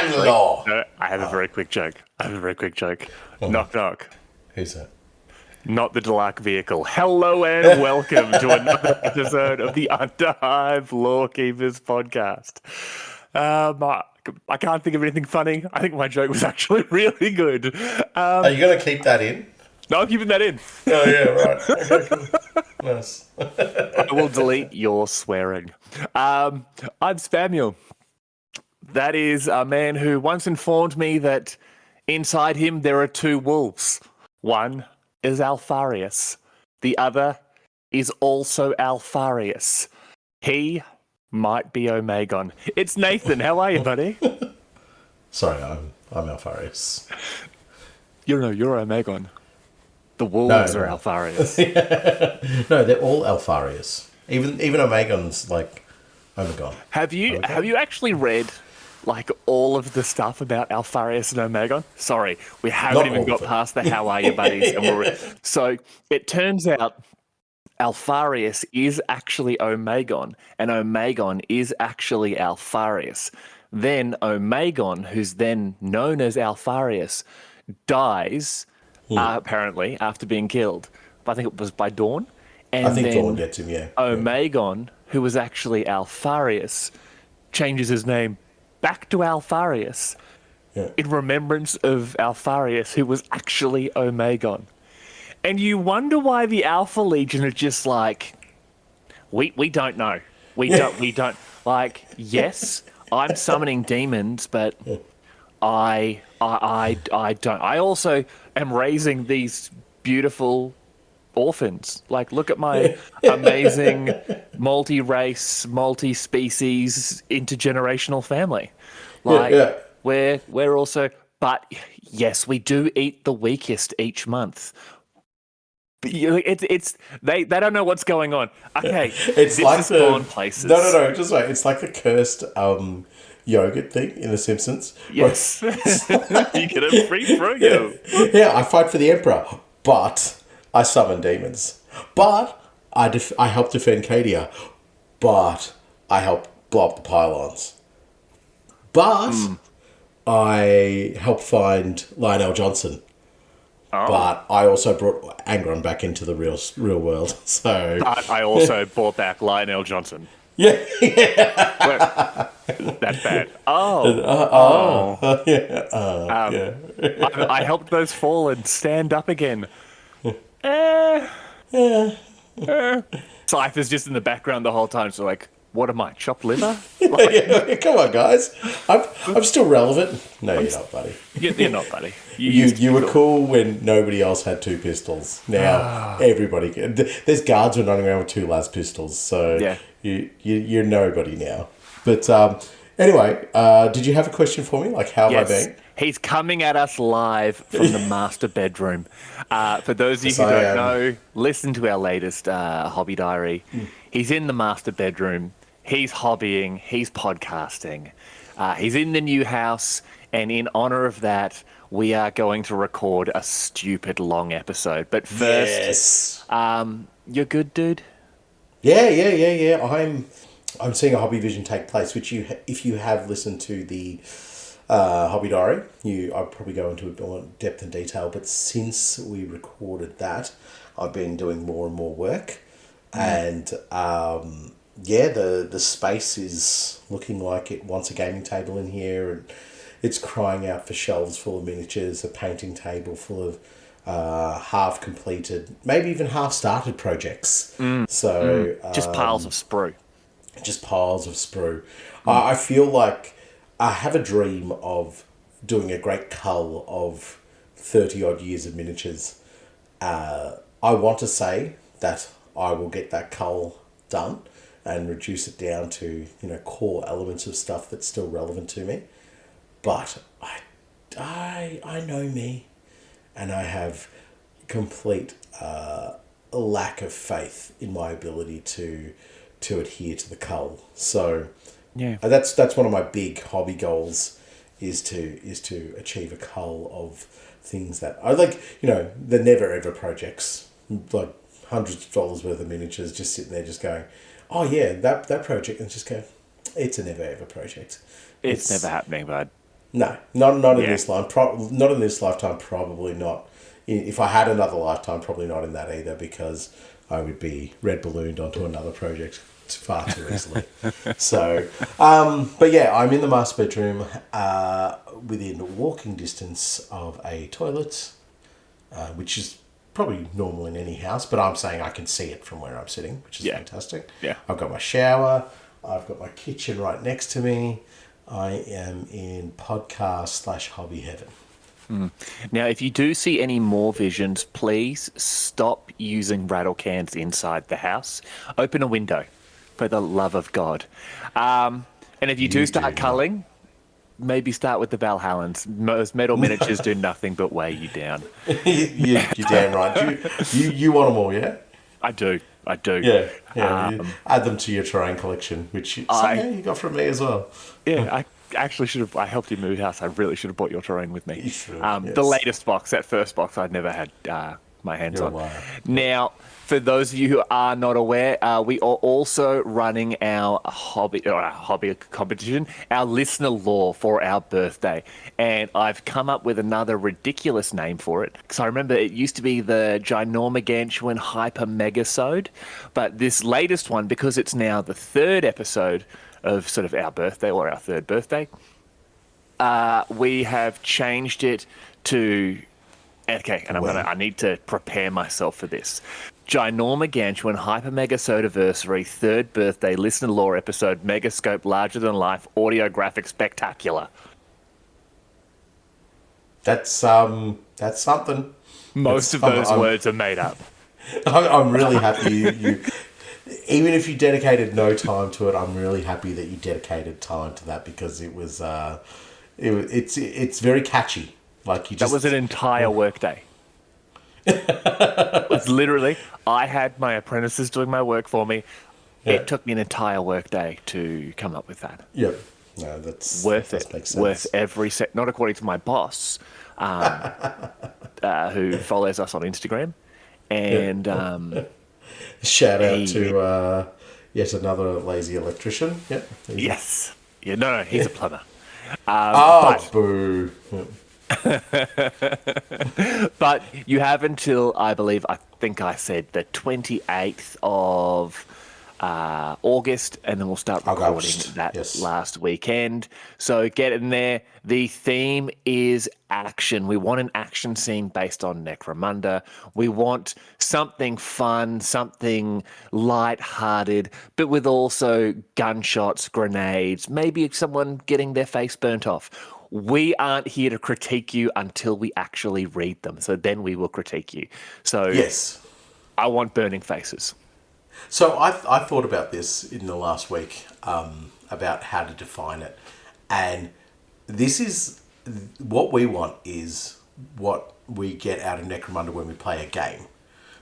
And law. No, I have a very quick joke. Knock, knock. Who's that? Not the Delac vehicle. Hello and welcome to another episode of the Underhive Lorekeepers podcast. I can't think of anything funny. I think my joke was actually really good. Are you going to keep that in? No, I'm keeping that in. Oh, yeah, right. Okay, cool. Nice. I will delete your swearing. I'm Spamuel. That is a man who once informed me that inside him there are two wolves. One is Alfarius. The other is also Alfarius. He might be Omegon. It's Nathan. How are you, buddy? Sorry, I'm Alfarius. You're Omegon. The wolves are Alfarius. No, they're all Alfarius. Even Omegon's like Omegon. Have you actually read like all of the stuff about Alfarius and Omegon? Sorry, we haven't even got past the how are you buddies. So it turns out Alfarius is actually Omegon, and Omegon is actually Alfarius. Then Omegon, who's then known as Alfarius, dies apparently after being killed. I think it was by Dawn. And I think Dawn gets him, yeah. Omegon, who was actually Alfarius, changes his name back to Alfarius in remembrance of Alfarius, who was actually Omegon. And you wonder why the Alpha Legion are just like, we don't know. We don't. Like, yes, I'm summoning demons, but I don't. I also am raising these beautiful orphans. Like, look at my amazing multi-race, multi-species, intergenerational family. Like, we're also, but yes, we do eat the weakest each month. But they don't know what's going on. Okay, it's like has gone places. No, just wait. It's like the cursed yogurt thing in The Simpsons. Yes, you get a free froyo. Yeah, I fight for the Emperor, but I summon demons. But I help defend Cadia. But I help blow up the pylons. But I help find Lionel Johnson. Oh. But I also brought Angron back into the real world. So but I also brought back Lionel Johnson. Yeah. That's bad. I helped those fallen stand up again. Cypher's just in the background the whole time, so like, what am I, chopped liver? Like, come on, guys. I'm still relevant. No, you're not, buddy. You're not, buddy. You were cool when nobody else had two pistols. Now everybody. There's guardsmen running around with two las pistols, so you're nobody now. But anyway, did you have a question for me? Like, how have I been? He's coming at us live from the master bedroom. For those of you who don't know, listen to our latest hobby diary. He's in the master bedroom. He's hobbying. He's podcasting. He's in the new house. And in honor of that, we are going to record a stupid long episode. But first, you're good, dude? Yeah. I'm seeing a hobby vision take place, which if you have listened to the hobby diary, I'll probably go into more depth and detail. But since we recorded that, I've been doing more and more work. And the space is looking like it wants a gaming table in here, and it's crying out for shelves full of miniatures, a painting table full of half completed, maybe even half started projects. So just piles of sprue. I feel like I have a dream of doing a great cull of 30 odd years of miniatures. I want to say that I will get that cull done and reduce it down to, core elements of stuff that's still relevant to me. But I know me, and I have complete lack of faith in my ability to adhere to the cull. So that's one of my big hobby goals is to achieve a cull of things that I like. The never ever projects, like hundreds of dollars worth of miniatures, just sitting there, just going, oh yeah, that project, and just go, it's a never ever project. It's never happening, bud. No, not in Yeah. this line. Not in this lifetime. Probably not. If I had another lifetime, probably not in that either, because I would be red ballooned onto another project far too easily. So, but yeah, I'm in the master bedroom, within walking distance of a toilet, which is probably normal in any house, but I'm saying I can see it from where I'm sitting, which is fantastic. Yeah. I've got my shower. I've got my kitchen right next to me. I am in podcast/hobby heaven. Now, if you do see any more visions, please stop using rattle cans inside the house. Open a window, for the love of God. And if you do start culling, maybe start with the Valhallans. Most metal miniatures do nothing but weigh you down. You're damn right. You want them all, yeah? I do. Yeah. You add them to your terrain collection, which somehow you got from me as well. Yeah, I actually should have. I helped you move house. I really should have brought your terrain with me. You should have, yes. The latest box, that first box, I'd never had my hands You're on. a liar. Now, for those of you who are not aware, we are also running our hobby competition, our listener law for our birthday, and I've come up with another ridiculous name for it. Because I remember it used to be the Ginormagantuan Hyper Megasode, but this latest one, because it's now the third episode of sort of our birthday or our third birthday, we have changed it to. Okay, and I need to prepare myself for this. Ginormagantuan Hyper Megasodiversary third birthday listener lore episode Megascope larger than life audiographic spectacular. That's something. Most of those words are made up. I'm really happy you even if you dedicated no time to it, I'm really happy that you dedicated time to that, because it was it's very catchy. Like you just That was an entire workday. It was literally, I had my apprentices doing my work for me. Yeah. It took me an entire workday to come up with that. Yep. No, that's Worth that it. makes sense. Worth every set. Not according to my boss, who follows us on Instagram, and Shout out to yet another lazy electrician. Yep. yes, yeah, no, he's a plumber. Boo. Yep. But you have until, I think I said the 28th of August, and then we'll start recording that last weekend. So get in there. The theme is action. We want an action scene based on Necromunda. We want something fun, something light-hearted, but with also gunshots, grenades, maybe someone getting their face burnt off. We aren't here to critique you until we actually read them. So then we will critique you. So yes, I want burning faces. So I thought about this in the last week, about how to define it, and this is what we want is what we get out of Necromunda when we play a game.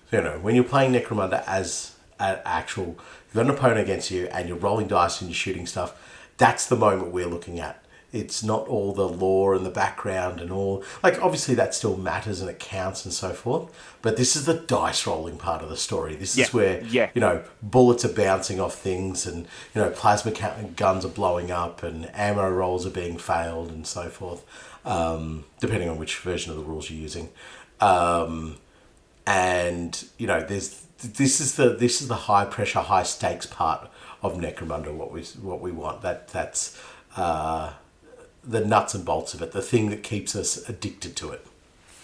So, when you're playing Necromunda as an actual, you've got an opponent against you and you're rolling dice and you're shooting stuff. That's the moment we're looking at. It's not all the lore and the background and all. Like, obviously that still matters and it counts and so forth. But this is the dice rolling part of the story. This is where, bullets are bouncing off things and, plasma guns are blowing up and ammo rolls are being failed and so forth, depending on which version of the rules you're using. This is the high pressure, high stakes part of Necromunda, what we want. That's the nuts and bolts of it, the thing that keeps us addicted to it.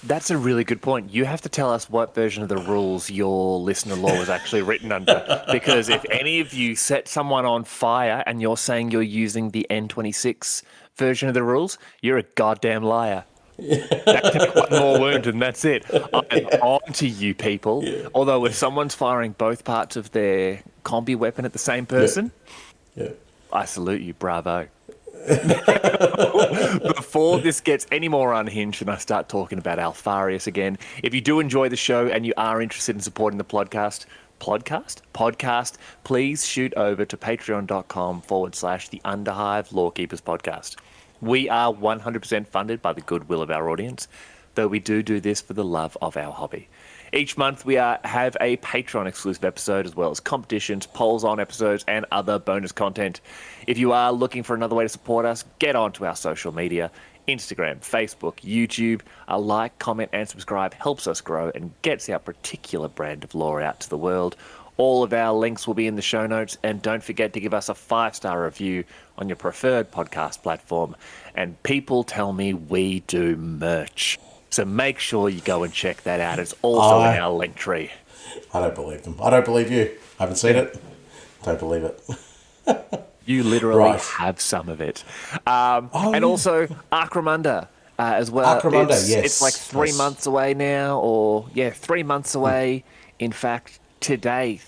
That's a really good point. You have to tell us what version of the rules your listener law was actually written under. Because if any of you set someone on fire and you're saying you're using the N26 version of the rules, you're a goddamn liar. That can be one more wound and that's it. I'm on to you people. Yeah. Although if someone's firing both parts of their combi weapon at the same person, I salute you, bravo. Before this gets any more unhinged and I start talking about Alfarius again, if you do enjoy the show and you are interested in supporting the podcast, please shoot over to patreon.com/the Underhive Lorekeepers podcast. We are 100% funded by the goodwill of our audience, though we do this for the love of our hobby. Each month we have a Patreon exclusive episode, as well as competitions, polls on episodes, and other bonus content. If you are looking for another way to support us, get onto our social media, Instagram, Facebook, YouTube. A like, comment, and subscribe helps us grow and gets our particular brand of lore out to the world. All of our links will be in the show notes, and don't forget to give us a 5-star review on your preferred podcast platform. And people tell me we do merch, so make sure you go and check that out. It's also in our link tree. I don't believe them. I don't believe you. I haven't seen it. Don't believe it. You literally have some of it. And also Necromunda as well. Necromunda, yes. It's like 3 months away now, 3 months away. In fact, today,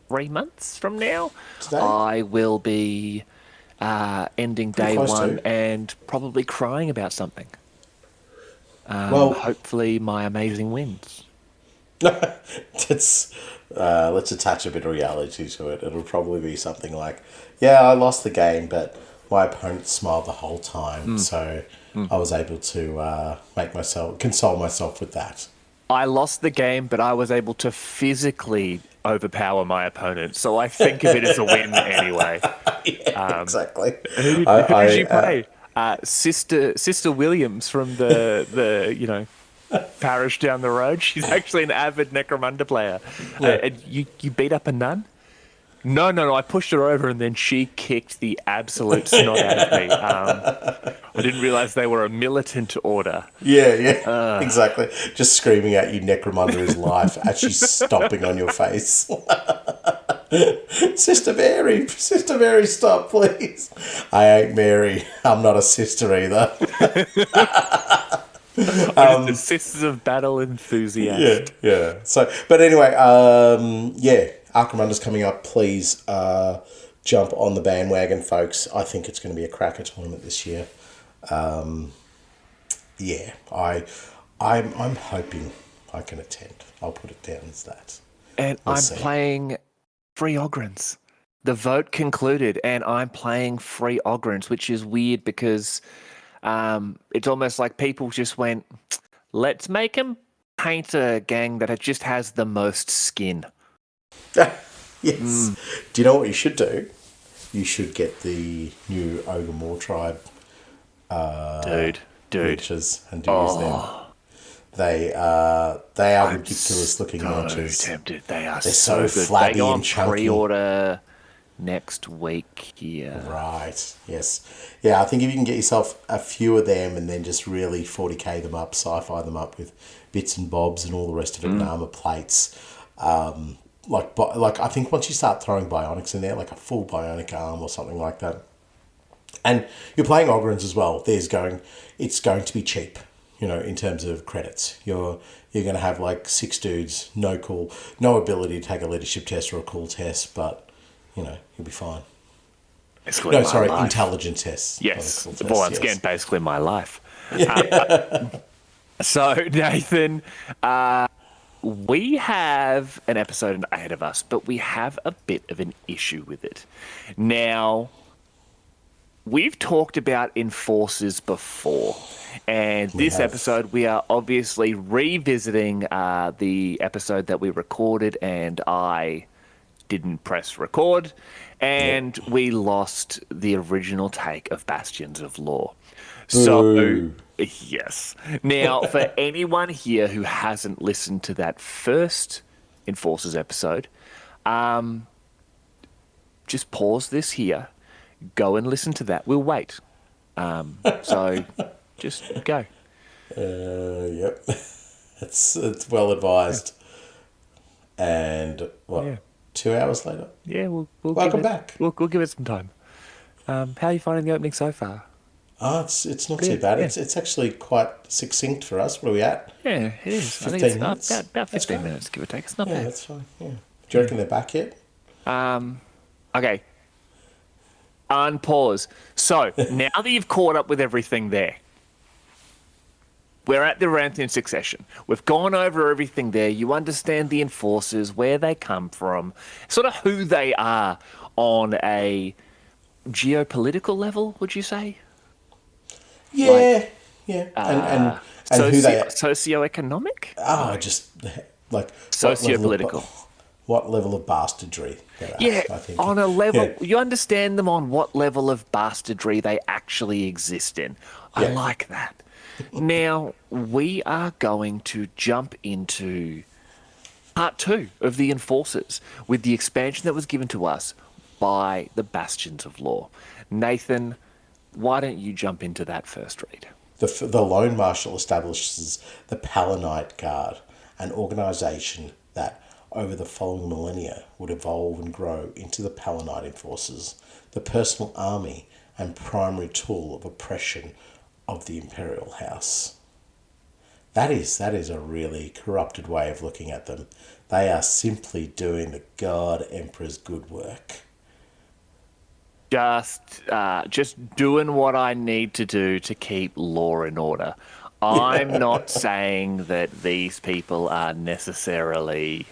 3 months from now, I will be ending day one and probably crying about something. Hopefully my amazing wins. Let's attach a bit of reality to it. It'll probably be something like, I lost the game, but my opponent smiled the whole time, so I was able to console myself with that. I lost the game, but I was able to physically overpower my opponent, so I think of it as a win anyway. Exactly. Who did you play? Sister Williams from the parish down the road. She's actually an avid Necromunda player. And you beat up a nun? No. I pushed her over and then she kicked the absolute snot out of me. I didn't realise they were a militant order. Yeah, exactly. Just screaming at you, Necromunda is life, as she's stomping on your face. Sister Mary, stop, please. I ain't Mary. I'm not a sister either. The Sisters of Battle enthusiast. Yeah. So, but anyway, Archimunda's coming up. Please jump on the bandwagon, folks. I think it's going to be a cracker tournament this year. I'm hoping I can attend. I'll put it down as that. And I'm playing Free Ogrins. The vote concluded, and I'm playing Free Ogrins, which is weird because it's almost like people just went, let's make him paint a gang that just has the most skin. Yes. Do you know what you should do? You should get the new Ogre Moor tribe witches and use them. They are ridiculous looking monsters. Tempted. They're so good. flabby They go on and chunky. Pre-order next week here. Right. Yes. Yeah, I think if you can get yourself a few of them and then just really 40k them up, sci-fi them up with bits and bobs and all the rest of it, and armor plates. Like I think once you start throwing bionics in there, like a full bionic arm or something like that, and you're playing Ogrins as well, it's going to be cheap, in terms of credits. You're going to have like 6 dudes, no ability to take a leadership test or a cool test, but you'll be fine. Intelligence tests. Yes. Again, basically my life. So, Nathan, we have an episode ahead of us, but we have a bit of an issue with it. Now, we've talked about enforcers before, and this episode we are obviously revisiting the episode that we recorded, and I didn't press record, and we lost the original take of Bastions of Law. So, yes. Now, for anyone here who hasn't listened to that first Enforcers episode, just pause this here, go and listen to that. We'll wait. So, just go. Yep. It's well advised. And what? Yeah. 2 hours later? Yeah, we'll welcome back. We'll give it some time. How are you finding the opening so far? Oh, it's not too bad. Yeah. It's actually quite succinct for us. What are we at? Yeah, it is. 15 minutes. About 15 minutes, give or take. It's not bad. Yeah, that's fine. Yeah. Do you reckon they're back yet? Okay. Unpause. So, now that you've caught up with everything there, we're at the rant in succession. We've gone over everything there. You understand the enforcers, where they come from, sort of who they are on a geopolitical level, would you say? Yeah, yeah. And who they are. Socioeconomic? Oh, just like Socio-political. what level of bastardry they're Yeah, at, I think. on a level, Yeah, you understand them on what level of bastardry they actually exist in. I yeah, like that. Now, we are going to jump into part two of the Enforcers with the expansion that was given to us by the Bastions of Law. Nathan, why don't you jump into that first read? the Lone Marshal establishes the Palanite Guard, an organisation that, over the following millennia, would evolve and grow into the Palanite Enforcers, the personal army and primary tool of oppression of the Imperial House. That is a really corrupted way of looking at them. They are simply doing the God Emperor's good work. Just doing what I need to do to keep law in order. I'm not saying that these people are necessarily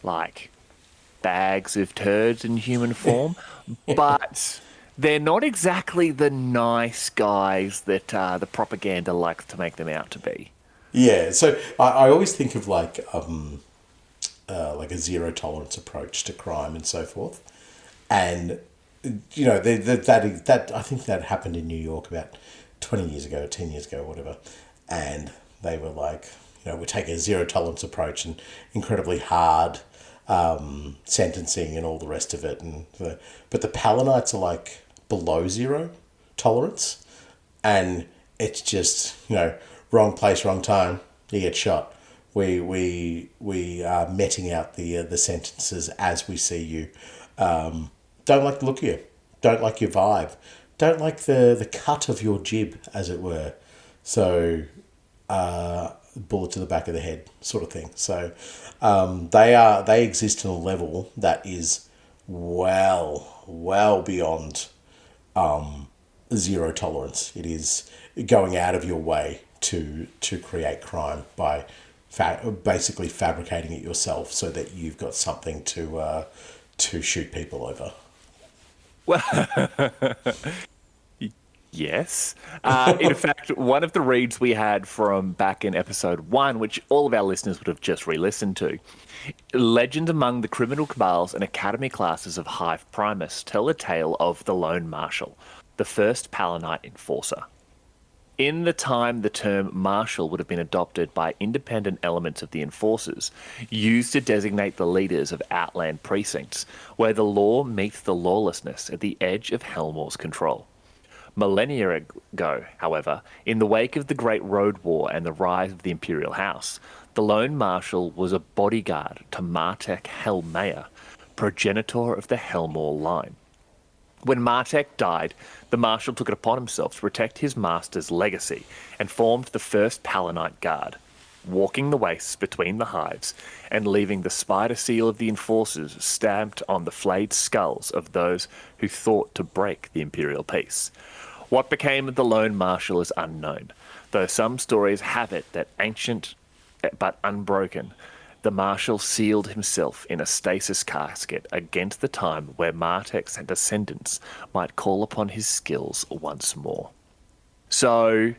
like bags of turds in human form, but they're not exactly the nice guys that the propaganda likes to make them out to be. Yeah, so I always think of like a zero tolerance approach to crime and so forth, and that I think that happened in New York about 20 years ago, 10 years ago, whatever, and they were like, we're taking a zero tolerance approach and incredibly hard sentencing and all the rest of it, but the Palinites are like below zero tolerance, and it's just wrong place, wrong time, you get shot. We are meting out the sentences as we see you. Don't like the look of you. Don't like your vibe. Don't like the cut of your jib, as it were. So, bullet to the back of the head, sort of thing. So, they exist in a level that is well beyond zero tolerance. It is going out of your way to create crime by basically fabricating it yourself so that you've got something to shoot people over. Well, yes. In fact, one of the reads we had from back in episode 1, which all of our listeners would have just re-listened to, Legend among the criminal cabals and academy classes of Hive Primus tell a tale of the Lone Marshal, the first Palanite enforcer. In the time the term marshal would have been adopted by independent elements of the enforcers, used to designate the leaders of outland precincts, where the law meets the lawlessness at the edge of Helmor's control. Millennia ago, however, in the wake of the Great Road War and the rise of the Imperial House, the Lone Marshal was a bodyguard to Martek Helmaya, progenitor of the Helmor line. When Martek died, the Marshal took it upon himself to protect his master's legacy and formed the first Palanite Guard, walking the wastes between the hives and leaving the spider seal of the enforcers stamped on the flayed skulls of those who thought to break the Imperial peace. What became of the Lone Marshal is unknown, though some stories have it that ancient but unbroken, the Marshal sealed himself in a stasis casket against the time where Martek's descendants might call upon his skills once more. So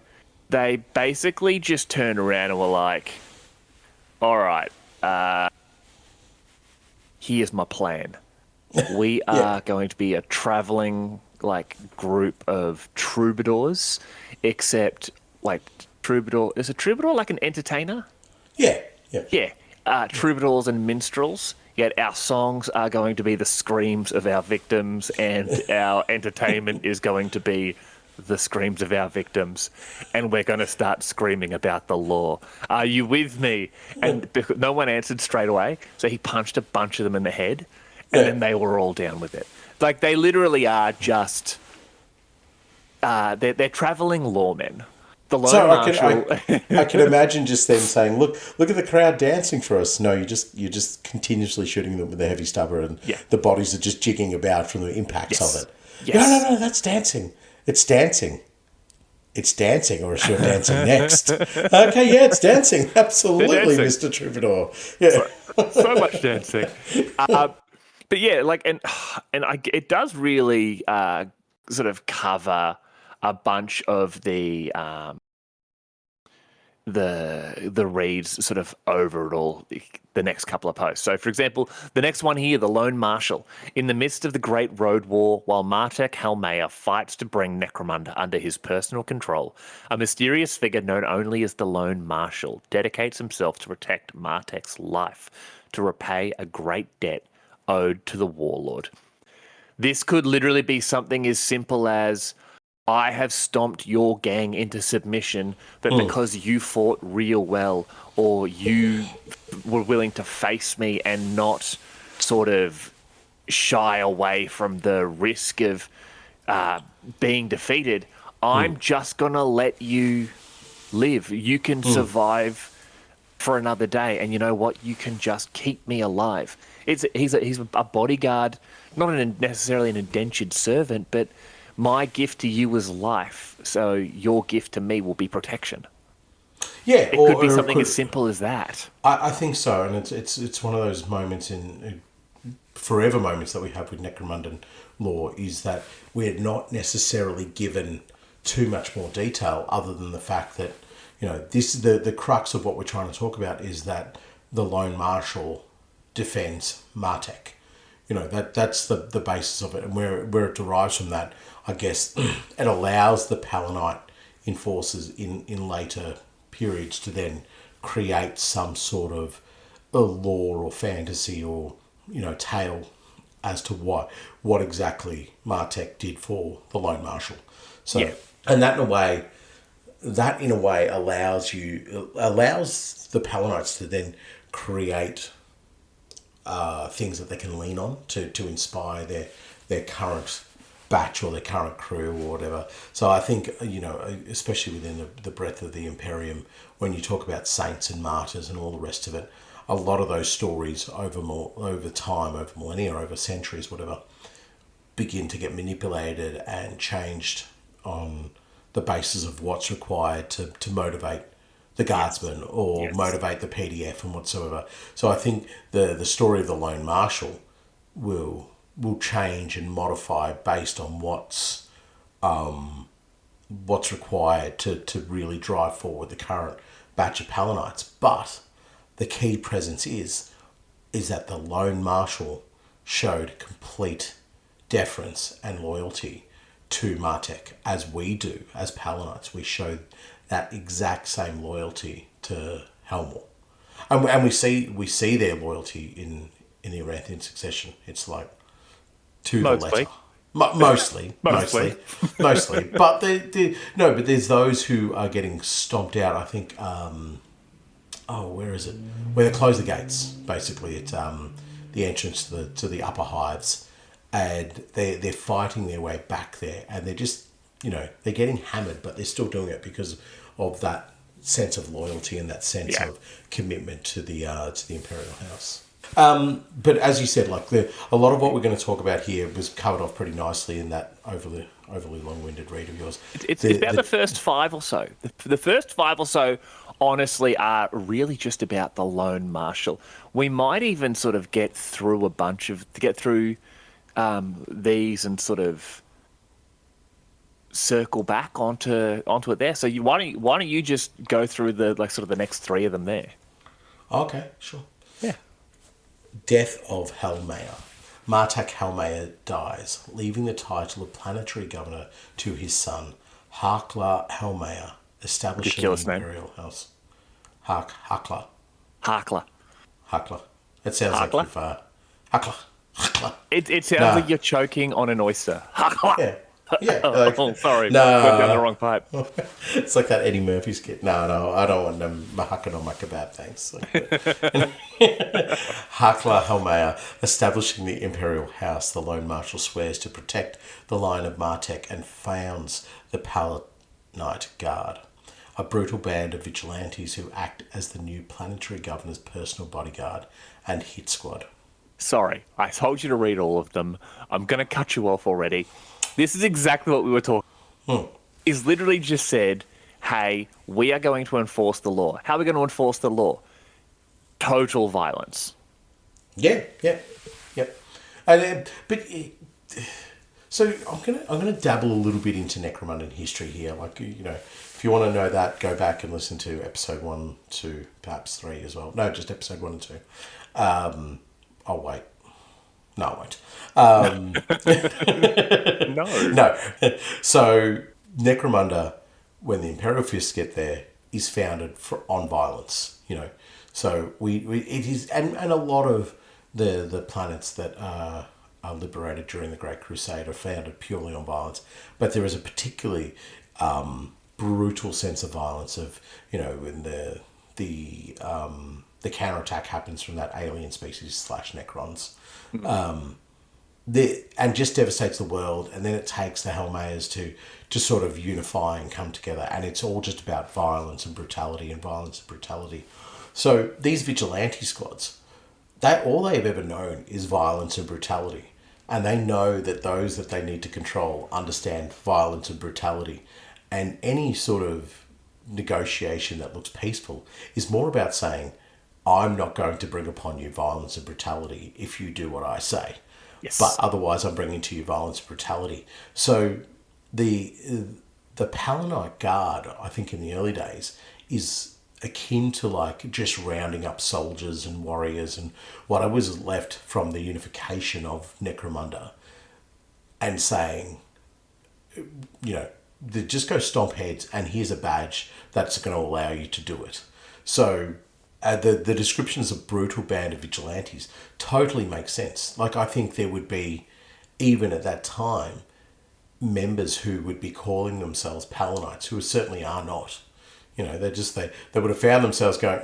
they basically just turned around and were like, all right, here's my plan. We are going to be a traveling group of troubadours, except troubadour, is a troubadour like an entertainer? Yeah. Troubadours and minstrels, yet our songs are going to be the screams of our victims, and our entertainment is going to be the screams of our victims, and we're going to start screaming about the law. Are you with me? And no one answered straight away, so he punched a bunch of them in the head, and then they were all down with it. Like, they literally are just... they're travelling lawmen. The Lone Marshal... I can imagine just them saying, "Look at the crowd dancing for us." No, you're just continuously shooting them with a heavy stubber, and the bodies are just jigging about from the impacts of it. Yes. No, that's dancing. It's dancing. It's dancing, or you're dancing next. Okay, yeah, it's dancing. Absolutely, Mr. Troubadour. Yeah, so much dancing. But yeah, it does really sort of cover a bunch of the the reads sort of over it all, the next couple of posts. So, for example, the next one here, the Lone Marshal. In the midst of the Great Road War, while Martek Halmaya fights to bring Necromunda under his personal control, a mysterious figure known only as the Lone Marshal dedicates himself to protect Martek's life, to repay a great debt owed to the warlord. This could literally be something as simple as, I have stomped your gang into submission, but because you fought real well, or you were willing to face me and not sort of shy away from the risk of being defeated, I'm just going to let you live. You can survive for another day, and you know what? You can just keep me alive. He's a bodyguard, not necessarily an indentured servant, but my gift to you is life, so your gift to me will be protection. Yeah, It could be something as simple as that. I think so, and it's one of those moments in forever moments that we have with Necromundan lore, is that we're not necessarily given too much more detail, other than the fact that, you know, this the crux of what we're trying to talk about is that the Lone Marshal defends Martek. You know, that's the basis of it, and where it derives from that, I guess, it allows the Palanite enforcers in later periods to then create some sort of a lore or fantasy or, you know, tale as to what exactly Martek did for the Lone Marshal. So, yeah. And that in a way allows the Palanites to then create things that they can lean on to inspire their current batch or their current crew or whatever. So I think, you know, especially within the breadth of the Imperium, when you talk about saints and martyrs and all the rest of it, a lot of those stories over time, over millennia, over centuries, whatever, begin to get manipulated and changed on the basis of what's required to motivate the guardsman or motivate the PDF and whatsoever. So I think the story of the Lone Marshal will change and modify based on what's required to really drive forward the current batch of Palanites. But the key presence is that the Lone Marshal showed complete deference and loyalty to Martek, as we do as Palanites. We show that exact same loyalty to Helmor, and we see their loyalty in the Eranthian succession. It's like to the letter. Mostly. But but there's those who are getting stomped out. I think. Where is it? Where they close the gates. Basically, it's the entrance to the upper hives, and they're fighting their way back there, and they're just, you know, they're getting hammered, but they're still doing it because of that sense of loyalty and that sense of commitment to the Imperial House. But as you said, like a lot of what we're going to talk about here was covered off pretty nicely in that overly long-winded read of yours. It's about the first five or so. The first five or so, honestly, are really just about the Lone Marshal. We might even sort of get through these and sort of circle back onto it there. So why don't you just go through the next three of them there? Okay, sure. Yeah. Death of Halmaya. Martek Halmaya dies, leaving the title of planetary governor to his son, Harkla Halmaya, establishing the Imperial House. Harkla. It sounds like you've... Harkla. It sounds like you're choking on an oyster. Yeah. Like, sorry. No. Went down the wrong pipe. It's like that Eddie Murphy skit. No, I don't want them mahakan on my kebab, thanks. Harkla Halmaya, establishing the Imperial House, the Lone Marshal swears to protect the line of Martek and founds the Palanite Guard, a brutal band of vigilantes who act as the new planetary governor's personal bodyguard and hit squad. Sorry, I told you to read all of them. I'm going to cut you off already. This is exactly what we were talking about. Is literally just said, hey, we are going to enforce the law. How are we going to enforce the law? Total violence. Yeah. And, So I'm gonna dabble a little bit into Necromundan history here. Like, if you want to know that, go back and listen to episode 1, 2, perhaps 3 as well. No, just episode 1 and 2. I'll wait. No, I won't. No. No. So Necromunda, when the Imperial Fists get there, is founded on violence. So it is, and a lot of the planets that are liberated during the Great Crusade are founded purely on violence. But there is a particularly brutal sense of violence of when the counterattack happens from that alien species / Necrons. And just devastates the world, and then it takes the Hellmayers to sort of unify and come together, and it's all just about violence and brutality and violence and brutality. So these vigilante squads, all they've ever known is violence and brutality, and they know that those that they need to control understand violence and brutality, and any sort of negotiation that looks peaceful is more about saying, I'm not going to bring upon you violence and brutality if you do what I say. Yes. But otherwise, I'm bringing to you violence and brutality. So the Palanite Guard, I think in the early days, is akin to like just rounding up soldiers and warriors and what was left from the unification of Necromunda, and saying, just go stomp heads, and here's a badge that's going to allow you to do it. So the descriptions of brutal band of vigilantes totally make sense. Like, I think there would be, even at that time, members who would be calling themselves Palanites, who certainly are not. They would have found themselves going,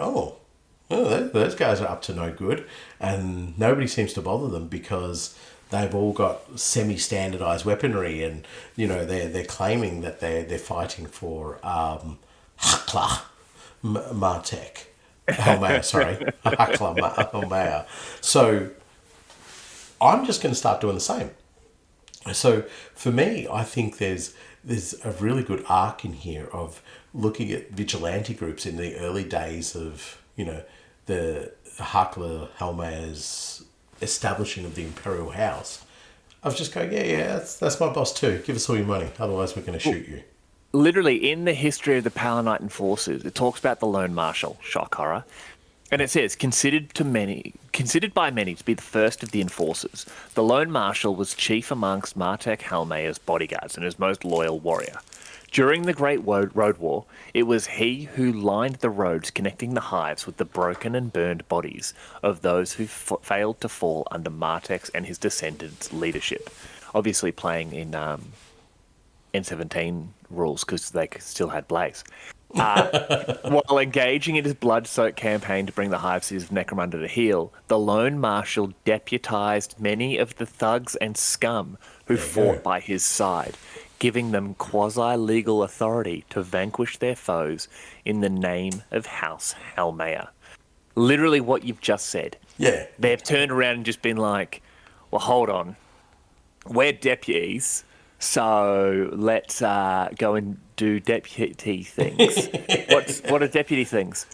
those guys are up to no good, and nobody seems to bother them because they've all got semi-standardized weaponry, and they're claiming that they're fighting for Hakla Martek. Helmaya, sorry. Helmaya. So I'm just going to start doing the same. So for me, I think there's a really good arc in here of looking at vigilante groups in the early days of, the Hakla Helmaya's establishing of the Imperial House. I was just going, that's my boss too. Give us all your money. Otherwise we're going to shoot you. Literally, in the history of the Palanite enforcers, it talks about the Lone Marshal, shock horror, and it says, considered by many to be the first of the enforcers, the Lone Marshal was chief amongst Martek Halmaya's bodyguards and his most loyal warrior. During the Great Road War, it was he who lined the roads connecting the hives with the broken and burned bodies of those who failed to fall under Martek's and his descendants' leadership. Obviously playing in N17 rules because they still had Blaze. While engaging in his blood-soaked campaign to bring the hive cities of Necromunda to heel, the Lone Marshal deputized many of the thugs and scum who fought by his side, giving them quasi-legal authority to vanquish their foes in the name of House Halmaya. Literally what you've just said. Yeah. They've turned around and just been like, well, hold on. We're deputies, so let's go and do deputy things. What are deputy things?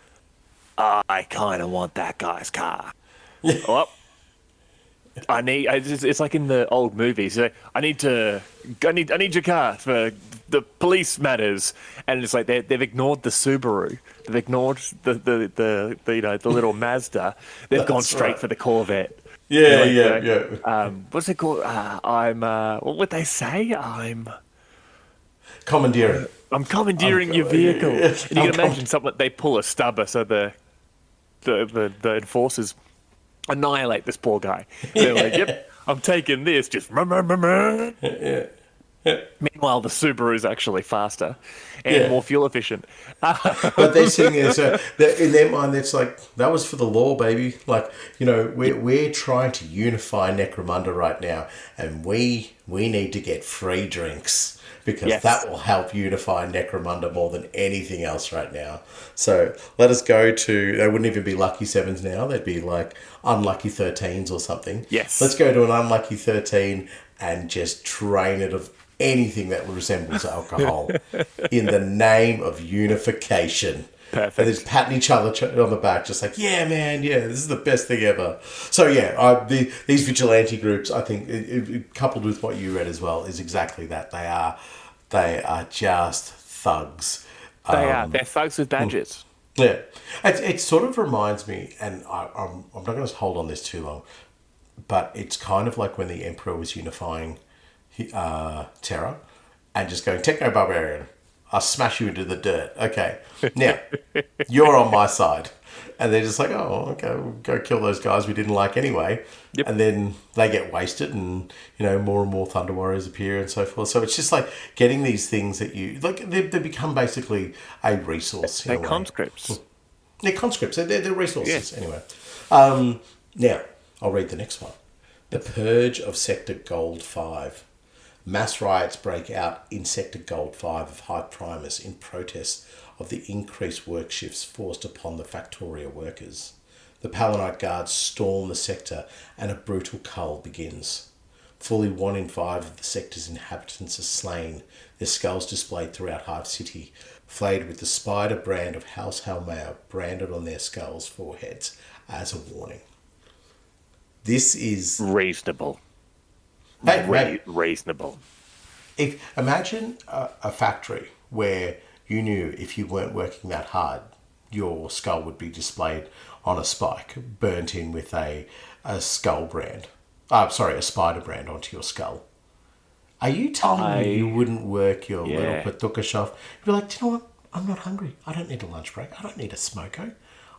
I kind of want that guy's car. Oh, it's like in the old movies. I need your car for the police matters, and it's like they've ignored the Subaru, they've ignored the little Mazda, they've gone straight for the Corvette. Yeah. What's it called? What would they say? I'm commandeering. I'm commandeering your vehicle. And you can imagine something, they pull a stubber so the enforcers annihilate this poor guy. They're like, yep, I'm taking this. Just Yeah. Meanwhile, the Subaru is actually faster and more fuel efficient. But they're sitting there, so in their mind, it's like, that was for the law, baby. Like, we're trying to unify Necromunda right now, and we need to get free drinks because that will help unify Necromunda more than anything else right now. So let us go to, they wouldn't even be lucky 7s now, they'd be like unlucky 13s or something. Yes. Let's go to an unlucky 13 and just drain it of anything that resembles alcohol in the name of unification. Perfect. And they're just patting each other on the back, just like, yeah, man, yeah, this is the best thing ever. So, yeah, these vigilante groups, I think, coupled with what you read as well, is exactly that. They are just thugs. They are. They're thugs with badges. Yeah. It sort of reminds me, and I'm not going to hold on this too long, but it's kind of like when the Emperor was unifying Terra and just going, Techno-Barbarian, I'll smash you into the dirt. Okay, now, you're on my side. And they're just like, oh, okay, we'll go kill those guys we didn't like anyway. Yep. And then they get wasted and, more and more Thunder Warriors appear and so forth. So it's just like getting these things that you... Like, they become basically a resource. They're conscripts. They're conscripts. They're resources, Yeah. anyway. Now, I'll read the next one. The Purge of Sector Gold 5. Mass riots break out in Sector Gold 5 of Hive Primus in protest of the increased work shifts forced upon the Factoria workers. The Palanite Guards storm the sector and a brutal cull begins. Fully 1 in 5 of the sector's inhabitants are slain, their skulls displayed throughout Hive City, flayed with the spider brand of House Halmea branded on their skulls' foreheads as a warning. This is... Reasonable. Reasonable. Imagine a factory where you knew if you weren't working that hard, your skull would be displayed on a spike, burnt in with a skull brand. A spider brand onto your skull. Are you telling me you wouldn't work your little patuka shop? You'd be like, do you know what? I'm not hungry. I don't need a lunch break. I don't need a smoko.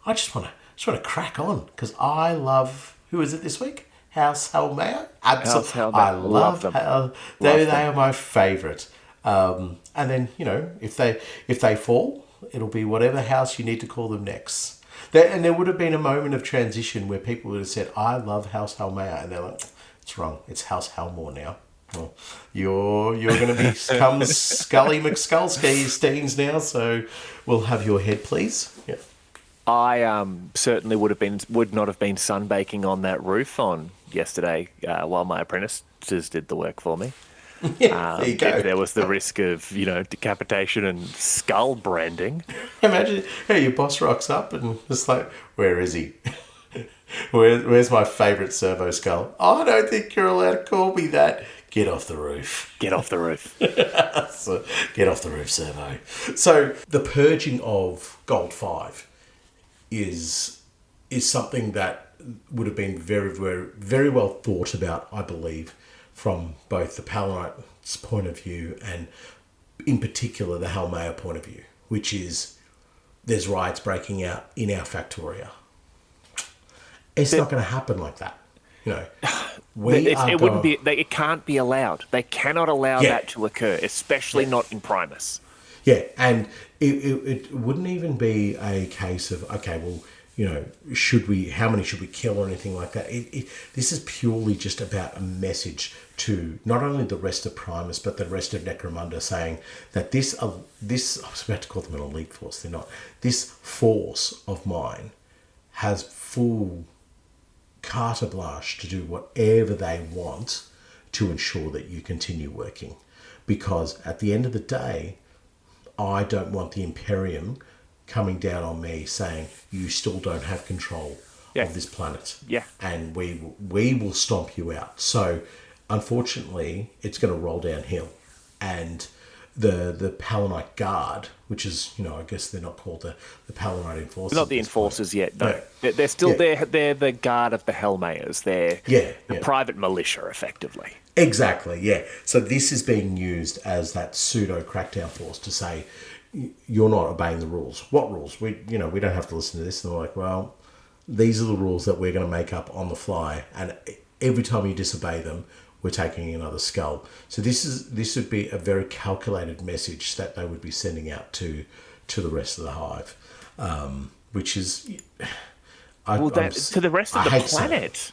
I just want to crack on because I love... Who is it this week? House Halmea? Absolutely. I love them. They are my favourite. And then, if they fall, it'll be whatever house you need to call them next. There would have been a moment of transition where people would have said, I love House Halmea. And they're like, it's wrong. It's House Halmore now. Well, you're going to become Scully McSkullsteins now, so we'll have your head, please. Yeah. I certainly would not have been sunbaking on that roof on yesterday while my apprentices did the work for me. Yeah, there you go. If there was the risk of, decapitation and skull branding. Imagine, your boss rocks up and just like, where is he? Where's my favourite servo skull? I don't think you're allowed to call me that. Get off the roof. Get off the roof. So, get off the roof, servo. So the purging of Gold 5 is something that would have been very, very, very well thought about, I believe, from both the Palanite's point of view and, in particular, the Halmea point of view, which is there's riots breaking out in our Factoria. It's not going to happen like that. It can't be allowed. They cannot allow that to occur, especially not in Primus. Yeah, and it wouldn't even be a case of, okay, well, how many should we kill or anything like that. This is purely just about a message to not only the rest of Primus, but the rest of Necromunda, saying that this, I was about to call them an elite force, they're not. This force of mine has full carte blanche to do whatever they want to ensure that you continue working. Because at the end of the day, I don't want the Imperium coming down on me saying, you still don't have control of this planet. Yeah. And we will stomp you out. So, unfortunately, it's going to roll downhill. And the Palanite Guard, which is, I guess they're not called the Palanite Enforcers. Not the Enforcers yet, no. They're still, they're the guard of the Hellmayers. They're the private militia, effectively. Exactly, yeah. So this is being used as that pseudo crackdown force to say, you're not obeying the rules. What rules? We don't have to listen to this. And they're like, well, these are the rules that we're going to make up on the fly. And every time you disobey them, we're taking another skull. So this would be a very calculated message that they would be sending out to the rest of the Hive, which is... to the rest of the planet.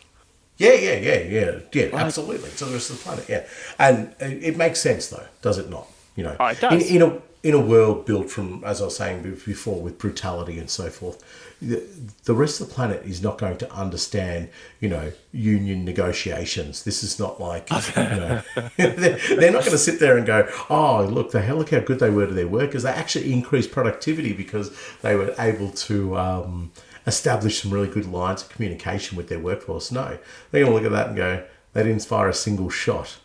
Yeah, absolutely. To the rest of the planet, yeah. And it makes sense, though, does it not? It does. in a world built from, as I was saying before, with brutality and so forth, the rest of the planet is not going to understand, union negotiations. This is not like, they're not going to sit there and go, oh, look, look how good they were to their workers. They actually increased productivity because they were able to establish some really good lines of communication with their workforce. No, they're going to look at that and go, they didn't fire a single shot.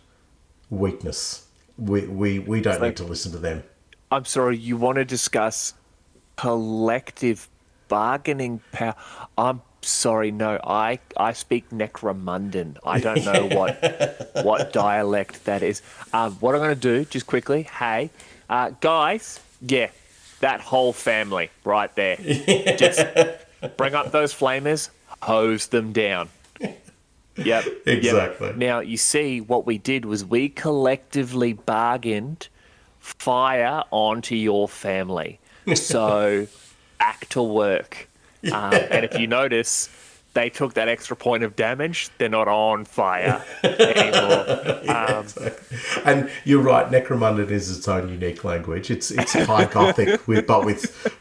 Weakness. We don't need to listen to them. I'm sorry, you want to discuss collective bargaining power? I'm sorry, no, I speak Necromundan. I don't know what dialect that is. What I'm going to do, just quickly, hey, guys, yeah, that whole family right there. Just bring up those flamers, hose them down. Yep. Exactly. Yep. Now, you see, what we did was we collectively bargained fire onto your family. So, back to work. And if you notice, they took that extra point of damage. They're not on fire anymore. Exactly. And you're right, Necromundan is its own unique language. It's high Gothic, but with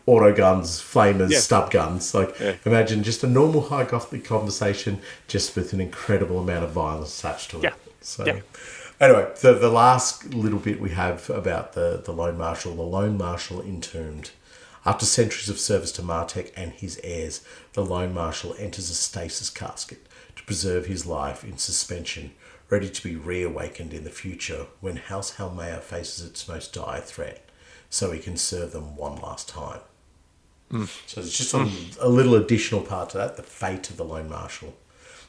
auto guns, flamers, stub guns. Imagine just a normal high Gothic conversation, just with an incredible amount of violence attached to it. Anyway, the last little bit we have about the Lone Marshal. The Lone Marshal entombed. After centuries of service to Martek and his heirs, the Lone Marshal enters a stasis casket to preserve his life in suspension, ready to be reawakened in the future when House Halmea faces its most dire threat, so he can serve them one last time. So it's just a little additional part to that, the fate of the Lone Marshal.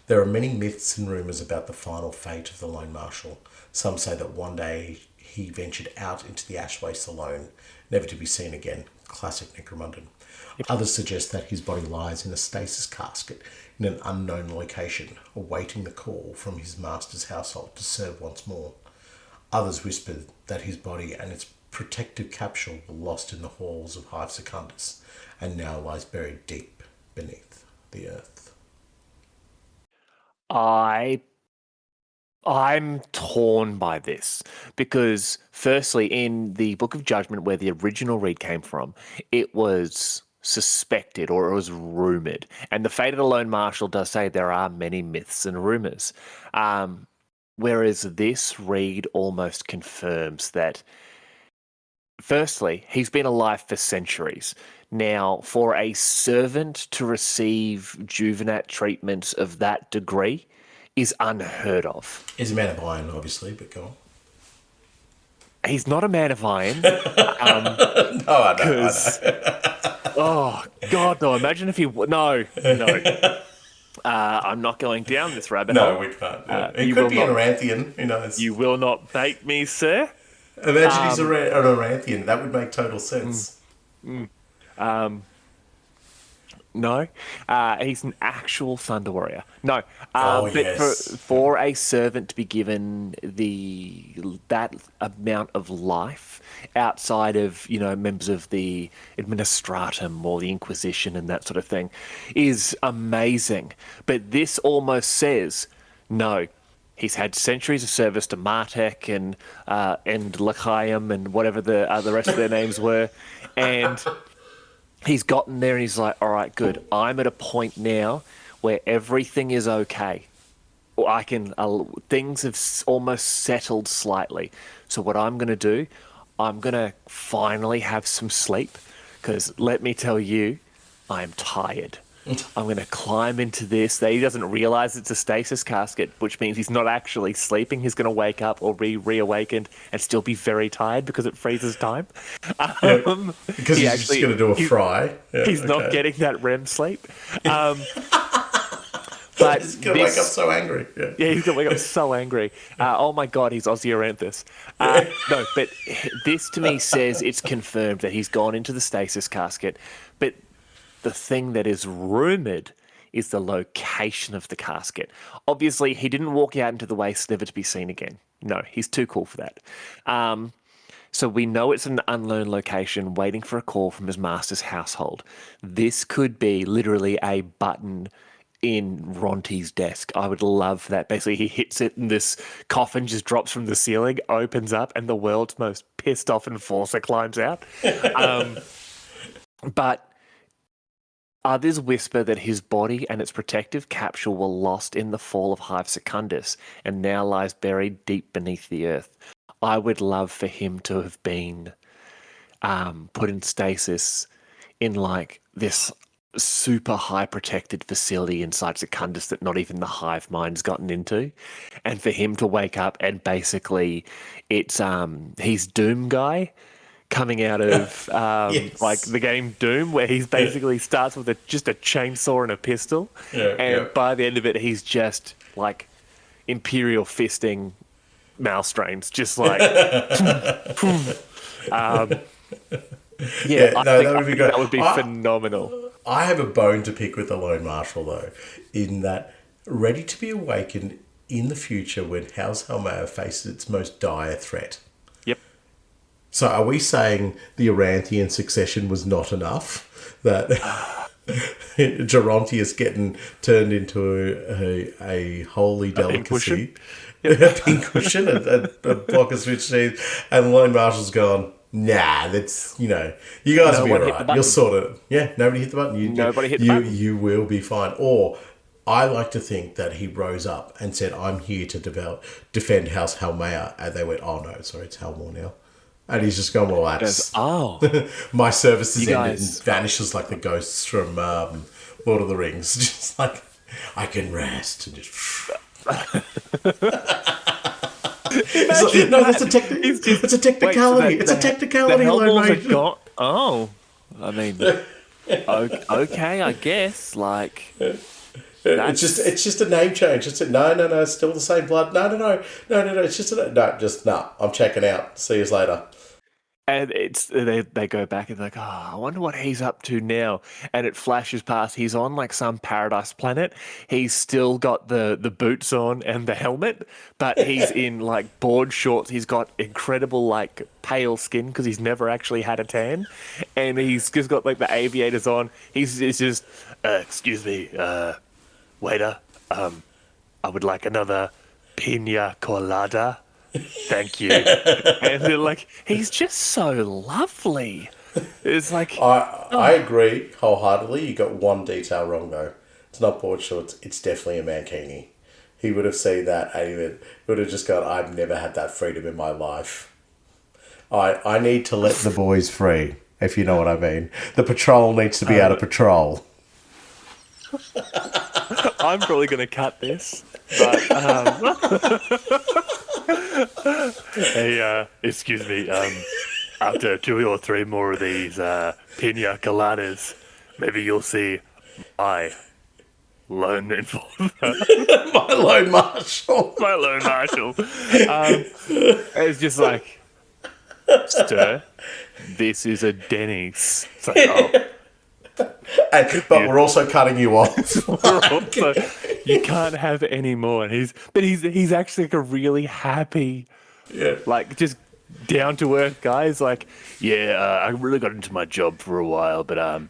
There are many myths and rumours about the final fate of the Lone Marshal. Some say that one day he ventured out into the ash waste alone, never to be seen again. Classic Necromundan. Others suggest that his body lies in a stasis casket in an unknown location, awaiting the call from his master's household to serve once more. Others whisper that his body and its protective capsule were lost in the halls of Hive Secundus and now lies buried deep beneath the earth. I'm torn by this because, firstly, in the Book of Judgment, where the original read came from, it was suspected or it was rumoured. And the fate of the Lone Marshal does say there are many myths and rumours. Whereas this read almost confirms that, firstly, he's been alive for centuries. Now, for a servant to receive Juvenat treatment of that degree is unheard of. He's a man of iron, obviously, but go on. He's not a man of iron. No, I know. Oh, God, no. Imagine if he... No. I'm not going down this rabbit hole. No, we can't. It could be an Oranthian. Who knows? You will not bait me, sir. Imagine he's an Oranthian. That would make total sense. No, he's an actual Thunder Warrior. No, but yes. for a servant to be given that amount of life outside of members of the Administratum or the Inquisition and that sort of thing is amazing. But this almost says no. He's had centuries of service to Martek and L'chaim and whatever the rest of their names were, and he's gotten there and he's like, all right, good. I'm at a point now where everything is okay. Things have almost settled slightly. So what I'm going to do, I'm going to finally have some sleep because let me tell you, I'm tired. I'm going to climb into this. He doesn't realize it's a stasis casket, which means he's not actually sleeping. He's going to wake up or be reawakened and still be very tired because it freezes time. Because he's just going to do a fry. Yeah, he's not getting that REM sleep. But he's going to wake up so angry. Yeah, he's going to wake up so angry. Oh my God, he's Ozzy No, but this to me says it's confirmed that he's gone into the stasis casket. But the thing that is rumoured is the location of the casket. Obviously, he didn't walk out into the waste never to be seen again. No, he's too cool for that. So we know it's an unknown location waiting for a call from his master's household. This could be literally a button in Ronti's desk. I would love that. Basically, he hits it and this coffin just drops from the ceiling, opens up, and the world's most pissed off enforcer climbs out. But others whisper that his body and its protective capsule were lost in the fall of Hive Secundus and now lies buried deep beneath the earth. I would love for him to have been put in stasis in like this super high protected facility inside Secundus that not even the hive mind's gotten into, and for him to wake up and basically it's he's Doom Guy coming out of Yes. like the game Doom, where he's basically starts with just a chainsaw and a pistol, and by the end of it he's just like Imperial fisting Malstrains, just like that would be phenomenal. I have a bone to pick with the Lone Marshal, though, in that ready to be awakened in the future when House Helmaya faces its most dire threat. Yep. So are we saying the Aranthian succession was not enough? That Gerontius getting turned into a holy delicacy? A pink cushion, a block of switch seeds, and the Lone Marshal's gone, nah, that's, you guys will be alright. You'll sort it. Yeah, nobody hit the button. Nobody hit the button. You will be fine. Or I like to think that he rose up and said, I'm here to defend House Helmaya. And they went, oh no, sorry, it's Helmore now. And he's just gone, well, that's... my service is ended, and vanishes like the ghosts from Lord of the Rings. Just like, I can rest. And just... no, that's a technicality. It's a technicality. I mean, okay, I guess. Like, it's just a name change. It's no, it's still the same blood. No. It's just I'm checking out. See you later. And they go back and they're like, I wonder what he's up to now. And it flashes past. He's on like some paradise planet. He's still got the boots on and the helmet, but he's in like board shorts. He's got incredible like pale skin because he's never actually had a tan, and he's just got like the aviators on. He's just, excuse me, waiter. I would like another pina colada. Thank you. And they're like, he's just so lovely. It's like... I agree wholeheartedly. You got one detail wrong, though. It's not board shorts. It's definitely a mankini. He would have seen that and he would have just gone, I've never had that freedom in my life. I need to let the boys free, if you know what I mean. The patrol needs to be out of patrol. I'm probably going to cut this. But, hey, excuse me. After 2 or 3 more of these pina coladas, maybe you'll see my lone enforcer. My lone marshal. My lone marshal. It's just like, sir, this is a Denny's. It's like, but we're also cutting you off. You can't have any more. And he's actually like a really happy, like just down to earth guy. He's like, I really got into my job for a while, but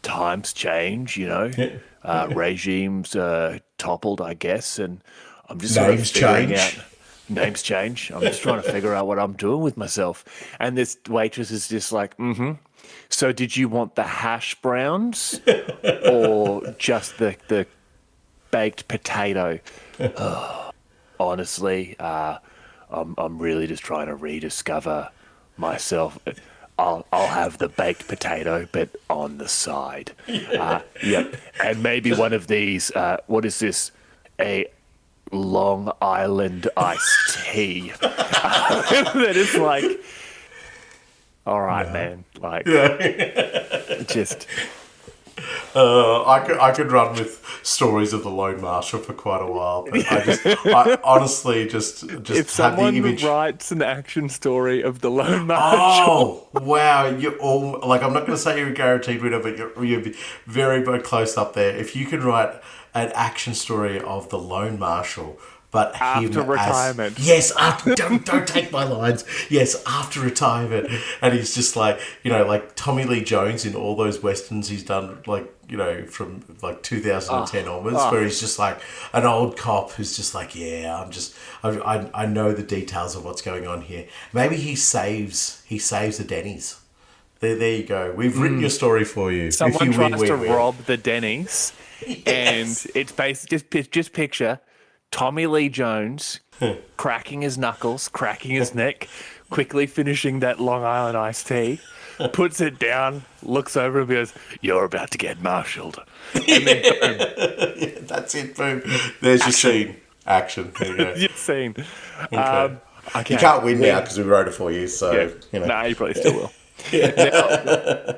times change, regimes toppled, I guess, and I'm just sort of figuring out. Names change. I'm just trying to figure out what I'm doing with myself. And this waitress is just like, So did you want the hash browns or just the baked potato? Honestly, I'm really just trying to rediscover myself. I'll have the baked potato, but on the side. Yep. And maybe one of these, what is this? A Long Island iced tea. That is like, all right, man. Like, just. I could run with stories of the Lone Marshal for quite a while. But I honestly just if have the someone image. writes an action story of the Lone Marshal. Oh wow! You're all like, I'm not going to say you're a guaranteed winner, but you're very, very close up there. If you could write an action story of the Lone Marshal, but After him retirement. as yes, after, don't take my lines. Yes, after retirement, and he's just like like Tommy Lee Jones in all those westerns he's done, like from like 2010 onwards, where he's just like an old cop who's just like, yeah, I know the details of what's going on here. Maybe he saves the Denny's. There you go. We've written your story for you. Someone If you tries to rob the Denny's, Yes. and it's basically just picture Tommy Lee Jones cracking his knuckles, cracking his neck, quickly finishing that Long Island iced tea, puts it down, looks over and goes, "You're about to get marshalled," and then boom, Yeah, that's it. Boom. There's your scene. Action. There you go. your scene. Okay. Okay. You can't win now because we wrote it for you. So Nah, you probably still will. Now,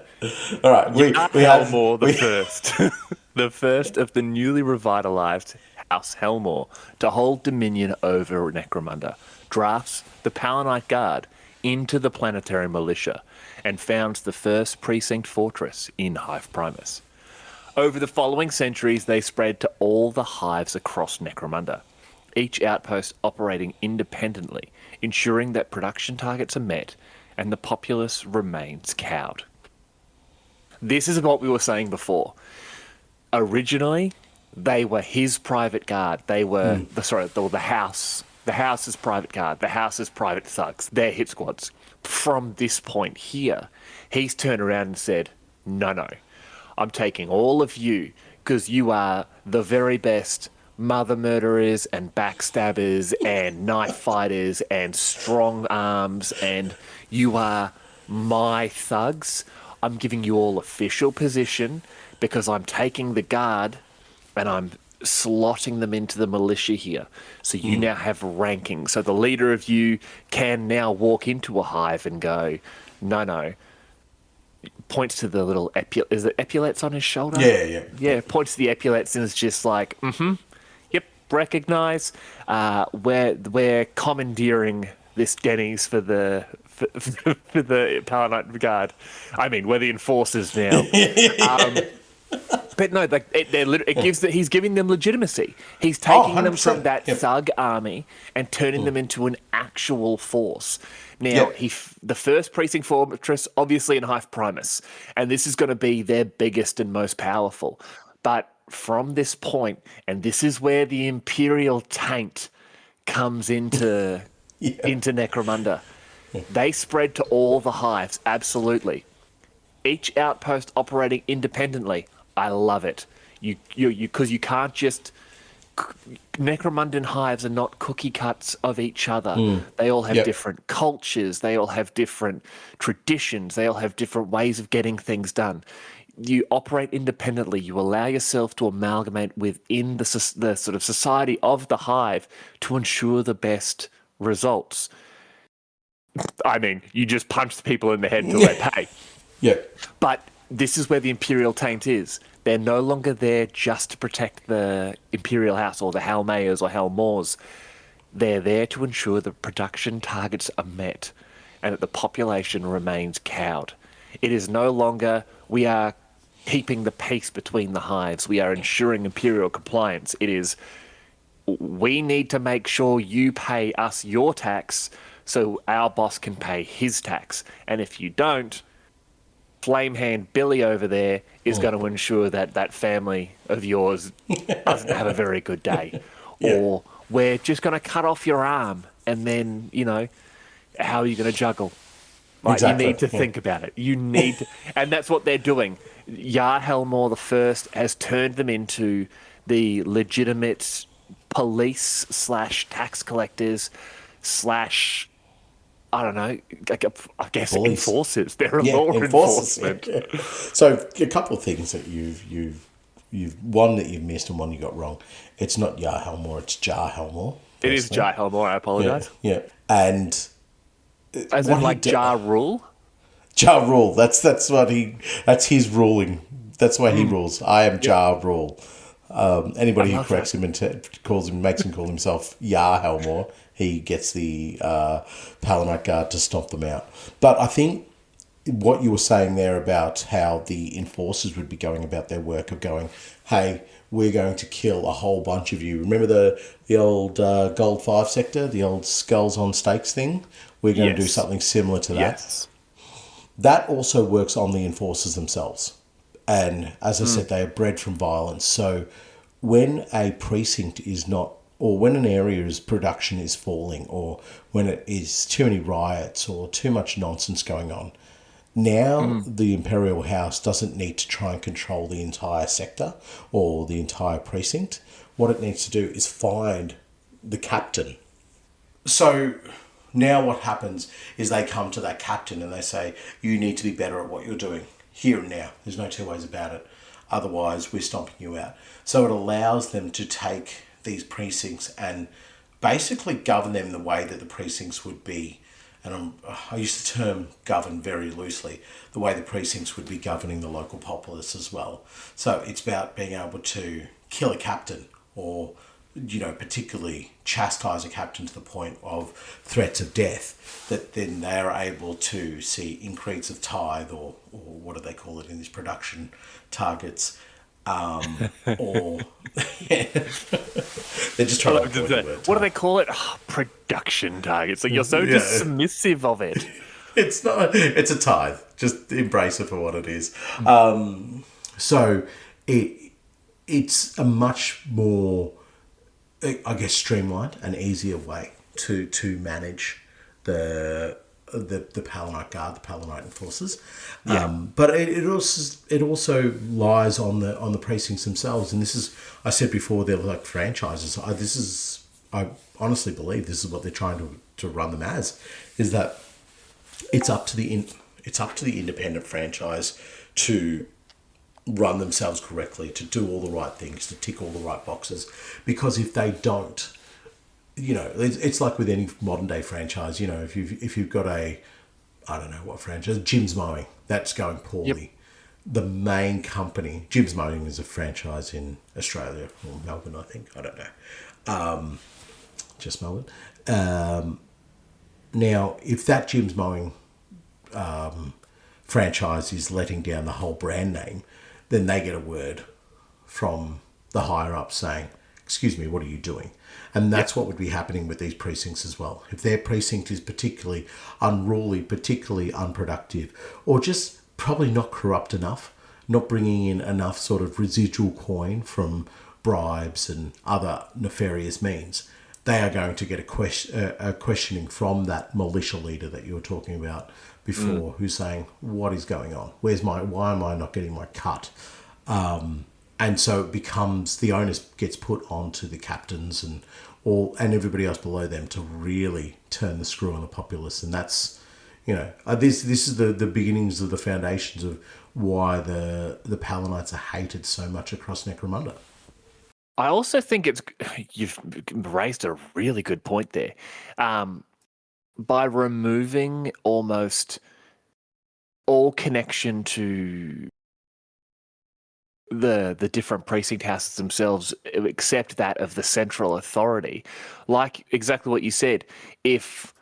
All right. We have Helmore first. The first of the newly revitalized House Helmore to hold dominion over Necromunda, drafts the Palanite Guard into the planetary militia and founds the first precinct fortress in Hive Primus. Over the following centuries, they spread to all the hives across Necromunda, each outpost operating independently, ensuring that production targets are met and the populace remains cowed. This is what we were saying before. Originally, they were his private guard. They were the house. The house's private guard. The house's private thugs. Their hit squads. From this point here, he's turned around and said, "No, I'm taking all of you because you are the very best mother murderers and backstabbers and knife fighters and strong arms, and you are my thugs. I'm giving you all official position because I'm taking the guard and I'm slotting them into the militia here. So you now have ranking. So the leader of you can now walk into a hive and go, no. Points to the little is it epaulets on his shoulder? Yeah. Points to the epaulets and is just like, yep, recognize. We're commandeering this Denny's for the Palanite Guard. I mean, we're the enforcers now. But no, like he's giving them legitimacy. He's taking them from that thug army and turning them into an actual force. Now, the first precinct fortress, obviously in Hive Primus, and this is going to be their biggest and most powerful. But from this point, and this is where the Imperial taint comes into Necromunda, they spread to all the hives, absolutely. Each outpost operating independently. I love it. Because you can't just... Necromundan hives are not cookie cuts of each other. They all have different cultures. They all have different traditions. They all have different ways of getting things done. You operate independently. You allow yourself to amalgamate within the sort of society of the hive to ensure the best results. I mean, you just punch the people in the head until they pay. Yeah. But this is where the Imperial taint is. They're no longer there just to protect the Imperial House or the Helmayers or Helmores. They're there to ensure that production targets are met and that the population remains cowed. It is no longer, we are keeping the peace between the hives. We are ensuring Imperial compliance. It is, we need to make sure you pay us your tax so our boss can pay his tax. And if you don't, Flamehand Billy over there is going to ensure that that family of yours doesn't have a very good day. Or we're just going to cut off your arm and then, how are you going to juggle? Like, exactly. You need to think about it. You need to, and that's what they're doing. Yar Helmore the First has turned them into the legitimate police / tax collectors / I don't know, I guess police. Enforcers. They're a law enforcement. Yeah. So a couple of things that you've one that you've missed and one you got wrong. It's not Yar Helmore, it's Jar Helmore. It is Jar Helmore, I apologise. Yeah. And as in like Jar Rule? Jar Rule. That's his ruling. That's why he rules. I am Jar Rule. Anybody who corrects him and makes him call himself Yar Helmore, he gets the Palanite Guard to stomp them out. But I think what you were saying there about how the enforcers would be going about their work of going, hey, we're going to kill a whole bunch of you. Remember the old Gold 5 sector, the old skulls on stakes thing? We're going to do something similar to that. Yes. That also works on the enforcers themselves. And as I said, they are bred from violence. So when a precinct is not, or when an area's production is falling, or when it is too many riots or too much nonsense going on, now the Imperial House doesn't need to try and control the entire sector or the entire precinct. What it needs to do is find the captain. So now what happens is they come to that captain and they say, you need to be better at what you're doing here and now. There's no two ways about it. Otherwise, we're stomping you out. So it allows them to take these precincts and basically govern them the way that the precincts would be. And I use the term govern very loosely, the way the precincts would be governing the local populace as well. So it's about being able to kill a captain or, particularly chastise a captain to the point of threats of death, that then they are able to see increase of tithe or what do they call it in these production targets, or they're just trying to avoid the word what do they call it? Production targets. Like, you're so dismissive of it. It's not. It's a tithe. Just embrace it for what it is. So it's a much more, I guess, streamlined and easier way to manage the Palanite Guard, the Palanite enforcers. But it also lies on the precincts themselves. And this is, I said before, they're like franchises. I honestly believe this is what they're trying to run them as, is that it's up to the independent franchise to run themselves correctly, to do all the right things, to tick all the right boxes. Because if they don't, it's like with any modern day franchise. If you've got I don't know what franchise, Jim's Mowing, that's going poorly. Yep. The main company, Jim's Mowing, is a franchise in Australia or Melbourne, I think. I don't know. Just Melbourne. Now, if that Jim's Mowing franchise is letting down the whole brand name, then they get a word from the higher up saying, excuse me, what are you doing? And that's what would be happening with these precincts as well. If their precinct is particularly unruly, particularly unproductive, or just probably not corrupt enough, not bringing in enough sort of residual coin from bribes and other nefarious means, they are going to get a questioning from that militia leader that you were talking about before, who's saying, what is going on? Why am I not getting my cut? And so it becomes, the onus gets put onto the captains and everybody else below them to really turn the screw on the populace. And that's, this is the beginnings of the foundations of why the Palanites are hated so much across Necromunda. I also think you've raised a really good point there. By removing almost all connection to the different precinct houses themselves, except that of the central authority, like exactly what you said, if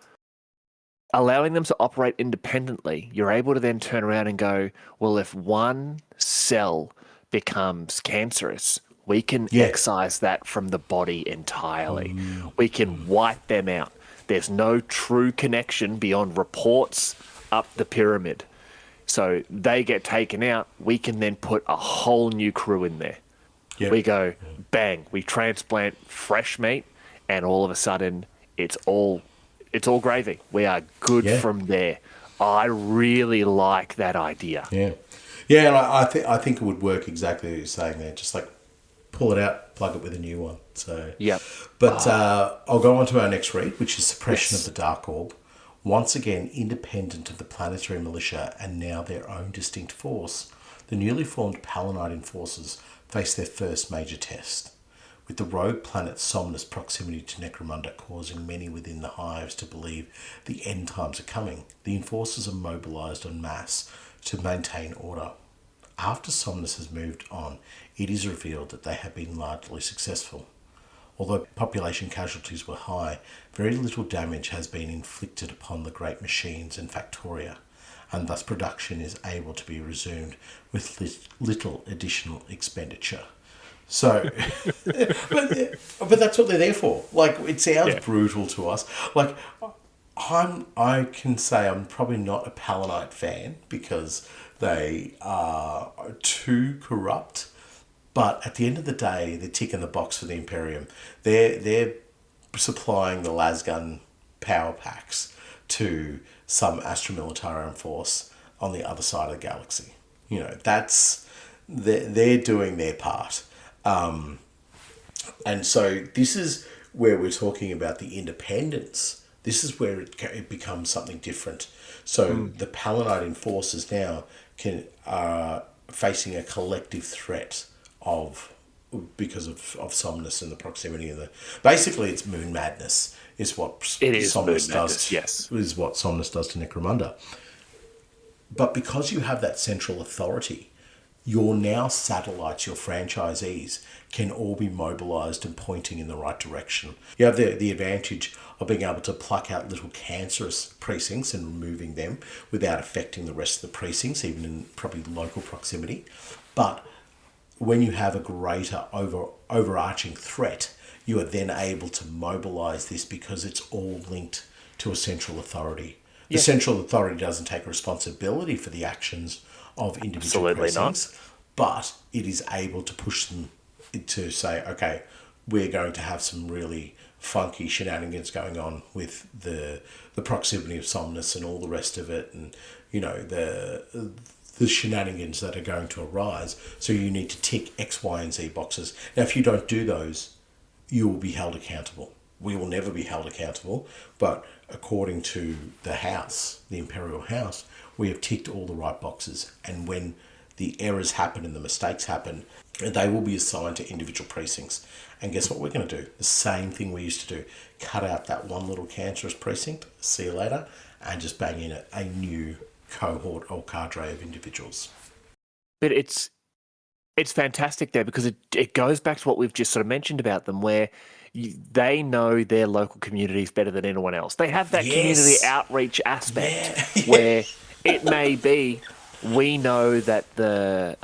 allowing them to operate independently, you're able to then turn around and go, well, if one cell becomes cancerous, we can excise that from the body entirely. We can wipe them out. There's no true connection beyond reports up the pyramid. So they get taken out. We can then put a whole new crew in there. Yep. We go, bang, we transplant fresh meat, and all of a sudden it's all gravy. We are good from there. I really like that idea. Yeah. Yeah, and I think it would work exactly what you're saying there. Just like pull it out, plug it with a new one. So But I'll go on to our next read, which is Suppression of the Dark Orb. Once again, independent of the planetary militia and now their own distinct force, the newly formed Palanite enforcers face their first major test. With the rogue planet Somnus' proximity to Necromunda causing many within the hives to believe the end times are coming, the enforcers are mobilised en masse to maintain order. After Somnus has moved on, it is revealed that they have been largely successful. Although population casualties were high, very little damage has been inflicted upon the great machines and Factoria. and thus production is able to be resumed with little additional expenditure. So, but that's what they're there for. Like, it sounds brutal to us. Like, I can say I'm probably not a Palanite fan because they are too corrupt. But at the end of the day, they're ticking the box for the Imperium. They're supplying the lasgun power packs to some Astra Militarum force on the other side of the galaxy. You know, they're doing their part. And so this is where we're talking about the independence. This is where it becomes something different. So the Palanite enforcers now are facing a collective threat because of Somnus and the proximity of basically it's moon madness is what Somnus does. Yes, is what Somnus does to Necromunda. But because you have that central authority, your now satellites, your franchisees, can all be mobilised and pointing in the right direction. You have the advantage of being able to pluck out little cancerous precincts and removing them without affecting the rest of the precincts, even in probably local proximity. But when you have a greater overarching threat, you are then able to mobilise this because it's all linked to a central authority. The central authority doesn't take responsibility for the actions of individual precincts, but it is able to push them to say, okay, we're going to have some really funky shenanigans going on with the proximity of Somnus and all the rest of it, and you know the shenanigans that are going to arise. So you need to tick X, Y, and Z boxes. Now, if you don't do those, you will be held accountable. We will never be held accountable, but according to the House, the Imperial House, we have ticked all the right boxes. And when the errors happen and the mistakes happen, they will be assigned to individual precincts. And guess what we're going to do? The same thing we used to do. Cut out that one little cancerous precinct, see you later, and just bang in a new cohort or cadre of individuals. But it's fantastic there because it goes back to what we've just sort of mentioned about them, where they know their local communities better than anyone else. They have that community outreach aspect where it may be we know that the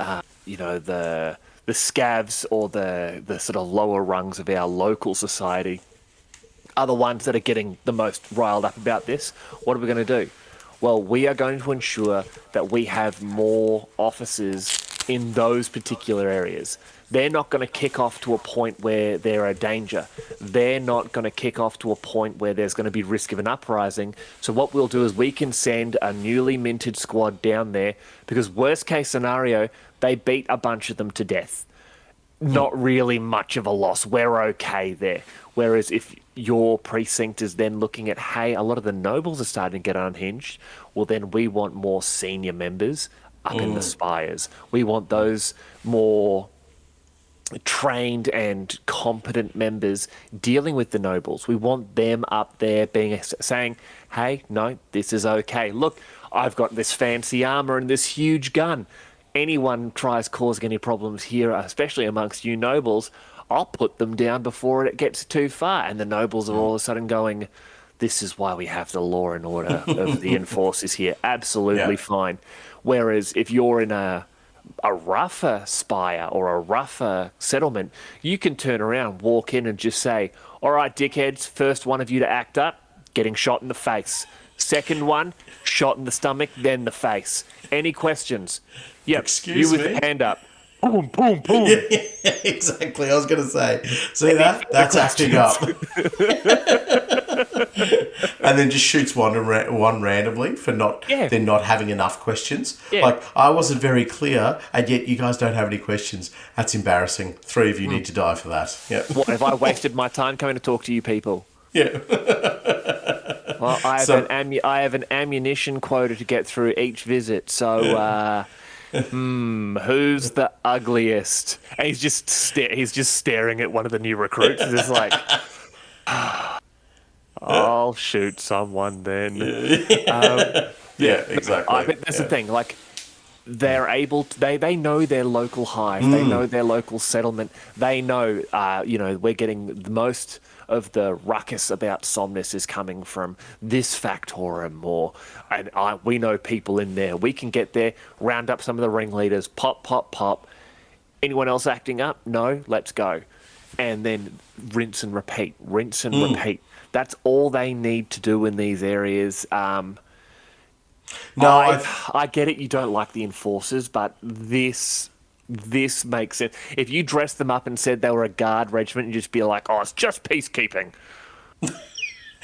scavs or the sort of lower rungs of our local society are the ones that are getting the most riled up about this. What are we going to do? Well, we are going to ensure that we have more officers in those particular areas. They're not going to kick off to a point where they're a danger. They're not going to kick off to a point where there's going to be risk of an uprising. So what we'll do is we can send a newly minted squad down there because worst case scenario, they beat a bunch of them to death. Not really much of a loss. We're okay there. Whereas if your precinct is then looking at, hey, a lot of the nobles are starting to get unhinged, well, then we want more senior members up in the spires. We want those more trained and competent members dealing with the nobles. We want them up there saying, hey, no, this is okay. Look, I've got this fancy armor and this huge gun. Anyone tries causing any problems here, especially amongst you nobles, I'll put them down before it gets too far. And the nobles are all of a sudden going, this is why we have the law and order of the enforcers here. Absolutely fine. Whereas if you're in a rougher spire or a rougher settlement, you can turn around, walk in and just say, all right, dickheads, first one of you to act up, getting shot in the face. Second one, shot in the stomach, then the face. Any questions? Yep, Excuse you me? with the hand up. Boom, boom, boom. Yeah, exactly. I was going to say, see that? That's acting up. And then just shoots one randomly for not having enough questions. Yeah. Like, I wasn't very clear, and yet you guys don't have any questions. That's embarrassing. 3 of you need to die for that. Yeah. What, have I wasted my time coming to talk to you people? Yeah. Well, I have an ammunition quota to get through each visit, so who's the ugliest? And he's just staring at one of the new recruits. He's just like, I'll shoot someone then. Yeah, exactly. But that's the thing. Like, they're able to, they know their local hive, they know their local settlement, they know, we're getting the most of the ruckus about Somnus is coming from this factorum, and we know people in there. We can get there, round up some of the ringleaders, pop, pop, pop. Anyone else acting up? No, let's go. And then rinse and repeat, repeat. That's all they need to do in these areas. No, I get it. You don't like the enforcers, but this makes sense. If you dressed them up and said they were a guard regiment, you'd just be like, "Oh, it's just peacekeeping."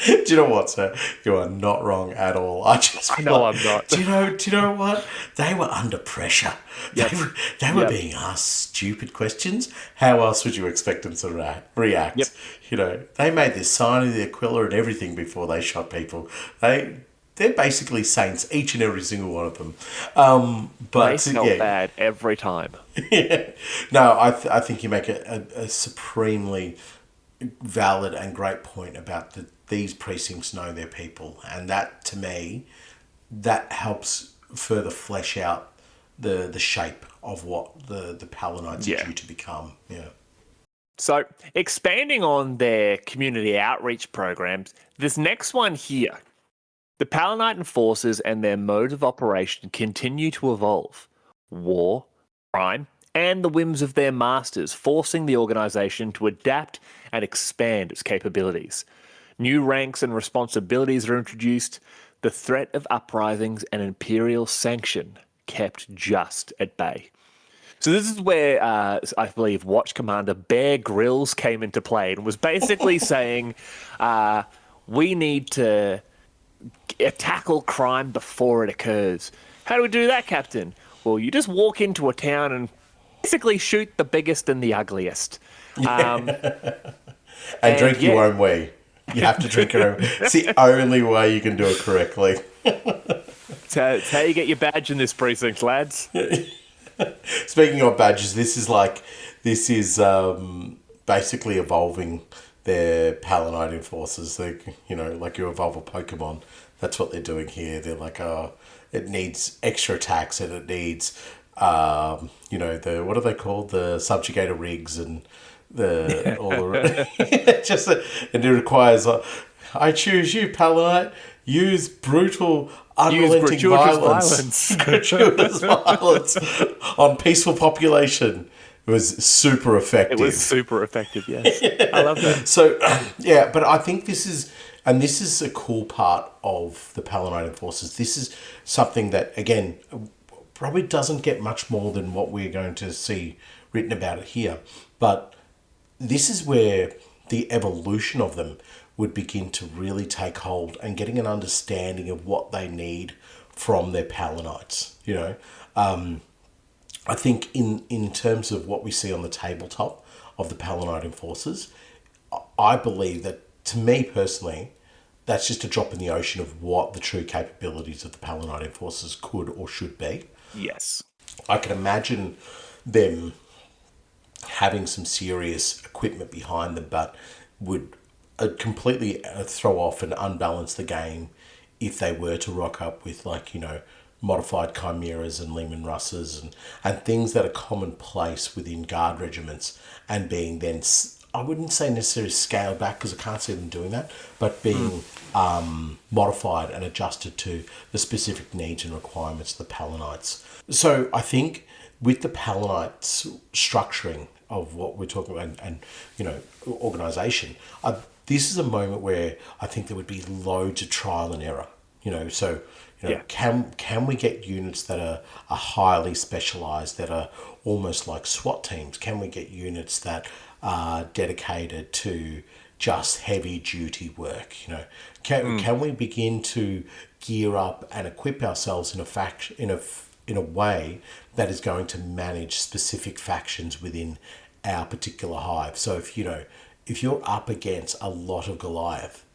Do you know what, sir? You are not wrong at all. I know I'm not. Do you know what? They were under pressure. Yep. They were being asked stupid questions. How else would you expect them to react? Yep. You know, they made this sign of the Aquila and everything before they shot people. They're basically saints, each and every single one of them. But they felt bad every time. Yeah. No, I think you make a supremely valid and great point about these precincts know their people, and that, to me, that helps further flesh out the shape of what the Palinites are due to become. Yeah. So, expanding on their community outreach programs, this next one here, the Palanite enforcers and their mode of operation continue to evolve. War, crime, and the whims of their masters, forcing the organisation to adapt and expand its capabilities. New ranks and responsibilities are introduced, the threat of uprisings and imperial sanction kept just at bay. So this is where I believe Watch Commander Bear Grylls came into play and was basically saying, we need to tackle crime before it occurs. How do we do that, Captain? Well, you just walk into a town and basically shoot the biggest and the ugliest. And drink your own wee. You have to drink your own. It's the only way you can do it correctly. It's how you get your badge in this precinct, lads. Speaking of badges, this is basically evolving their Palanite enforcers. They, like you evolve a Pokemon. That's what they're doing here. They're like, it needs extra attacks and it needs, what are they called? The subjugator rigs and and it requires, I choose you, Palanite. Use brutal, unrelenting violence. Gratuitous violence on peaceful population. It was super effective. It was super effective, yes. I love that. So, but I think this is a cool part of the Palanite enforcers. This is something that, again, probably doesn't get much more than what we're going to see written about it here. But this is where the evolution of them would begin to really take hold and getting an understanding of what they need from their Palanites. I think in terms of what we see on the tabletop of the Palanite enforcers, I believe that, to me personally, that's just a drop in the ocean of what the true capabilities of the Palanite enforcers could or should be. Yes. I can imagine them having some serious equipment behind them, but would completely throw off and unbalance the game if they were to rock up with, modified chimeras and Lehman Russes and things that are commonplace within guard regiments, and being then, I wouldn't say necessarily scaled back because I can't see them doing that, but being modified and adjusted to the specific needs and requirements of the Palanites. So I think with the Palanites structuring of what we're talking about and organisation, this is a moment where I think there would be loads of trial and error. Can we get units that are highly specialised, that are almost like SWAT teams? Can we get units that are dedicated to just heavy duty work? Can we begin to gear up and equip ourselves in a way that is going to manage specific factions within our particular hive? So if you're up against a lot of Goliath,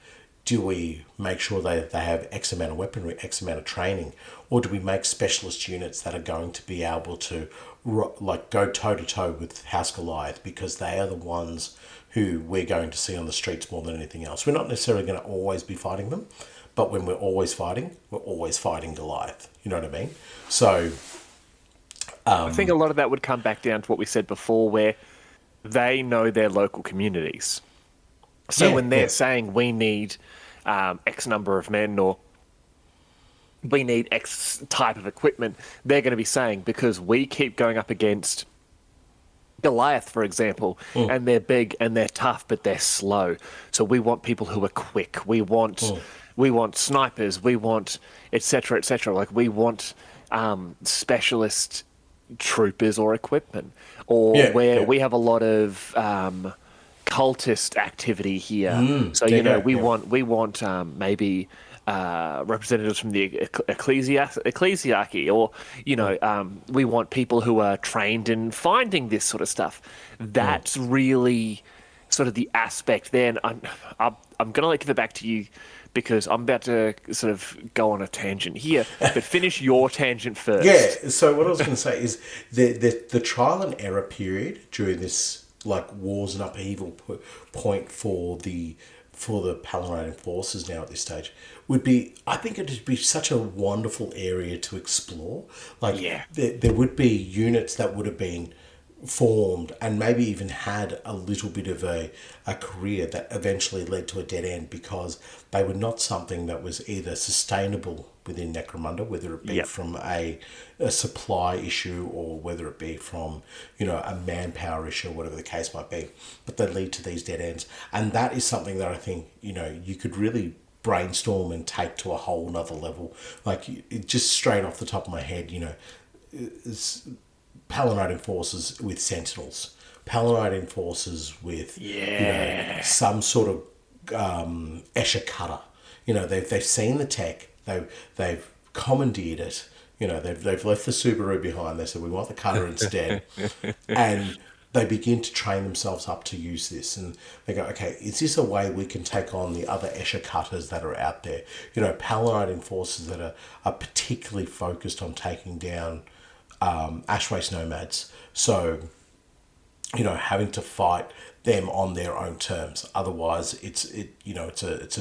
do we make sure they have X amount of weaponry, X amount of training? Or do we make specialist units that are going to be able to go toe-to-toe with House Goliath, because they are the ones who we're going to see on the streets more than anything else? We're not necessarily going to always be fighting them, but when we're always fighting Goliath. You know what I mean? So I think a lot of that would come back down to what we said before, where they know their local communities. So when they're saying we need X number of men or we need X type of equipment, they're going to be saying, because we keep going up against Goliath, for example, and they're big and they're tough, but they're slow. So we want people who are quick. We want snipers. We want etc. etc. Like we want specialist troopers or equipment, or we have a lot of cultist activity here. So we want maybe representatives from the ecclesiarchy, or we want people who are trained in finding this sort of stuff. That's really sort of the aspect there. And I'm going to give it back to you because I'm about to sort of go on a tangent here. But finish your tangent first. Yeah. So what I was going to say is the trial and error period during this wars and upheaval point for the Paladin forces now at this stage would be, I think it'd be such a wonderful area to explore. There would be units that would have been formed and maybe even had a little bit of a career that eventually led to a dead end because they were not something that was either sustainable within Necromunda, whether it be from a supply issue or whether it be from, a manpower issue or whatever the case might be. But they lead to these dead ends. And that is something that I think, you could really brainstorm and take to a whole nother level. Just straight off the top of my head, Paladin forces with sentinels, Paladin forces with some sort of Escher cutter. They've seen the tech, they've commandeered it. They've left the Subaru behind. They said we want the cutter instead, and they begin to train themselves up to use this. And they go, okay, is this a way we can take on the other Escher cutters that are out there? Paladin forces that are particularly focused on taking down Ashwaste nomads. So, having to fight them on their own terms. Otherwise, it's a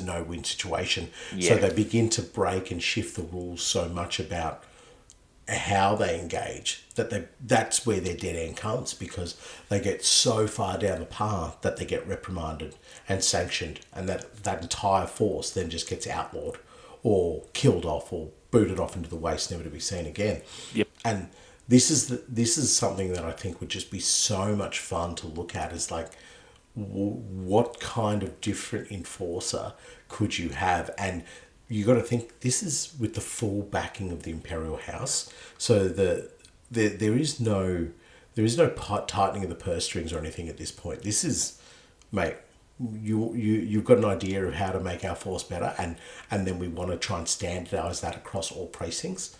no-win situation. Yeah. So they begin to break and shift the rules so much about how they engage that's where their dead end comes, because they get so far down the path that they get reprimanded and sanctioned, and that entire force then just gets outlawed or killed off or booted off into the waste, never to be seen again. Yep. And this is something that I think would just be so much fun to look at, is what kind of different enforcer could you have? And you got to think, this is with the full backing of the Imperial House, so there is no tightening of the purse strings or anything at this point. This is, mate, you've got an idea of how to make our force better, and then we want to try and standardise that across all precincts.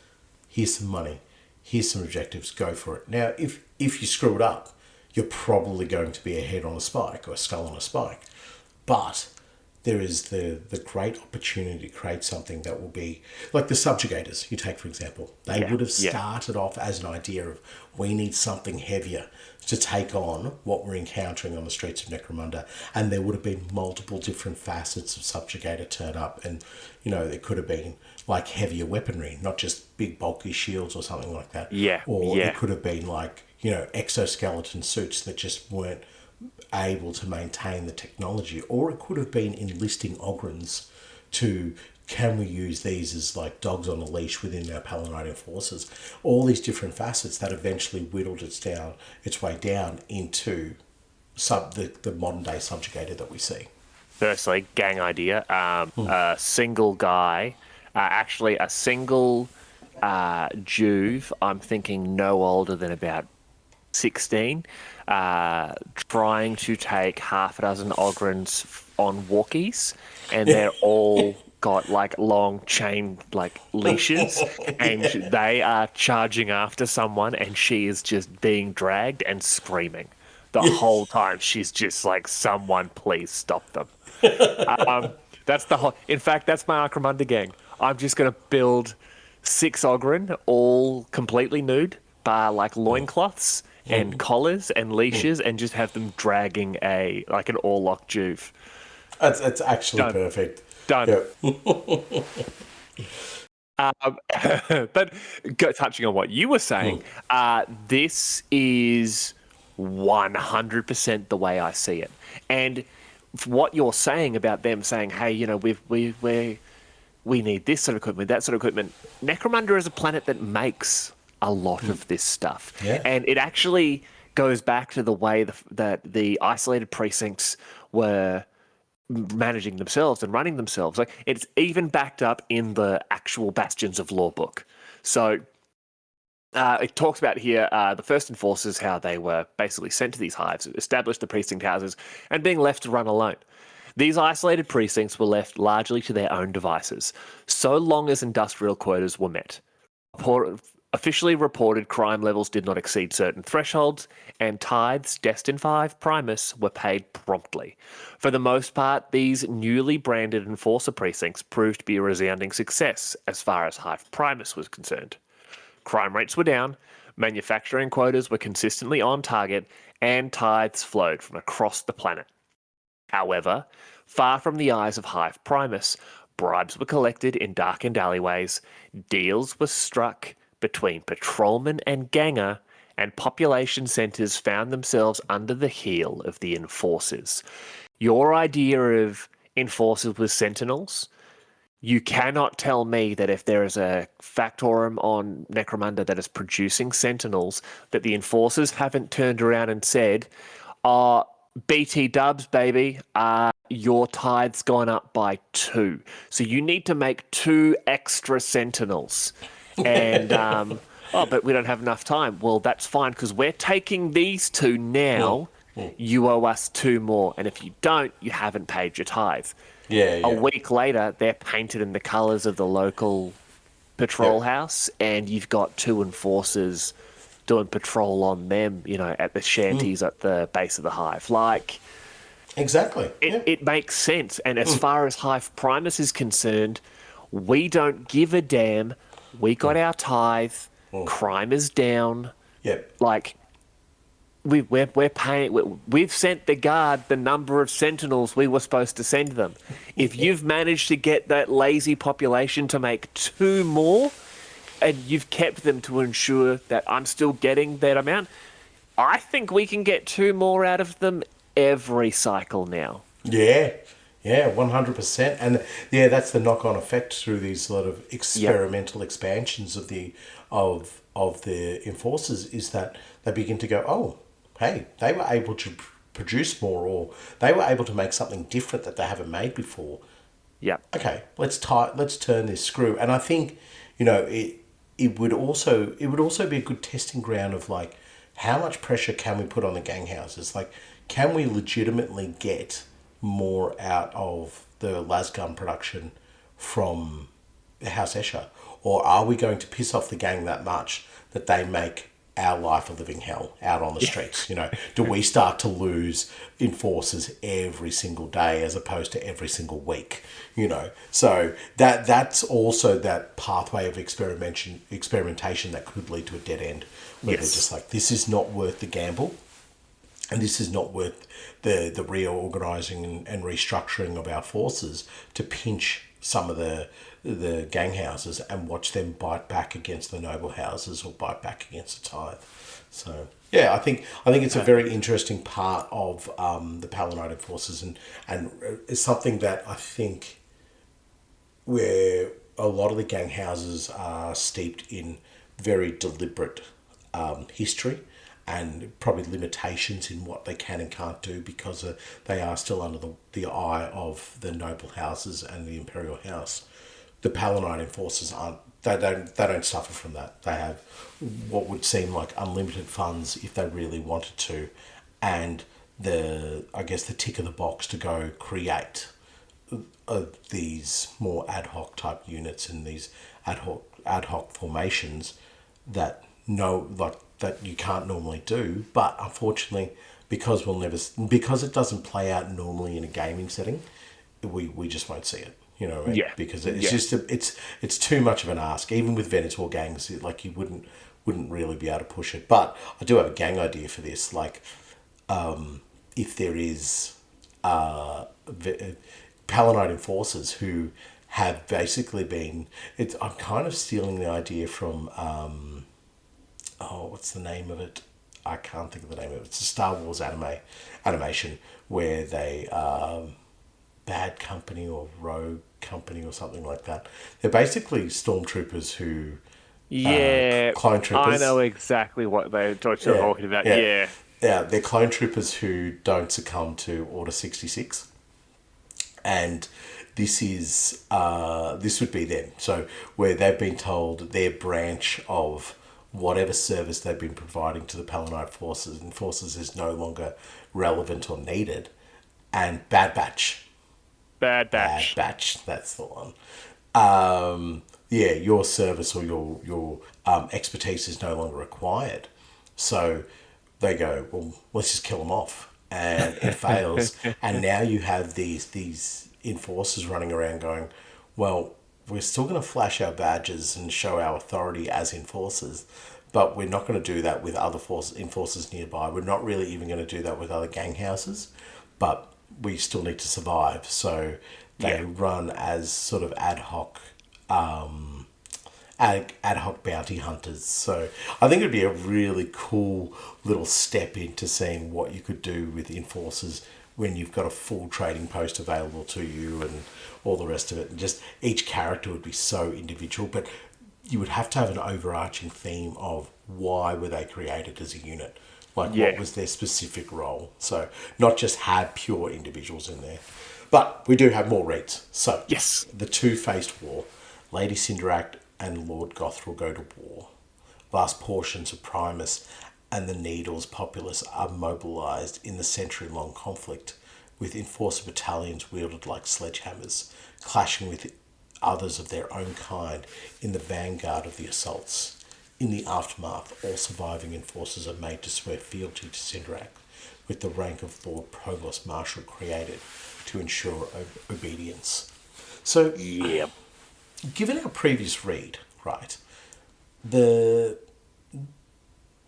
Here's some money. Here's some objectives. Go for it. Now, if you screw it up, you're probably going to be a head on a spike or a skull on a spike. But there is the great opportunity to create something that will be like the subjugators you take, for example. They would have started off as an idea of, we need something heavier to take on what we're encountering on the streets of Necromunda. And there would have been multiple different facets of subjugator turn up. And, there could have been heavier weaponry, not just big bulky shields or something like that. Or it could have been exoskeleton suits that just weren't able to maintain the technology. Or it could have been enlisting Ogrins to, can we use these as dogs on a leash within our Paladin forces? All these different facets that eventually whittled its way down into the modern day subjugator that we see. Firstly, gang idea. A single guy, actually a single Juve, I'm thinking no older than about 16, trying to take half a dozen Ogrins on walkies, and they're all got long chain leashes, and they are charging after someone, and she is just being dragged and screaming the whole time. She's just someone please stop them. That's the whole. In fact, that's my Necromunda gang. I'm just gonna build 6 Ogryn, all completely nude, bar loincloths and collars and leashes, and just have them dragging an Orlock Juve. It's actually perfect. Done. Yep. But touching on what you were saying, this is 100% the way I see it. And what you're saying about them saying, hey, we need this sort of equipment, that sort of equipment. Necromunda is a planet that makes a lot of this stuff. Yeah. And it actually goes back to the way that the isolated precincts were managing themselves and running themselves. Like, it's even backed up in the actual Bastions of Law book. So it talks about here the first enforcers, how they were basically sent to these hives, established the precinct houses, and being left to run alone. These isolated precincts were left largely to their own devices, so long as industrial quotas were met. Officially reported crime levels did not exceed certain thresholds, and tithes destined for Hive Primus were paid promptly. For the most part, these newly branded enforcer precincts proved to be a resounding success as far as Hive Primus was concerned. Crime rates were down, manufacturing quotas were consistently on target, and tithes flowed from across the planet. However, far from the eyes of Hive Primus, bribes were collected in darkened alleyways, deals were struck between patrolman and ganger, and population centres found themselves under the heel of the enforcers. Your idea of enforcers with sentinels, you cannot tell me that if there is a factorum on Necromunda that is producing sentinels, that the enforcers haven't turned around and said, BT dubs, baby, your tide's gone up by 2. So you need to make 2 extra sentinels. And, but we don't have enough time. Well, that's fine, because we're taking these 2 now. You owe us 2 more. And if you don't, you haven't paid your tithe. Yeah. A week later, they're painted in the colours of the local patrol house, and you've got 2 enforcers doing patrol on them, at the shanties at the base of the hive. Like, exactly. It makes sense. And as far as Hive Primus is concerned, we don't give a damn. We got our tithe. Crime is down. Yep. Like, we're paying. We've sent the guard the number of sentinels we were supposed to send them. If you've managed to get that lazy population to make 2 more, and you've kept them to ensure that I'm still getting that amount, I think we can get 2 more out of them every cycle now. Yeah, 100%. And that's the knock-on effect through these sort of experimental expansions of the enforcers, is that they begin to go, oh, hey, they were able to produce more, or they were able to make something different that they haven't made before. Yeah. Okay, let's turn this screw. And I think, it would also be a good testing ground of, like, how much pressure can we put on the gang houses? Like, can we legitimately get more out of the lasgun production from House Escher? Or are we going to piss off the gang that much that they make our life a living hell out on the streets? Do we start to lose enforcers every single day as opposed to every single week? So that's also that pathway of experimentation that could lead to a dead end, where they're just like, this is not worth the gamble, and this is not worth the reorganising and restructuring of our forces to pinch some of the gang houses and watch them bite back against the noble houses or bite back against the tithe. So I think it's a very interesting part of the Paladin forces, and it's something that I think where a lot of the gang houses are steeped in very deliberate history and probably limitations in what they can and can't do, because they are still under the eye of the noble houses and the imperial house. The Paladin forces aren't. They don't suffer from that. They have what would seem like unlimited funds if they really wanted to, and the tick of the box to go create these more ad hoc type units and these ad hoc formations that you can't normally do. But unfortunately, because it doesn't play out normally in a gaming setting, we just won't see it. Because it's just it's too much of an ask. Even with Venator gangs, like, you wouldn't really be able to push it. But I do have a gang idea for this. Like, if there is Paladin enforcers who have basically been. I'm kind of stealing the idea from what's the name of it? I can't think of the name of it. It's a Star Wars animation where they Bad Company or Rogue Company or something like that. They're basically stormtroopers who Yeah, clone I know troopers. exactly what they're Yeah, talking about. yeah, Yeah. yeah. They're clone troopers who don't succumb to Order 66, and this would be them. So where they've been told their branch of whatever service they've been providing to the Palanite forces and forces is no longer relevant or needed, and Bad Bad Batch. Batch, that's the one. Yeah, your service or your expertise is no longer required. So they go, well, let's just kill them off, and it fails. And now you have these enforcers running around going, well, we're still going to flash our badges and show our authority as enforcers, but we're not going to do that with other enforcers nearby. We're not really even going to do that with other gang houses, but we still need to survive. So they Yeah. run as sort of ad hoc bounty hunters. So I think it'd be a really cool little step into seeing what you could do with enforcers when you've got a full trading post available to you and all the rest of it. And just each character would be so individual, but you would have to have an overarching theme of why were they created as a unit? Like what Yeah. was their specific role? So not just have pure individuals in there. But we do have more reads. So Yes. the two-faced war. Lady Cinderac and Lord Gothril go to war. Vast portions of Primus and the Needles populace are mobilised in the century-long conflict, with enforcer battalions wielded like sledgehammers, clashing with others of their own kind in the vanguard of the assaults. In the aftermath, all surviving enforcers are made to swear fealty to Cinderac, with the rank of Lord Provost Marshal created to ensure obedience. So, Yeah. given our previous read, right, the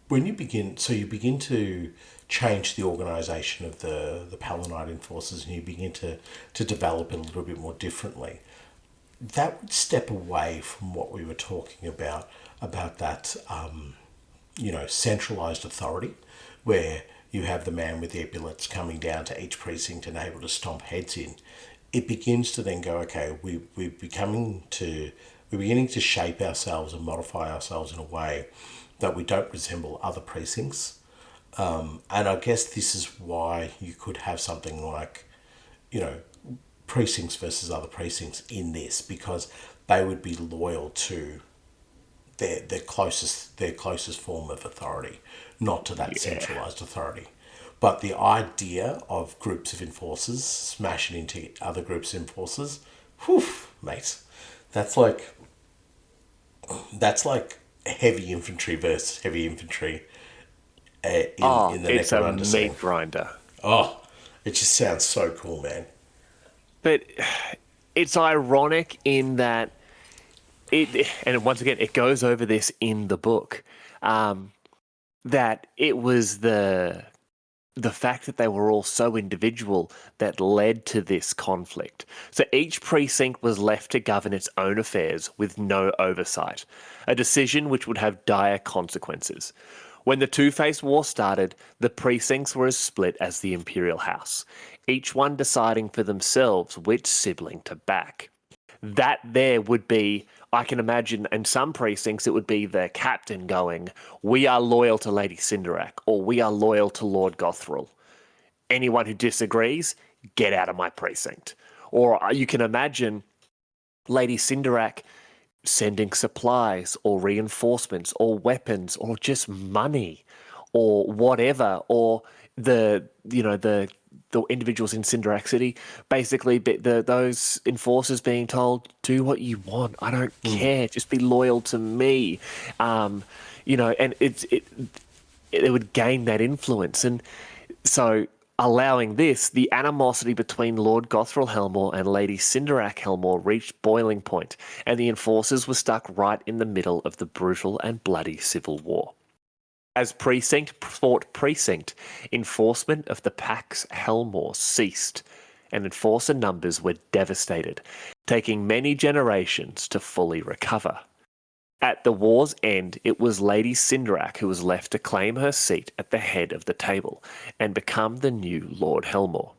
when you begin, so you begin to change the organisation of the Palanite enforcers, and you begin to develop it a little bit more differently. That would step away from what we were talking about that centralised authority, where you have the man with the epaulets coming down to each precinct and able to stomp heads in. It begins to then go, okay, we're beginning to shape ourselves and modify ourselves in a way that we don't resemble other precincts. And I guess this is why you could have something like, precincts versus other precincts in this, because they would be loyal to their closest form of authority, not to that Yeah. centralized authority. But the idea of groups of enforcers smashing into other groups of enforcers, whew, mate, that's like heavy infantry versus heavy infantry Oh, in the it's a Necromunda scene. meat grinder. Oh, it just sounds so cool, man. But it's ironic in that and once again, it goes over this in the book, that it was the fact that they were all so individual that led to this conflict. So each precinct was left to govern its own affairs with no oversight, a decision which would have dire consequences. When the Two-Faced War started, the precincts were as split as the Imperial House, each one deciding for themselves which sibling to back. That there would be, I can imagine in some precincts, it would be the captain going, we are loyal to Lady Cinderac, or we are loyal to Lord Gothril. Anyone who disagrees, get out of my precinct. Or you can imagine Lady Cinderac sending supplies or reinforcements or weapons or just money or whatever, or the individuals in Cinderac City, basically those enforcers being told, do what you want. I don't care. Just be loyal to me. And it would gain that influence. And so allowing this, the animosity between Lord Gothril Helmore and Lady Cinderac Helmore reached boiling point, and the enforcers were stuck right in the middle of the brutal and bloody civil war. As precinct fought precinct, enforcement of the Pax Helmore ceased, and enforcer numbers were devastated, taking many generations to fully recover. At the war's end, it was Lady Cinderac who was left to claim her seat at the head of the table and become the new Lord Helmore.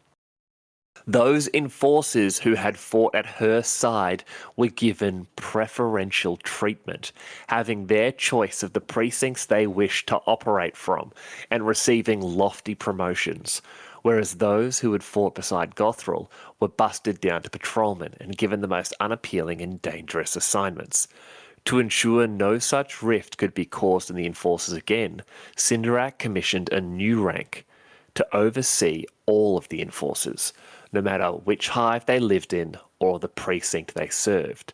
Those enforcers who had fought at her side were given preferential treatment, having their choice of the precincts they wished to operate from and receiving lofty promotions, whereas those who had fought beside Gothril were busted down to patrolmen and given the most unappealing and dangerous assignments. To ensure no such rift could be caused in the enforcers again, Cinderac commissioned a new rank to oversee all of the enforcers, no matter which hive they lived in or the precinct they served.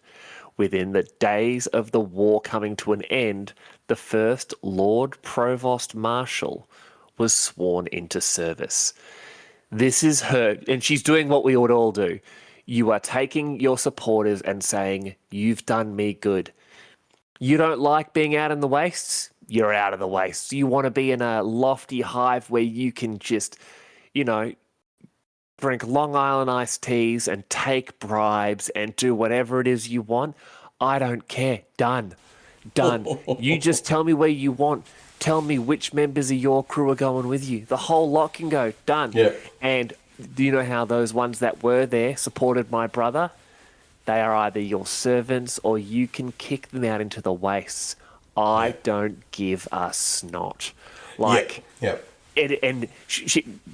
Within the days of the war coming to an end, the first Lord Provost Marshal was sworn into service. This is her, and she's doing what we would all do. You are taking your supporters and saying, "You've done me good." You don't like being out in the wastes? You're out of the wastes. You want to be in a lofty hive where you can just, drink Long Island iced teas and take bribes and do whatever it is you want? I don't care. Done. You just tell me where you want. Tell me which members of your crew are going with you. The whole lot can go. Done. Yeah. And do you know how those ones that were there supported my brother? They are either your servants or you can kick them out into the wastes. I don't give a snot.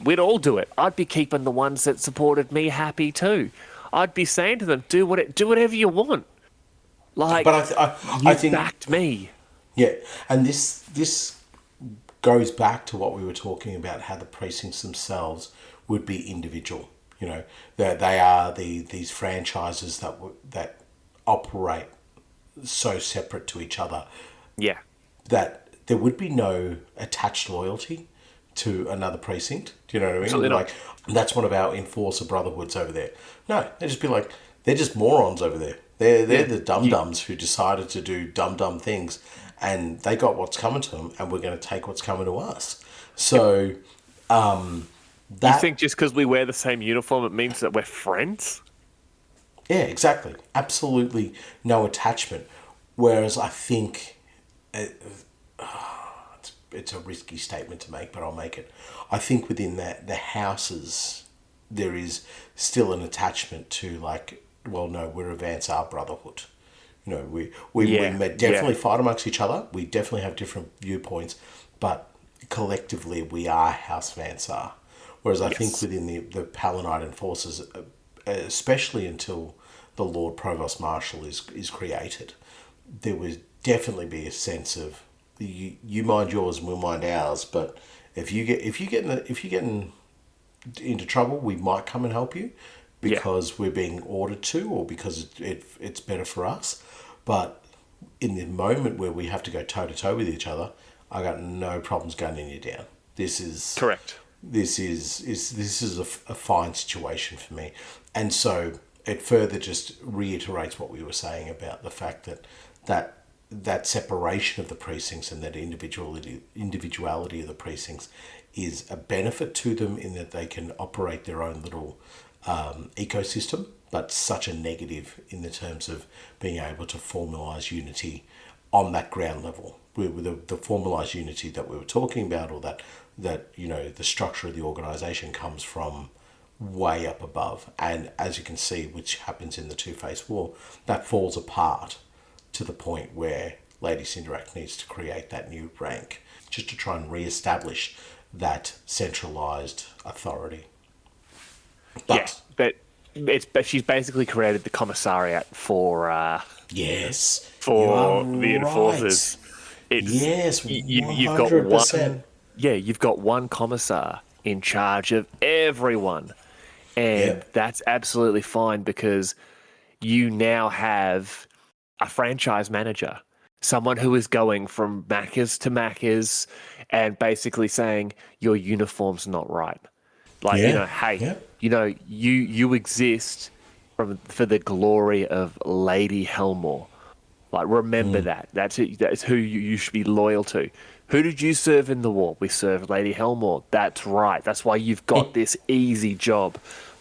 We'd all do it. I'd be keeping the ones that supported me happy too. I'd be saying to them, do whatever you want. But I think backed me. Yeah, and this goes back to what we were talking about, how the precincts themselves would be individual. That they are these franchises that operate so separate to each other. Yeah. That there would be no attached loyalty to another precinct. Do you know what I mean? Absolutely not. That's one of our enforcer brotherhoods over there. No, they'd just be like, they're just morons over there. They're the dum-dums who decided to do dumb things, and they got what's coming to them, and we're going to take what's coming to us. So, you think just because we wear the same uniform, it means that we're friends? Yeah, exactly. Absolutely no attachment. Whereas I think it's a risky statement to make, but I'll make it. I think within the houses, there is still an attachment to we're a Vansar brotherhood. We definitely fight amongst each other. We definitely have different viewpoints, but collectively we are House Vansar. Whereas I think within the Palanite enforcers, especially until the Lord Provost Marshal is created, there would definitely be a sense of you mind yours and we'll mind ours. But if you get into trouble, we might come and help you because we're being ordered to, or because it's better for us. But in the moment where we have to go toe to toe with each other, I got no problems gunning you down. This is correct. This is a fine situation for me, and so it further just reiterates what we were saying about the fact that separation of the precincts and that individuality of the precincts is a benefit to them in that they can operate their own little ecosystem, but such a negative in the terms of being able to formalize unity on that ground level. With the formalized unity that we were talking about, or that the structure of the organization comes from way up above, and as you can see, which happens in the Two-Faced War, that falls apart to the point where Lady Cinderac needs to create that new rank just to try and re-establish that centralized authority. But she's basically created the commissariat for the enforcers. You've got 100%. You've got one commissar in charge of everyone. And that's absolutely fine, because you now have a franchise manager, someone who is going from Macca's to Macca's and basically saying, your uniform's not right. You exist for the glory of Lady Helmore. Remember that. That's who you should be loyal to. Who did you serve in the war? We served Lady Helmore. That's right. That's why you've got this easy job.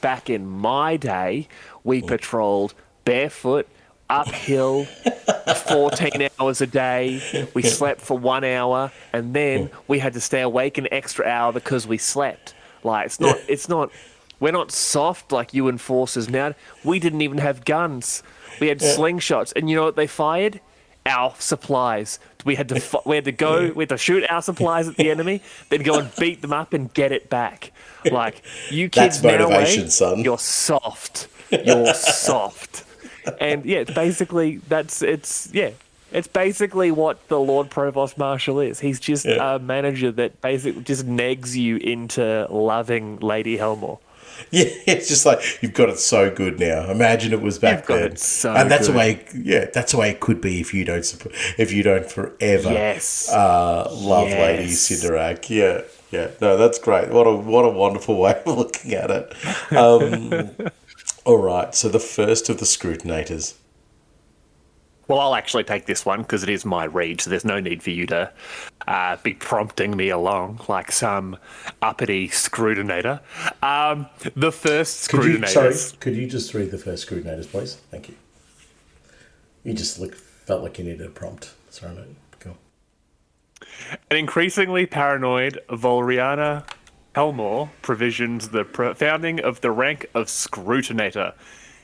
back in my day, we patrolled barefoot, uphill, 14 hours a day. We slept for 1 hour, and then we had to stay awake an extra hour because we slept. Like, it's not, we're not soft like you enforcers now. We didn't even have guns. We had slingshots, and you know what they fired? Our supplies. We had to shoot our supplies at the enemy, then go and beat them up and get it back. Like, you kids That's motivation, now, son. you're soft. You're soft. And yeah, it's basically what the Lord Provost Marshal is. He's just a manager that basically just negs you into loving Lady Helmore. Yeah, it's just like, you've got it so good now. Imagine it was back then. And that's good. that's the way it could be if you don't forever love Lady Cinderak. Yeah. No, that's great. What a wonderful way of looking at it. All right, so the first of the Scrutinators. Well, I'll actually take this one because it is my read, so there's no need for you to be prompting me along like some uppity Scrutinator. The first Scrutinators. Could you just read the first Scrutinators, please? Thank you. You just felt like you needed a prompt. Sorry, mate. Go on. An increasingly paranoid Volriana Helmore provisions the founding of the rank of Scrutinator.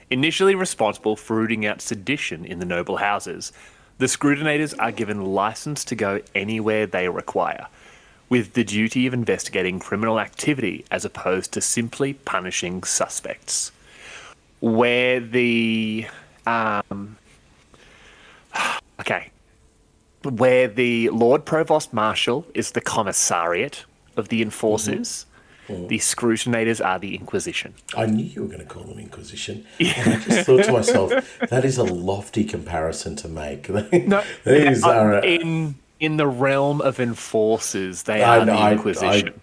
Initially responsible for rooting out sedition in the noble houses, the Scrutinators are given license to go anywhere they require, with the duty of investigating criminal activity as opposed to simply punishing suspects. Where the Lord Provost Marshal is the commissariat of the enforcers, the Scrutinators are the Inquisition. I knew you were going to call them Inquisition. And I just thought to myself, that is a lofty comparison to make. No, in the realm of enforcers, they are the Inquisition.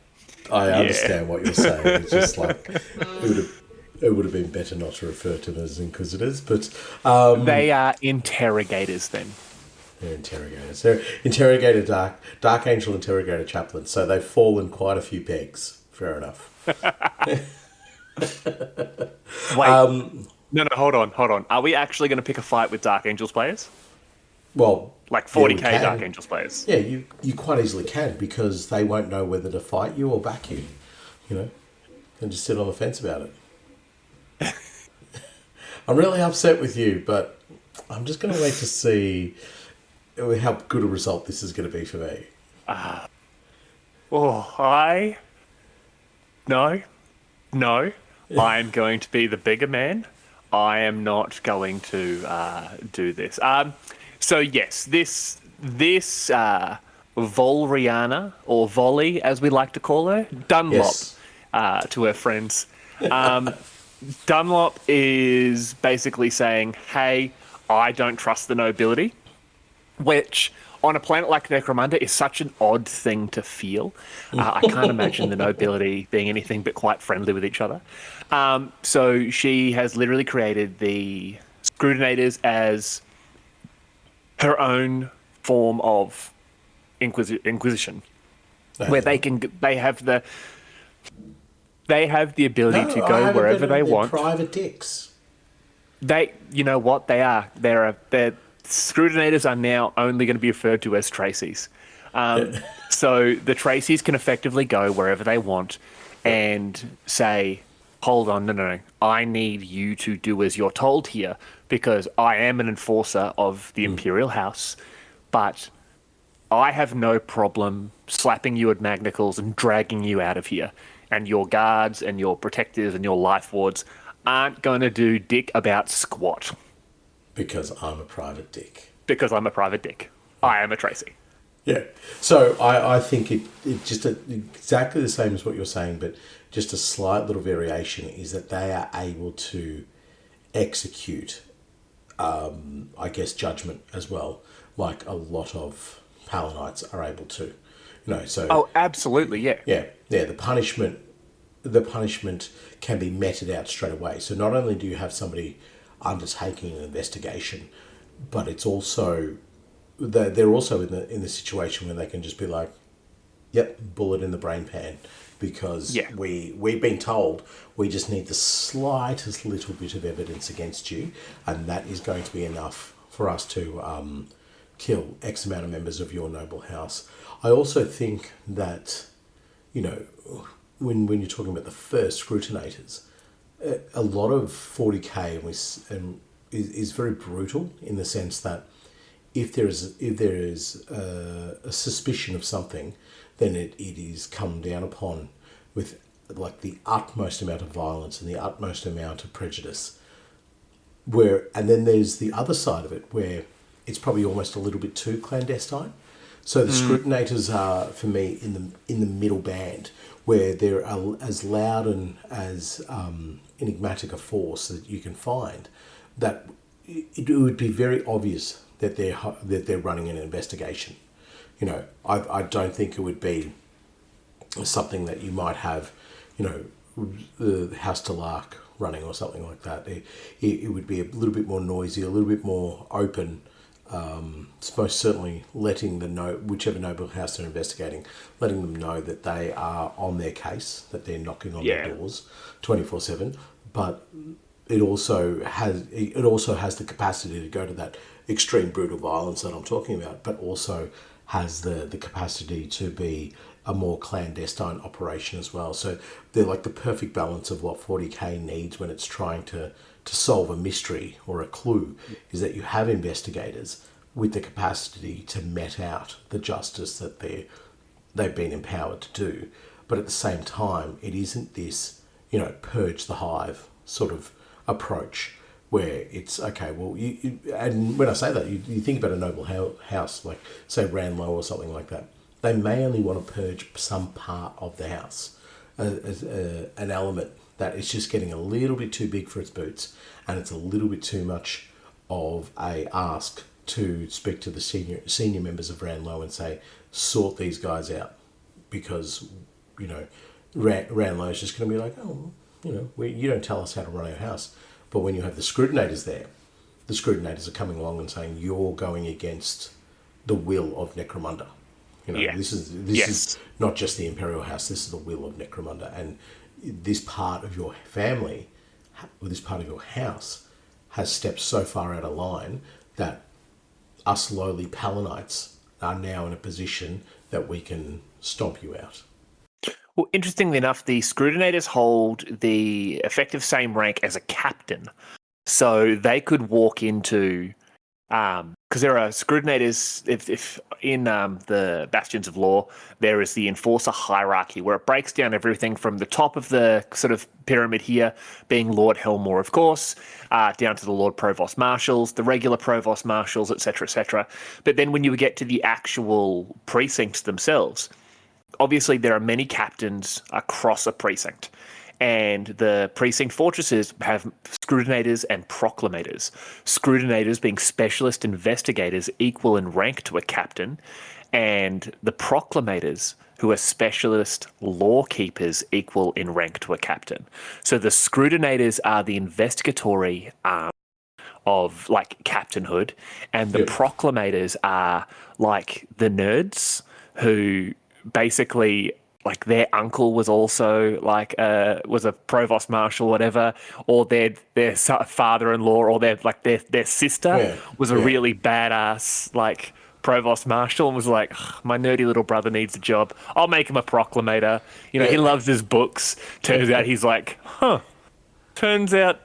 I understand what you're saying. It's just like, it would have been better not to refer to them as Inquisitors, but... they are interrogators then. They're interrogators. They're Dark Angel interrogator chaplains, so they've fallen quite a few pegs. Fair enough. Wait. No, hold on. Are we actually going to pick a fight with Dark Angels players? Well... Like 40k Dark Angels players? Yeah, you quite easily can, because they won't know whether to fight you or back you. You know? And just sit on the fence about it. I'm really upset with you, but I'm just going to wait to see how good a result this is going to be for me. No. I am going to be the bigger man. I am not going to do this. So yes, this Volriana, or Volley as we like to call her, Dunlop, to her friends. Dunlop is basically saying, hey, I don't trust the nobility, which on a planet like Necromunda is such an odd thing to feel. I can't imagine the nobility being anything but quite friendly with each other. So she has literally created the Scrutinators as her own form of Inquisition, where they have the ability to go wherever they want. Private dicks. You know what they are? They're Scrutinators are now only going to be referred to as Tracies. So the Tracies can effectively go wherever they want and say, hold on, no. I need you to do as you're told here because I am an enforcer of the Imperial House, but I have no problem slapping you at Magnicals and dragging you out of here. And your guards and your protectors and your life wards aren't going to do dick about squat. Because I'm a private dick. I am a Tracy. Yeah. So I think it just exactly the same as what you're saying, but just a slight little variation is that they are able to execute, I guess, judgment as well, like a lot of Palinites are able to. You know, so... Oh, absolutely, yeah. Yeah. The punishment can be meted out straight away. So not only do you have somebody undertaking an investigation, but it's also they're also in the situation where they can just be like, Yep, bullet in the brain pan, because Yeah. we've been told we just need the slightest little bit of evidence against you, and that is going to be enough for us to kill X amount of members of your noble house. I also think that, you know, when you're talking about the first scrutinators, a lot of 40k is very brutal in the sense that if there is a suspicion of something, then it is come down upon with like the utmost amount of violence and the utmost amount of prejudice. And then there's the other side of it where it's probably almost a little bit too clandestine. So the scrutinators are, for me, in the middle band, where they're as loud and as enigmatic a force that you can find, that it would be very obvious that they're running an investigation. You know, I don't think it would be something that you might have, you know, the House to Lark running or something like that. It would be a little bit more noisy, a little bit more open. It's most certainly letting whichever noble house they're investigating, letting them know that they are on their case, that they're knocking on their doors 24/7. But it also has the capacity to go to that extreme brutal violence that I'm talking about, but also has the capacity to be a more clandestine operation as well. So they're like the perfect balance of what 40k needs when it's trying to solve a mystery or a clue, is that you have investigators with the capacity to met out the justice that they've been empowered to do. But at the same time, it isn't this, you know, purge the hive sort of approach where it's, okay, well, and when I say that, you think about a noble house, like, say, Ranlow or something like that. They may only want to purge some part of the house, an element that is just getting a little bit too big for its boots, and it's a little bit too much of a ask to speak to the senior members of Ranlow and say, sort these guys out, because, you know, Ranlow is just going to be like, oh, you know, you don't tell us how to run our house. But when you have the scrutinators there, the scrutinators are coming along and saying, you're going against the will of Necromunda. You know, this is not just the Imperial House, this is the will of Necromunda. And this part of your family, or this part of your house, has stepped so far out of line that us lowly Palinites are now in a position that we can stomp you out. Well, interestingly enough, the scrutinators hold the effective same rank as a captain. So they could walk into... because there are scrutinators, if in the Bastions of Law, there is the enforcer hierarchy where it breaks down everything from the top of the sort of pyramid here, being Lord Helmore, of course, down to the Lord Provost Marshals, the regular Provost Marshals, etc., etc. But then when you get to the actual precincts themselves, obviously there are many captains across a precinct. And the precinct fortresses have scrutinators and proclamators. Scrutinators being specialist investigators equal in rank to a captain, and the proclamators, who are specialist Lorekeepers, equal in rank to a captain. So the scrutinators are the investigatory arm of like captainhood, and the proclamators are like the nerds who basically, like, their uncle was also like was a provost marshal, whatever, or their father-in-law, or their sister was a really badass like provost marshal, and was like, my nerdy little brother needs a job, I'll make him a proclamator. You know, he loves his books. Turns out he's like, turns out,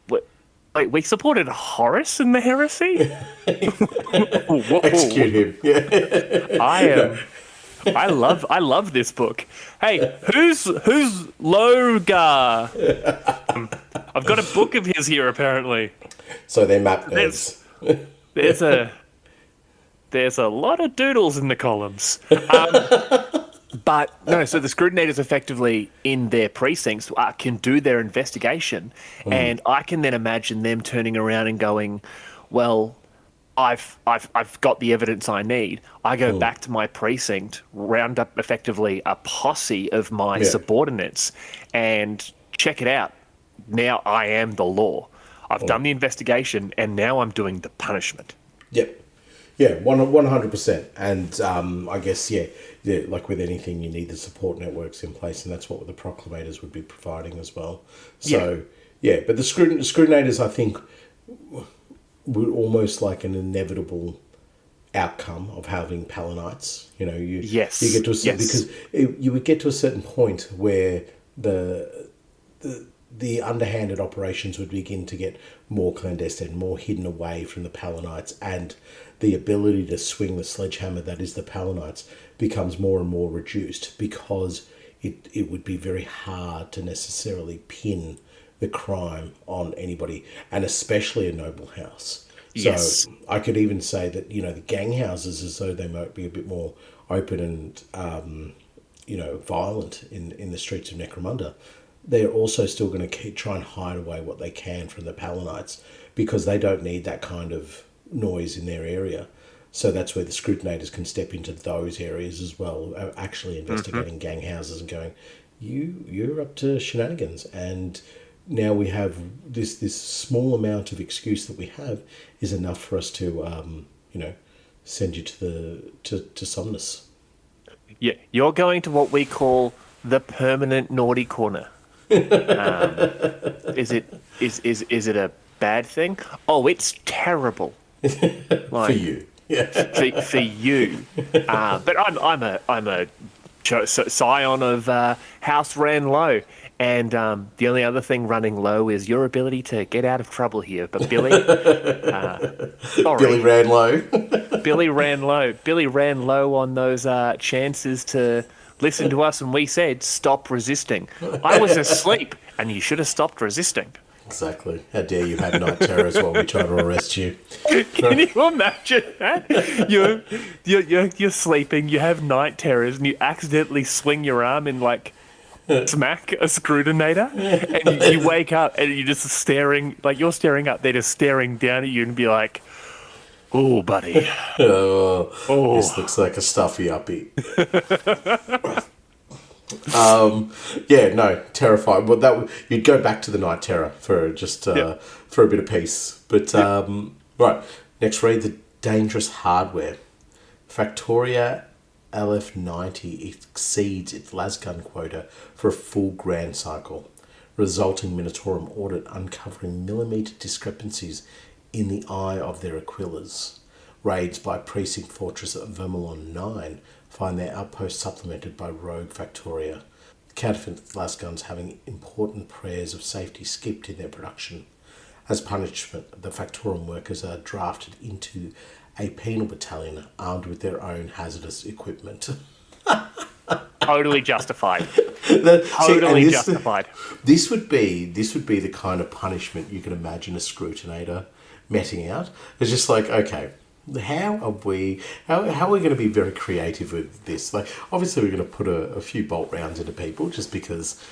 wait, we supported Horus in the heresy. Execute him. Yeah. I love this book. Hey, who's Logar? I've got a book of his here, apparently. So they're map nerds. There's a lot of doodles in the columns. But no, so the scrutinators effectively in their precincts can do their investigation, and I can then imagine them turning around and going, well, I've got the evidence I need. I go back to my precinct, round up effectively a posse of my subordinates, and check it out. Now I am the law. I've done the investigation, and now I'm doing the punishment. Yep. Yeah, 100%. And I guess, like with anything, you need the support networks in place, and that's what the Proclamators would be providing as well. So, but the Scrutinators, I think, were almost like an inevitable outcome of having Palinites. You know, you get to because you would get to a certain point where the underhanded operations would begin to get more clandestine, more hidden away from the Palinites, and the ability to swing the sledgehammer that is the Palinites becomes more and more reduced, because it would be very hard to necessarily pin the crime on anybody, and especially a noble house. Yes. So I could even say that, you know, the gang houses, as though they might be a bit more open and, violent in the streets of Necromunda, they're also still going to try and hide away what they can from the Palinites, because they don't need that kind of noise in their area. So that's where the Scrutinators can step into those areas as well, actually investigating gang houses and going, you're up to shenanigans. And now we have this small amount of excuse that we have is enough for us to, send you to Somnus. Yeah, you're going to what we call the permanent naughty corner. Is it a bad thing? Oh, it's terrible. For you, yeah. For you, but I'm a scion of House Ran Low, and the only other thing running low is your ability to get out of trouble here. But Billy, sorry, Billy ran low. Billy ran low. Billy ran low on those chances to listen to us, and we said stop resisting. I was asleep, and you should have stopped resisting. Exactly. How dare you have night terrors while we try to arrest you? Can you imagine that? You're sleeping, you have night terrors, and you accidentally swing your arm and smack a Scrutinator, and you wake up and you're just staring, you're staring up, they're just staring down at you and be like, "Oh, buddy. This looks like a stuffy uppy." Terrifying. Well, you'd go back to the night terror for just for a bit of peace. But right, next read, the dangerous hardware. Factoria LF90 exceeds its lasgun quota for a full grand cycle, resulting Minotaurum audit uncovering millimetre discrepancies in the eye of their Aquillas. Raids by Precinct Fortress of Vermilon 9 find their outpost supplemented by rogue Factoria. Counterfeit lasguns having important prayers of safety skipped in their production. As punishment, the Factorum workers are drafted into a penal battalion armed with their own hazardous equipment. Totally justified. Justified. This would be the kind of punishment you can imagine a Scrutinator meting out. It's just like, okay, how are we going to be very creative with this? Obviously we're going to put a few bolt rounds into people just because,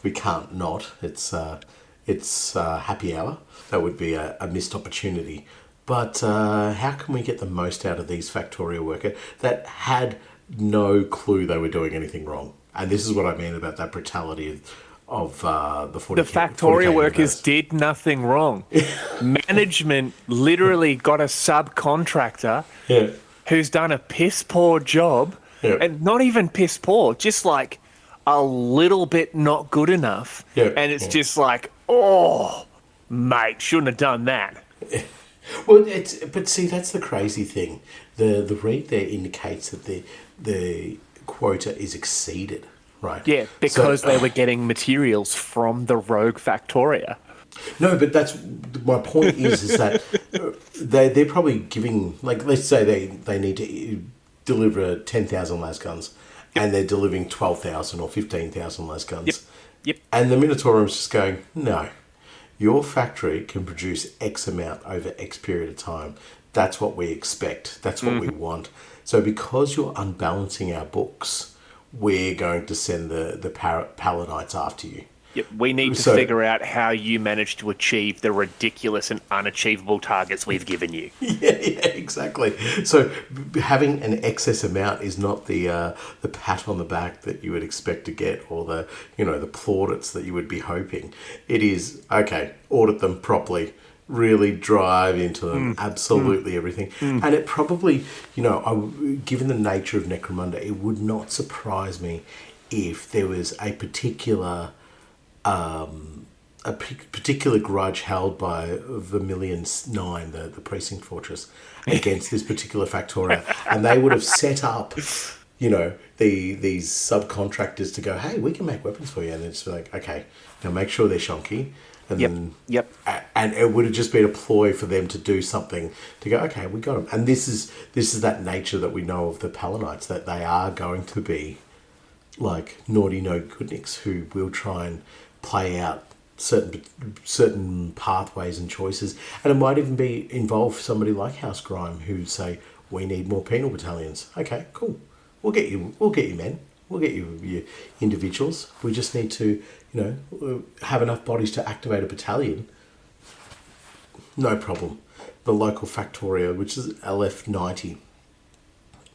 we can't not. It's happy hour. That would be a missed opportunity. But how can we get the most out of these Factoria workers that had no clue they were doing anything wrong? And this is what I mean about that brutality of the 40K. The Factoria workers did nothing wrong. Management literally got a subcontractor who's done a piss poor job, and not even piss poor, just a little bit not good enough. And it's just oh, mate, shouldn't have done that. Well, but see, that's the crazy thing. The read there indicates that the quota is exceeded, right? Yeah, because they were getting materials from the rogue Factoria. No, but that's my point. is that they're probably giving, let's say they need to deliver 10,000 lasguns, and they're delivering 12,000 or 15,000 lasguns. Yep. And the Minotaurum's just going, no. Your factory can produce X amount over X period of time. That's what we expect. That's what we want. So because you're unbalancing our books, we're going to send the Palinites after you. Yep. We need to figure out how you managed to achieve the ridiculous and unachievable targets we've given you. Yeah, exactly. So having an excess amount is not the pat on the back that you would expect to get, or the plaudits that you would be hoping. It is, okay, audit them properly, really drive into them, absolutely everything. And it probably, given the nature of Necromunda, it would not surprise me if there was a particular grudge held by Vermilion 9, the precinct fortress, against this particular Factorio. And they would have set up, these subcontractors to go, hey, we can make weapons for you. And it's like, okay, now make sure they're shonky. And Yep. And it would have just been a ploy for them to do something to go, okay, we got them. And this is that nature that we know of the Palinites, that they are going to be like naughty no goodniks who will try and play out certain pathways and choices. And it might even be involve somebody like House Grime who say, we need more penal battalions. Okay, cool. We'll get you men. We'll get you your individuals. We just need to, have enough bodies to activate a battalion. No problem. The local Factorio, which is LF90,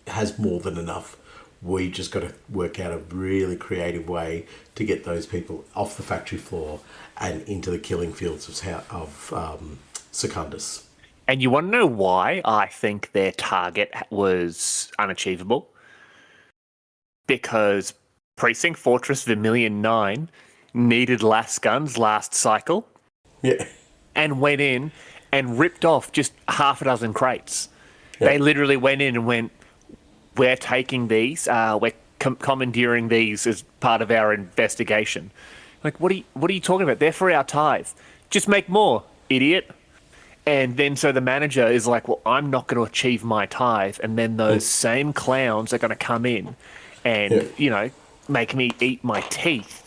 has more than enough. We just got to work out a really creative way to get those people off the factory floor and into the killing fields of Secundus. And you want to know why I think their target was unachievable? Because Precinct Fortress Vermilion 9 needed last guns last cycle. Yeah. And went in and ripped off just half a dozen crates. Yeah. They literally went in and went, we're taking these, we're commandeering these as part of our investigation. Like, what are you talking about? They're for our tithe. Just make more, idiot. And then so the manager is like, well, I'm not going to achieve my tithe. And then those same clowns are going to come in and, make me eat my teeth.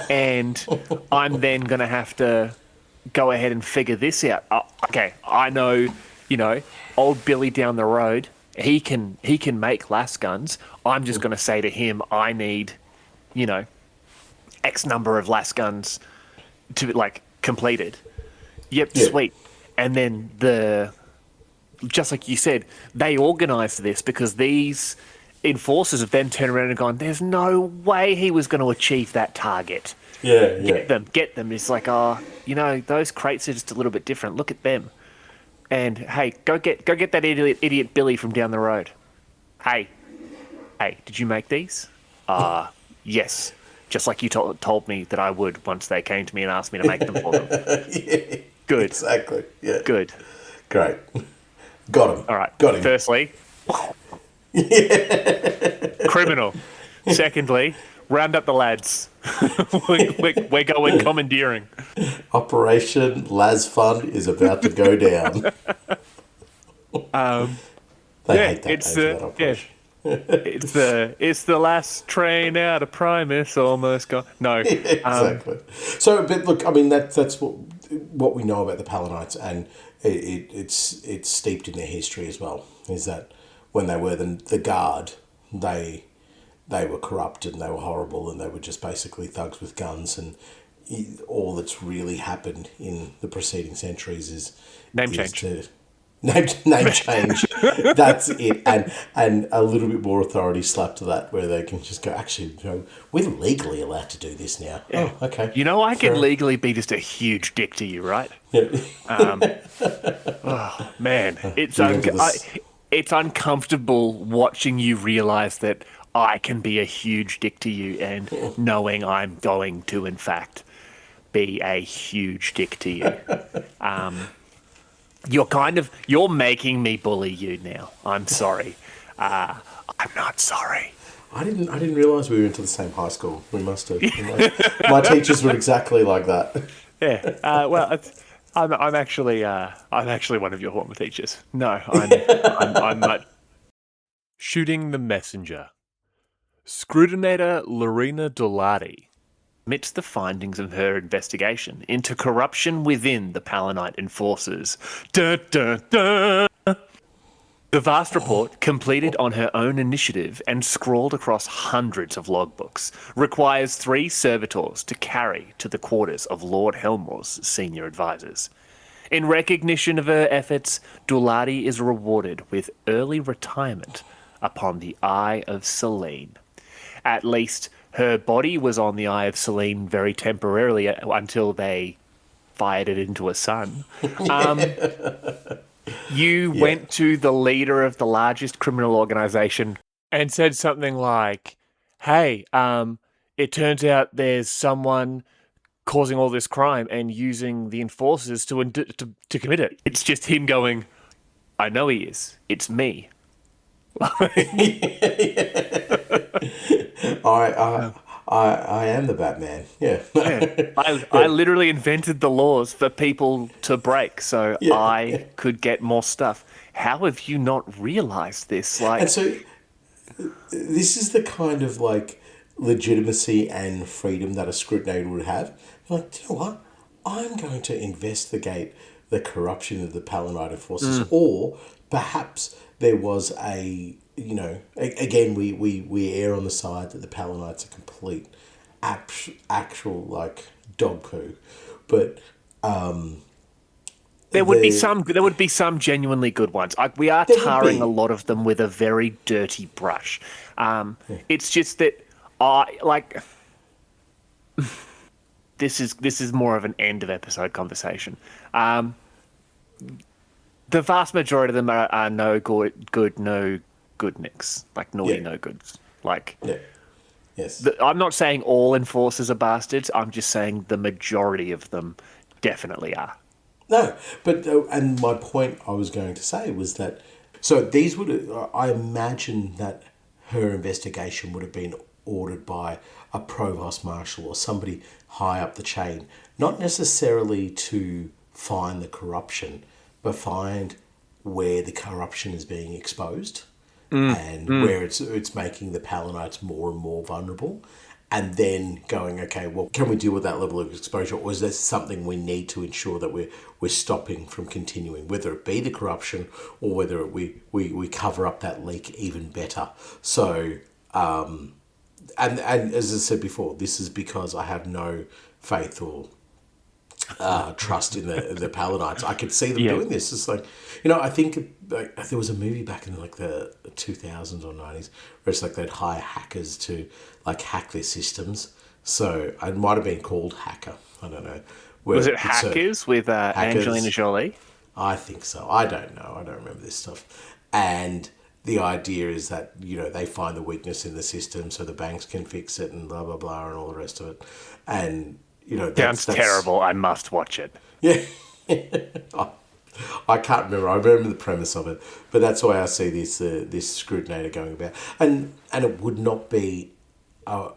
And I'm then going to have to go ahead and figure this out. Okay, I know, old Billy down the road, he can make las guns. I'm just going to say to him, I need, X number of las guns to completed. Yep, yeah. Sweet. And then just like you said, they organised this because these enforcers have then turned around and gone, there's no way he was going to achieve that target. Yeah. Get them. It's like, those crates are just a little bit different. Look at them. And hey, go get that idiot Billy from down the road. Hey, did you make these? Yes. Just like you told me that I would once they came to me and asked me to make them for them. Yeah, good. Exactly. Yeah. Good. Great. Got him. All right. Got him. Firstly, criminal. Secondly, round up the lads. we're going commandeering. Operation Las Fun is about to go down. They hate that operation. It's the last train out of Primus almost gone. No, exactly. So, but look, I mean that's what we know about the Palinites, and it's steeped in their history as well. Is that when they were the guard, they were corrupt and they were horrible and they were just basically thugs with guns, and all that's really happened in the preceding centuries is name change. Name change. That's it, and a little bit more authority slapped to that, where they can just go, actually, we're legally allowed to do this now. Yeah. Oh, okay. I can legally be just a huge dick to you, right? Yeah. Oh man, it's uncomfortable watching you realise that I can be a huge dick to you, and knowing I'm going to, in fact, be a huge dick to you. You're making me bully you now. I'm sorry. I'm not sorry. I didn't realise we were into the same high school. We must have. My teachers were exactly like that. Yeah. Well, I'm actually one of your former teachers. No, I'm not. Shooting the messenger. Scrutinator Lorena Dolati admits the findings of her investigation into corruption within the Palinite enforcers. Dun, dun, dun. The vast report, completed on her own initiative and scrawled across hundreds of logbooks, requires 3 servitors to carry to the quarters of Lord Helmore's senior advisors. In recognition of her efforts, Dolati is rewarded with early retirement upon the Eye of Selene. At least her body was on the Eye of Selene very temporarily until they fired it into a sun. You Yeah. went to the leader of the largest criminal organization and said something like, "Hey, it turns out there's someone causing all this crime and using the enforcers to commit it. It's just him going, I know he is. It's me." I am the Batman. Yeah. Yeah. I literally invented the laws for people to break so I could get more stuff. How have you not realized this? And so this is the kind of like legitimacy and freedom that a scrutinator would have. Like, do you know what? I'm going to investigate the corruption of the Palanite forces, or perhaps there was again, we err on the side that the Palanites are complete, actual like dog poo, but there would be some genuinely good ones. We are tarring a lot of them with a very dirty brush. It's just that I like. This is more of an end of episode conversation. The vast majority of them are no good, no good nicks, like naughty no goods. Like, yes, I'm not saying all enforcers are bastards. I'm just saying the majority of them definitely are. No, but and my point I was going to say was that these would, I imagine that her investigation would have been ordered by a provost marshal or somebody high up the chain, not necessarily to find the corruption, but find where the corruption is being exposed and where it's making the Palanites more and more vulnerable. And then going, okay, well, can we deal with that level of exposure, or is there something we need to ensure that we're stopping from continuing, whether it be the corruption or whether we cover up that leak even better? So, and as I said before, this is because I have no faith or trust in the Palanites. I could see them doing this. It's like, I think like, there was a movie back in like the 2000s or 90s where it's like they'd hire hackers to like hack their systems. So it might have been called Hacker. I don't know. Was it Hackers with Angelina Jolie? I think so. I don't know. I don't remember this stuff. And the idea is that, they find the weakness in the system so the banks can fix it and blah, blah, blah, and all the rest of it. And, that's terrible. I must watch it. Yeah. I can't remember. I remember the premise of it. But that's why I see this scrutinator going about. And it would not be a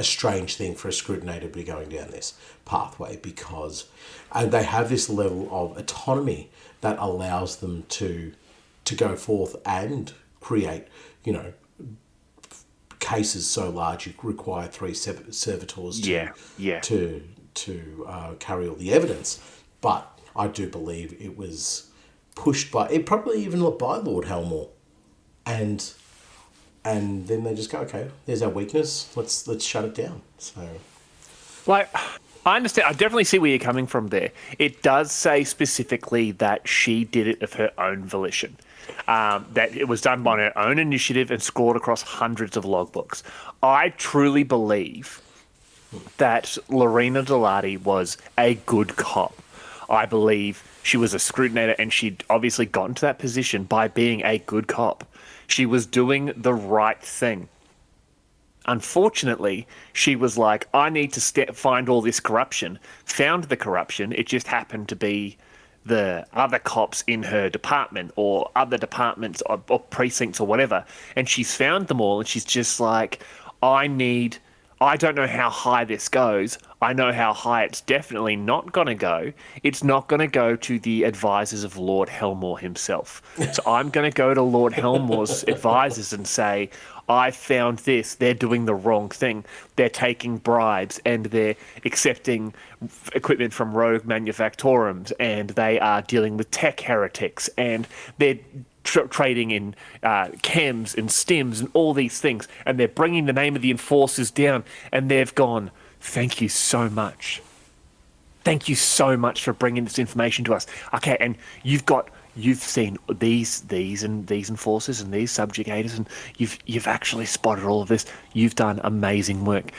strange thing for a scrutinator to be going down this pathway because they have this level of autonomy that allows them to go forth and create, cases so large you require 3 servitors to carry all the evidence. But I do believe it was pushed probably even by Lord Helmore, and then they just go, okay, there's our weakness. Let's shut it down. So, like, I understand. I definitely see where you're coming from there. It does say specifically that she did it of her own volition. That it was done by her own initiative and scored across hundreds of logbooks. I truly believe that Lorena Delati was a good cop. I believe she was a scrutinator and she'd obviously gotten to that position by being a good cop. She was doing the right thing. Unfortunately, she was like, I need to find all this corruption. Found the corruption. It just happened to be the other cops in her department or other departments or precincts or whatever. And she's found them all and she's just like, I don't know how high this goes. I know how high it's definitely not going to go. It's not going to go to the advisors of Lord Helmore himself. So I'm going to go to Lord Helmore's advisors and say, I found this. They're doing the wrong thing. They're taking bribes and they're accepting equipment from rogue manufactorums and they are dealing with tech heretics and they're trading in chems and stims and all these things, and they're bringing the name of the enforcers down, and they've gone, thank you so much. Thank you so much for bringing this information to us. Okay, and you've seen these enforcers and these subjugators, and you've actually spotted all of this. You've done amazing work.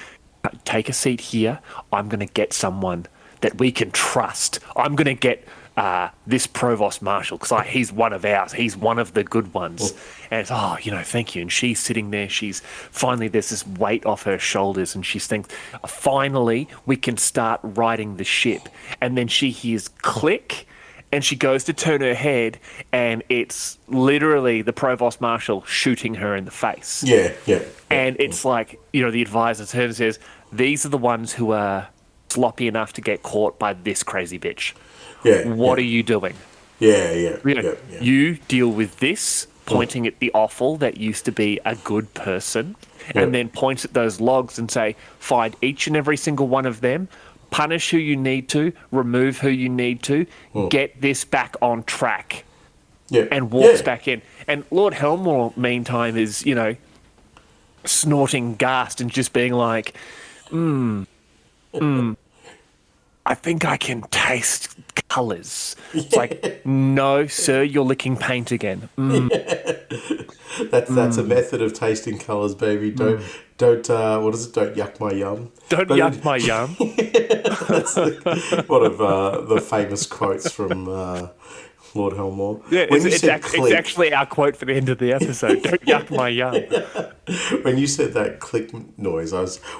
Take a seat here. I'm going to get someone that we can trust. I'm going to get this provost marshal because he's one of ours. He's one of the good ones. And it's, thank you. And she's sitting there. There's this weight off her shoulders, and she thinks, finally, we can start righting the ship. And then she hears click, and she goes to turn her head, and it's literally the provost marshal shooting her in the face. Yeah. And it's like, the advisor turns and says, these are the ones who are sloppy enough to get caught by this crazy bitch. Yeah. What are you doing? Yeah. You deal with this, pointing at the offal that used to be a good person, and then points at those logs and say, find each and every single one of them, punish who you need to, remove who you need to, get this back on track. Yeah. And walks back in. And Lord Helmore, meantime, is, snorting ghast and just being like, I think I can taste colours. It's like, no, sir, you're licking paint again. That's a method of tasting colours, baby. Don't what is it? Don't yuck my yum. Don't yuck my yum. That's one of the famous quotes from Lord Helmore. Yeah, it's actually our quote for the end of the episode. Don't yuck my yum. When you said that click noise,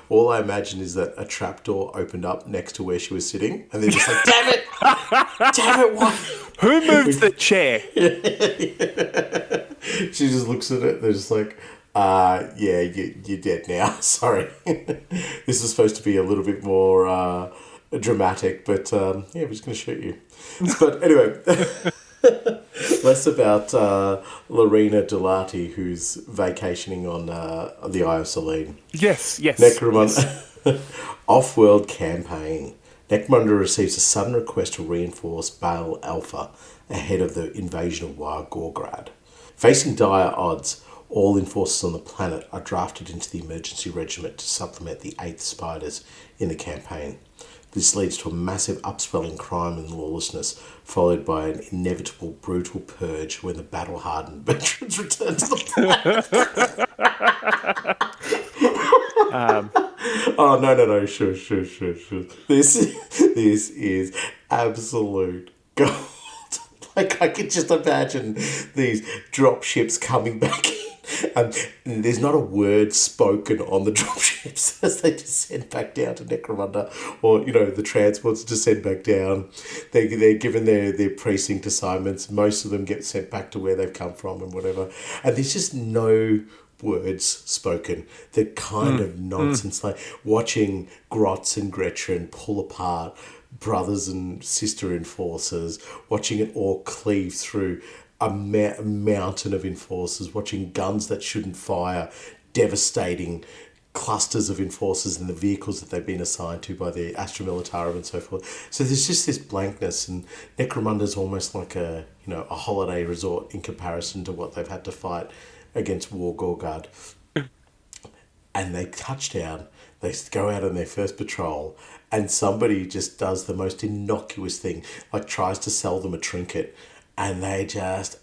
all I imagined is that a trapdoor opened up next to where she was sitting, and they're just like, "Damn it! Damn it! What? Who moved the chair?" She just looks at it. They're just like, yeah, you're dead now. Sorry. This is supposed to be a little bit more dramatic, but we're just going to shoot you." But anyway. Less about Lorena Delati, who's vacationing on the Eye of Selene. Yes. Necromunda. Off-world campaign. Necromunda receives a sudden request to reinforce Baal Alpha ahead of the invasion of War Gorgrad. Facing dire odds, all enforcers on the planet are drafted into the emergency regiment to supplement the 8th Spiders in the campaign. This leads to a massive upswell in crime and lawlessness, followed by an inevitable brutal purge when the battle-hardened veterans return to the planet. Oh, no, sure. This is absolute gold. Like, I could just imagine these drop ships coming back in. And there's not a word spoken on the dropships as they descend back down to Necromunda, or the transports descend back down. They're given their precinct assignments. Most of them get sent back to where they've come from and whatever. And there's just no words spoken. The kind of nonsense, like watching Grotz and Gretchen pull apart brothers and sister enforcers, watching it all cleave through a mountain of enforcers, watching guns that shouldn't fire, devastating clusters of enforcers in the vehicles that they've been assigned to by the Astra Militarum and so forth. So there's just this blankness, and Necromunda's almost like a holiday resort in comparison to what they've had to fight against War Gorgard. And they touch down, they go out on their first patrol, and somebody just does the most innocuous thing, like tries to sell them a trinket, and they just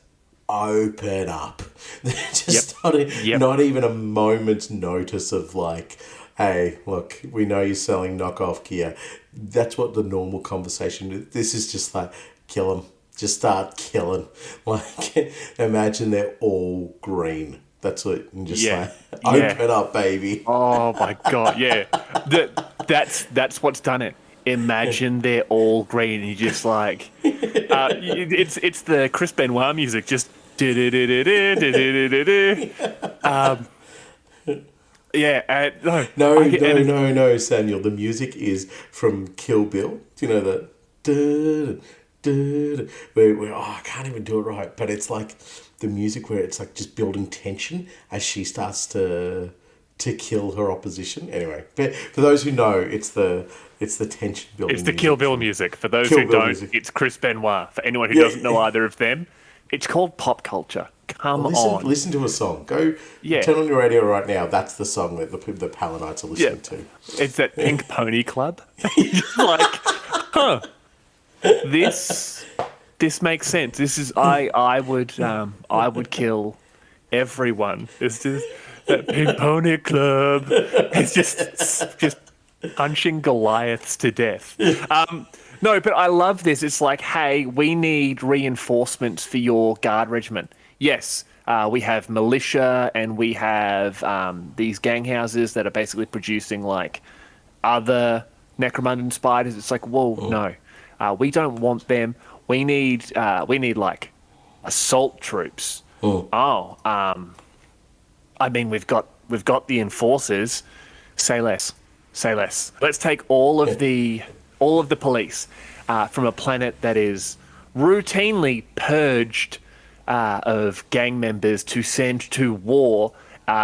open up. They're just not even a moment's notice of like, hey, look, we know you're selling knockoff gear. That's what the normal conversation is. This is just like, kill them. Just start killing. Like, imagine they're all green. That's it. And just open up, baby. Oh, my God, yeah. That's what's done it. Imagine they're all green, and you're just like, it's the Chris Benoit music, just no, Samuel. The music is from Kill Bill. Do you know that? Where I can't even do it right, but it's like the music where it's like just building tension as she starts to kill her opposition. Anyway, but for those who know, it's the tension building. It's the Kill Bill music. For those who don't, it's Chris Benoit. For anyone who doesn't know either of them, it's called pop culture. Come on. Listen to a song. Go turn on your radio right now. That's the song that the Palinites are listening to. It's that Pink Pony Club. You're just like, this makes sense. This is I would kill everyone. It's just that Pink Pony Club. It's just punching Goliaths to death. No, but I love this. It's like, hey, we need reinforcements for your guard regiment. Yes, we have militia and we have these gang houses that are basically producing like other Necromundan spiders. It's like, whoa, no, we don't want them. We need like assault troops. Oh, I mean, we've got the enforcers. Say less. Say less. Let's take all of the police from a planet that is routinely purged of gang members to send to war,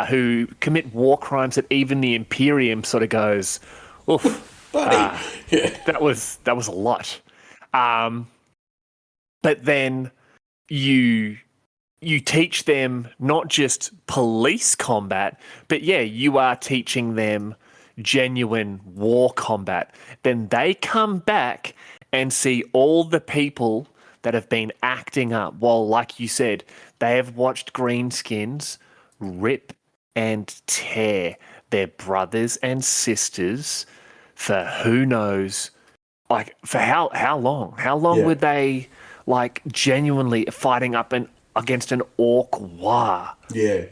who commit war crimes that even the Imperium sort of goes, oof, Buddy. that was a lot. But then you teach them not just police combat, but yeah, you are teaching them genuine war combat. Then they come back and see all the people that have been acting up while, like you said, they have watched greenskins rip and tear their brothers and sisters for who knows, like for how long? How long were they like genuinely fighting up against an orc war?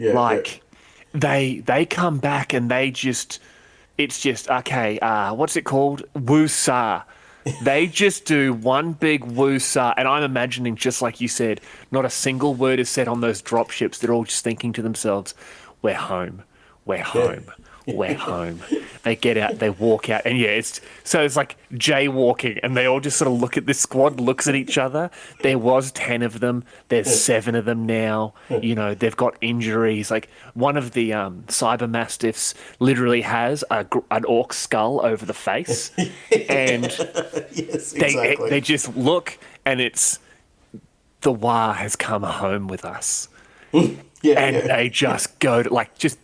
Like they come back and it's just okay, what's it called? Woosah. They just do one big woosah, and I'm imagining, just like you said, not a single word is said on those drop ships. They're all just thinking to themselves, we're home. We're home. We're home. They get out, they walk out, and it's like jaywalking, and they all just sort of look at this squad, looks at each other. There was 10 of them. There's 7 of them now. They've got injuries. Like one of the cyber mastiffs literally has an orc skull over the face, and Yes, exactly. they just look, and it's the Wa has come home with us. They just go to just.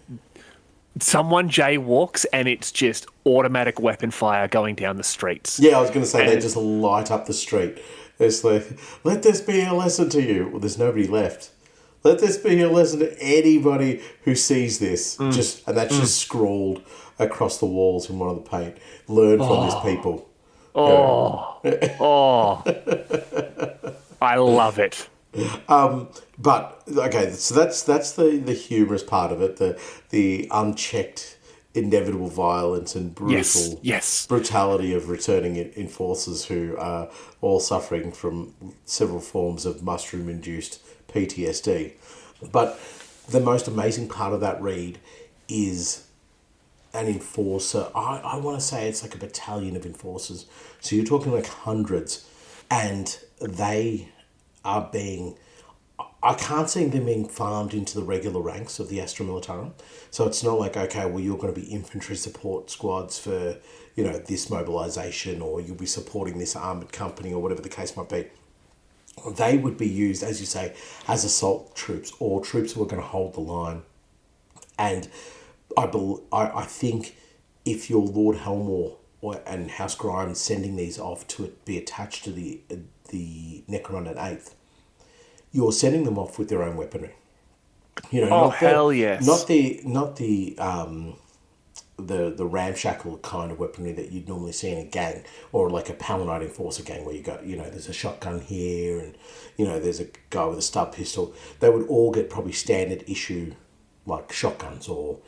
Someone jaywalks and it's just automatic weapon fire going down the streets. Yeah, I was going to say, they just light up the street. It's like, let this be a lesson to you. Well, there's nobody left. Let this be a lesson to anybody who sees this. And that's just scrawled across the walls in one of the paint. Learn from these people. I love it. But okay, so that's the humorous part of it, the unchecked, inevitable violence and brutality of returning enforcers who are all suffering from several forms of mushroom-induced PTSD. But the most amazing part of that read is an enforcer. I want to say it's like a battalion of enforcers. So you're talking like hundreds, and they are being... I can't see them being farmed into the regular ranks of the Astra Militarum. So it's not like, okay, well, you're going to be infantry support squads for, this mobilisation, or you'll be supporting this armoured company, or whatever the case might be. They would be used, as you say, as assault troops, or troops who are going to hold the line. And I think if you're Lord Helmore and House Grimes sending these off to be attached to the Necromundan 8th, you're sending them off with their own weaponry. Hell yes. Not the ramshackle kind of weaponry that you'd normally see in a gang, or like a Palanite Enforcer gang where you got, there's a shotgun here and, there's a guy with a stub pistol. They would all get probably standard issue, like shotguns or,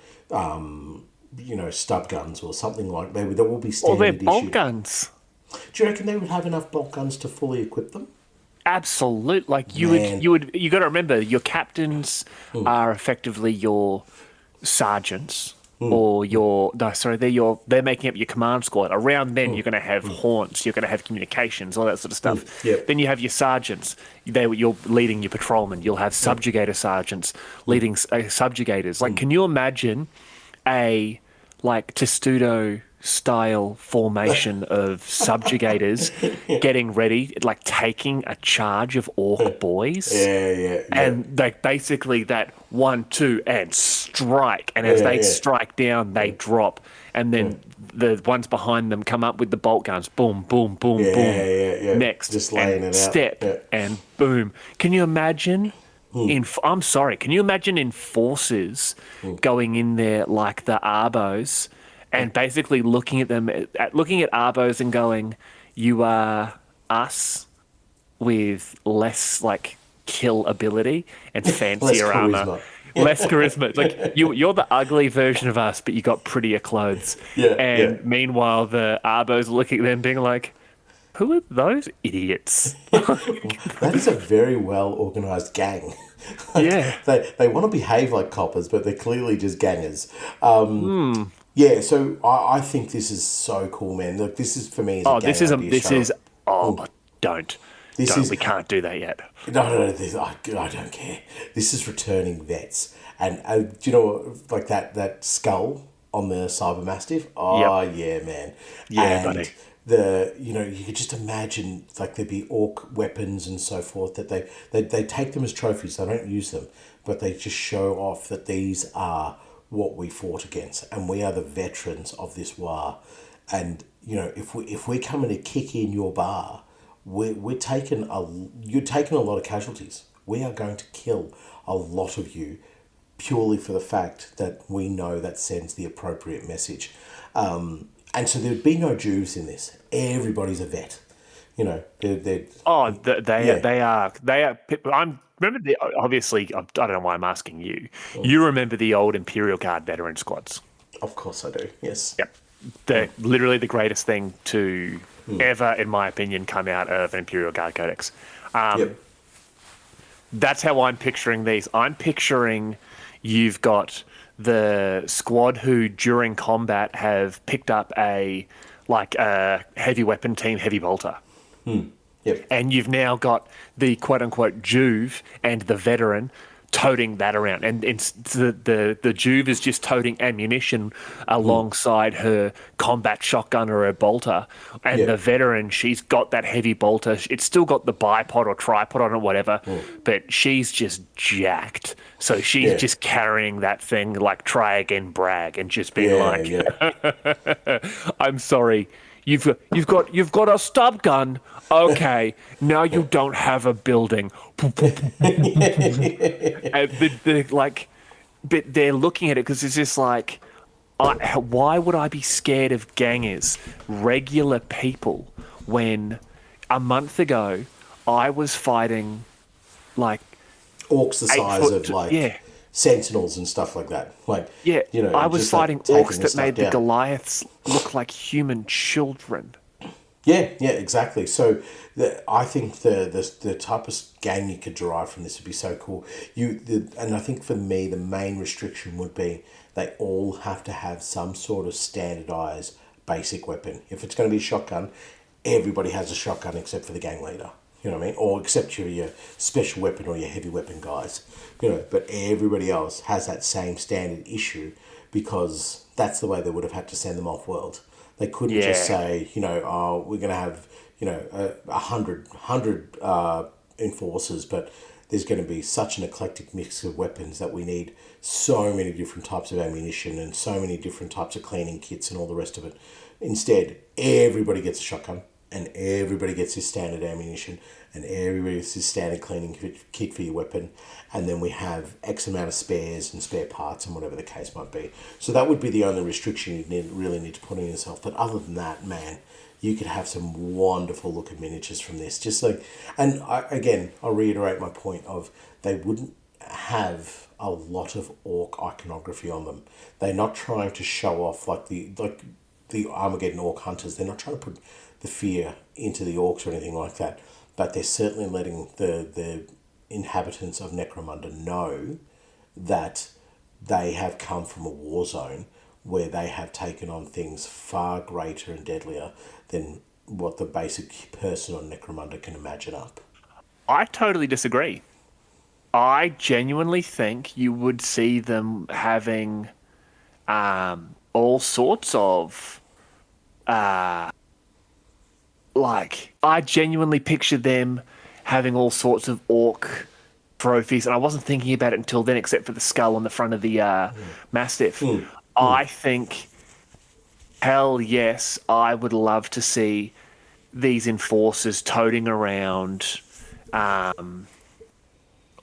stub guns or something like that. They will be standard issue. Or they're bolt guns. Do you reckon they would have enough bolt guns to fully equip them? Absolute. Like you got to remember, your captains are effectively your sergeants, or they're making up your command squad. Around then, you're going to have haunts, you're going to have communications, all that sort of stuff. Then you have your sergeants. You're leading your patrolmen. You'll have subjugator sergeants leading subjugators. Like, can you imagine a Testudo style formation of subjugators getting ready, like taking a charge of orc boys? And basically that 1, 2 and strike, and as they strike down, they drop, and then the ones behind them come up with the bolt guns. Boom, boom, boom, boom. Next, just laying it step out. and boom. Can you imagine? Can you imagine enforcers going in there like the Arbos and basically looking at them, looking at Arbos and going, "You are us with less like kill ability and Less fancier armor." charisma. Less charisma. It's like you're the ugly version of us, but you got prettier clothes. Yeah, yeah. And meanwhile, the Arbos looking at them, being like, "Who are those idiots?" That is a very well organized gang. Yeah. They want to behave like coppers, but they're clearly just gangers. Hmm. Yeah, so I think this is so cool, man. Look, this is for me as a Oh, gang idea this show. is. Oh, don't. This Don't. is We can't do that yet. no. I don't care. This is returning vets, and do you know like that skull on the Cyber Mastiff? Oh yeah, man. Yeah, and buddy. you could just imagine like there'd be orc weapons and so forth that they take them as trophies. They don't use them, but they just show off that these are what we fought against, and we are the veterans of this war. And if we're coming to kick in your bar, you're taking a lot of casualties. We are going to kill a lot of you purely for the fact that we know that sends the appropriate message. And so there'd be no Jews in this. Everybody's a vet. They're Oh, yeah. they are. I'm remember the obviously. I don't know why I'm asking you. You remember the old Imperial Guard veteran squads? Of course I do. Yes. Yep. They're literally the greatest thing to ever, in my opinion, come out of an Imperial Guard Codex. Yep. That's how I'm picturing these. I'm picturing you've got the squad who, during combat, have picked up a heavy weapon team, heavy bolter. Yep. And you've now got the quote-unquote Juve and the veteran toting that around. And it's the Juve is just toting ammunition alongside her combat shotgun or her bolter. And the veteran, she's got that heavy bolter. It's still got the bipod or tripod on it, whatever, but she's just jacked. So she's just carrying that thing like try again brag and just being I'm sorry. You've got a stub gun. Okay, now you don't have a building. And but they're looking at it because it's just like, why would I be scared of gangers, regular people, when a month ago I was fighting like Orcs the size of yeah. sentinels and stuff like that. Yeah, I was just, fighting taking orcs this that made stuff the down. Goliaths look like human children. Yeah, exactly. So I think the type of game you could derive from this would be so cool. And I think for me the main restriction would be they all have to have some sort of standardized basic weapon. If it's going to be a shotgun, everybody has a shotgun except for the gang leader. You know what I mean? Or except your special weapon or your heavy weapon guys. But everybody else has that same standard issue because that's the way they would have had to send them off world. They couldn't just say, we're going to have, 100 enforcers, but there's going to be such an eclectic mix of weapons that we need so many different types of ammunition and so many different types of cleaning kits and all the rest of it. Instead, everybody gets a shotgun and everybody gets his standard ammunition and everybody gets his standard cleaning kit for your weapon. And then we have X amount of spares and spare parts and whatever the case might be. So that would be the only restriction you really need to put on yourself. But other than that, man, you could have some wonderful looking miniatures from this. I'll reiterate my point of they wouldn't have a lot of orc iconography on them. They're not trying to show off like the Armageddon orc hunters. They're not trying to put the fear into the orcs or anything like that. But they're certainly letting the inhabitants of Necromunda know that they have come from a war zone where they have taken on things far greater and deadlier than what the basic person on Necromunda can imagine up. I totally disagree. I genuinely think you would see them having all sorts of I genuinely picture them having all sorts of orc trophies, and I wasn't thinking about it until then, except for the skull on the front of the Mastiff. I think, hell yes, I would love to see these enforcers toting around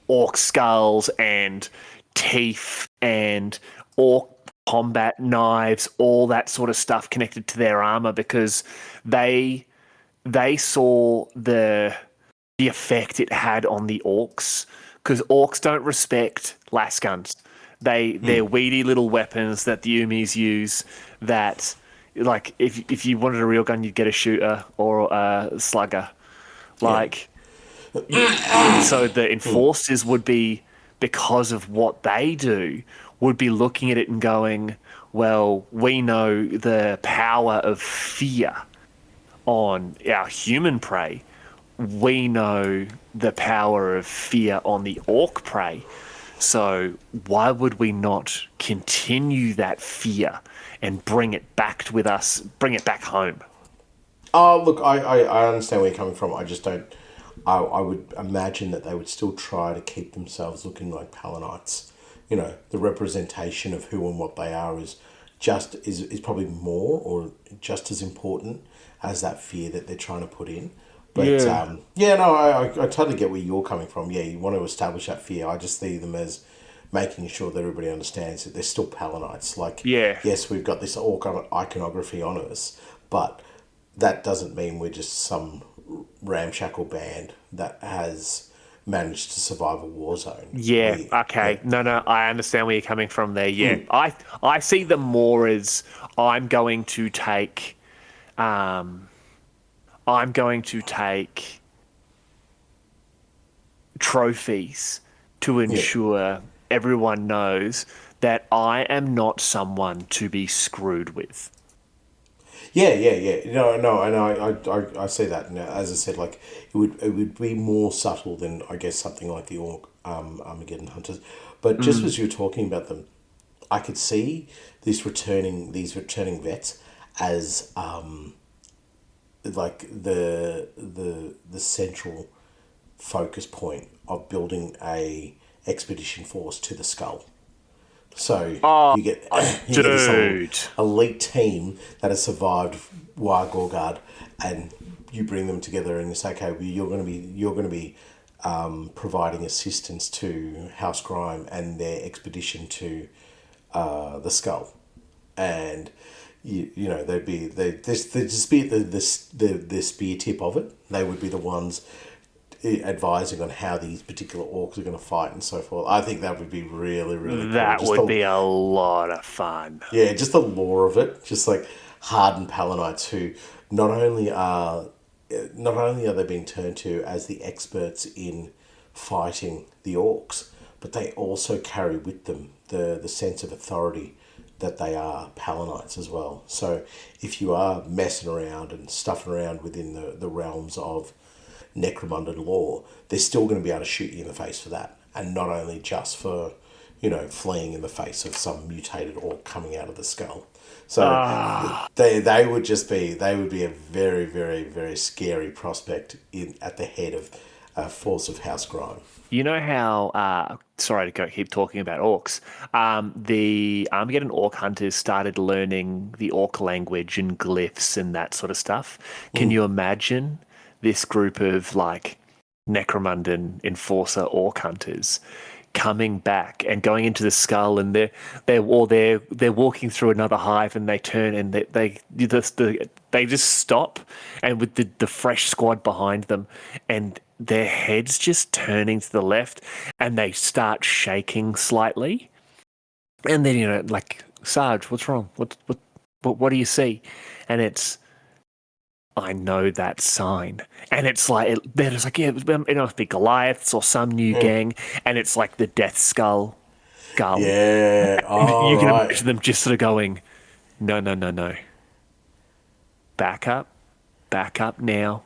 orc skulls and teeth and orc combat knives, all that sort of stuff connected to their armor because they saw the effect it had on the orcs, because orcs don't respect lasguns. They're weedy little weapons that the Umis use that, like, if you wanted a real gun, you'd get a shooter or a slugger. Like, so the enforcers would be, because of what they do, would be looking at it and going, well, we know the power of fear on our human prey. We know the power of fear on the orc prey. So why would we not continue that fear and bring it back with us, bring it back home? Oh, look, I understand where you're coming from. I just don't... I would imagine that they would still try to keep themselves looking like Palinites. You know, the representation of who and what they are is probably more or just as important as that fear that they're trying to put in. But I totally get where you're coming from. Yeah, you want to establish that fear. I just see them as making sure that everybody understands that they're still Palinites. Like, yes, we've got this orc iconography on us, but that doesn't mean we're just some ramshackle band that has managed to survive a war zone. No, I understand where you're coming from there. I see them more as I'm going to take trophies to ensure everyone knows that I am not someone to be screwed with. Yeah. No, and I see that. And as I said, like it would be more subtle than I guess something like the Orc Armageddon Hunters. But just as you were talking about them, I could see these returning vets as like the central focus point of building a expedition force to the Skull. So you get this elite team that has survived War Gorgard, and you bring them together and you say, okay, well, you're going to be providing assistance to House Grime and their expedition to the Skull, and you know they'd just be the spear tip of it. They would be the ones advising on how these particular orcs are going to fight and so forth. I think that would be really, really cool. That would be a lot of fun. Yeah, just the lore of it, just like hardened Palinites who not only are they being turned to as the experts in fighting the orcs, but they also carry with them the sense of authority that they are Palinites as well. So if you are messing around and stuffing around within the realms of Necromunda law, they're still going to be able to shoot you in the face for that, and not only just for, you know, fleeing in the face of some mutated orc coming out of the Skull. So they would be a very, very, very scary prospect at the head of a force of House Grime. You know how, sorry to keep talking about orcs, the Armageddon Orc Hunters started learning the orc language and glyphs and that sort of stuff. Can you imagine this group of like Necromundan enforcer orc hunters coming back and going into the Skull, and they're walking through another hive, and they turn and they just stop, and with the fresh squad behind them, and their heads just turning to the left, and they start shaking slightly, and then, you know, like, Sarge, what's wrong? What do you see? And it's, I know that sign. And it's like, they're just like, yeah, it must be Goliaths or some new gang. And it's like the Death Skull. Yeah. You can imagine them just sort of going, no. Back up now.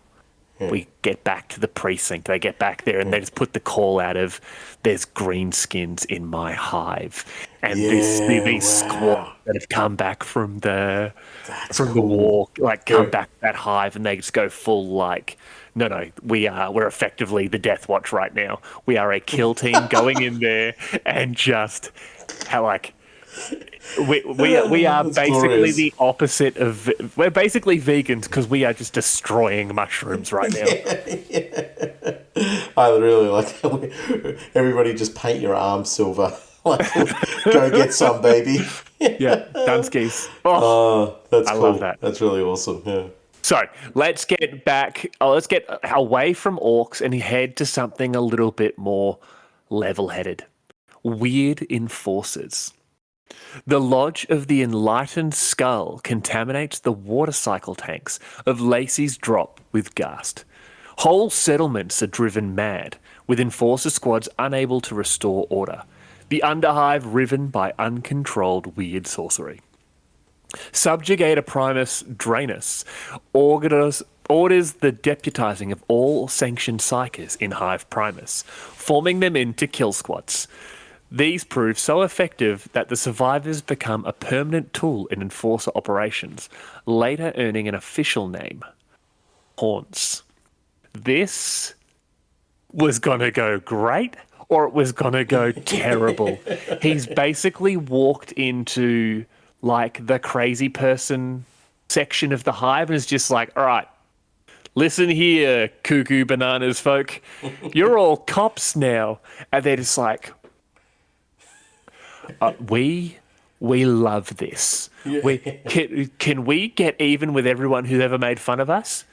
Yeah. We get back to the precinct. They get back there and they just put the call out of, there's greenskins in my hive. And these squad that have come back from the war, like come back to that hive, and they just go full like, no, we're effectively the Death Watch right now. We are a kill team going in there and just like we are basically glorious. The opposite of, we're basically vegans because we are just destroying mushrooms right now. I really like everybody just paint your arms silver. Like, go get some, baby. Yeah, Dunskies. Oh, Oh, that's I love cool. that. That's really awesome. Yeah. So let's get back. Let's get away from orcs and head to something a little bit more level-headed. Weird enforcers. The lodge of the enlightened skull contaminates the water cycle tanks of Lacey's drop with Ghast. Whole settlements are driven mad, with enforcer squads unable to restore order. The Underhive riven by uncontrolled weird sorcery. Subjugator Primus Draenus orders the deputizing of all sanctioned psykers in Hive Primus, forming them into kill squads. These prove so effective that the survivors become a permanent tool in enforcer operations, later earning an official name, Haunts. This was going to go great or it was going to go terrible. He's basically walked into like the crazy person section of the hive and is just like, all right, listen here, cuckoo bananas folk. You're all cops now. And they're just like, we love this. Can we get even with everyone who's ever made fun of us?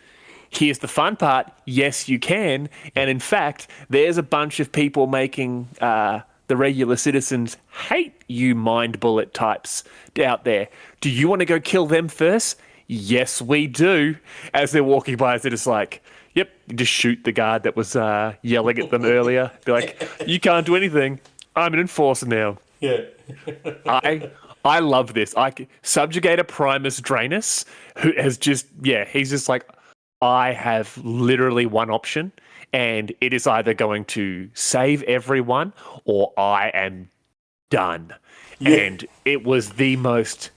Here's the fun part. Yes, you can. And in fact, there's a bunch of people making the regular citizens hate you mind bullet types out there. Do you want to go kill them first? Yes, we do. As they're walking by, they're just like, yep, just shoot the guard that was yelling at them earlier. Be like, you can't do anything. I'm an enforcer now. Yeah. I love this. Subjugator Primus Draenus, who has just, he's just like, I have literally one option, and it is either going to save everyone or I am done. Yeah. And it was the most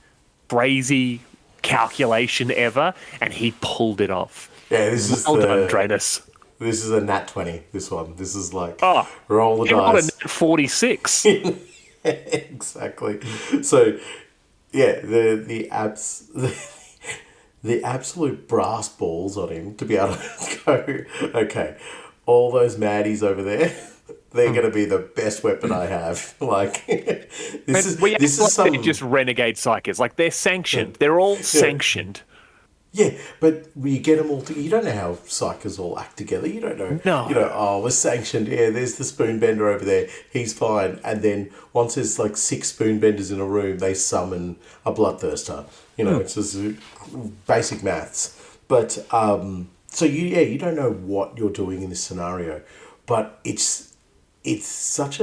crazy calculation ever, and he pulled it off. Yeah, this is well done, Draenus. This is a nat 20, this one. This is like, roll the dice. Rolled a nat 46. Exactly. So, yeah, the absolute brass balls on him to be able to go, okay, all those maddies over there, they're going to be the best weapon I have. Like, this is some... They're just renegade psychers. Like, they're sanctioned. Yeah. They're all sanctioned. Yeah, but you get them all together. You don't know how psychers all act together. You don't know. No. You know, oh, we're sanctioned. Yeah, there's the spoonbender over there. He's fine. And then once there's like 6 spoonbenders in a room, they summon a bloodthirster. You know, it's just basic maths. But, so you don't know what you're doing in this scenario. But it's such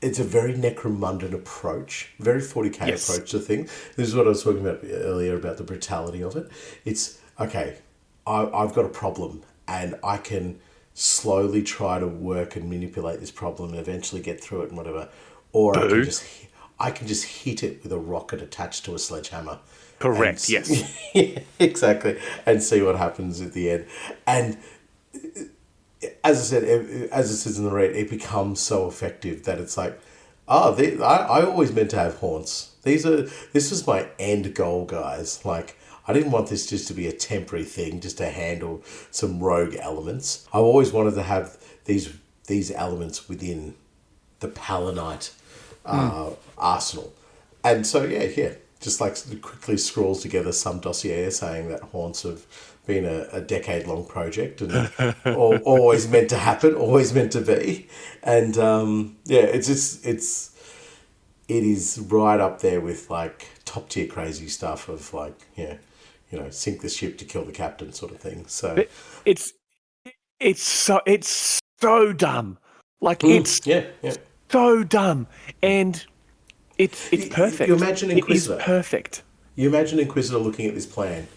it's a very Necromundan approach, very 40k approach to things. This is what I was talking about earlier about the brutality of it. It's, okay, I've got a problem and I can slowly try to work and manipulate this problem and eventually get through it and whatever. Or I can just hit it with a rocket attached to a sledgehammer. Correct, yes. Yeah, exactly. And see what happens at the end. And... as I said, as it says in the read, it becomes so effective that it's like, I always meant to have haunts. This was my end goal, guys. Like, I didn't want this just to be a temporary thing, just to handle some rogue elements. I always wanted to have these elements within the Palanite arsenal. And so, just like quickly scrawls together some dossier saying that haunts have been a decade-long project and always meant to happen, always meant to be. And, it is right up there with, like, top-tier crazy stuff of, like, sink the ship to kill the captain sort of thing. So it's so dumb. Like, it's so dumb. And it's perfect. You imagine Inquisitor. It is perfect. You imagine Inquisitor looking at this plan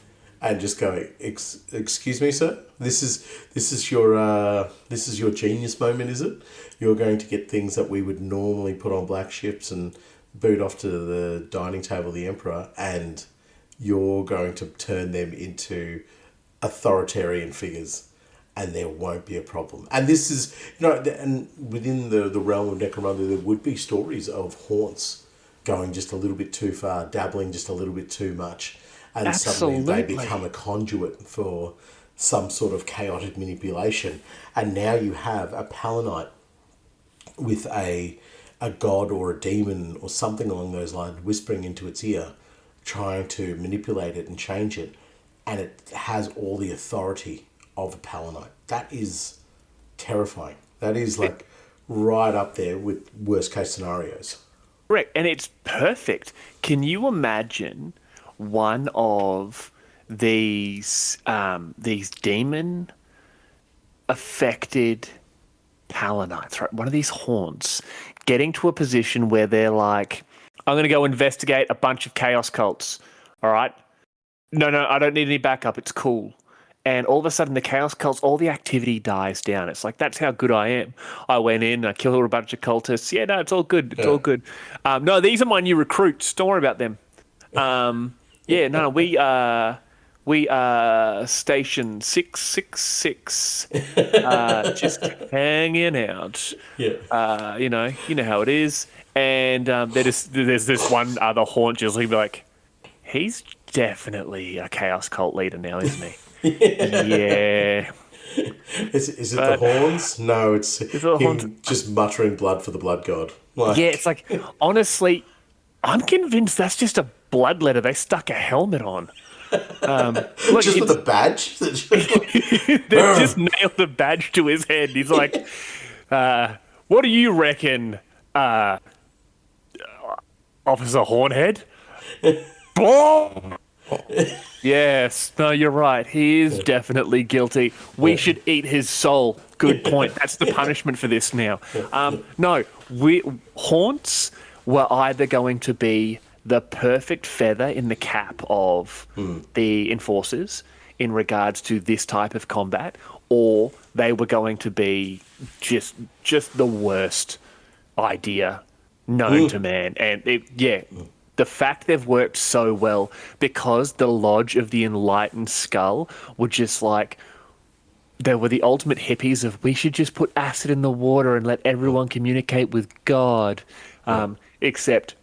and just going, "Excuse me, sir. This is your genius moment, is it? You're going to get things that we would normally put on black ships and boot off to the dining table of the Emperor, and you're going to turn them into authoritarian figures, and there won't be a problem." And this is, and within the realm of Necromunda, there would be stories of haunts going just a little bit too far, dabbling just a little bit too much. And Absolutely. Suddenly they become a conduit for some sort of chaotic manipulation. And now you have a Palanite with a a god or a demon or something along those lines whispering into its ear, trying to manipulate it and change it, and it has all the authority of a Palanite. That is terrifying. That is like right up there with worst case scenarios. Correct, and it's perfect. Can you imagine one of these demon affected Palanites, right? One of these haunts getting to a position where they're like, I'm going to go investigate a bunch of chaos cults. All right. No, I don't need any backup. It's cool. And all of a sudden, the chaos cults, all the activity dies down. It's like, that's how good I am. I went in, I killed a bunch of cultists. Yeah, no, it's all good. It's all good. No, these are my new recruits. Don't worry about them. We station 666, just hanging out. Yeah. You know how it is. And there's this one other haunt just like, he's definitely a chaos cult leader now, isn't he? Yeah. Is it the horns? No, it's him just muttering blood for the blood god. Yeah, it's like, honestly, I'm convinced that's just a bloodletter they stuck a helmet on. Look, just with a badge? They just nailed the badge to his head. He's like, what do you reckon, Officer Hornhead? Yes, no, you're right. He is definitely guilty. We should eat his soul. Good point. That's the punishment for this now. No, haunts were either going to be the perfect feather in the cap of the enforcers in regards to this type of combat, or they were going to be just the worst idea known to man. And the fact they've worked so well because the Lodge of the Enlightened Skull were just like, they were the ultimate hippies of, we should just put acid in the water and let everyone communicate with God. Except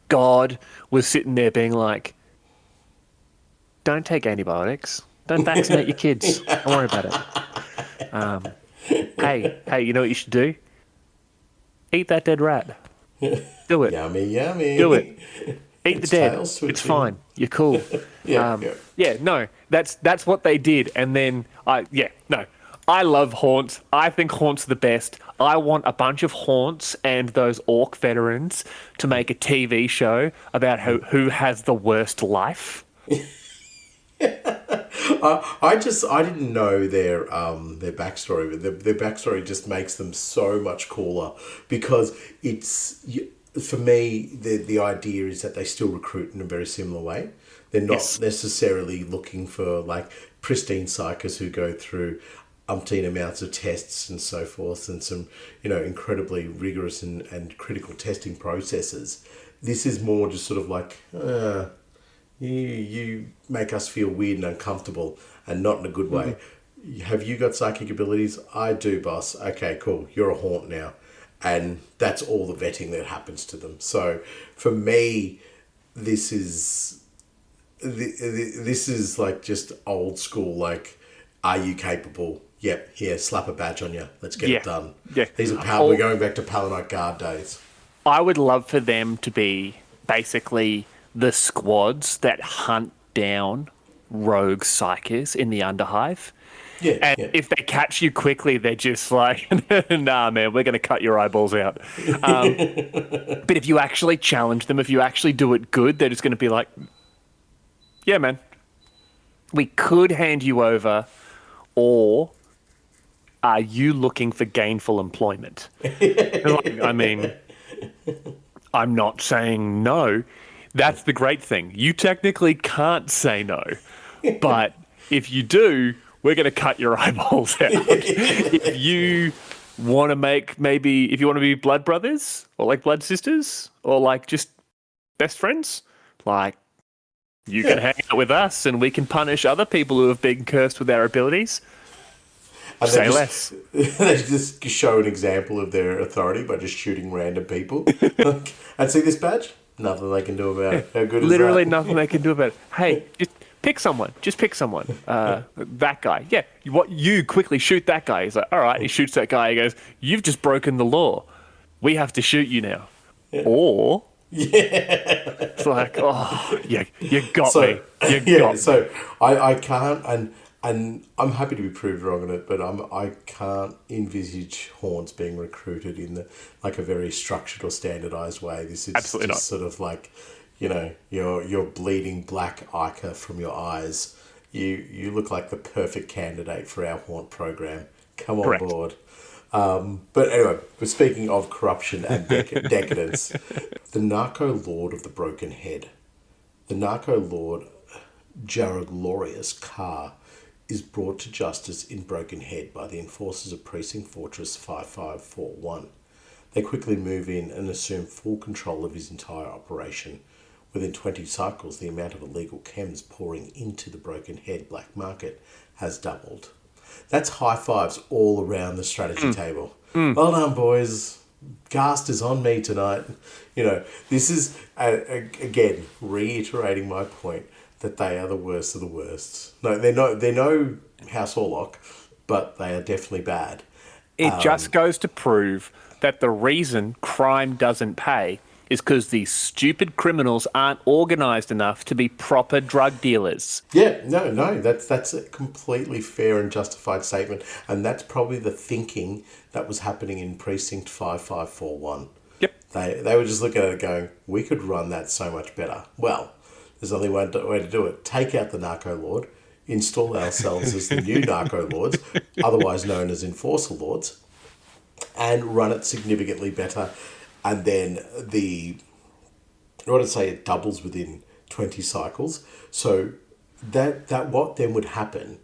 God was sitting there being like, don't take antibiotics. Don't vaccinate your kids. Don't worry about it. Hey, you know what you should do? Eat that dead rat. Do it. Yummy. Do it. Eat the dead. It's fine. You're cool. No, that's what they did. And then I love haunts. I think haunts are the best. I want a bunch of haunts and those orc veterans to make a TV show about who has the worst life. I didn't know their backstory, but their backstory just makes them so much cooler because it's, for me, the idea is that they still recruit in a very similar way. They're not necessarily looking for like pristine psychers who go through umpteen amounts of tests and so forth and some, incredibly rigorous and critical testing processes. This is more just sort of like, you make us feel weird and uncomfortable and not in a good way. Have you got psychic abilities? I do, boss. Okay, cool. You're a haunt now. And that's all the vetting that happens to them. So for me, this is like just old school, like, are you capable? Yep, here, slap a badge on you. Let's get it done. Yeah. We're going back to Palanite Guard days. I would love for them to be basically the squads that hunt down rogue psychers in the Underhive. If they catch you quickly, they're just like, nah, man, we're going to cut your eyeballs out. But if you actually challenge them, if you actually do it good, they're just going to be like, yeah, man, we could hand you over, or are you looking for gainful employment? I mean, I'm not saying no. That's the great thing. You technically can't say no. But if you do, we're going to cut your eyeballs out. If you want to if you want to be blood brothers or like blood sisters or like just best friends, like you can hang out with us and we can punish other people who have been cursed with our abilities. And say less. They just show an example of their authority by just shooting random people. And see this badge? Nothing they can do about it. How good is that? Literally nothing they can do about it. Hey, just pick someone. That guy. Yeah. You quickly shoot that guy. He's like, all right. He shoots that guy. He goes, you've just broken the law. we have to shoot you now. Or it's like, oh, you got me. You got me. So I can't, and I'm happy to be proved wrong on it, but I can't envisage Haunts being recruited in a very structured or standardized way. This is Absolutely just not. sort of like, your bleeding black ichor from your eyes. You look like the perfect candidate for our Haunt program. Come on Correct. board. But anyway, we're speaking of corruption and decadence. The narco lord of the Broken Head, the narco lord Jared Glorious Carr, is brought to justice in Broken Head by the enforcers of Precinct Fortress 5541. They quickly move in and assume full control of his entire operation. Within 20 cycles, the amount of illegal chems pouring into the Broken Head black market has doubled. That's high fives all around the strategy table. Well done, boys. Gast is on me tonight. This is, again, reiterating my point that they are the worst of the worst. No, they're no House Orlock, but they are definitely bad. It just goes to prove that the reason crime doesn't pay is because these stupid criminals aren't organised enough to be proper drug dealers. Yeah, no, that's a completely fair and justified statement, and that's probably the thinking that was happening in Precinct 5541. Yep. They were just looking at it going, we could run that so much better. Well, there's only one way to do it. Take out the narco lord, install ourselves as the new narco lords, otherwise known as enforcer lords, and run it significantly better. And then it doubles within 20 cycles. So that what then would happen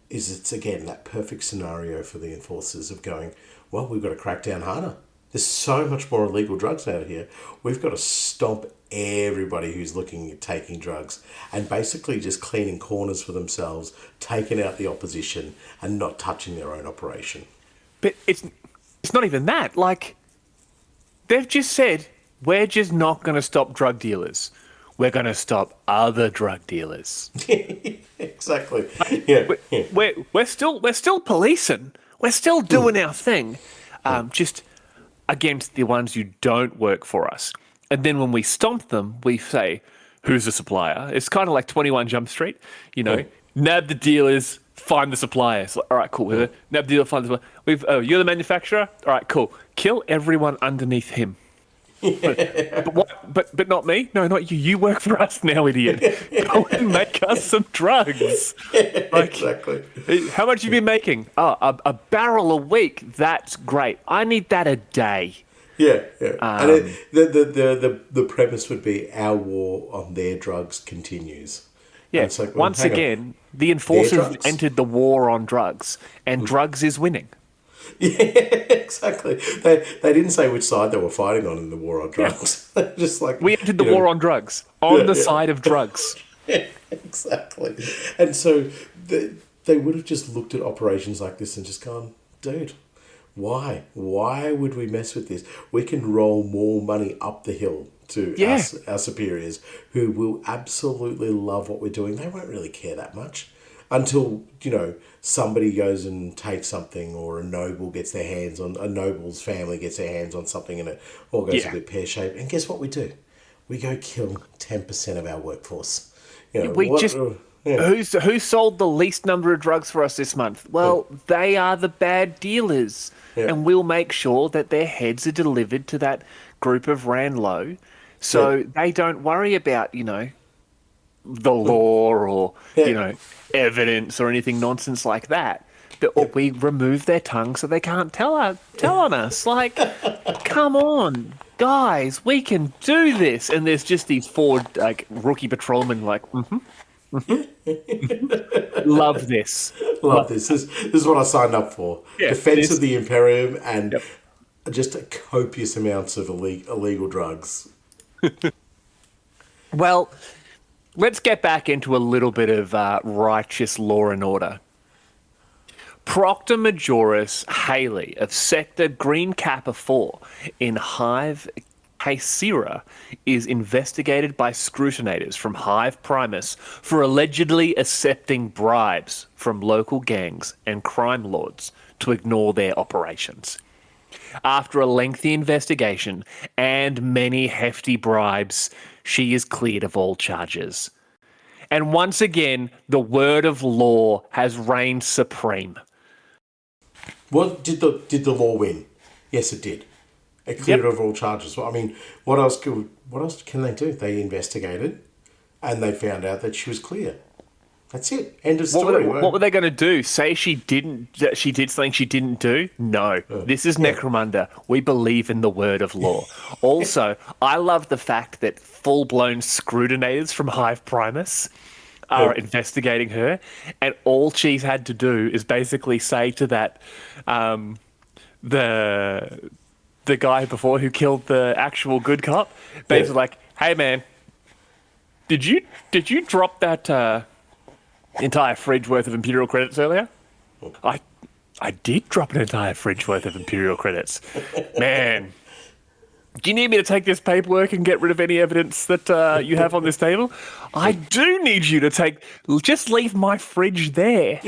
is it's, again, that perfect scenario for the enforcers of going, well, we've got to crack down harder. There's so much more illegal drugs out here. We've got to stomp everybody who's looking at taking drugs and basically just cleaning corners for themselves, taking out the opposition and not touching their own operation. But it's not even that. Like, they've just said, we're just not going to stop drug dealers. We're going to stop other drug dealers. Exactly. Yeah. We're still policing. We're still doing our thing. Just against the ones who don't work for us. And then when we stomp them, we say, who's the supplier? It's kind of like 21 Jump Street. Nab the dealers, find the suppliers. Like, all right, cool. Nab the dealer, find the supplier. You're the manufacturer? All right, cool. Kill everyone underneath him. But not me. No, not you. You work for us now, idiot. Go and make us some drugs. Exactly. How much have you been making? Oh, a barrel a week. That's great. I need that a day. Yeah. And the premise would be our war on their drugs continues. Yeah. It's like, Once again, the enforcers entered the war on drugs, and drugs is winning. Yeah, exactly. They didn't say which side they were fighting on in the war on drugs. Yeah. Just like we entered the war on drugs on the side of drugs. Yeah, exactly. And so they would have just looked at operations like this and just gone, dude, why? Why would we mess with this? We can roll more money up the hill to our superiors who will absolutely love what we're doing. They won't really care that much until, somebody goes and takes something, or a noble's family gets their hands on something and it all goes a bit pear-shaped. And guess what we do? We go kill 10% of our workforce. Who sold the least number of drugs for us this month? Well, they are the bad dealers. Yeah. And we'll make sure that their heads are delivered to that group of Ranlow so they don't worry about, the law or, evidence or anything nonsense like that. But we remove their tongue so they can't tell on us. Like, come on, guys, we can do this. And there's just these four rookie patrolmen love this. Love this. This is what I signed up for. Yeah, Defense of the Imperium and just copious amounts of illegal drugs. Well, let's get back into a little bit of righteous law and order. Proctor Majoris Haley of Sector Green Kappa 4 in Hive Caesira is investigated by scrutinators from Hive Primus for allegedly accepting bribes from local gangs and crime lords to ignore their operations. After a lengthy investigation and many hefty bribes, she is cleared of all charges. And once again, the word of law has reigned supreme. What did the law win? Yes, it did. It cleared of all charges. Well, I mean, what else can they do? They investigated, and they found out that she was clear. That's it. End of story. What were they going to do? Say she did something she didn't do? No. This is Necromunda. We believe in the word of law. Also, I love the fact that full-blown scrutinators from Hive Primus are investigating her, and all she's had to do is basically say to that the guy before who killed the actual good cop, basically like, hey man, did you drop that entire fridge worth of Imperial credits earlier? I did drop an entire fridge worth of Imperial credits. Man, do you need me to take this paperwork and get rid of any evidence that you have on this table? I do need you to just leave my fridge there.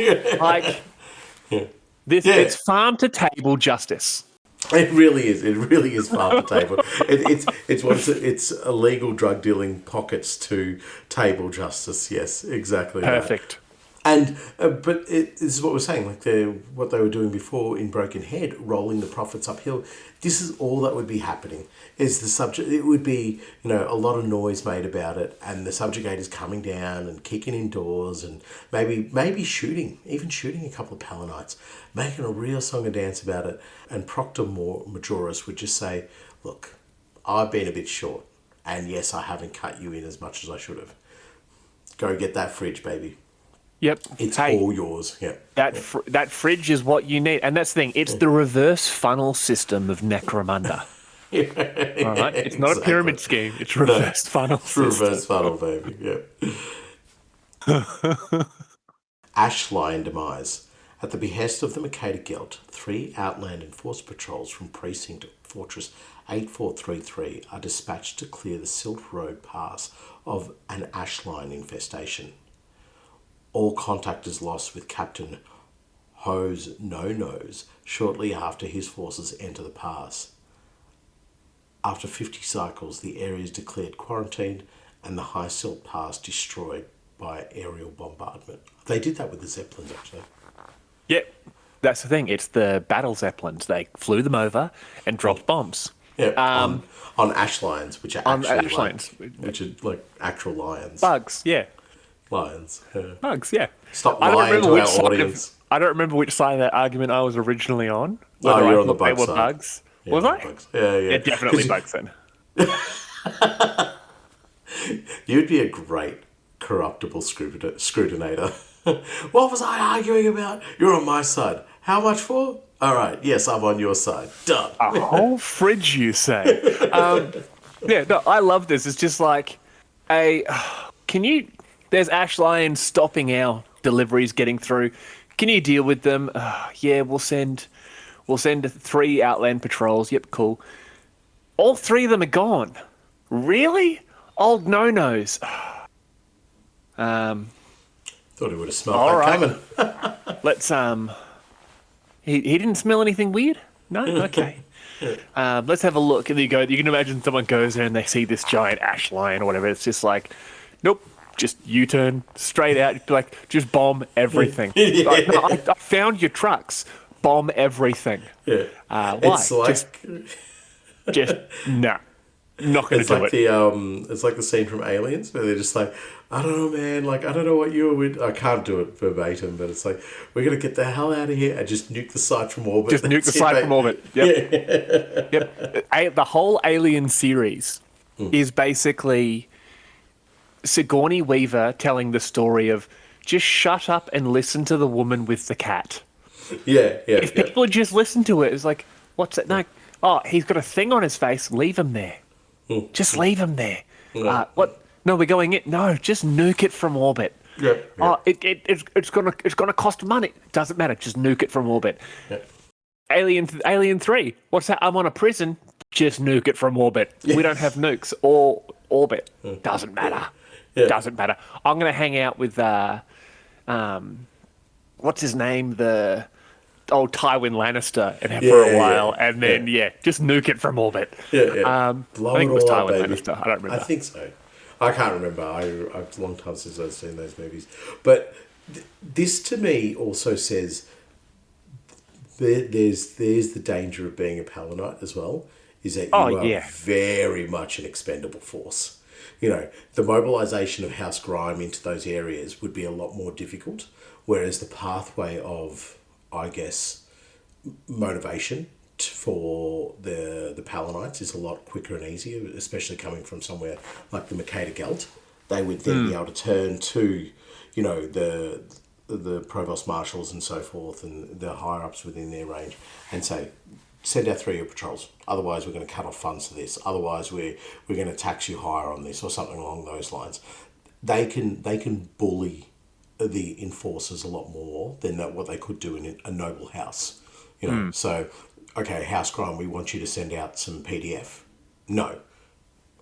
It's farm to table justice. It really is. It really is farm to table. It's illegal drug dealing pockets to table justice. Yes, exactly. Perfect. Right. And but this is what we're saying. Like what they were doing before in Broken Head, rolling the profits uphill. This is all that would be happening. Is the subject? It would be a lot of noise made about it, and the subjugators coming down and kicking indoors, and maybe shooting a couple of Palanites, making a real song and dance about it. And Proctor Majoris would just say, "Look, I've been a bit short, and yes, I haven't cut you in as much as I should have. Go get that fridge, baby." Yep. It's all yours. Yeah. That fridge is what you need. And that's the thing. It's the reverse funnel system of Necromunda. All right? It's not a pyramid scheme. It's reverse funnel system. Reverse funnel, baby. Yeah. Ash Lion Demise. At the behest of the Makeda Guild, 3 Outland Enforced patrols from Precinct Fortress 8433 are dispatched to clear the Silt Road Pass of an Ash Lion infestation. All contact is lost with Captain Ho's No-Nos shortly after his forces enter the pass. After 50 cycles, the area is declared quarantined and the High Silt Pass destroyed by aerial bombardment. They did that with the Zeppelins, actually. Yep, that's the thing. It's the battle Zeppelins. They flew them over and dropped bombs. Yeah, on ash lions, which are actually which are like actual lions. Bugs, yeah. Lions. Yeah. Bugs, yeah. Stop lying to our audience. I don't remember which side of that argument I was originally on. You're on the bug side. They were bugs. Yeah, was I? Bugs. Yeah. Definitely bugs then. You'd be a great corruptible scrutinator. What was I arguing about? You're on my side. How much for? All right. Yes, I'm on your side. Done. A whole fridge, you say? Yeah. No, I love this. It's just like There's Ash Lions stopping our deliveries getting through. Can you deal with them? Yeah, we'll send 3 Outland patrols. Yep, cool. All 3 of them are gone. Really? Old no-nos. Thought he would have smelled that coming. Let's he didn't smell anything weird? No? Okay. Let's have a look. And you can imagine someone goes there and they see this giant ash lion or whatever. It's just like, nope, just U-turn straight out. Like, just bomb everything. Like, no, I found your trucks. Bomb everything. Yeah. Why? It's like just no. Not going to do it. It's like the scene from Aliens where they're just like, I don't know, man. Like, I don't know what you were with. I can't do it verbatim, but it's like, we're going to get the hell out of here and just nuke the site from orbit. Just nuke the site from orbit. Yep. Yeah. Yep. The whole Alien series is basically Sigourney Weaver telling the story of just shut up and listen to the woman with the cat. Yeah. If people just listen to it, it's like, what's that? No. Oh, he's got a thing on his face. Leave him there. Just leave him there. What? No, we're going in. No, just nuke it from orbit. Yeah. Oh, it's gonna cost money. Doesn't matter. Just nuke it from orbit. Yeah. Alien 3. What's that? I'm on a prison. Just nuke it from orbit. Yeah. We don't have nukes or orbit. Doesn't matter. Yeah. Doesn't matter. I'm gonna hang out with what's his name? The old Tywin Lannister for a while, and then just nuke it from orbit. Blow I think it it was all up, Tywin baby. Lannister. I don't remember. I think so. I can't remember. It's a long time since I've seen those movies. But this to me also says there's the danger of being a Palanite as well, is that you are very much an expendable force. You know, the mobilisation of House Grime into those areas would be a lot more difficult, whereas the pathway of, I guess, motivation for the Palanites is a lot quicker and easier, especially coming from somewhere like the Mercator Gelt. They would then be able to turn to, you know, the provost marshals and so forth and the higher ups within their range and say, send out 3 of your patrols. Otherwise, we're going to cut off funds for this. Otherwise, we're going to tax you higher on this or something along those lines. They can bully the enforcers a lot more than what they could do in a noble house. You know, so, okay, House Crime, we want you to send out some PDF. No.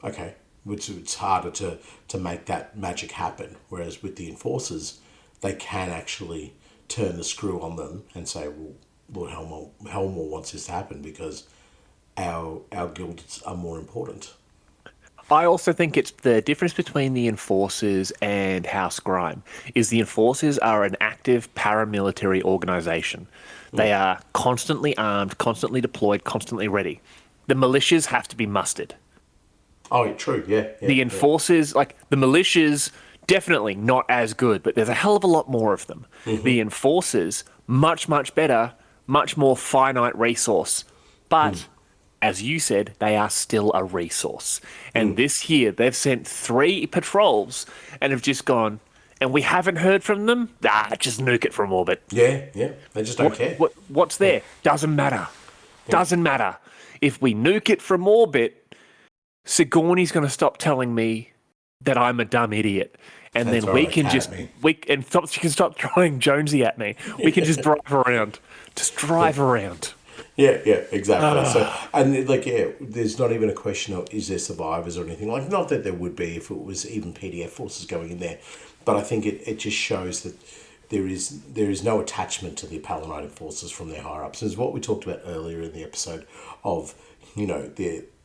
Okay. It's harder to make that magic happen. Whereas with the enforcers, they can actually turn the screw on them and say, well, Lord Helmore wants this to happen because our guilds are more important. I also think it's the difference between the Enforcers and House Grime is the Enforcers are an active paramilitary organisation. They are constantly armed, constantly deployed, constantly ready. The militias have to be mustered. Oh, true, yeah. The Enforcers, like the militias, definitely not as good, but there's a hell of a lot more of them. The Enforcers, much, much better, much more finite resource. But, as you said, they are still a resource. And this year, they've sent 3 patrols and have just gone, and we haven't heard from them? Just nuke it from orbit. Yeah. They just don't care. What's there? Doesn't matter. Doesn't matter. If we nuke it from orbit, Sigourney's going to stop telling me that I'm a dumb idiot. And then we can just she can stop throwing Jonesy at me. We can just drive around. Just drive around. Yeah, exactly. So, and there's not even a question of is there survivors or anything like. Not that there would be if it was even PDF forces going in there, but I think it just shows that there is no attachment to the Palanite enforcers from their higher ups. It's what we talked about earlier in the episode of, you know,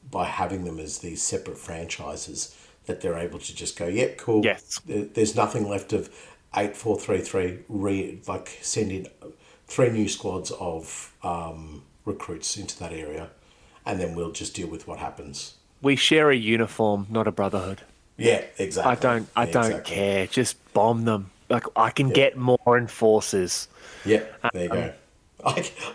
by having them as these separate franchises, that they're able to just go, yep, cool. Yes. There's nothing left of 8433. Send in 3 new squads of recruits into that area, and then we'll just deal with what happens. We share a uniform, not a brotherhood. Yeah, exactly. I don't care. Just bomb them. Like I can get more enforcers. Yeah, there you go.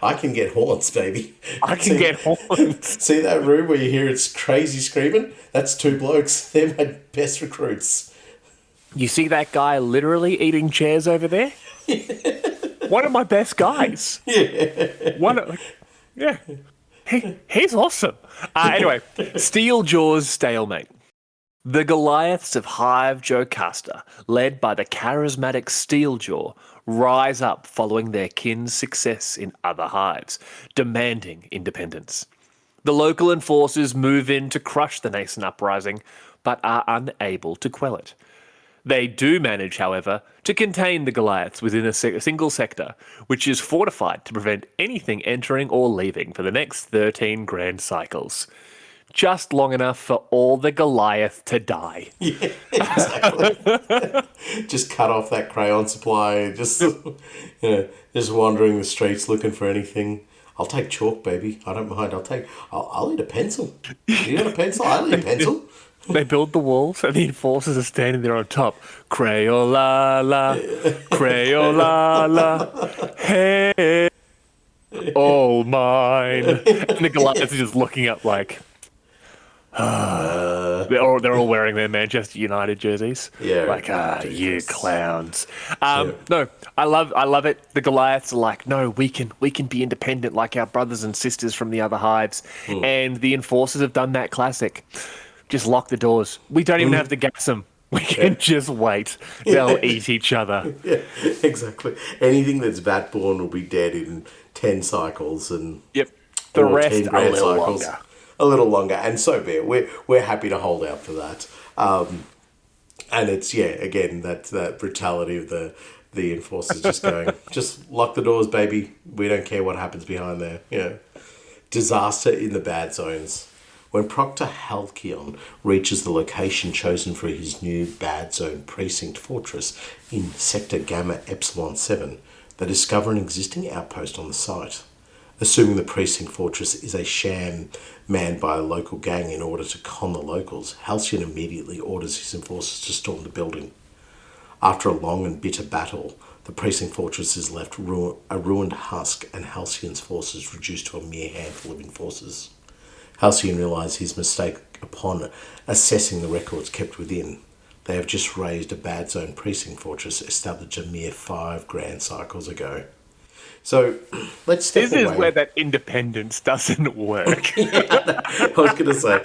I can get haunts, baby. I can get haunts. See that room where you hear it's crazy screaming? That's 2 blokes. They're my best recruits. You see that guy literally eating chairs over there? One of my best guys. Yeah. He's awesome. Anyway, Steeljaw's stalemate. The Goliaths of Hive Jocasta, led by the charismatic Steeljaw, rise up following their kin's success in other hives, demanding independence. The local enforcers move in to crush the nascent uprising, but are unable to quell it. They do manage, however, to contain the Goliaths within a single sector, which is fortified to prevent anything entering or leaving for the next 13 grand cycles. Just long enough for all the Goliath to die. Yeah, exactly. Just cut off that crayon supply. Just wandering the streets looking for anything. I'll take chalk, baby. I don't mind. I'll eat a pencil. You got a pencil? I'll eat a pencil. They build the walls and the enforcers are standing there on top. Crayola, Crayola, hey, all mine. And the Goliaths are just looking up like... they're all wearing their Manchester United jerseys. Yeah. Like, you clowns. No, I love it. The Goliaths are like, no, we can be independent like our brothers and sisters from the other hives. And the enforcers have done that classic. Just lock the doors. We don't even have to gas them. We can just wait. They'll eat each other. Yeah, exactly. Anything that's bat-born will be dead in 10 cycles. And yep. The rest a little longer. A little longer, and so be it. We're happy to hold out for that. And it's again that brutality of the the enforcers just going, just lock the doors, baby. We don't care what happens behind there. Disaster in the bad zones. When Proctor Halcyon reaches the location chosen for his new bad zone precinct fortress in Sector Gamma Epsilon 7, they discover an existing outpost on the site. Assuming the precinct fortress is a sham manned by a local gang in order to con the locals, Halcyon immediately orders his enforcers to storm the building. After a long and bitter battle, the precinct fortress is left a ruined husk and Halcyon's forces reduced to a mere handful of enforcers. Halcyon realises his mistake upon assessing the records kept within. They have just raised a bad zone precinct fortress established a mere 5 grand cycles ago. So let's step away. This is where that independence doesn't work. I was going to say,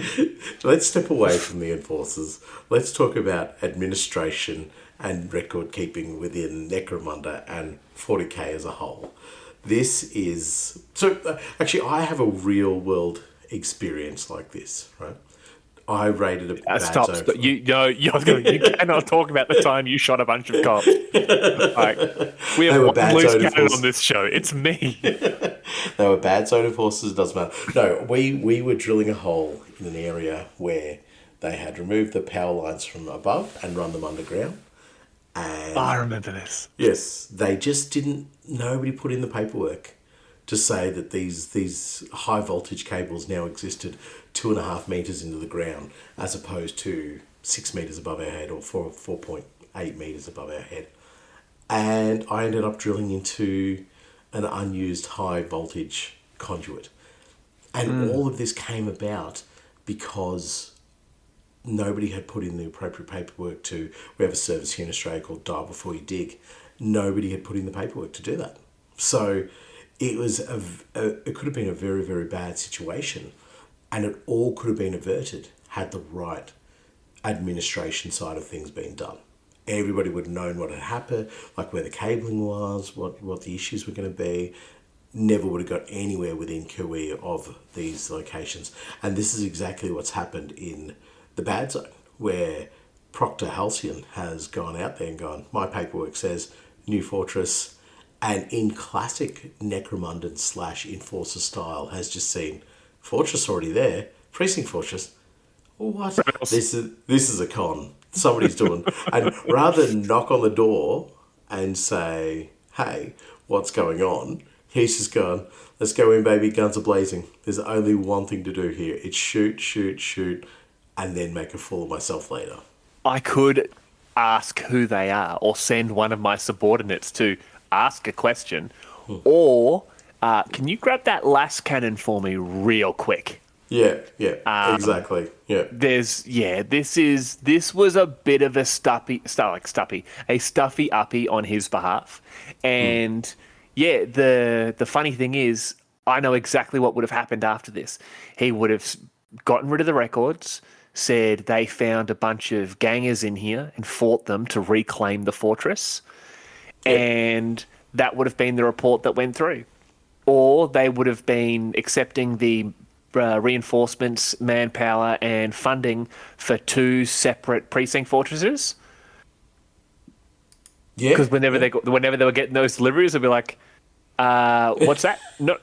let's step away from the enforcers. Let's talk about administration and record keeping within Necromunda and 40k as a whole. This is... So, actually, I have a real world experience like this, right? I rated a bad stop. zone. You cannot talk about the time you shot a bunch of cops. We have one loose cannon on this show. It's me. They were bad zone enforcers, doesn't matter. No, we were drilling a hole in an area where they had removed the power lines from above and run them underground. And I remember this. Yes, they just didn't... Nobody put in the paperwork to say that these high voltage cables now existed 2.5 meters into the ground, as opposed to 6 meters above our head or 4.8 meters above our head. And I ended up drilling into an unused high voltage conduit. And all of this came about because nobody had put in the appropriate paperwork to... We have a service here in Australia called Die Before You Dig. Nobody had put in the paperwork to do that. So it was it could have been a very, very bad situation, and it all could have been averted had the right administration side of things been done. Everybody would have known what had happened, like where the cabling was, what the issues were going to be. Never would have got anywhere within QE of these locations. And this is exactly what's happened in the bad zone, where Proctor Halcyon has gone out there and gone, my paperwork says new fortress, and in classic Necromundan / Enforcer style has just seen fortress already there, precinct fortress. What? This is a con. Somebody's doing. And rather than knock on the door and say, hey, what's going on? He's just gone, let's go in, baby, guns are blazing. There's only one thing to do here. It's shoot, shoot, shoot, and then make a fool of myself later. I could ask who they are or send one of my subordinates to ask a question. Or can you grab that last cannon for me real quick? Yeah, exactly. Yeah. This was a bit of a stuffy uppy on his behalf. And yeah, the funny thing is, I know exactly what would have happened after this. He would have gotten rid of the records, said they found a bunch of gangers in here and fought them to reclaim the fortress. Yep. And that would have been the report that went through. Or they would have been accepting the reinforcements, manpower, and funding for 2 separate precinct fortresses. Yeah. Because whenever they were getting those deliveries, they'd be like, "What's that? No,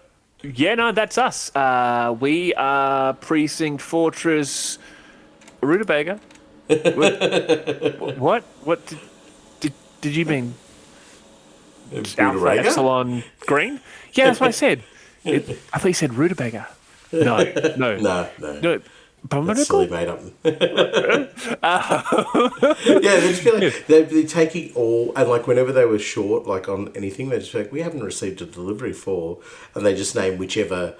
that's us. We are precinct fortress Rutabaga." What? What did you mean? Alpha Epsilon Green? Yeah, that's what I said. I thought you said Rutabaga. No. That's silly made up. Yeah, they just feel like they're taking all, and like whenever they were short, like on anything, they just feel like we haven't received a delivery for, and they just name whichever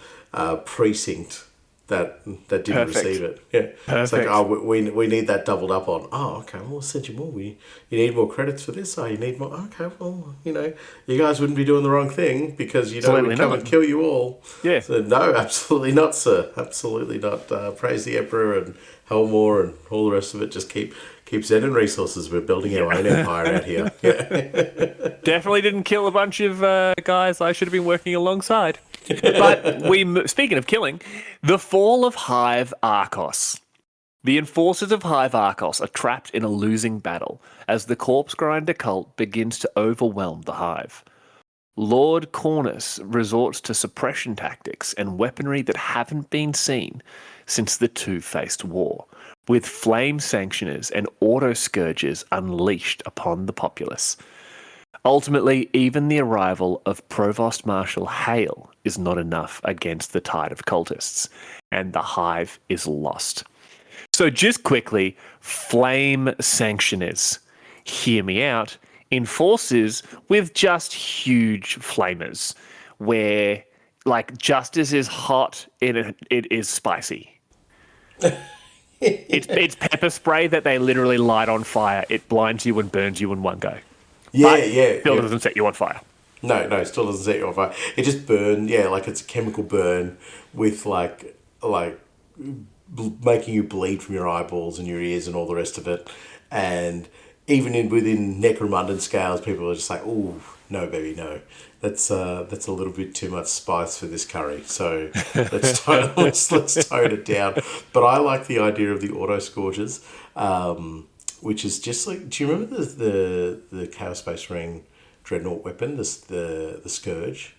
precinct that didn't receive it. Yeah, Perfect. It's like, we need that doubled up on. Oh, okay, well, we'll send you more. You need more credits for this. Oh, you need more. Okay, well, you guys wouldn't be doing the wrong thing because we'd come and kill you all. Yeah. So, no, absolutely not, sir. Absolutely not. Praise the Emperor and Helmore and all the rest of it. Just keep sending resources. We're building our own empire out here. Yeah. Definitely didn't kill a bunch of guys I should have been working alongside. But speaking of killing, the fall of Hive Arcos. The enforcers of Hive Arcos are trapped in a losing battle as the Corpse Grinder cult begins to overwhelm the Hive. Lord Cornus resorts to suppression tactics and weaponry that haven't been seen since the Two-Faced War, with flame sanctioners and auto-scourgers unleashed upon the populace. Ultimately, even the arrival of Provost Marshal Hale is not enough against the tide of cultists, and the Hive is lost. So just quickly, flame sanctioners. Hear me out. Enforcers with just huge flamers, where like justice is hot, it is spicy. It's pepper spray that they literally light on fire. It blinds you and burns you in one go. Yeah, but still doesn't set you on fire. No, it still doesn't set you on fire. It just burns, like it's a chemical burn with making you bleed from your eyeballs and your ears and all the rest of it. And even within Necromundan scales, people are just like, "Oh, no, baby, no. That's a little bit too much spice for this curry. So let's tone it down." But I like the idea of the auto scourges, which is just like. Do you remember the Chaos Space Marine Dreadnought weapon, the Scourge?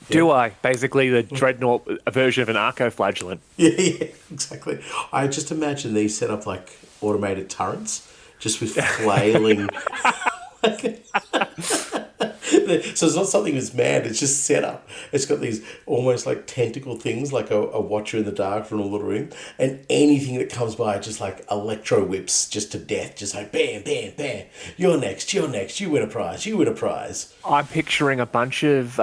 Do I? Basically, the Dreadnought version of an Arco-Flagellant. Yeah, exactly. I just imagine these set up like automated turrets, just with flailing. So it's not something that's mad, it's just set up. It's got these almost like tentacle things, like a watcher in the dark from a little ring, and anything that comes by just like electro whips just to death, just like bam, bam, bam. You're next, you win a prize. I'm picturing a bunch of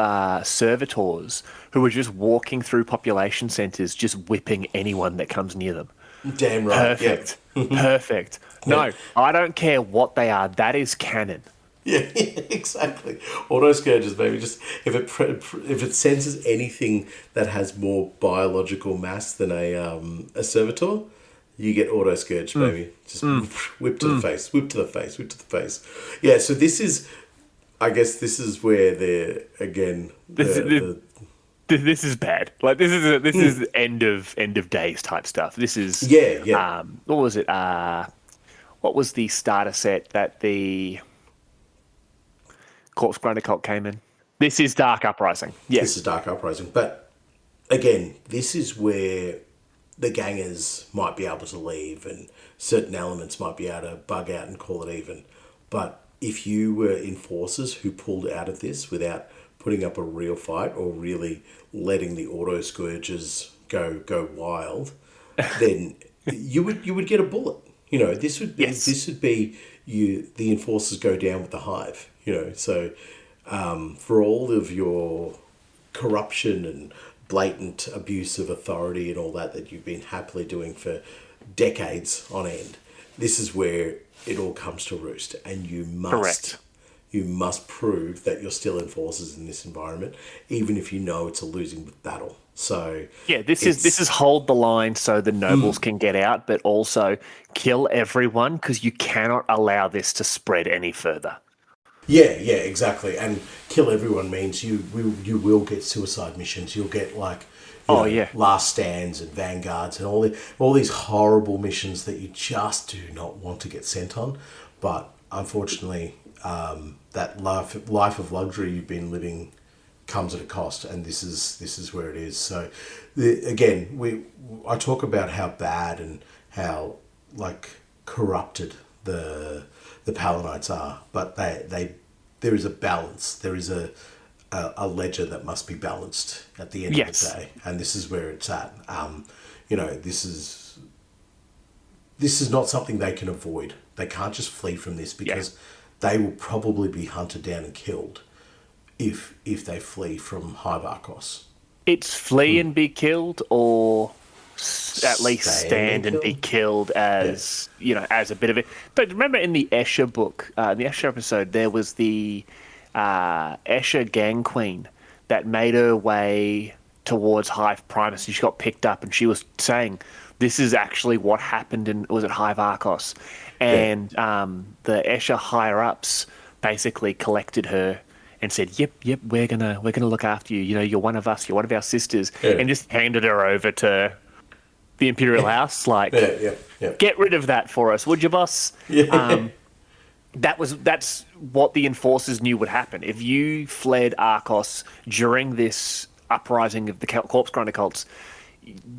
servitors who are just walking through population centres, just whipping anyone that comes near them. Damn right. Perfect. Yep. Perfect. No, I don't care what they are. That is canon. Yeah, exactly. Auto scourges, baby. Just if it senses anything that has more biological mass than a servitor, you get auto scourge, baby. Just whip to the face, whip to the face, whip to the face. Yeah. So this is, I guess, this is where this is bad. Like this is end of days type stuff. This is what was it? What was the starter set that the Corpse Grinder cult came in? This is Dark Uprising. Yes. This is Dark Uprising. But again, this is where the gangers might be able to leave and certain elements might be able to bug out and call it even. But if you were enforcers who pulled out of this without putting up a real fight or really letting the auto scourges go wild, then you would get a bullet. This would be the enforcers go down with the Hive. So for all of your corruption and blatant abuse of authority and all that you've been happily doing for decades on end, this is where it all comes to roost, and you must prove that you're still enforcers in this environment, even if you know it's a losing battle. So this is hold the line so the nobles can get out, but also kill everyone because you cannot allow this to spread any further. Yeah, exactly. And kill everyone means you will get suicide missions. You'll get last stands and vanguards and all these horrible missions that you just do not want to get sent on. But unfortunately, that life of luxury you've been living comes at a cost, and this is where it is. So I talk about how bad and how corrupted the Palinites are, but there is a balance. There is a ledger that must be balanced at the end of the day, and this is where it's at. This is not something they can avoid. They can't just flee from this because they will probably be hunted down and killed if they flee from Hive Arcos. It's flee and be killed, or at least stand and be killed as as a bit of it. But remember in the Escher book, in the Escher episode, there was the Escher gang queen that made her way towards Hive Primus. She got picked up, and she was saying, "This is actually what happened in Hive Arcos," and the Escher higher ups basically collected her and said, "Yep, we're gonna look after you. You're one of us. You're one of our sisters," and just handed her over to the Imperial House. Like, Yeah. get rid of that for us, would you, boss? Yeah. That's what the Enforcers knew would happen. If you fled Arcos during this uprising of the Corpse Grinder cults,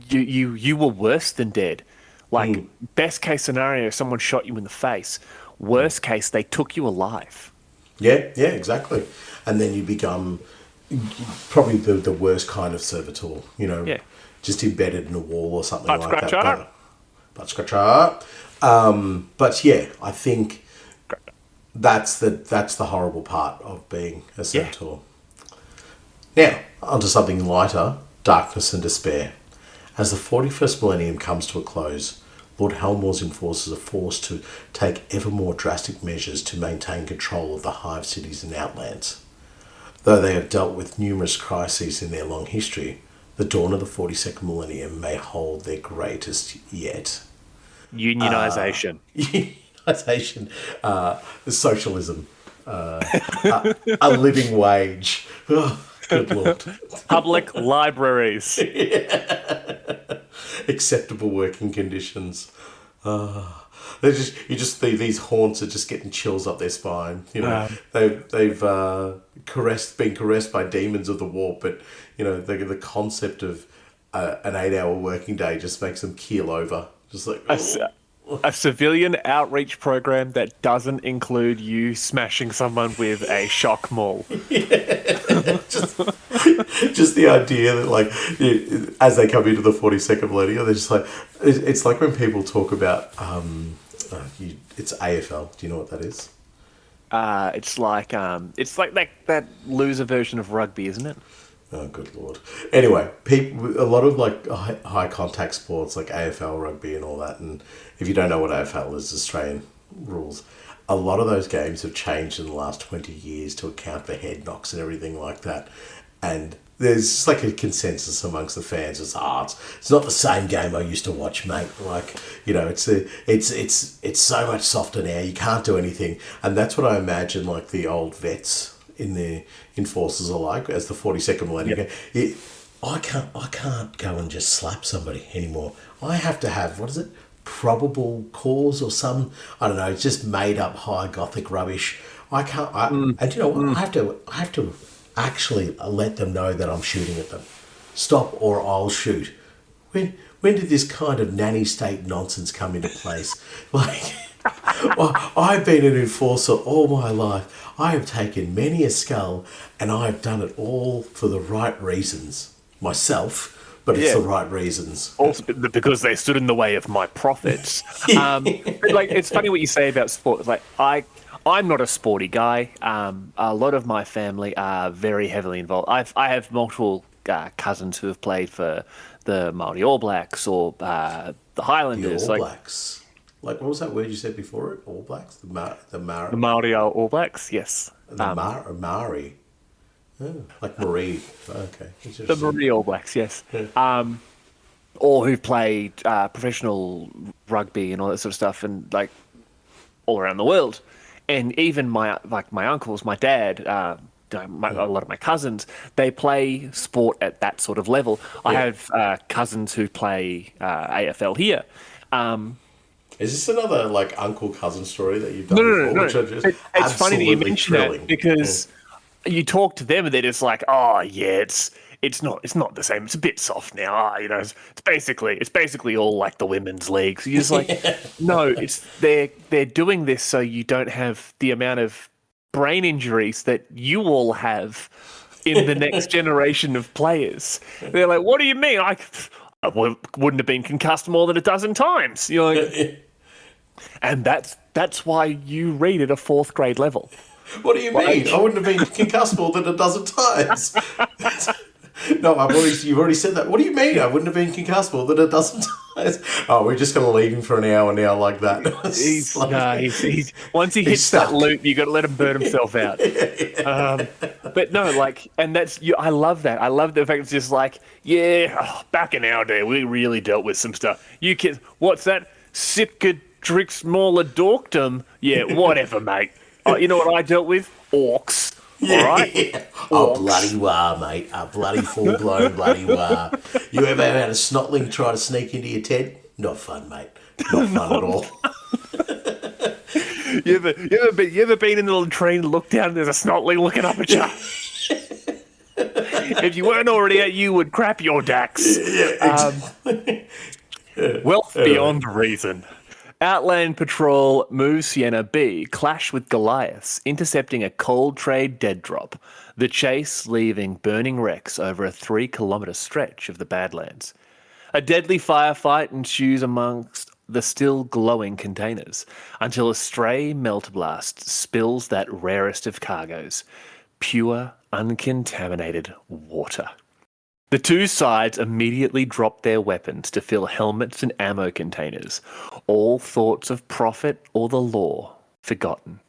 you were worse than dead. Like, best case scenario, someone shot you in the face. Worst case, they took you alive. Yeah, exactly. And then you become probably the worst kind of servitor, just embedded in a wall or something like that. Butt scratcher. But yeah, I think that's the horrible part of being a servitor. Now, onto something lighter, darkness and despair. As the 41st millennium comes to a close, Lord Helmor's enforcers are forced to take ever more drastic measures to maintain control of the hive cities and outlands. Though they have dealt with numerous crises in their long history, the dawn of the 42nd millennium may hold their greatest yet. Unionization. Unionization, socialism, a living wage. Oh, good Lord. Public libraries. Acceptable working conditions. These haunts are just getting chills up their spine. They've been caressed by demons of the warp, but the concept of an 8-hour working day just makes them keel over. Just like a civilian outreach program that doesn't include you smashing someone with a shock maul. Just the idea that, as they come into the 42nd millennium, they're just like, it's like when people talk about, it's AFL. Do you know what that is? It's like that loser version of rugby, isn't it? Oh, good Lord. Anyway, a lot of high contact sports like AFL, rugby and all that, and if you don't know what AFL is, Australian rules, a lot of those games have changed in the last 20 years to account for head knocks and everything like that. And there's just like a consensus amongst the fans. It's not the same game I used to watch, mate. It's so much softer now. You can't do anything. And that's what I imagine like the old vets in the Enforcers are like, as the 42nd millennium. Yep. I can't go and just slap somebody anymore. I have to have, probable cause or some, I don't know, it's just made up high gothic rubbish. I can't, and you know what, I have to actually let them know that I'm shooting at them. Stop or I'll shoot. When did this kind of nanny state nonsense come into place? I've been an enforcer all my life. I have taken many a skull, and I have done it all for the right reasons. Myself, but it's the right reasons. Also, because they stood in the way of my profits. It's funny what you say about sport. I'm not a sporty guy. A lot of my family are very heavily involved. I have multiple cousins who have played for the Māori All Blacks or the Highlanders. The All Blacks. What was that word you said before it? All Blacks? The Māori All Blacks, yes. The Maori. Oh, like Marie. Okay. The Maori All Blacks, yes. Yeah. Or who've played professional rugby and all that sort of stuff, and all around the world. And even my uncles, my dad, a lot of my cousins, they play sport at that sort of level. Yeah. I have cousins who play AFL here. Is this another uncle cousin story that you've done before? No. It's funny that you mention that because you talk to them and they're just like, oh yeah, it's not the same. It's a bit soft now. It's basically all like the women's league. So you're just like, no, they're doing this so you don't have the amount of brain injuries that you all have in the next generation of players. They're like, what do you mean? I wouldn't have been concussed more than a dozen times. You're like, and that's why you read at a 4th grade level. What do you mean? I wouldn't have been concussed more than a dozen times. No, you've already said that. What do you mean? I wouldn't have been concussed more than a dozen times. Oh, we're just going to leave him for an hour now like that. Once he hits that loop, you got to let him burn himself out. But no, and that's I love that. I love the fact it's just back in our day, we really dealt with some stuff. You kids, what's that? Sitka Drix Mauler Dorkdom? Yeah, whatever, mate. You know what I dealt with? Orcs. All right? Oh, Orcs. bloody war, mate. A bloody full-blown bloody war. You ever had a snotling try to sneak into your tent? Not fun, mate. Not fun at all. You ever been in the latrine and looked down and there's a snotling looking up at you? If you weren't already at, you would crap your dax. Wealth beyond reason. Outland Patrol moves Sienna B, clash with Goliaths, intercepting a cold trade dead drop. The chase leaving burning wrecks over a 3-kilometre stretch of the Badlands. A deadly firefight ensues amongst the still glowing containers until a stray melt blast spills that rarest of cargoes, pure, uncontaminated water. The two sides immediately drop their weapons to fill helmets and ammo containers, all thoughts of profit or the law forgotten.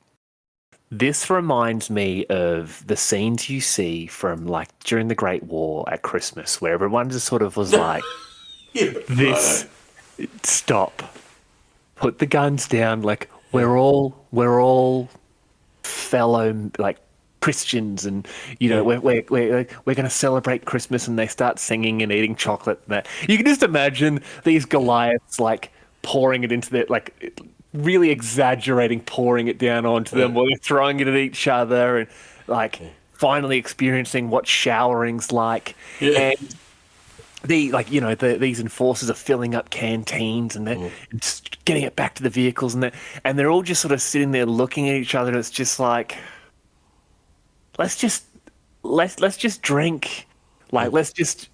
This reminds me of the scenes you see from like during the Great War at Christmas, where everyone just sort of was like, stop, put the guns down, like we're all fellow like Christians, and you know we're going to celebrate Christmas, and they start singing and eating chocolate. And that you can just imagine these Goliaths like pouring it into their like really exaggerating, pouring it down onto them while they're throwing it at each other, and like finally experiencing what showering's like. And these enforcers are filling up canteens and they're just getting it back to the vehicles, and they're all just sort of sitting there looking at each other, and it's just like, let's just drink, like let's just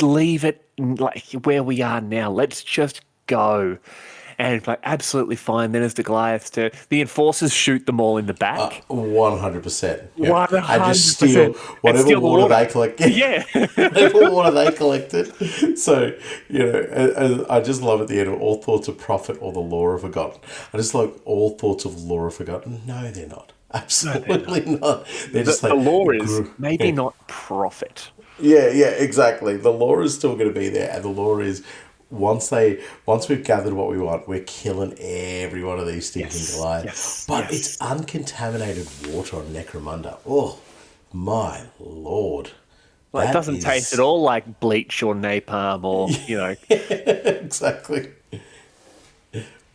leave it like where we are now. Let's just go. And like absolutely fine. Then as the Goliaths do, the enforcers shoot them all in the back. 100%. Yeah. 100%. And just steal whatever water they collect. Yeah. Whatever water they collected. So, I just love at the end of all thoughts of profit or the law are forgotten. I just like all thoughts of law are forgotten. No, they're not. Absolutely not. They're just the law is maybe not profit. Yeah, exactly. The law is still going to be there, and the law is once we've gathered what we want, we're killing every one of these stinking Goliaths. But it's uncontaminated water on Necromunda. Oh, my lord. Well, it doesn't taste at all like bleach or napalm or, Exactly.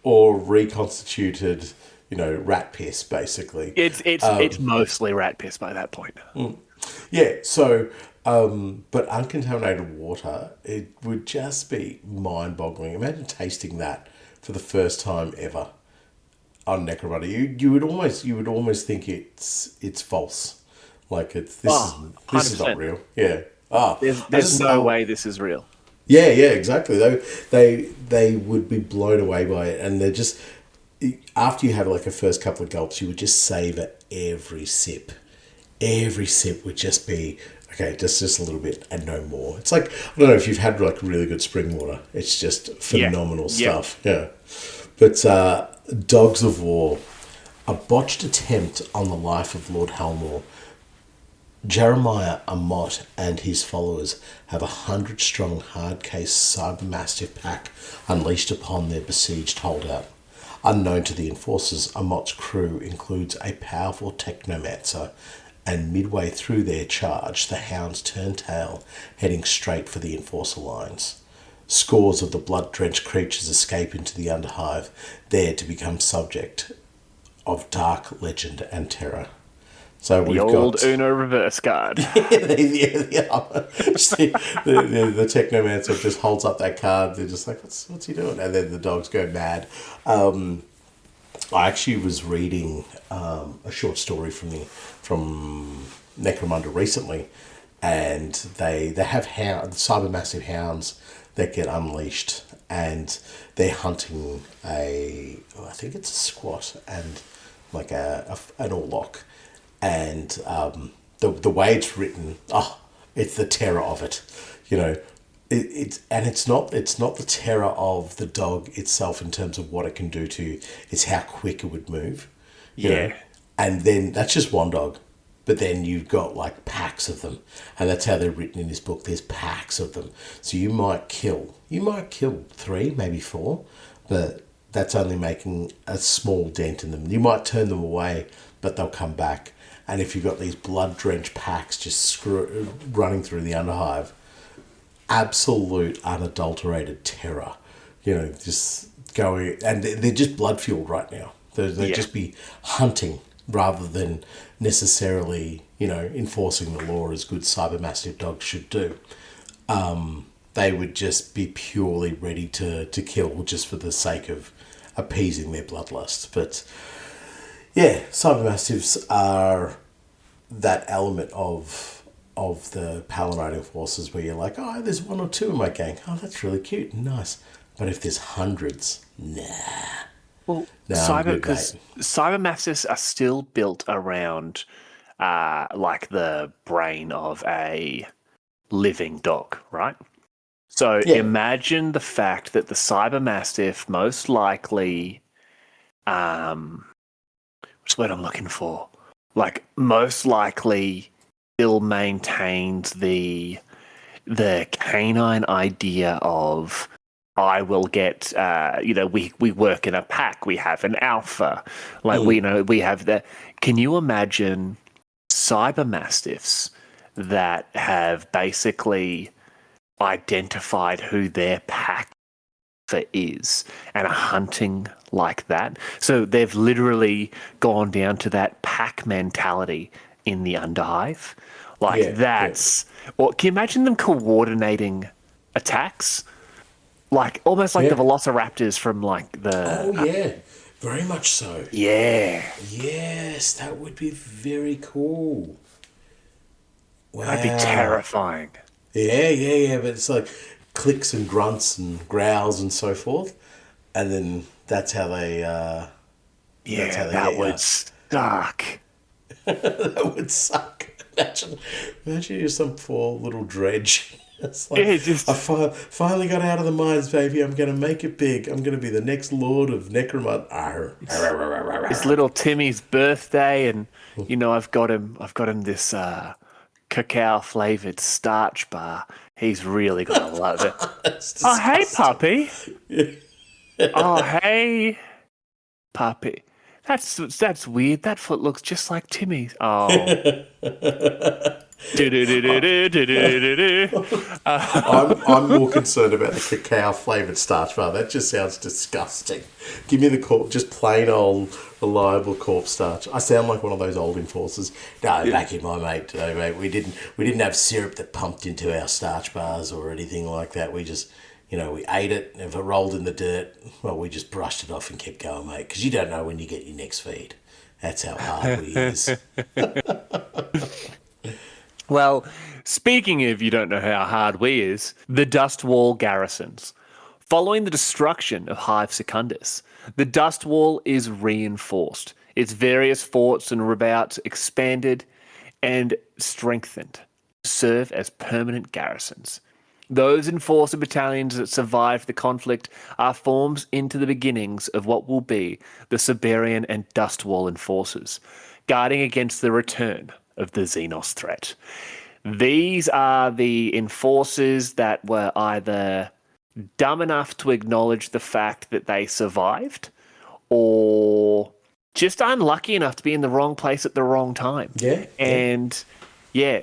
Or reconstituted, rat piss, basically. It's mostly rat piss by that point. Yeah, so... but uncontaminated water, it would just be mind-boggling. Imagine tasting that for the first time ever on Necromunda. You would almost think it's false. Like this is not real. Yeah. There's no way this is real. Yeah, exactly. They would be blown away by it, and they're just after you have like a first couple of gulps, you would just savor every sip. Every sip would just be. Okay, just a little bit and no more. It's like, I don't know if you've had like really good spring water. It's just phenomenal stuff. Yeah. But Dogs of War, a botched attempt on the life of Lord Halmore. Jeremiah Amott and his followers have 100-strong hard-case cybermassive pack unleashed upon their besieged holdout. Unknown to the enforcers, Amott's crew includes a powerful technomancer, and midway through their charge, the hounds turn tail, heading straight for the enforcer lines. Scores of the blood-drenched creatures escape into the Underhive, there to become subject of dark legend and terror. So we've got... The old Uno reverse card. The technomancer just holds up that card. They're just like, what's he doing? And then the dogs go mad. I actually was reading a short story from Necromunda recently, and they have cybermassive hounds that get unleashed, and they're hunting I think it's a squat and like an orlock, and the way it's written, it's the terror of it, It's not the terror of the dog itself in terms of what it can do to you. It's how quick it would move. You know? And then that's just one dog. But then you've got like packs of them. And that's how they're written in this book. There's packs of them. So you might kill 3, maybe 4. But that's only making a small dent in them. You might turn them away, but they'll come back. And if you've got these blood-drenched packs just running through the Underhive, absolute unadulterated terror. Just going... And they're just blood-fueled right now. They'd just be hunting rather than necessarily, enforcing the law as good cybermassive dogs should do. They would just be purely ready to kill just for the sake of appeasing their bloodlust. But yeah, cybermassives are that element of the Paladin forces where you're like, oh, there's one or two in my gang. Oh, that's really cute and nice. But if there's hundreds, nah. Well, cybermassives are still built around like the brain of a living dog, right? So imagine the fact that the cybermastiff most likely, what's the word I'm looking for? Like most likely still maintains the canine idea of, I will get, we work in a pack. We have an alpha. Like, we have the... Can you imagine cybermastiffs that have basically identified who their pack is and are hunting like that? So they've literally gone down to that pack mentality in the Underhive. Like, that's... Or can you imagine them coordinating attacks? Like, almost like the Velociraptors from, like, the... Oh, yeah. Very much so. Yeah. Yes, that would be very cool. Wow. That'd be terrifying. Yeah. But it's like clicks and grunts and growls and so forth. And then that's how they... that would suck. That would suck. Imagine you're some poor little dredge. It's like, I finally got out of the mines, baby. I'm going to make it big. I'm going to be the next lord of Necromunda. It's little Timmy's birthday, and I've got him this cacao flavored starch bar. He's really gonna love it. Oh, hey, puppy. Oh, hey, puppy. That's weird. That foot looks just like Timmy's. Oh. I'm more concerned about the cacao flavoured starch bar. That just sounds disgusting. Give me the just plain old reliable corpse starch. I sound like one of those old enforcers. No, back in my mate, we didn't have syrup that pumped into our starch bars or anything like that. We just, we ate it. If it rolled in the dirt, well, we just brushed it off and kept going, mate. Because you don't know when you get your next feed. That's how hard we is. Well, speaking of you don't know how hard we is, the Dust Wall garrisons. Following the destruction of Hive Secundus, the Dust Wall is reinforced. Its various forts and redoubts expanded and strengthened to serve as permanent garrisons. Those enforcer battalions that survived the conflict are formed into the beginnings of what will be the Siberian and Dust Wall enforcers, guarding against the return of the Xenos threat. These are the enforcers that were either dumb enough to acknowledge the fact that they survived or just unlucky enough to be in the wrong place at the wrong time.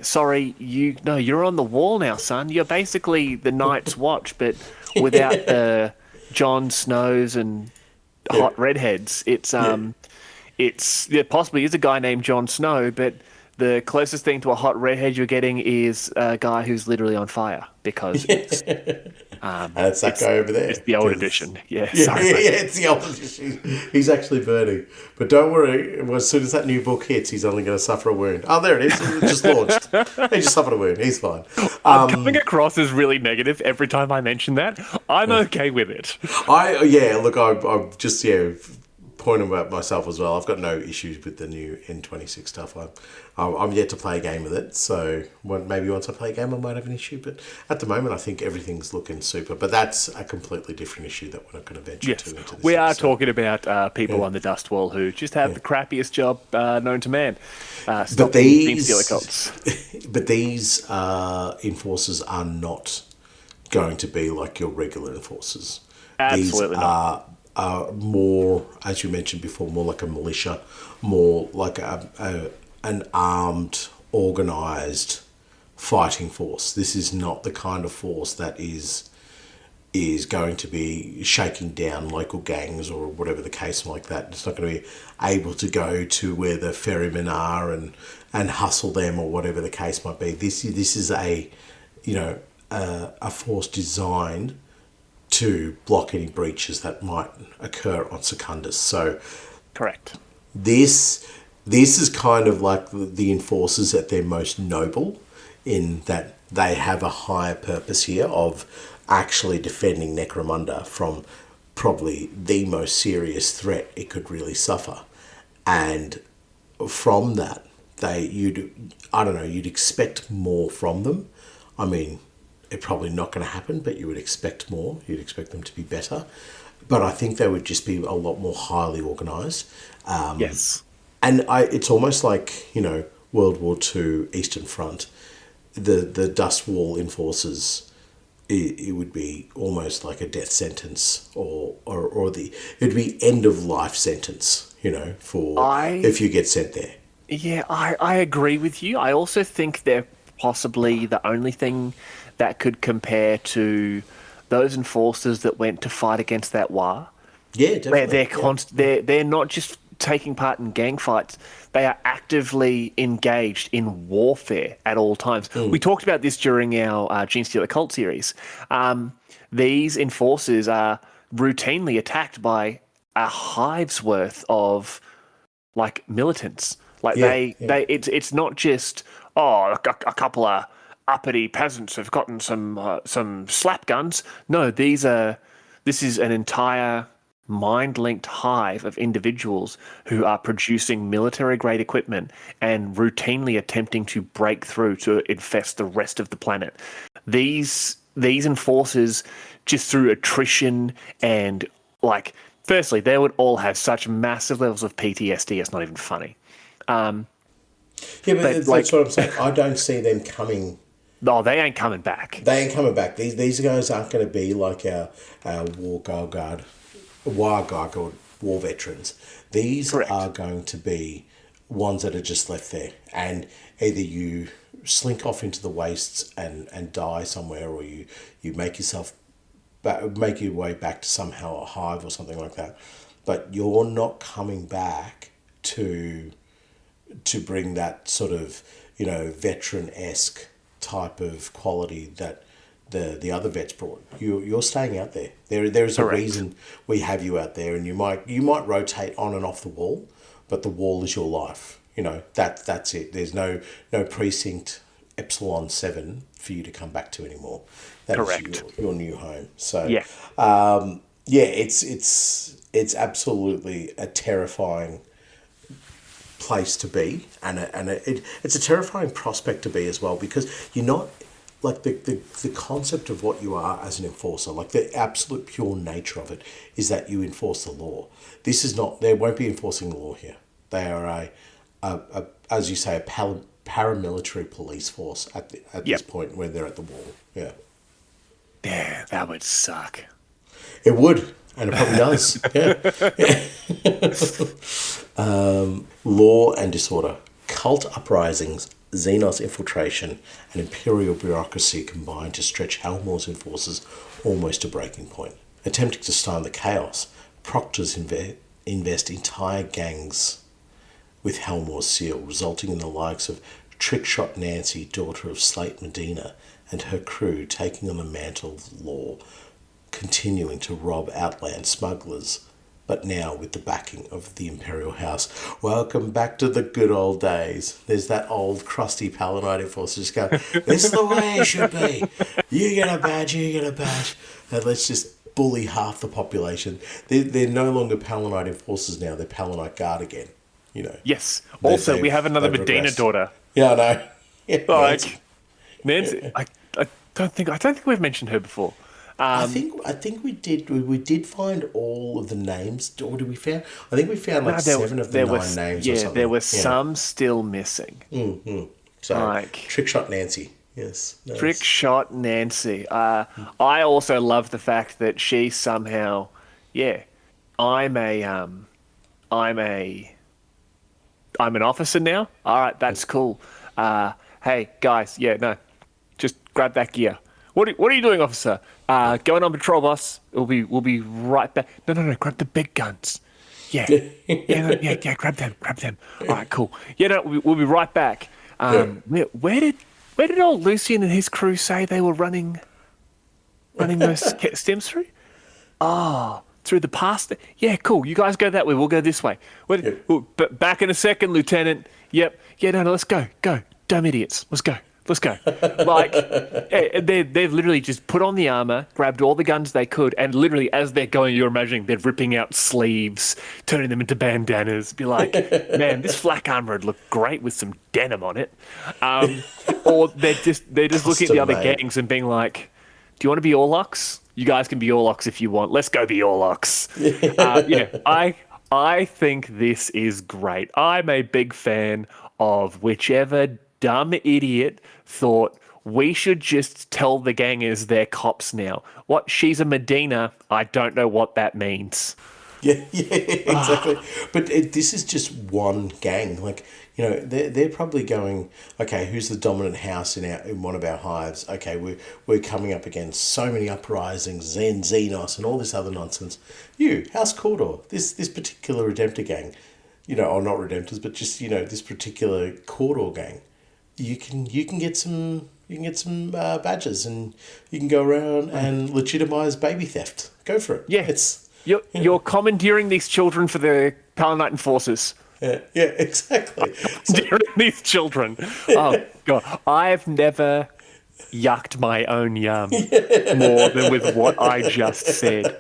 Sorry, you're on the wall now, son. You're basically the Night's Watch, but without the Jon Snows and hot redheads. There possibly is a guy named Jon Snow, but the closest thing to a hot redhead you're getting is a guy who's literally on fire because it's... that's that guy over there. It's the old edition. It's the old edition. He's actually burning. But don't worry, as soon as that new book hits, he's only going to suffer a wound. Oh, there it is. It just launched. He just suffered a wound. He's fine. I'm coming across as really negative every time I mention that. I'm okay with it. I'm just, pointing about myself as well. I've got no issues with the new N26 stuff. I'm yet to play a game with it, so maybe once I play a game I might have an issue, but at the moment I think everything's looking super. But that's a completely different issue that we're not going to venture into this we are episode. Talking about people on the Dust Wall who just have the crappiest job known to man. But these enforcers are not going to be like your regular enforcers. Absolutely These are more, as you mentioned before, more like a militia, more like an armed, organised fighting force. This is not the kind of force that is going to be shaking down local gangs or whatever the case like that. It's not going to be able to go to where the ferrymen are and hustle them or whatever the case might be. This is a force designed to block any breaches that might occur on Secundus. So, correct. This is kind of like the enforcers at their most noble, in that they have a higher purpose here of actually defending Necromunda from probably the most serious threat it could really suffer. And from that, you'd expect more from them. I mean, it's probably not going to happen, but you would expect more. You'd expect them to be better. But I think they would just be a lot more highly organised. Yes. And it's almost like, World War II Eastern Front. The Dust Wall enforcers, it would be almost like a death sentence or it'd be end of life sentence, if you get sent there. Yeah, I agree with you. I also think they're possibly the only thing that could compare to those enforcers that went to fight against that war. Yeah, definitely. They're not just taking part in gang fights. They are actively engaged in warfare at all times. We talked about this during our Gene Stealer Cult series. These enforcers are routinely attacked by a hive's worth of militants. It's not just a couple of uppity peasants have gotten some slap guns. No, this is an entire mind-linked hive of individuals who are producing military-grade equipment and routinely attempting to break through to infest the rest of the planet. These enforcers, just through attrition and firstly, they would all have such massive levels of PTSD. It's not even funny. But that's what I'm saying. I don't see them coming. No, they ain't coming back. They ain't coming back. These guys aren't going to be like our war guard or war veterans. These Correct. are going to be ones that are just left there, and either you slink off into the wastes and die somewhere, or you make your way back to somehow a hive or something like that. But you're not coming back to bring that sort of veteran-esque type of quality that the other vets brought. You're staying out there. There's a reason we have you out there, and you might rotate on and off the wall, but the wall is your life. That's it. There's no precinct Epsilon 7 for you to come back to anymore. That is your new home. So it's absolutely a terrifying place to be, and it's a terrifying prospect to be as well, because you're not the concept of what you are as an enforcer, the absolute pure nature of it is that you enforce the law. This is not, they won't be enforcing the law here. They are a as you say, a paramilitary police force at this point when they're at the wall. Yeah, that would suck. It would, and it probably does. Law and disorder, cult uprisings, Xenos infiltration, and imperial bureaucracy combine to stretch Halmor's enforcers almost to breaking point. Attempting to style the chaos, proctors invest entire gangs with Halmor's seal, resulting in the likes of Trickshot Nancy, daughter of Slate Medina, and her crew taking on the mantle of law, continuing to rob outland smugglers, but now with the backing of the Imperial House. Welcome back to the good old days. There's that old crusty Palanite enforcer just going, this is the way it should be. You get a badge, and let's just bully half the population. They're no longer Palanite enforcers now, they're Palanite Guard again. Yes. Also, we have another Medina daughter. Yeah, I know. Yeah, Nancy. I don't think we've mentioned her before. I think we did. We did find all of the names. Or did we found? I think we found 7 of the 9 names. Yeah, there were some still missing. Mm-hmm. So Trickshot Nancy. Yes. Nice. Trickshot Nancy. I also love the fact that she somehow, I'm I'm a I'm an officer now. All right, that's cool. Hey guys, yeah, no, just grab that gear. What are you doing, officer? Going on patrol, boss. We'll be right back. No, grab the big guns. Yeah, yeah, grab them. All right, cool. Yeah, no, we'll be right back. Where did old Lucian and his crew say they were running those stems through? Oh, through the past. Yeah, cool. You guys go that way. We'll go this way. Back in a second, Lieutenant. Yep. Yeah, no, let's go. Go. Dumb idiots. Let's go. Like, they've literally just put on the armor, grabbed all the guns they could, and literally, as they're going, you're imagining they're ripping out sleeves, turning them into bandanas. Be like, man, this flak armor would look great with some denim on it. Or they're just looking at the other gangs and being like, do you want to be Orlocks? You guys can be Orlocks if you want. Let's go be Orlocks. I think this is great. I'm a big fan of whichever dumb idiot thought we should just tell the gangers they're cops now. What? She's a Medina. I don't know what that means. Yeah, exactly. But this is just one gang. Like, they're probably going, okay, who's the dominant house in one of our hives? Okay, we're coming up against so many uprisings, Xenos, and all this other nonsense. House Cawdor, this particular Redemptor gang, or not Redemptors, but just this particular Cawdor gang. You can get some badges, and you can go around and legitimize baby theft. Go for it. Yeah, you're commandeering these children for the Palanite enforcers. Yeah, exactly. Commandeering these children. Oh god, I've never yucked my own yum more than with what I just said.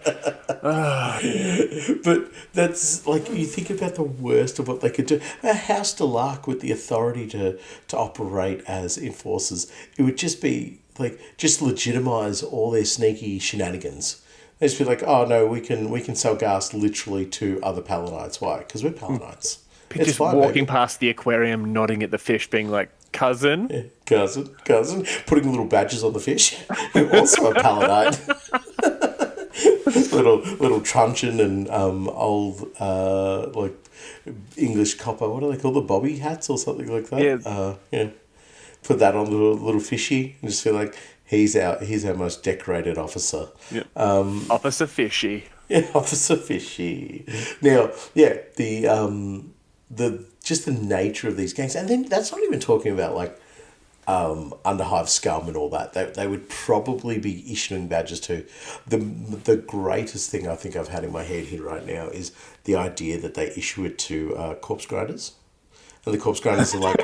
But that's like, you think about the worst of what they could do. A House Delark with the authority to operate as enforcers, it would just be like, just legitimize all their sneaky shenanigans. They just be like, oh no, we can sell gas literally to other Palanites. Why? Because we're Palanites. It's just fine, walking past the aquarium, nodding at the fish, being like, cousin. Yeah, cousin, putting little badges on the fish. You're also a Paladite. little truncheon and old like English copper. What do they call the bobby hats or something like that? Yeah. Put that on the little fishy and just feel like he's our most decorated officer. Yeah. Officer Fishy. Yeah, Officer Fishy. Now, yeah, the just the nature of these gangs, and then that's not even talking about like Underhive scum and all that. They would probably be issuing badges too. The greatest thing I think I've had in my head here right now is the idea that they issue it to corpse grinders, and the corpse grinders are like,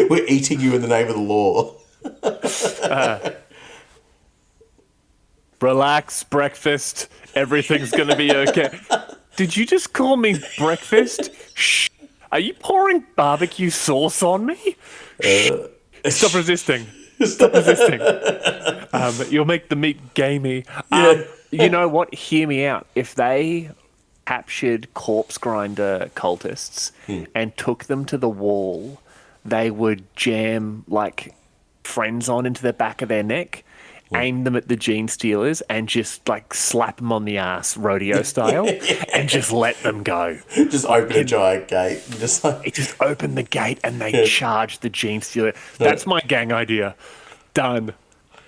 we're eating you in the name of the law. Relax, breakfast. Everything's going to be okay. Did you just call me breakfast? Shh. Are you pouring barbecue sauce on me? Stop resisting. You'll make the meat gamey. You know what? Hear me out. If they captured corpse grinder cultists and took them to the wall, they would jam like friends on into the back of their neck, aim them at the gene stealers, and just like slap them on the ass rodeo style and just let them go. Just open a giant gate and just open the gate and they charge the gene stealer. That's my gang idea. Done.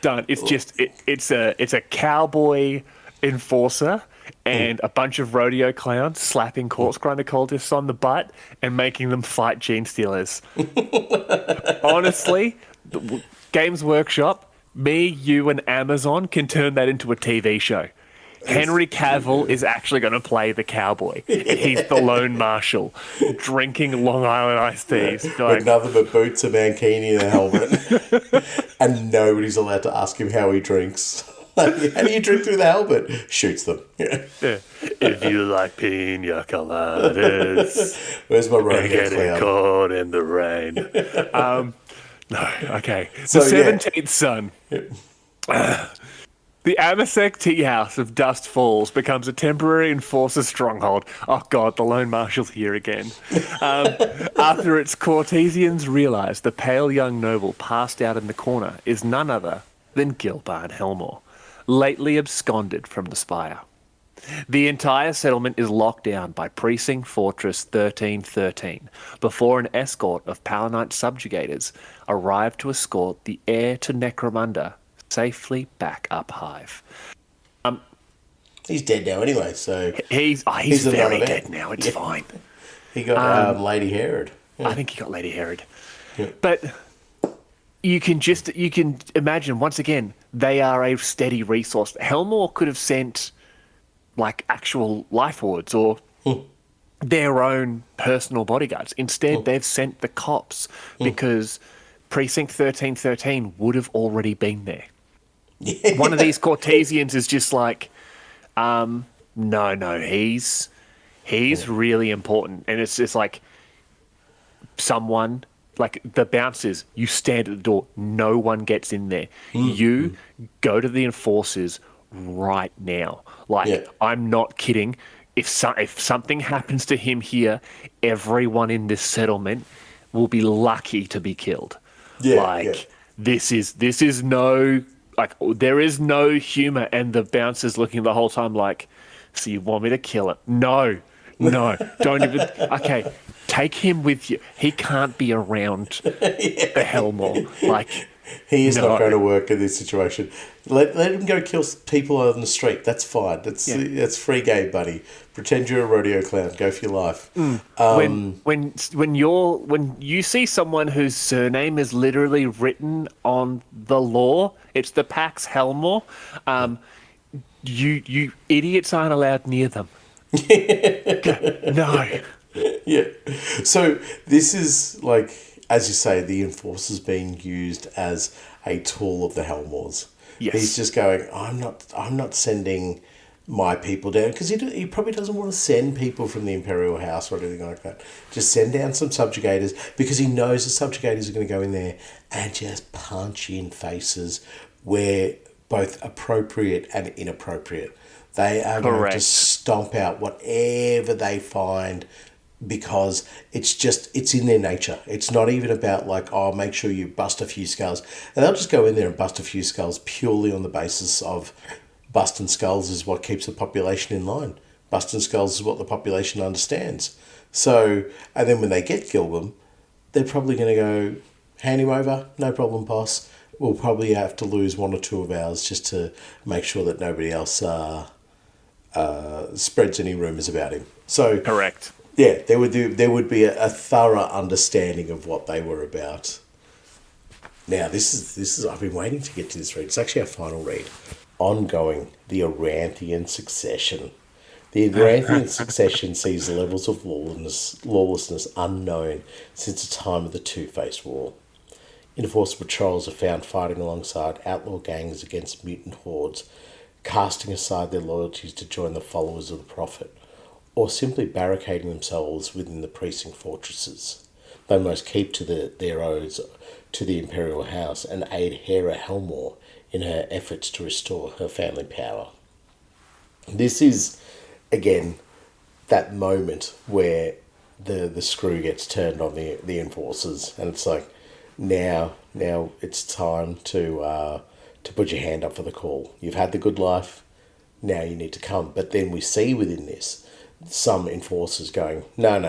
It's just it's a cowboy enforcer and a bunch of rodeo clowns slapping corpse grinder cultists on the butt and making them fight gene stealers. Honestly, Games Workshop, me, you, and Amazon can turn that into a TV show. Henry Cavill is actually going to play the cowboy. He's the lone marshal, drinking Long Island iced teas. With nothing but boots, a mankini, and a helmet. And nobody's allowed to ask him how he drinks. Like, how do you drink through the helmet? Shoots them. Yeah. If you like pina coladas, where's my rodeo getting caught in the rain? No, okay. The 17th son. The Amasek Tea House of Dust Falls becomes a temporary enforcer stronghold. Oh god, the Lone Marshal's here again. After its courtesians realise the pale young noble passed out in the corner is none other than Gilbard Helmore, lately absconded from the spire. The entire settlement is locked down by Precinct Fortress 1313 before an escort of Power Knight subjugators arrive to escort the heir to Necromunda safely back up Hive. He's dead now anyway, so... He's a very non-event. dead now. It's fine. He got Lady Herod. I think he got Lady Herod. Yeah. But you can imagine, once again, they are a steady resource. Helmore could have sent like actual life wards or their own personal bodyguards. Instead, they've sent the cops because Precinct 1313 would have already been there. Yeah. One of these Cortesians is just like, no, he's really important. And it's just like someone, like the bouncers, you stand at the door, no one gets in there. You go to the enforcers right now. Like, I'm not kidding. If something happens to him here, everyone in this settlement will be lucky to be killed. This is no, like, there is no humor. And the bouncer's looking the whole time like, so you want me to kill it? No, don't even. Okay, take him with you. He can't be around the Helmore. Like, he is not going to work in this situation. Let him go kill people on the street. That's fine. That's free game, buddy. Pretend you're a rodeo clown. Go for your life. When you see someone whose surname is literally written on the law, it's the Pax Helmore. You idiots aren't allowed near them. No. Yeah. So this is like, as you say, the enforcer's being used as a tool of the Helmores. Yes. He's just going, I'm not sending my people down, because he probably doesn't want to send people from the Imperial House or anything like that. Just send down some subjugators, because he knows the subjugators are going to go in there and just punch in faces where both appropriate and inappropriate. They are going to stomp out whatever they find, because it's in their nature. It's not even about like, oh, make sure you bust a few skulls. And they'll just go in there and bust a few skulls purely on the basis of busting skulls is what keeps the population in line. Busting skulls is what the population understands. So, and then when they get Gilbum, they're probably going to go, hand him over, no problem, boss. We'll probably have to lose one or two of ours just to make sure that nobody else spreads any rumours about him. So correct. Yeah, there would be a thorough understanding of what they were about. Now, this is I've been waiting to get to this read. It's actually our final read. Ongoing, the Aranthian Succession. The Aranthian Succession sees levels of lawlessness unknown since the time of the Two-Faced War. Enforcer patrols are found fighting alongside outlaw gangs against mutant hordes, casting aside their loyalties to join the followers of the Prophet, or simply barricading themselves within the precinct fortresses. They must keep to their oaths to the Imperial House and aid Hera Helmore in her efforts to restore her family power. This is, again, that moment where the screw gets turned on the enforcers, and it's like, now it's time to put your hand up for the call. You've had the good life, now you need to come. But then we see within this some enforcers going, no.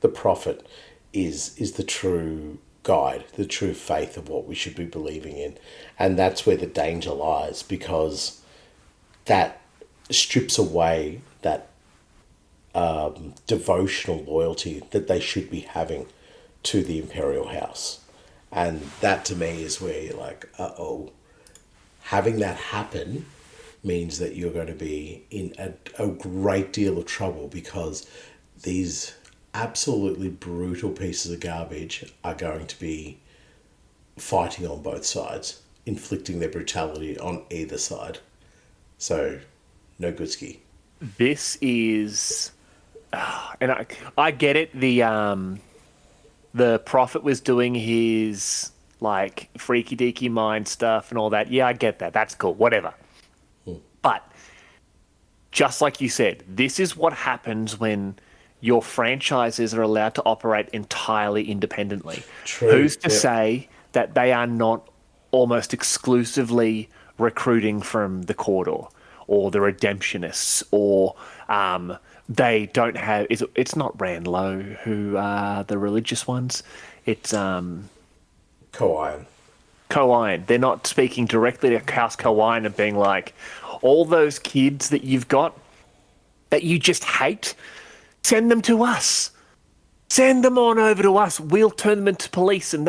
The Prophet is the true guide, the true faith of what we should be believing in. And that's where the danger lies, because that strips away that devotional loyalty that they should be having to the Imperial House. And that to me is where you're like, having that happen means that you're going to be in a great deal of trouble, because these absolutely brutal pieces of garbage are going to be fighting on both sides, inflicting their brutality on either side. So, no good ski. This is, and I get it. The Prophet was doing his like freaky deaky mind stuff and all that. Yeah, I get that. That's cool. Whatever. But just like you said, this is what happens when your franchises are allowed to operate entirely independently. True. Who's to say that they are not almost exclusively recruiting from the corridor? or the Redemptionists, or they don't have. It's not Randlow who are the religious ones. It's Koian. Coine. They're not speaking directly to House Coine and being like, all those kids that you've got that you just hate, send them to us. Send them on over to us. We'll turn them into police, and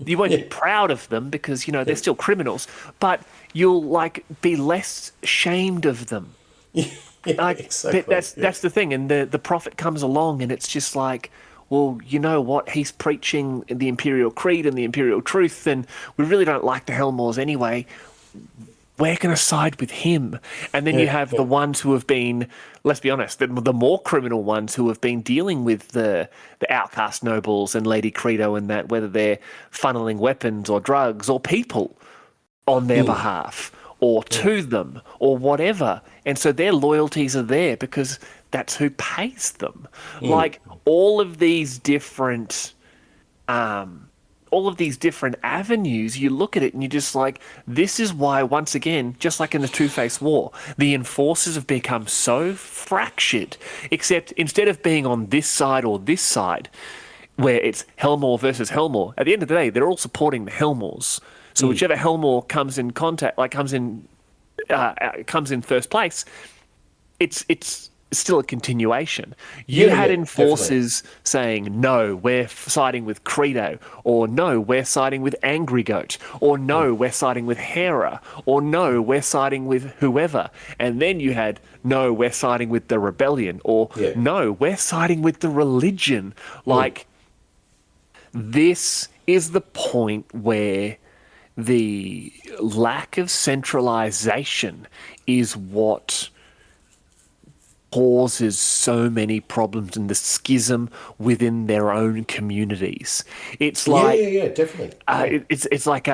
you won't be proud of them because they're still criminals, but you'll be less ashamed of them. Exactly. That's the thing. And the prophet comes along, and it's just like, well, you know what? He's preaching the Imperial Creed and the Imperial Truth, and we really don't like the Hellmoors anyway. We're going to side with him. And then you have the ones who have been, let's be honest, the more criminal ones who have been dealing with the outcast nobles and Lady Credo and that, whether they're funneling weapons or drugs or people on their behalf or to them or whatever. And so their loyalties are there because that's who pays them. Like all of these different avenues, you look at it and you're just like, this is why, once again, just like in the Two-Face War, the enforcers have become so fractured, except instead of being on this side or this side, where it's Hellmoor versus Hellmoor, at the end of the day, they're all supporting the Hellmoors. So whichever Hellmoor comes in contact, comes in first place, it's still a continuation. You had enforcers saying, no, we're siding with Credo, or no, we're siding with Angry Goat, or no, we're siding with Hera, or no, we're siding with whoever. And then you had, no, we're siding with the rebellion, or no, we're siding with the religion. This is the point where the lack of centralization is what causes so many problems in the schism within their own communities. It's like definitely. It's like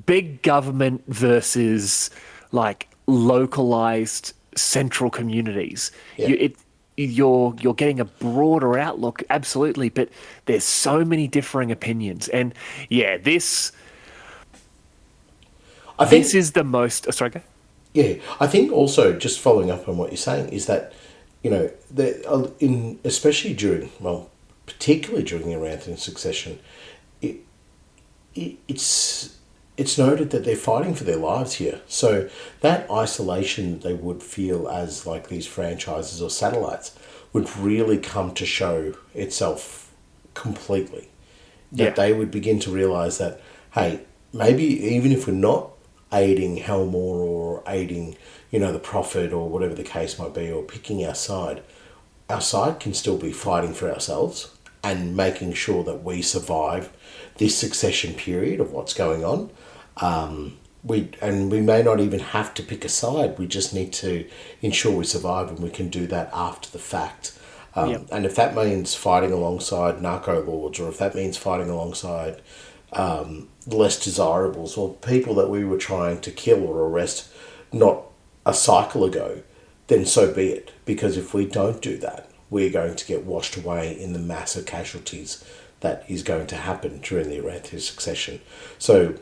big government versus localized central communities. You're getting a broader outlook, absolutely, but there's so many differing opinions, and this is the most. Sorry, go. Yeah, I think also, just following up on what you're saying, is that particularly during the Aranthine succession, it's noted that they're fighting for their lives here. So that isolation that they would feel as these franchises or satellites would really come to show itself completely. That they would begin to realise that, hey, maybe even if we're not aiding Hellmoor or aiding, the Prophet or whatever the case might be, or picking our side can still be fighting for ourselves and making sure that we survive this succession period of what's going on. We may not even have to pick a side. We just need to ensure we survive, and we can do that after the fact. And if that means fighting alongside narco lords, or if that means fighting alongside less desirables or people that we were trying to kill or arrest not a cycle ago, then so be it. Because if we don't do that, we're going to get washed away in the massive casualties that is going to happen during the Aranthine succession. So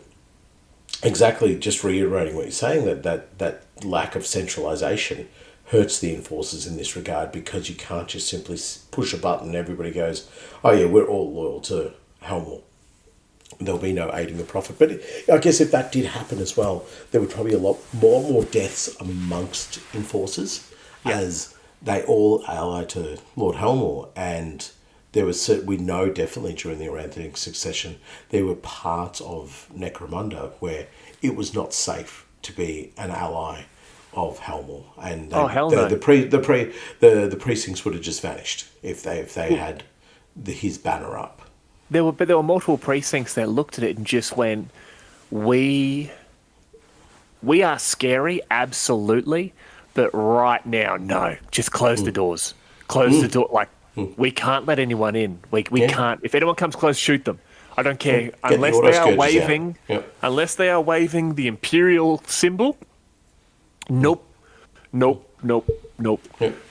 exactly, just reiterating what you're saying, that lack of centralization hurts the enforcers in this regard, because you can't just simply push a button and everybody goes, oh yeah, we're all loyal to Hellmoor. There'll be no aiding the Prophet. But I guess if that did happen as well, there would probably be a lot more deaths amongst enforcers, as they all ally to Lord Hellmoor. And there was we know definitely during the Aranthine succession, there were parts of Necromunda where it was not safe to be an ally of Hellmoor, and the precincts would have just vanished if they had his banner up. There were multiple precincts that looked at it and just went, we are scary, absolutely, but right now, no, just close the doors. Close the door. We can't let anyone in. We can't. If anyone comes close, shoot them. I don't care. Unless they are waving the Imperial symbol, nope.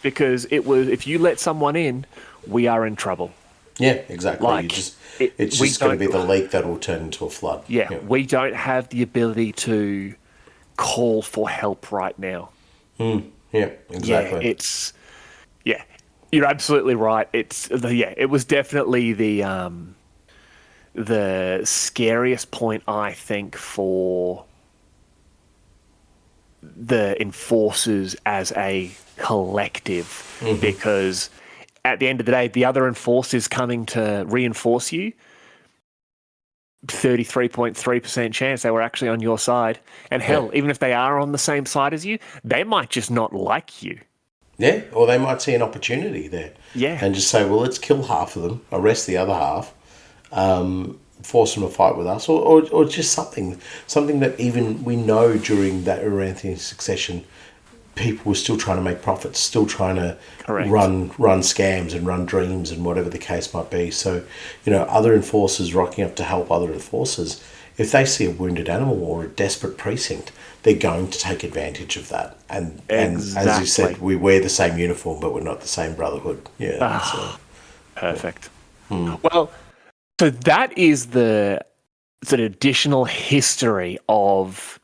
Because if you let someone in, we are in trouble. Yeah, exactly. It's just going to be the leak that will turn into a flood. Yeah, we don't have the ability to call for help right now. Yeah, exactly. Yeah, you're absolutely right. It was definitely the scariest point, I think, for the enforcers as a collective, because at the end of the day, the other enforcers coming to reinforce you, 33.3% chance they were actually on your side. And hell, even if they are on the same side as you, they might just not like you. Yeah, or they might see an opportunity there. Yeah. And just say, well, let's kill half of them, arrest the other half, force them to fight with us, or just something that even we know during that Aranthian succession, people were still trying to make profits, still trying to run scams and run dreams and whatever the case might be. So, other enforcers rocking up to help other enforcers, if they see a wounded animal or a desperate precinct, they're going to take advantage of that. And as you said, we wear the same uniform, but we're not the same brotherhood. Yeah. Perfect. Well, so that is the sort of additional history of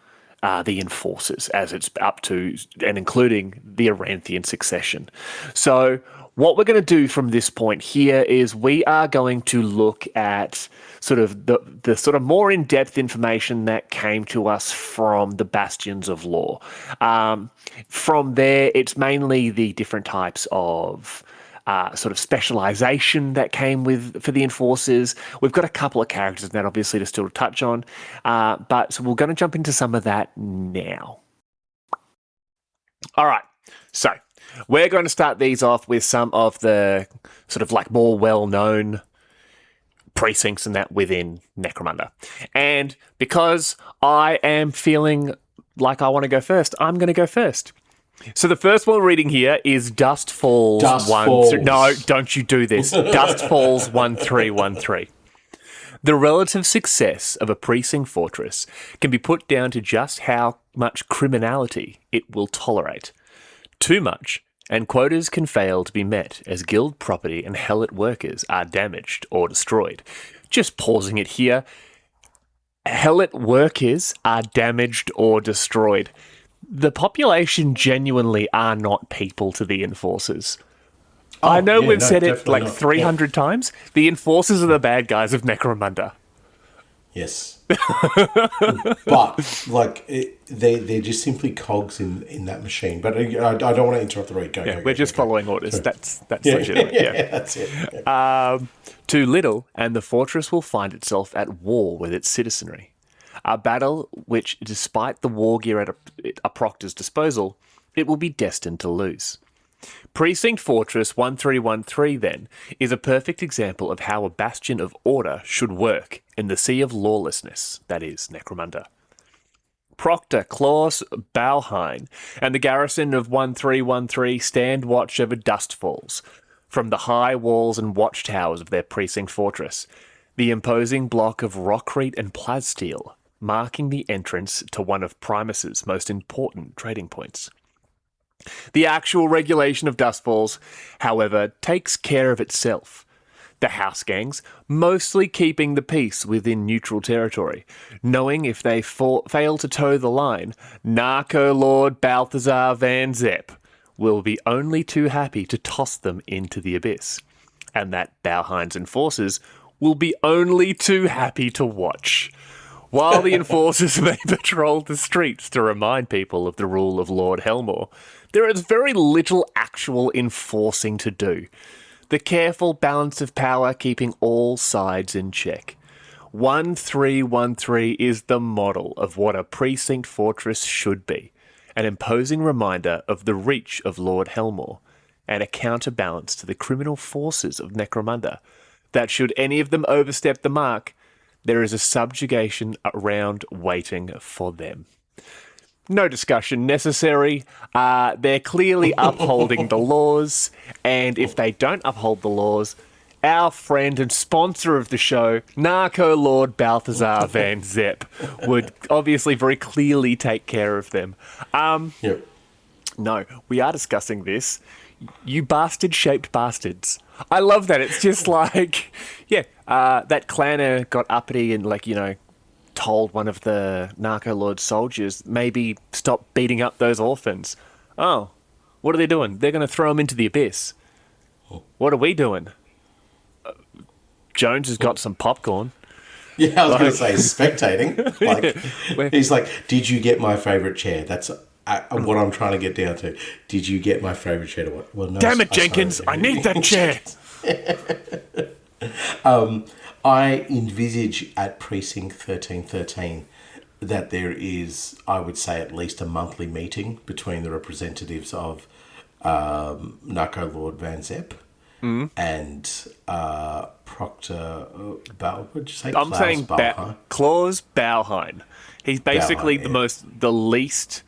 the enforcers as it's up to and including the Aranthian succession. So what we're going to do from this point here is we are going to look at sort of the sort of more in-depth information that came to us from the Bastions of Law. From there, it's mainly the different types of sort of specialization that came for the enforcers. We've got a couple of characters in that, obviously, to still touch on, but so we're going to jump into some of that now. All right, so we're going to start these off with some of the sort of like more well-known precincts and that within Necromunda. And because I am feeling like I want to go first, I'm going to go first. So the first one we're reading here is Dust Falls. No, don't you do this. Dust Falls 1313. The relative success of a precinct fortress can be put down to just how much criminality it will tolerate. Too much, and quotas can fail to be met as guild property and helot workers are damaged or destroyed. Just pausing it here. Helot workers are damaged or destroyed. The population genuinely are not people to the enforcers. I know we've said it like 300 times. The enforcers are the bad guys of Necromunda. Yes. But, they're just simply cogs in that machine. But I don't want to interrupt the read. Go, we're just following orders. Sorry. That's legitimate. Yeah, that's it. Too little, and the fortress will find itself at war with its citizenry. A battle which, despite the war gear at a proctor's disposal, it will be destined to lose. Precinct Fortress 1313, then, is a perfect example of how a bastion of order should work in the sea of lawlessness, that is, Necromunda. Proctor Klaus Bauhain and the garrison of 1313 stand watch over Dust Falls. From the high walls and watchtowers of their precinct fortress, the imposing block of rockcrete and plasteel marking the entrance to one of Primus's most important trading points. The actual regulation of Dust Falls, however, takes care of itself. The house gangs mostly keeping the peace within neutral territory, knowing if they fail to toe the line, Narco Lord Balthazar Van Zepp will be only too happy to toss them into the abyss, and that Bauhain's enforcers will be only too happy to watch. While the enforcers may patrol the streets to remind people of the rule of Lord Helmore, there is very little actual enforcing to do. The careful balance of power keeping all sides in check. 1313 is the model of what a precinct fortress should be, an imposing reminder of the reach of Lord Helmore, and a counterbalance to the criminal forces of Necromunda, that should any of them overstep the mark, there is a subjugation around waiting for them. No discussion necessary. They're clearly upholding the laws, and if they don't uphold the laws, our friend and sponsor of the show, Narco Lord Balthazar Van Zepp, would obviously very clearly take care of them. No, we are discussing this. You bastard-shaped bastards. I love that. It's just like, that clanner got uppity and, told one of the Narco Lord's soldiers, maybe stop beating up those orphans. Oh, what are they doing? They're going to throw him into the abyss. What are we doing? Jones has got some popcorn. Yeah, I was going to say spectating. Where- He's like, did you get my favourite chair? That's what I'm trying to get down to. Did you get my favourite chair? Well, no, Damn it, Jenkins! I need that chair. I envisage at Precinct 1313 that there is, I would say, at least a monthly meeting between the representatives of Narco Lord Van Zepp and Proctor what did you say? I'm Klaus saying Bauheim? Klaus Bauheim. He's basically Bauheim, the least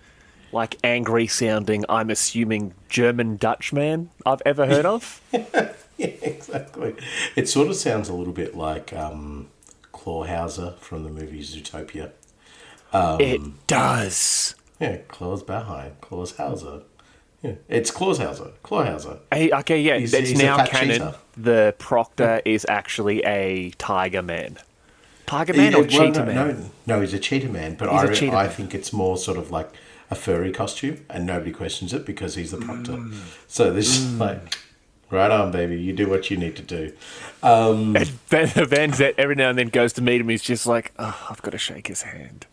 angry sounding, I'm assuming, German Dutch man I've ever heard of. Yeah, exactly. It sort of sounds a little bit like Clawhauser from the movie Zootopia. It does. Yeah, Klaus Bauheim, Clawhauser. Yeah, it's Clawhauser. Hey, okay, yeah, He's it's a now fat canon. cheetah. The Proctor is actually a tiger man. Tiger man or cheetah man? No, he's a cheetah man. But He's a cheetah I man. think it's more sort of like a furry costume, and nobody questions it because he's the Proctor. So this is like, right on, baby, you do what you need to do. And Van Zet every now and then goes to meet him. He's just like, oh, I've got to shake his hand.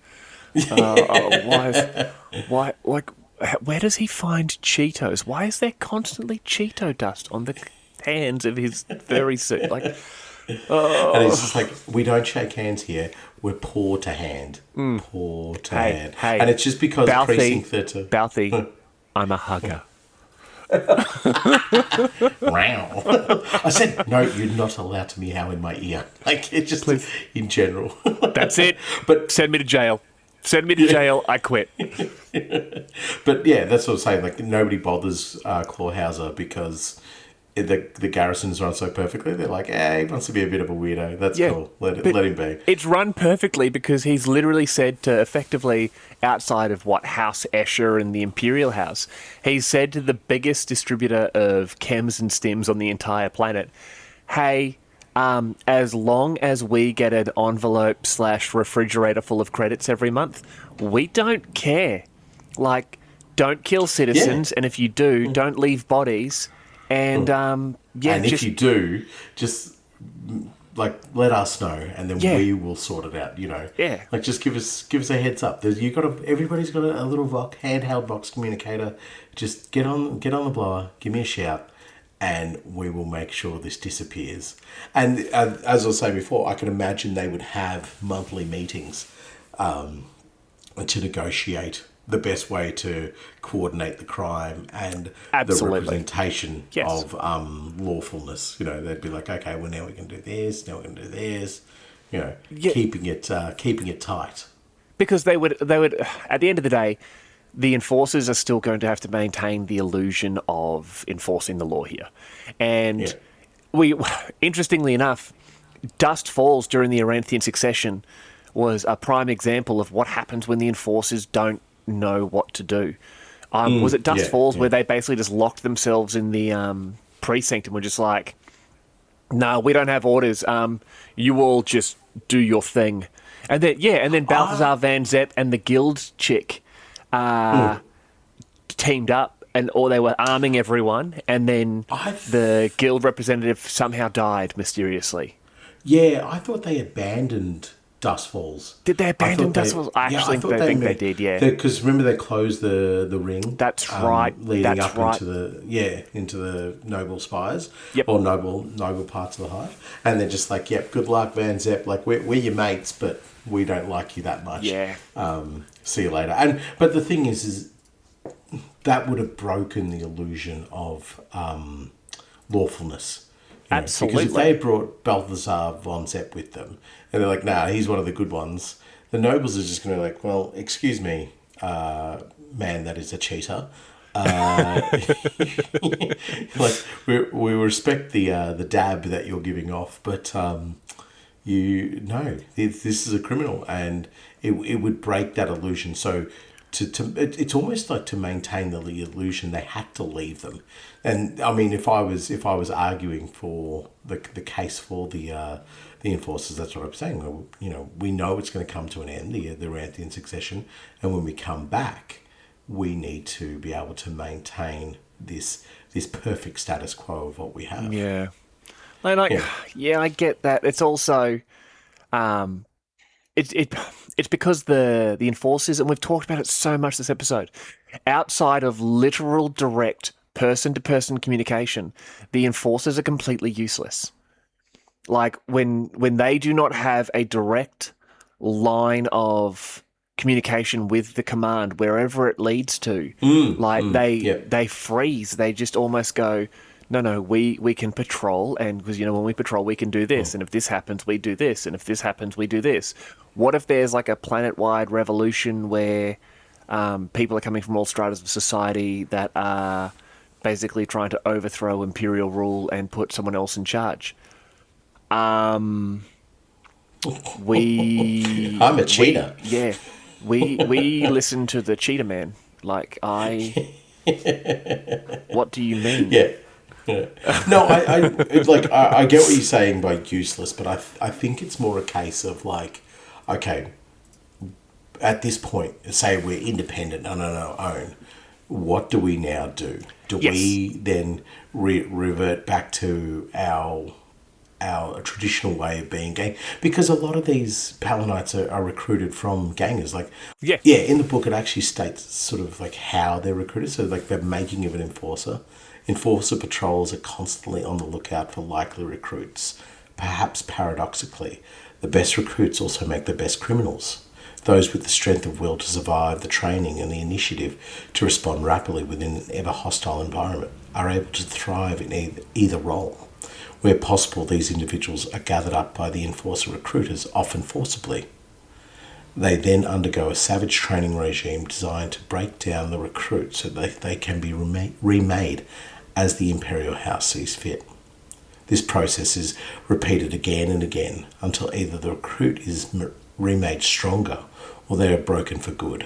Where does he find Cheetos? Why is there constantly Cheeto dust on the hands of his furry suit? And it's just like, we don't shake hands here. We're paw to hand. Paw to hand. Hey, and it's just because Balthy, Precinct 13... Balthy, I'm a hugger. Wow. I said, no, you're not allowed to meow in my ear. Like, it's just in general. That's it. But Send me to jail. Send me to jail. I quit. But yeah, that's what I'm saying. Like, nobody bothers Clawhauser because the garrisons run so perfectly. They're like, he wants to be a bit of a weirdo. That's cool. Let him be. It's run perfectly because he's literally said to effectively, outside of House Escher and the Imperial House, he's said to the biggest distributor of chems and stims on the entire planet, hey, as long as we get an envelope/refrigerator full of credits every month, we don't care. Like, don't kill citizens, and if you do, don't leave bodies. And and if you do, just like let us know, and then we will sort it out. Yeah. Like just give us a heads up. Everybody's got a little handheld Vox communicator. Just get on the blower. Give me a shout, and we will make sure this disappears. And as I was saying before, I can imagine they would have monthly meetings to negotiate the best way to coordinate the crime and the representation of lawfulness. They'd be like, okay, well, now we can do this, now we're going to do this. Keeping it tight. Because they would, at the end of the day, the enforcers are still going to have to maintain the illusion of enforcing the law here. And interestingly enough, Dust Falls during the Aranthian succession was a prime example of what happens when the enforcers don't know what to do. Was it Dust Falls where they basically just locked themselves in the precinct and were just like, no, we don't have orders. You all just do your thing. And then Balthazar Van Zepp and the guild chick teamed up, or they were arming everyone, and then the guild representative somehow died mysteriously. Yeah, I thought they abandoned Dust Falls. Did they abandon Dust Falls? I actually think they did, yeah. Because remember they closed the ring? That's right. Leading up into the noble spires. Yep. Or noble parts of the hive. And they're just like, yep, good luck, Van Zepp. Like, we're your mates, but we don't like you that much. Yeah. See you later. But the thing is that would have broken the illusion of lawfulness. Absolutely. Because if they brought Balthazar von Zepp with them, and they're like, nah, he's one of the good ones, the nobles are just going to be like, well, excuse me, man, that is a cheater. Like, we respect the dab that you're giving off, but this is a criminal, and it would break that illusion. So it's almost like to maintain the illusion they had to leave them. And I mean, if I was arguing for the case for the enforcers, that's what I'm saying. We know it's going to come to an end, the Aranthian succession, and when we come back, we need to be able to maintain this perfect status quo of what we have. Yeah. Yeah, I get that. It's also, it's because the enforcers, and we've talked about it so much this episode, outside of literal direct person-to-person communication, the enforcers are completely useless. Like when they do not have a direct line of communication with the command wherever it leads to, they freeze. They just almost go, no, we can patrol, and because when we patrol we can do this, and if this happens we do this, and if this happens we do this. What if there's like a planet-wide revolution where people are coming from all stratas of society that are basically trying to overthrow imperial rule and put someone else in charge? I'm a cheetah. We listen to the cheetah man. What do you mean? Yeah. No, I get what you're saying by useless, but I think it's more a case of like, okay, at this point, say we're independent and on our own, what do we now do? Do we then revert back to our traditional way of being gang? Because a lot of these Palinites are recruited from gangers. In the book it actually states sort of like how they're recruited. So like the making of an enforcer. Enforcer patrols are constantly on the lookout for likely recruits. Perhaps paradoxically, the best recruits also make the best criminals. Those with the strength of will to survive, the training and the initiative to respond rapidly within an ever-hostile environment are able to thrive in either role. Where possible, these individuals are gathered up by the enforcer recruiters, often forcibly. They then undergo a savage training regime designed to break down the recruit so that they can be remade as the Imperial House sees fit. This process is repeated again and again until either the recruit is remade stronger or they are broken for good.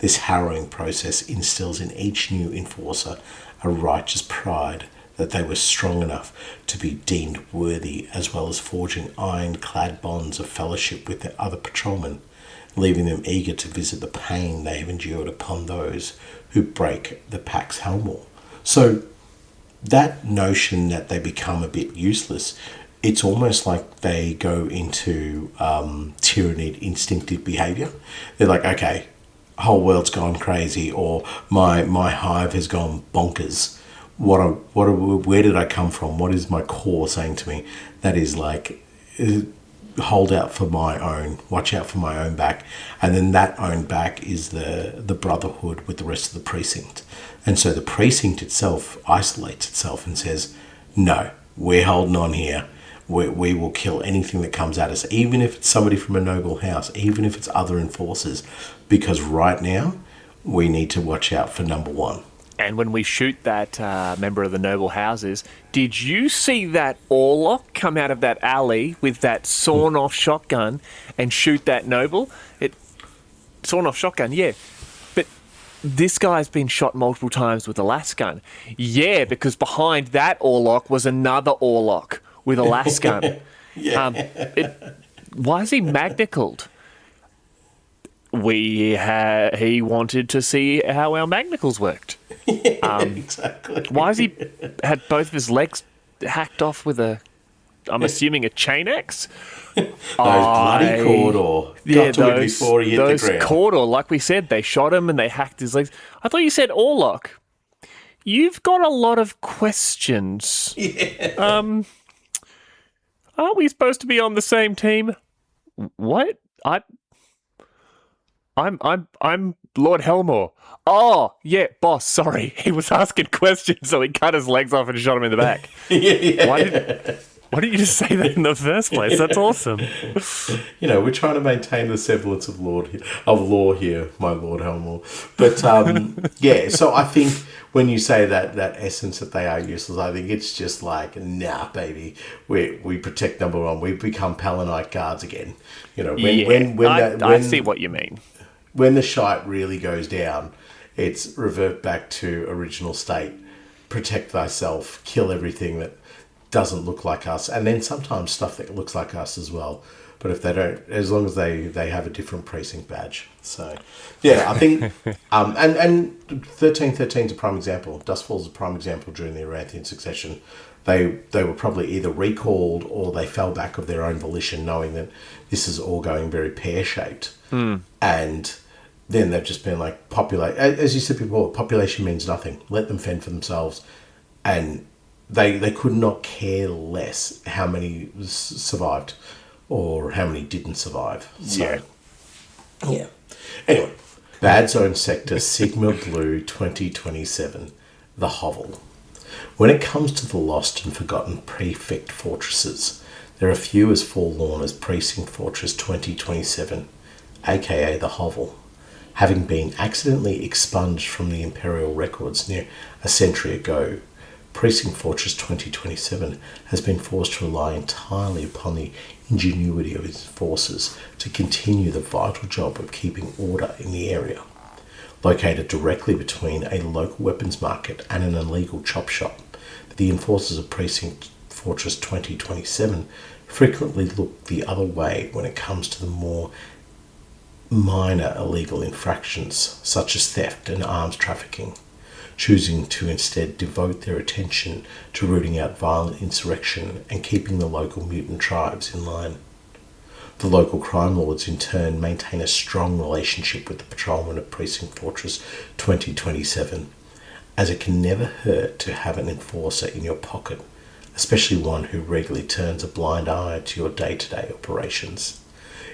This harrowing process instills in each new enforcer a righteous pride that they were strong enough to be deemed worthy, as well as forging iron-clad bonds of fellowship with their other patrolmen, leaving them eager to visit the pain they have endured upon those who break the Pax Helmor. So that notion that they become a bit useless, it's almost like they go into tyrannied instinctive behaviour. They're like, okay, whole world's gone crazy, or my hive has gone bonkers. Where did I come from? What is my core saying to me? That is like, hold out for my own, watch out for my own back. And then that own back is the brotherhood with the rest of the precinct. And so the precinct itself isolates itself and says, no, we're holding on here. We will kill anything that comes at us, even if it's somebody from a noble house, even if it's other enforcers, because right now we need to watch out for number one. And when we shoot that member of the noble houses, did you see that Orlok come out of that alley with that sawn-off shotgun and shoot that noble? Sawn-off shotgun, yeah. But this guy's been shot multiple times with a las gun. Yeah, because behind that Orlok was another Orlok with a las gun. Why is he magnicled? He wanted to see how our magnicles worked. Exactly. Why has he had both of his legs hacked off with I'm assuming a chain axe? Those bloody Cawdor got to him before he hit the ground. Those Cawdor, like we said, they shot him and they hacked his legs. I thought you said Orlok. You've got a lot of questions. Yeah. Aren't we supposed to be on the same team? What? I'm Lord Helmor. Oh, yeah, boss, sorry. He was asking questions, so he cut his legs off and shot him in the back. Why didn't you just say that in the first place? That's awesome. We're trying to maintain the semblance of law here, my Lord Helmor. But, so I think when you say that essence that they are useless, I think it's just like, nah, baby, we protect number one. We become Palinite guards again. I see what you mean. When the shite really goes down, it's revert back to original state. Protect thyself. Kill everything doesn't look like us, and then sometimes stuff that looks like us as well. But if they don't, as long as they have a different precinct badge. So, yeah, I think, and 1313 is a prime example. Dustfall is a prime example during the Aranthian succession. They were probably either recalled or they fell back of their own volition, knowing that this is all going very pear-shaped. And then they've just been like, as you said before, population means nothing. Let them fend for themselves. And they could not care less how many survived or how many didn't survive. So, yeah. Anyway, Badzone Sector Sigma Blue 2027, the Hovel. When it comes to the lost and forgotten prefect fortresses, there are few as forlorn as Precinct Fortress 2027, aka the Hovel. Having been accidentally expunged from the Imperial records near a century ago, Precinct Fortress 2027 has been forced to rely entirely upon the ingenuity of its forces to continue the vital job of keeping order in the area. Located directly between a local weapons market and an illegal chop shop, the enforcers of Precinct Fortress 2027 frequently look the other way when it comes to the more minor illegal infractions such as theft and arms trafficking, choosing to instead devote their attention to rooting out violent insurrection and keeping the local mutant tribes in line. The local crime lords in turn maintain a strong relationship with the patrolmen of Precinct Fortress 2027, as it can never hurt to have an enforcer in your pocket, especially one who regularly turns a blind eye to your day-to-day operations.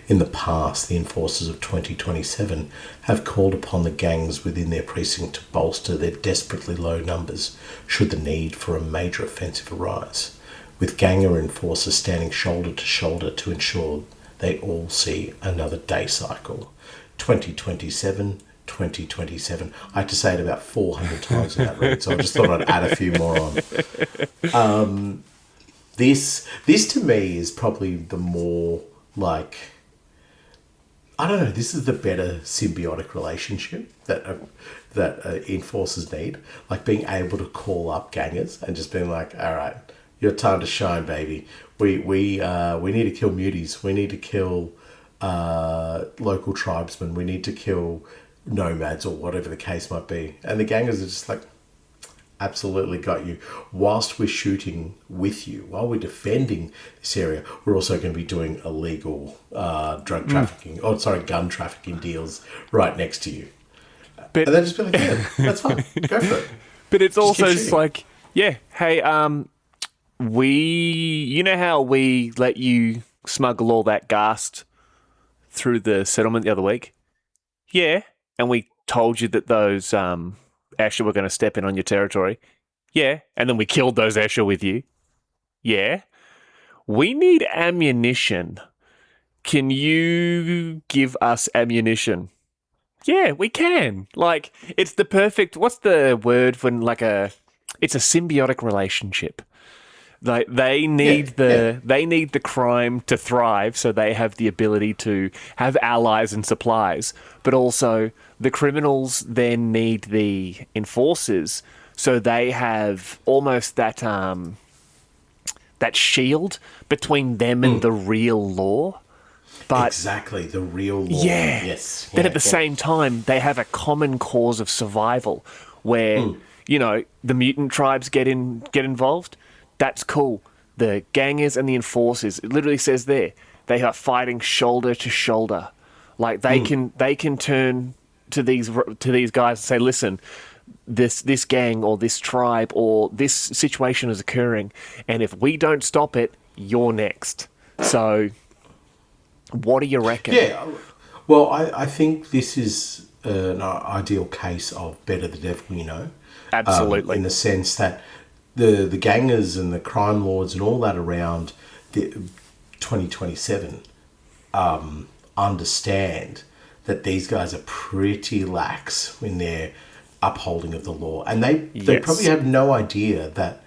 In the past, the enforcers of 2027 have called upon the gangs within their precinct to bolster their desperately low numbers should the need for a major offensive arise, with ganger enforcers standing shoulder to shoulder to ensure they all see another day cycle. 2027, 2027. I had to say it about 400 times in that read, so I just thought I'd add a few more on. This to me is probably the more like, I don't know, this is the better symbiotic relationship that enforcers need. Like being able to call up gangers and just being like, all right, your time to shine, baby. We need to kill muties. We need to kill local tribesmen. We need to kill nomads or whatever the case might be. And the gangers are just like, absolutely got you. Whilst we're shooting with you, while we're defending this area, we're also going to be doing illegal gun trafficking deals right next to you. But, and they just be like, yeah, that's fine. Go for it. But it's just also just like, yeah, hey, you know how we let you smuggle all that ghast through the settlement the other week? Yeah. And we told you that those Escher were going to step in on your territory. Yeah. And then we killed those Escher with you. Yeah. We need ammunition. Can you give us ammunition? Yeah, we can. Like, it's the perfect, what's the word when it's a symbiotic relationship. Like they need the crime to thrive, so they have the ability to have allies and supplies. But also, the criminals then need the enforcers, so they have almost that shield between them and the real law. But exactly, the real law. Yeah. Yes. But at the same time, they have a common cause of survival, where the mutant tribes get involved. That's cool. The gangers and the enforcers, it literally says there, they are fighting shoulder to shoulder. Like they can turn to these guys and say, listen, this gang or this tribe or this situation is occurring, and if we don't stop it, you're next. So what do you reckon? Yeah, well, I think this is an ideal case of better the devil you know. Absolutely. In the sense that the gangers and the crime lords and all that around the 2027 understand that these guys are pretty lax in their upholding of the law, and they probably have no idea that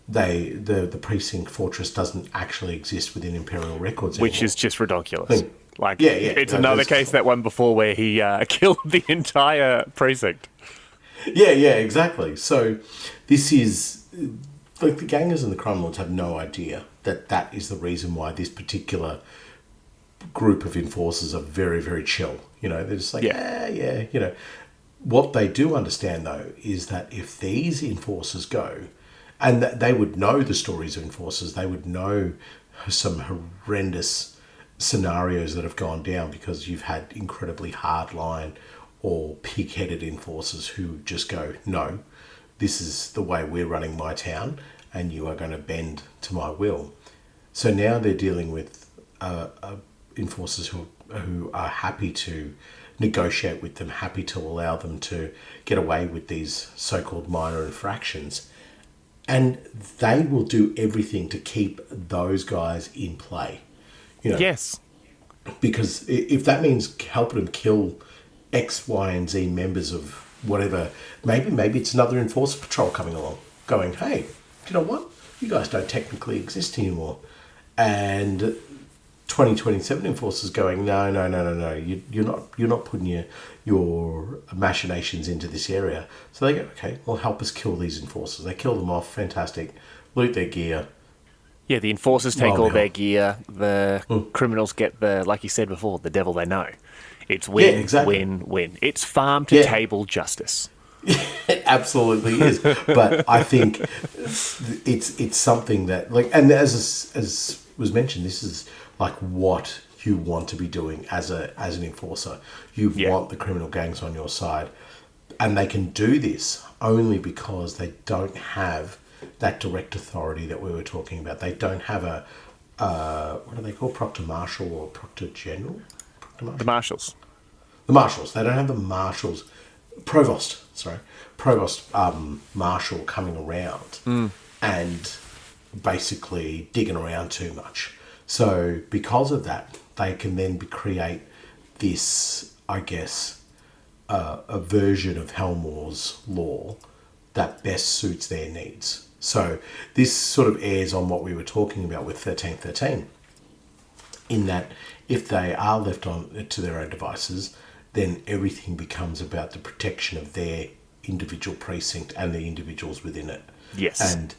the precinct fortress doesn't actually exist within Imperial records anymore. Which is just ridiculous. It's another case, that one before where he killed the entire precinct. Yeah, exactly. So this is Like, the gangers and the crime lords have no idea that that is the reason why this particular group of enforcers are very, very chill. You know, they're just like, yeah, you know. What they do understand, though, is that if these enforcers go, and they would know the stories of enforcers, they would know some horrendous scenarios that have gone down because you've had incredibly hardline or pig-headed enforcers who just go, no, this is the way we're running my town, and you are going to bend to my will. So now they're dealing with enforcers who are happy to negotiate with them, happy to allow them to get away with these so-called minor infractions. And they will do everything to keep those guys in play. You know, Yes. because if that means helping them kill X, Y, and Z members of whatever, maybe it's another enforcer patrol coming along, going, hey, do you know what? You guys don't technically exist anymore. And 2027 enforcers going, no, you're not putting your machinations into this area. So they go, okay, well, help us kill these enforcers. They kill them off, fantastic, loot their gear. Yeah, the enforcers take Well, all now. their gear. The criminals get like you said before, the devil they know. It's win, Yeah, exactly. win. It's farm to table justice. It absolutely is. But I think it's something that, like, and as was mentioned, this is like what you want to be doing as an enforcer. You want the criminal gangs on your side. And they can do this only because they don't have that direct authority that we were talking about. They don't have what do they call, Proctor Marshal or Proctor General? The marshals. The marshals. They don't have the marshals. Provost Marshal coming around and basically digging around too much. So because of that, they can then create this, I guess, a version of Helmore's law that best suits their needs. So this sort of airs on what we were talking about with 1313, in that if they are left to their own devices, then everything becomes about the protection of their individual precinct and the individuals within it. Yes. And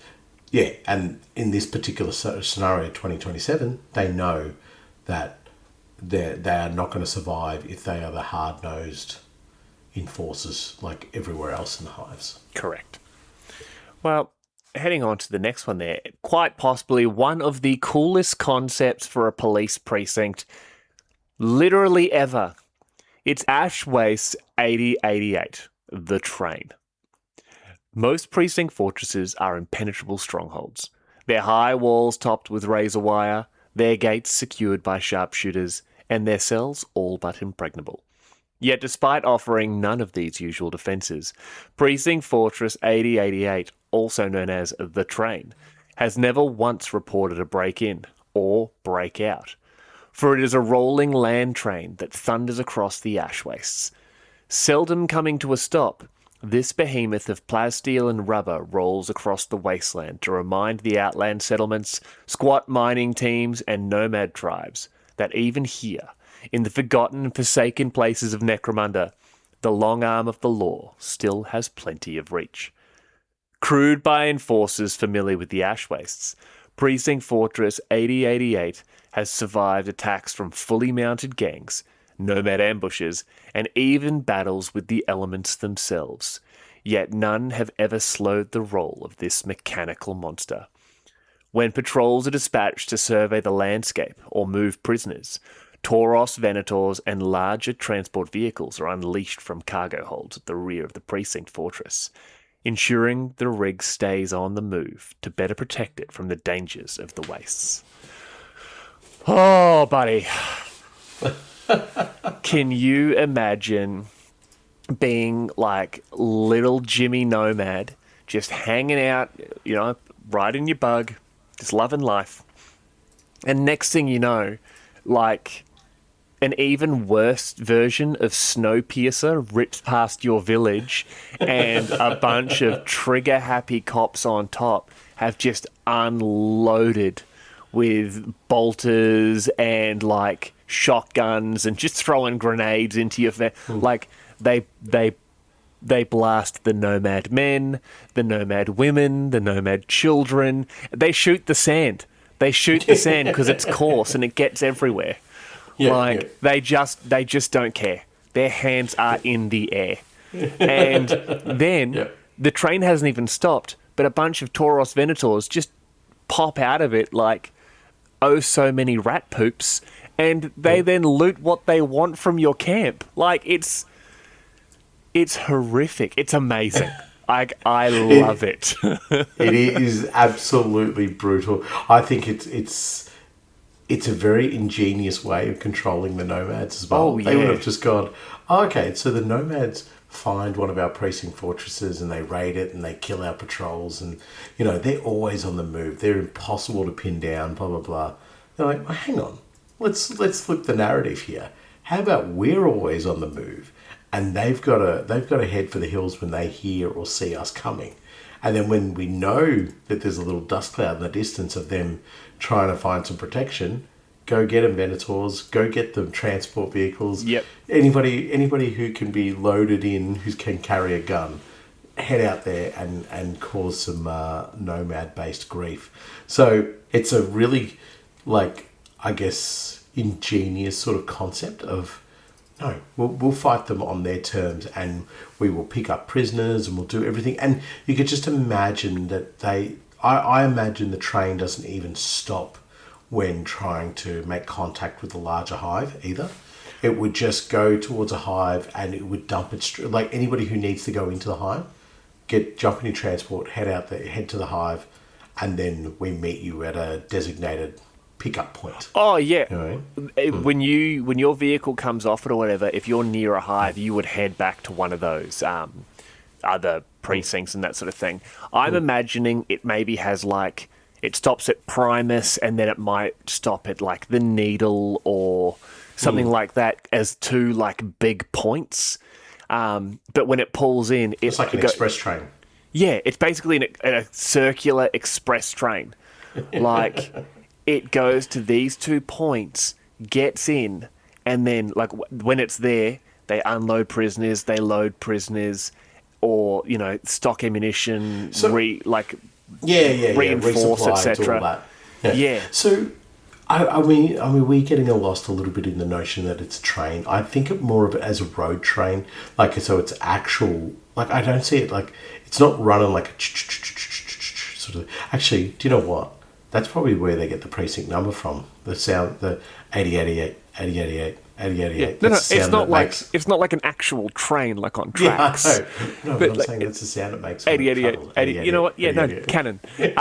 and in this particular scenario, 2027, they know that they are not going to survive if they are the hard-nosed enforcers like everywhere else in the hives. Correct. Well, heading on to the next one there, quite possibly one of the coolest concepts for a police precinct literally ever. It's Ash Waste 8088, the train. Most precinct fortresses are impenetrable strongholds. Their high walls topped with razor wire, their gates secured by sharpshooters, and their cells all but impregnable. Yet despite offering none of these usual defences, Precinct Fortress 8088, also known as the Train, has never once reported a break-in or break-out, for it is a rolling land train that thunders across the ash wastes. Seldom coming to a stop, this behemoth of plasteel and rubber rolls across the wasteland to remind the outland settlements, squat mining teams, and nomad tribes that even here, in the forgotten and forsaken places of Necromunda, the long arm of the law still has plenty of reach. Crewed by enforcers familiar with the ash wastes, Precinct Fortress 8088 has survived attacks from fully mounted gangs, nomad ambushes, and even battles with the elements themselves. Yet none have ever slowed the roll of this mechanical monster. When patrols are dispatched to survey the landscape or move prisoners, Tauros Venators and larger transport vehicles are unleashed from cargo holds at the rear of the precinct fortress, ensuring the rig stays on the move to better protect it from the dangers of the wastes. Oh, buddy. Can you imagine being like little Jimmy Nomad, just hanging out, you know, riding your bug, just loving life, and next thing you know, like an even worse version of Snowpiercer rips past your village and a bunch of trigger-happy cops on top have just unloaded with bolters and, like, shotguns and just throwing grenades into your... Like, they They blast the nomad men, the nomad women, the nomad children. They shoot the sand. They shoot the sand because it's coarse and it gets everywhere. They just don't care. Their hands are in the air. And then the train hasn't even stopped, but a bunch of Tauros Venators just pop out of it like oh so many rat poops, and they then loot what they want from your camp. Like it's horrific. It's amazing. I love it. It is absolutely brutal. I think it's a very ingenious way of controlling the nomads as well. Oh, They yeah. would have just gone, oh, okay, so the nomads find one of our precinct fortresses and they raid it and they kill our patrols, and they're always on the move. They're impossible to pin down. Blah blah blah. They're like, well, hang on, let's flip the narrative here. How about we're always on the move, and they've got to head for the hills when they hear or see us coming, and then when we know that there's a little dust cloud in the distance of them trying to find some protection, go get them Venators, go get them transport vehicles. Yep. Anybody who can be loaded in, who can carry a gun, head out there and cause some nomad-based grief. So it's a really, I guess, ingenious sort of concept of, no, we'll fight them on their terms, and we will pick up prisoners and we'll do everything. And you could just imagine that I imagine the train doesn't even stop when trying to make contact with the larger hive either. It would just go towards a hive and it would dump it like anybody who needs to go into the hive, jump in your transport, head to the hive, and then we meet you at a designated pickup point. Oh yeah. You know? When your vehicle comes off it or whatever, if you're near a hive, you would head back to one of those other precincts and that sort of thing. I'm imagining it maybe has it stops at Primus, and then it might stop at the Needle or something like that as two big points. But when it pulls in, It's like an express train. Yeah, it's basically a circular express train. It goes to these 2 points, gets in, and then when it's there, they unload prisoners, they load prisoners, or stock ammunition, reinforce, resupply, etc. all that. Yeah. So, are we getting lost a little bit in the notion that it's a train? I think of more of it as a road train, so it's actual. I don't see it it's not running like a sort of. Actually, do you know what? That's probably where they get the precinct number from. The sound, the 8088, 8088. 8088. No, it's not like an actual train on tracks. Yeah, no, but I'm saying that's the sound it makes. 8088. You know what? Yeah, no, canon. It's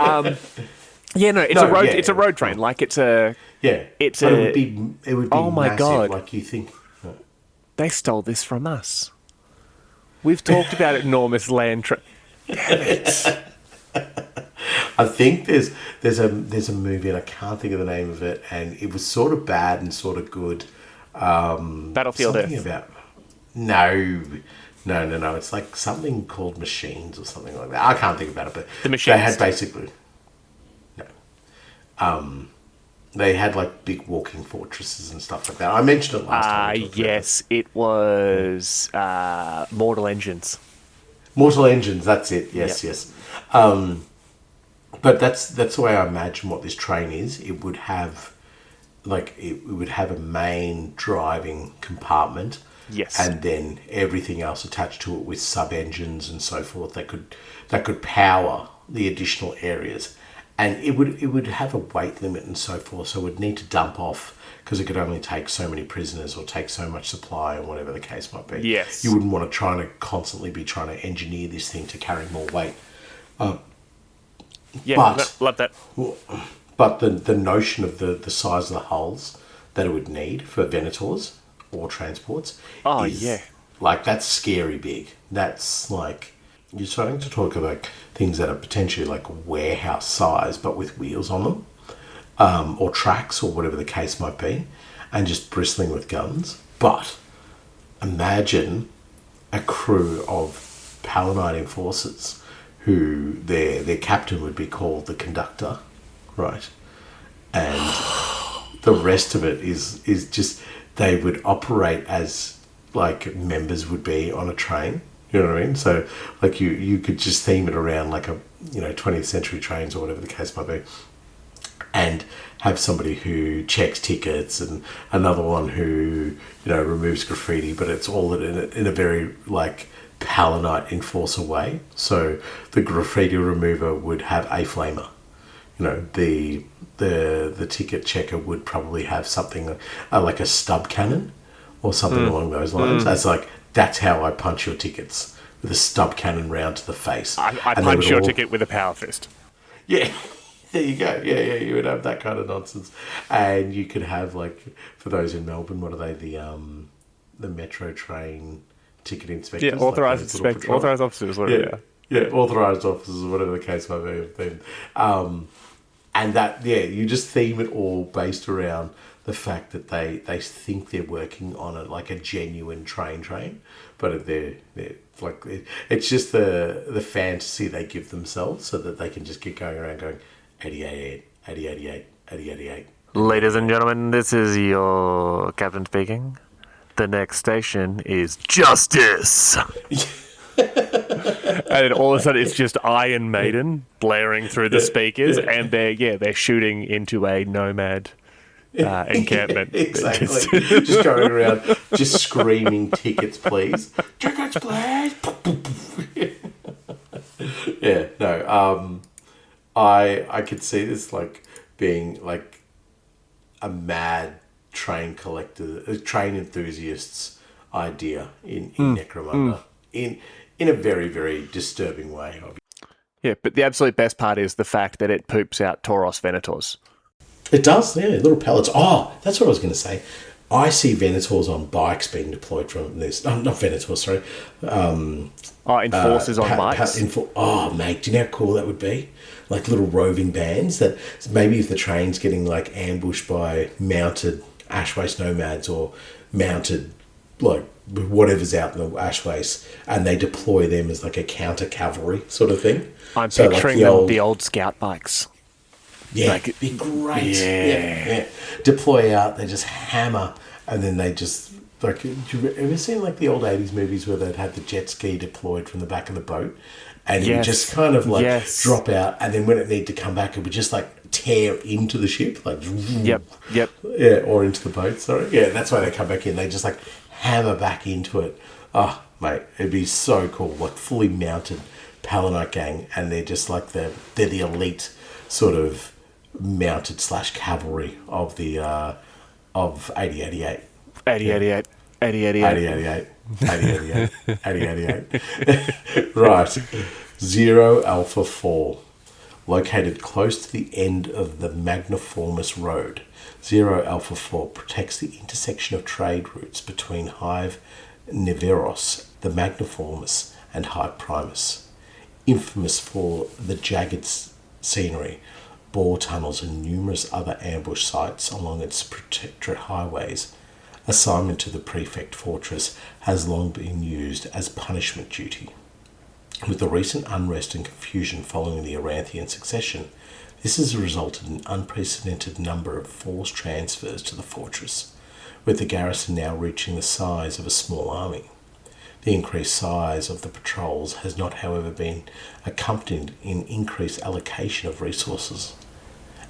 a road train. It's a. Yeah, it's but a. It would be. Oh my massive, God! You think they stole this from us? We've talked about enormous land. Damn it! I think there's a movie, and I can't think of the name of it, and it was sort of bad and sort of good. Battlefield Earth. No. It's something called Machines or something like that. I can't think about it, but The Machines. they had basically they had big walking fortresses and stuff like that. I mentioned it last time. Yes, it was Mortal Engines. Mortal Engines. That's it. Yes, Yep. yes. But that's the way I imagine what this train is. It would have it would have a main driving compartment. Yes. And then everything else attached to it with sub-engines and so forth that could power the additional areas. And it would have a weight limit and so forth, so it would need to dump off because it could only take so many prisoners or take so much supply or whatever the case might be. Yes. You wouldn't want to constantly be trying to engineer this thing to carry more weight. Love that. But the notion of the size of the hulls that it would need for Venators or transports is that's scary big. That's you're starting to talk about things that are potentially warehouse size but with wheels on them, or tracks or whatever the case might be, and just bristling with guns. But imagine a crew of Paladin enforcers who their captain would be called the conductor, right? And the rest of it is just they would operate as members would be on a train, You know what I mean? So, like, you could just theme it around, like, 20th century trains or whatever the case might be. And have somebody who checks tickets and another one who, removes graffiti, but it's all in a very, like, Palinite enforcer way. So the graffiti remover would have a flamer. The ticket checker would probably have something like a stub cannon or something along those lines. That's how I punch your tickets, with a stub cannon round to the face. I punch your ticket with a power fist. Yeah, there you go. Yeah, you would have that kind of nonsense. And you could have, like, for those in Melbourne, what are they, the metro train ticket inspectors? Yeah, authorised officers, whatever. Yeah, authorised officers, or whatever the case might be. And that, you just theme it all based around the fact that they think they're working on a genuine train, but they're like, it's just the fantasy they give themselves so that they can just keep going around going 8088, 8088, 8088. Ladies and gentlemen, this is your captain speaking. The next station is Justice. And then all of a sudden, it's just Iron Maiden blaring through the speakers, and they're shooting into a nomad encampment. Exactly. Just going around, just screaming, "Tickets, please! Tickets, please!" Yeah, no. I could see this like being like a mad train enthusiast's idea in Necromunda. In a very, very disturbing way. Yeah, but the absolute best part is the fact that it poops out Tauros Venators. It does, yeah, little pellets. Oh, that's what I was going to say. I see Venators on bikes being deployed from this. Oh, not Venators, sorry. Enforcers on bikes? Oh, mate, do you know how cool that would be? Like little roving bands that maybe if the train's getting like ambushed by mounted ash waste nomads or mounted like whatever's out in the ash waste, and they deploy them as like a counter cavalry sort of thing. I'm picturing the old scout bikes. Yeah, it'd be great. Yeah. Deploy out, they just hammer, and then they just like. Have you ever seen like the old 80s movies where they'd have the jet ski deployed from the back of the boat, and it would just kind of like drop out, and then when it needed to come back, it would just like tear into the ship, like yep, yeah, or into the boat. Sorry, yeah, that's why they come back in. They just like hammer back into it. Oh, mate, it'd be so cool. Like fully mounted Palinite gang, and they're just like they're the elite sort of mounted / cavalry of the of 8088. 8088. 8088. 8088. 8088. Right. 0 Alpha 4. Located close to the end of the Magniformis Road, 0 Alpha 4 protects the intersection of trade routes between Hive Niveros, the Magniformis, and Hive Primus. Infamous for the jagged scenery, bore tunnels, and numerous other ambush sites along its protectorate highways, assignment to the Prefect Fortress has long been used as punishment duty. With the recent unrest and confusion following the Aranthian succession, this has resulted in an unprecedented number of forced transfers to the fortress, with the garrison now reaching the size of a small army. The increased size of the patrols has not, however, been accompanied in increased allocation of resources,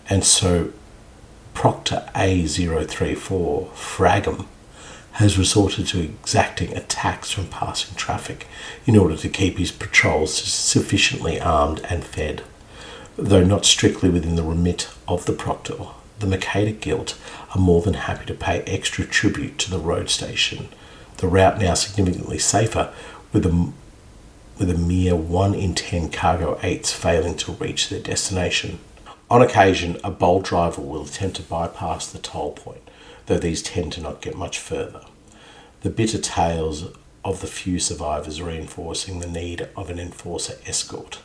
and so Proctor A034, Fragum, has resorted to exacting attacks from passing traffic in order to keep his patrols sufficiently armed and fed. Though not strictly within the remit of the Proctor, the Mercator Guild are more than happy to pay extra tribute to the road station, the route now significantly safer with a mere 1 in 10 cargo 8s failing to reach their destination. On occasion, a bold driver will attempt to bypass the toll point, though these tend to not get much further. The bitter tales of the few survivors reinforcing the need of an enforcer escort,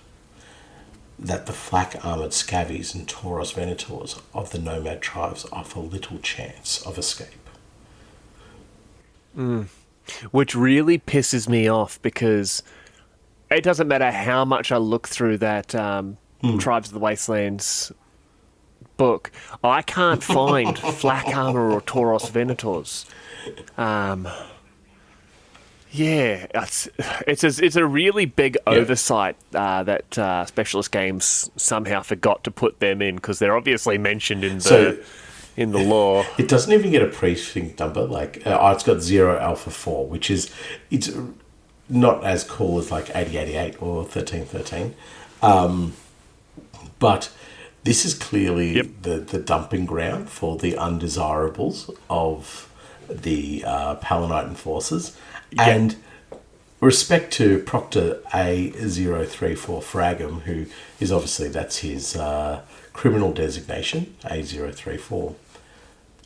that the flak-armoured Scavies and Tauros Venators of the nomad tribes offer little chance of escape. Which really pisses me off, because it doesn't matter how much I look through that Tribes of the Wastelands book, I can't find flak armor or Tauros Venators. Yeah, it's a really big oversight that Specialist Games somehow forgot to put them in, because they're obviously mentioned in So the lore. it doesn't even get a precinct number. Like it's got 0 Alpha 4, which is it's not as cool as like 8088 or 1313. But this is clearly the dumping ground for the undesirables of the Palanite enforcers. And respect to Proctor A034 Fragum, who is obviously, that's his criminal designation, A034.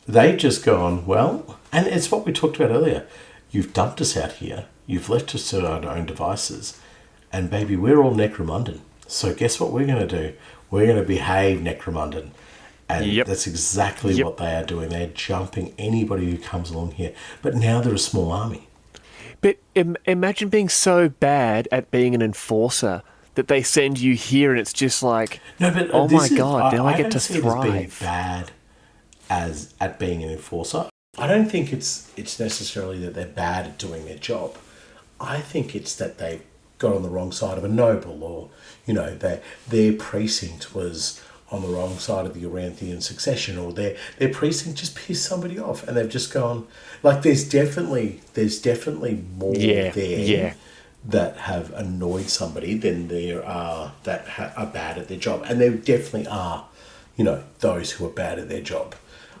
They've just gone, well, and it's what we talked about earlier. You've dumped us out here. You've left us to our own devices. And baby, we're all Necromundan. So guess what we're going to do? We're going to behave Necromundan. And that's exactly what they are doing. They're jumping anybody who comes along here. But now they're a small army. But imagine being so bad at being an enforcer that they send you here, and it's just like, no, but oh my god, now I get to thrive. As being bad as at being an enforcer. I don't think it's necessarily that they're bad at doing their job. I think it's that they've got on the wrong side of a noble, or their precinct was on the wrong side of the Oranthian succession, or their precinct just pissed somebody off, and they've just gone, like, there's definitely more there that have annoyed somebody than there are that are bad at their job. And there definitely are, those who are bad at their job.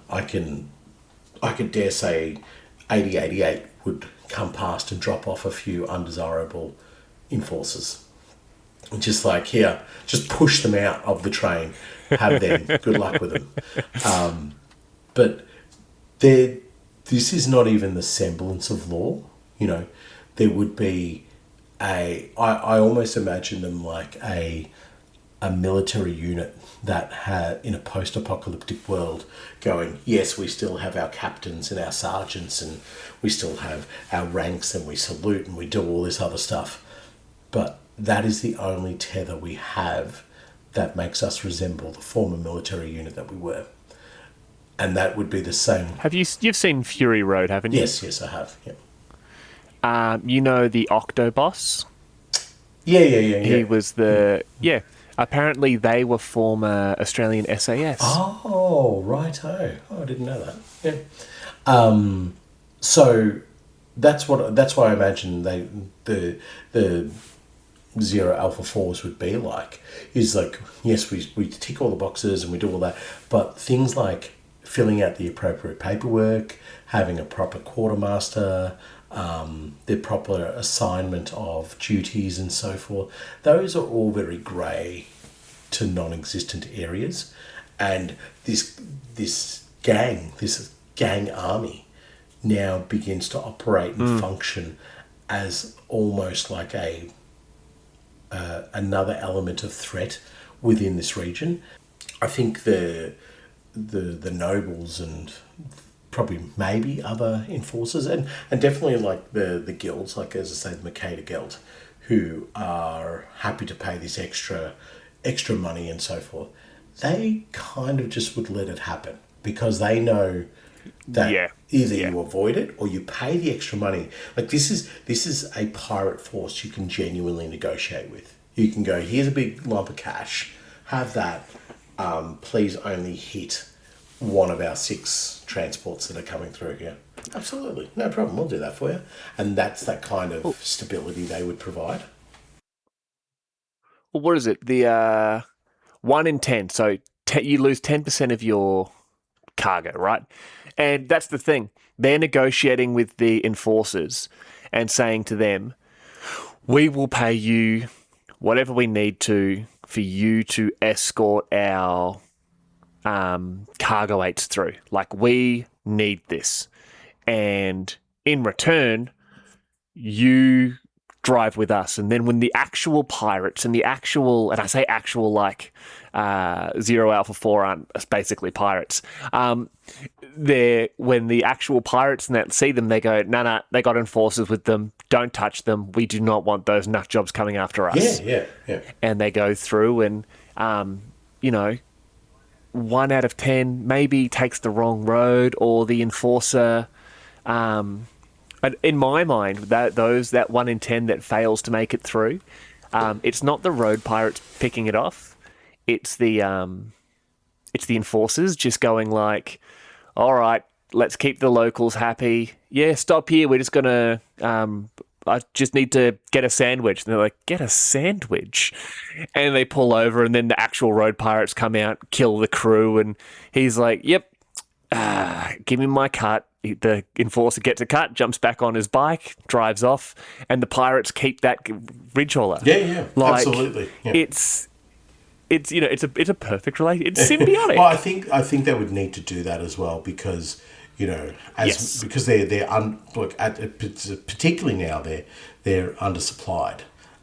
I could dare say 8088 would come past and drop off a few undesirable enforcers. Just like, here, just push them out of the train. Have them. Good luck with them. But this is not even the semblance of law. There would be I almost imagine them like a military unit that had, in a post-apocalyptic world, going, yes, we still have our captains and our sergeants, and we still have our ranks, and we salute and we do all this other stuff. But that is the only tether we have that makes us resemble the former military unit that we were. And that would be the same. You've seen Fury Road, haven't you? Yes, I have. Yeah. The Octoboss? Yeah. He was the... Yeah. Apparently they were former Australian SAS. Oh, righto. Oh, I didn't know that. Yeah. So that's why I imagine the 0 Alpha 4s would be like. Is like, yes, we tick all the boxes and we do all that, but things like filling out the appropriate paperwork, having a proper quartermaster, the proper assignment of duties and so forth, those are all very grey to non-existent areas. And this gang army now begins to operate and function as almost like another element of threat within this region. I think the nobles and probably maybe other enforcers and definitely like the guilds, like as I say, the Makeda Guild, who are happy to pay this extra money and so forth, they kind of just would let it happen because they know that either you avoid it or you pay the extra money. Like this is a pirate force you can genuinely negotiate with. You can go, here's a big lump of cash, have that, please only hit one of our 6 transports that are coming through here. Absolutely, no problem, we'll do that for you. And that's that kind of stability they would provide. Well, what is it? The 1 in 10. So you lose 10% of your cargo, right? And that's the thing. They're negotiating with the enforcers and saying to them, we will pay you whatever we need to for you to escort our cargo eights through. Like, we need this. And in return, you drive with us. And then when the actual pirates and I say actual like 0 Alpha 4 aren't basically pirates, when the actual pirates and that see them, they go, no, they got enforcers with them. Don't touch them. We do not want those nut jobs coming after us. Yeah. And they go through and, 1 out of 10 maybe takes the wrong road, or the enforcer And in my mind, that 1 in 10 that fails to make it through, it's not the road pirates picking it off. It's the enforcers just going like, all right, let's keep the locals happy. Yeah, stop here. We're just gonna. I just need to get a sandwich. And they're like, get a sandwich? And they pull over, and then the actual road pirates come out, kill the crew, and he's like, yep, give me my cut. The enforcer gets a cut, jumps back on his bike, drives off, and the pirates keep that ridge hauler. Yeah, absolutely. Yeah. It's a perfect relation. It's symbiotic. Well, I think they would need to do that as well because because particularly now they're undersupplied,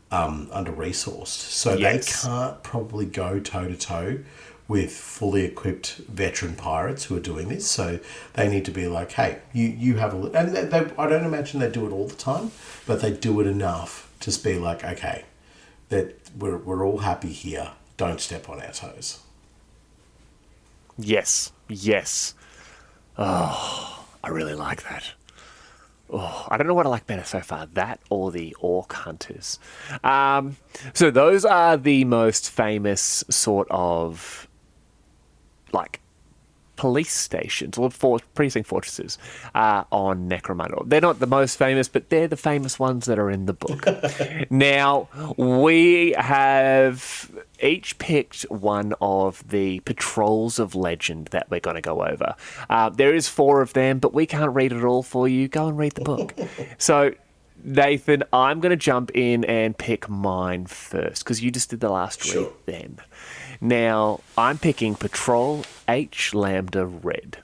under resourced, so they can't probably go toe to toe with fully equipped veteran pirates who are doing this. So they need to be like, hey, you have a look, and I don't imagine they do it all the time, but they do it enough to be like, okay, that we're all happy here. Don't step on our toes. Yes. Oh, I really like that. Oh, I don't know what I like better so far, that or the Orc Hunters. So those are the most famous sort of, like, police stations or precinct fortresses on Necromunda. They're not the most famous, but they're the famous ones that are in the book. Now, we have each picked one of the patrols of legend that we're going to go over. There is 4 of them, but we can't read it all for you. Go and read the book. So, Nathan, I'm going to jump in and pick mine first, because you just did the last read then. Now, I'm picking Patrol H Lambda Red.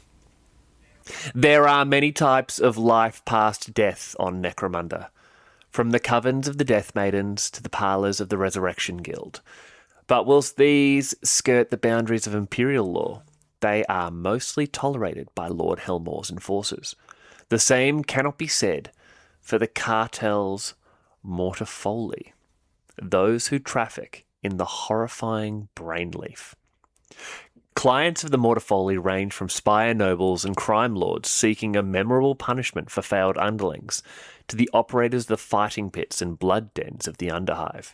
There are many types of life past death on Necromunda, from the covens of the Death Maidens to the parlours of the Resurrection Guild. But whilst these skirt the boundaries of Imperial law, they are mostly tolerated by Lord Helmore's enforcers. The same cannot be said for the cartel's Mortifoli, those who traffic in the horrifying Brainleaf. Clients of the Mortifoli range from spire nobles and crime lords seeking a memorable punishment for failed underlings, to the operators of the fighting pits and blood dens of the Underhive.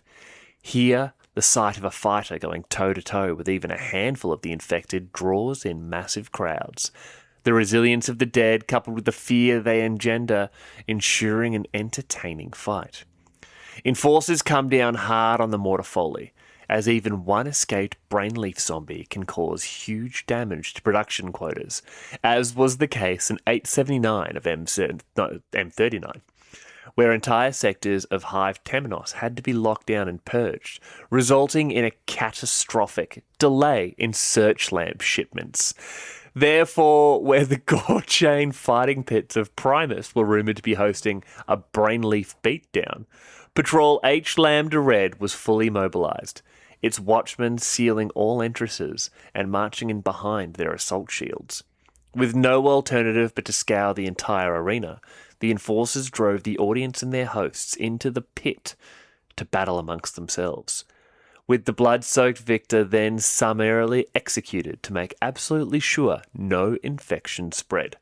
Here, the sight of a fighter going toe-to-toe with even a handful of the infected draws in massive crowds. The resilience of the dead, coupled with the fear they engender, ensuring an entertaining fight. Enforcers come down hard on the Mortifoli, as even one escaped Brainleaf zombie can cause huge damage to production quotas, as was the case in 879 of M39, where entire sectors of Hive Temenos had to be locked down and purged, resulting in a catastrophic delay in search lamp shipments. Therefore, where the Gorchain fighting pits of Primus were rumoured to be hosting a Brainleaf beatdown, Patrol H Lambda Red was fully mobilised, its watchmen sealing all entrances and marching in behind their assault shields. With no alternative but to scour the entire arena, the enforcers drove the audience and their hosts into the pit to battle amongst themselves, with the blood-soaked victor then summarily executed to make absolutely sure no infection spread.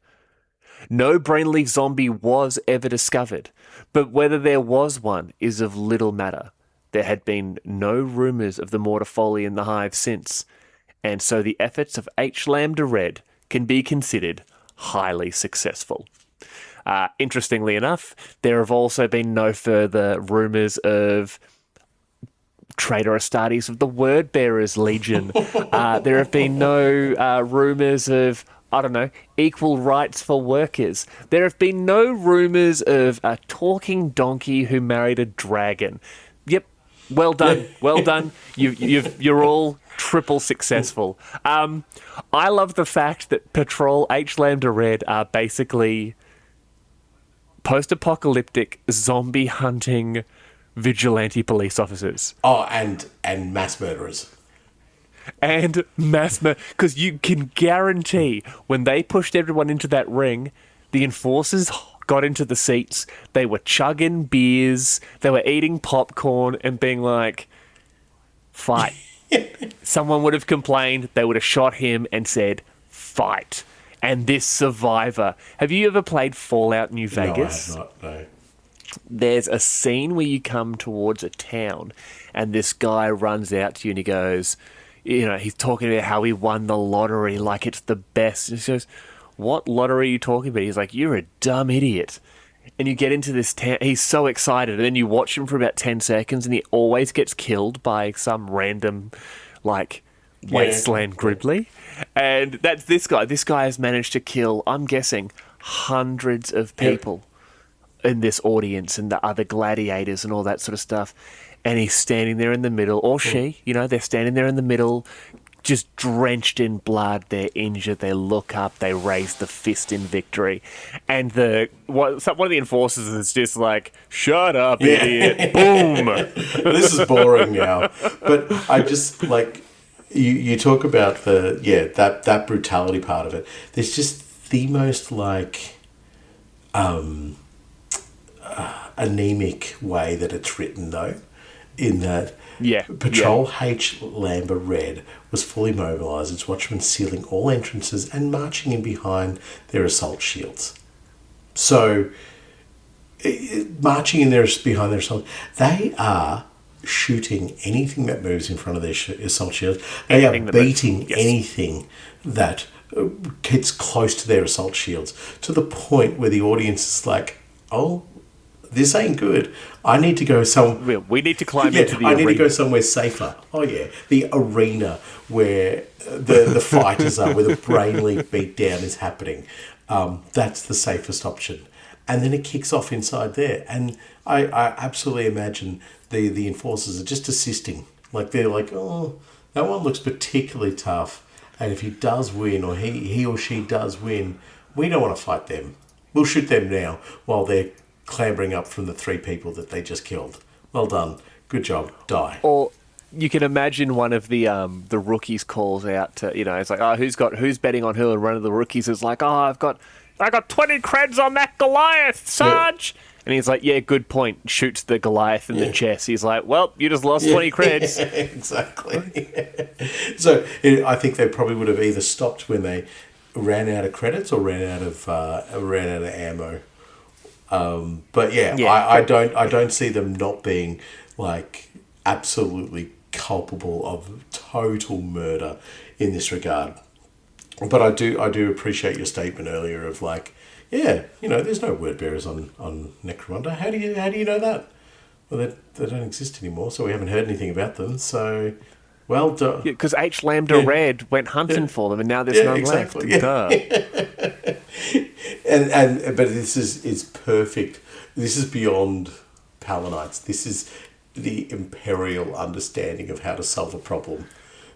No Brainleaf zombie was ever discovered, but whether there was one is of little matter. There had been no rumours of the Mortifoli in the Hive since, and so the efforts of H Lambda Red can be considered highly successful. Interestingly enough, there have also been no further rumours of Traitor Astartes of the Wordbearers Legion. There have been no rumours of, I don't know, equal rights for workers. There have been no rumours of a talking donkey who married a dragon. Yep, well done, well done. You're all triple successful. I love the fact that Patrol H Lambda Red are basically post-apocalyptic zombie hunting vigilante police officers. Oh, and mass murderers. And because you can guarantee when they pushed everyone into that ring, the enforcers got into the seats, they were chugging beers, they were eating popcorn and being like, fight. Someone would have complained, they would have shot him and said, fight. And this survivor... Have you ever played Fallout New Vegas? No, I have not, no. There's a scene where you come towards a town and this guy runs out to you and he goes, he's talking about how he won the lottery like it's the best. And he goes, what lottery are you talking about? He's like, you're a dumb idiot. And you get into this town, he's so excited, and then you watch him for about 10 seconds and he always gets killed by some random, wasteland gribbly. And that's this guy. This guy has managed to kill, I'm guessing, hundreds of people in this audience and the other gladiators and all that sort of stuff. And he's standing there in the middle, or she, they're standing there in the middle, just drenched in blood. They're injured. They look up. They raise the fist in victory. And one of the enforcers is just like, shut up, idiot. Boom. This is boring now. But I just, you talk about that brutality part of it. There's just the most, anemic way that it's written, though, in that Patrol H Lambda Red was fully mobilised, its watchmen sealing all entrances and marching in behind their assault shields. So, marching in behind their assault, they are shooting anything that moves in front of their assault shields. They are beating anything that gets close to their assault shields, to the point where the audience is like, oh, this ain't good. I need to go somewhere. We need to climb into the arena. I need to go somewhere safer. Oh, yeah. The arena where the fighters are, where the brainleaf beatdown is happening. That's the safest option. And then it kicks off inside there. And I absolutely imagine the enforcers are just assisting. They're like, oh, that one looks particularly tough. And if he does win, or he or she does win, we don't want to fight them. We'll shoot them now while they're clambering up from the 3 people that they just killed. Well done. Good job. Die. Or you can imagine one of the rookies calls out to, it's like, oh, who's betting on who? And one of the rookies is like, oh, I got 20 creds on that Goliath, Sarge. Yeah. And he's like, yeah, good point. Shoots the Goliath in the chest. He's like, well, you just lost 20 creds. Exactly. So I think they probably would have either stopped when they ran out of credits or ran out of ammo. But I don't see them not being absolutely culpable of total murder in this regard. But I do appreciate your statement earlier of there's no word bearers on Necromunda. How do you know that? Well, they don't exist anymore, so we haven't heard anything about them. So, well, because H Lambda Red went hunting for them, and now there's none left. Yeah. Duh. But this is perfect. This is beyond Palanites. This is the imperial understanding of how to solve a problem.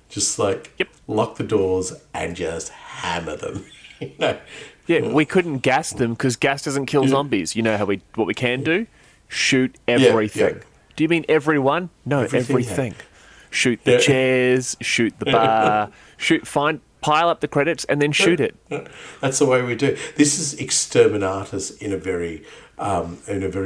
Just lock the doors and just hammer them. Yeah, we couldn't gas them because gas doesn't kill zombies. You know what we can do? Shoot everything. Yeah. Do you mean everyone? No, everything. Yeah. Shoot the chairs, shoot the bar, pile up the credits and then shoot it. That's the way we do. This is exterminatus in a very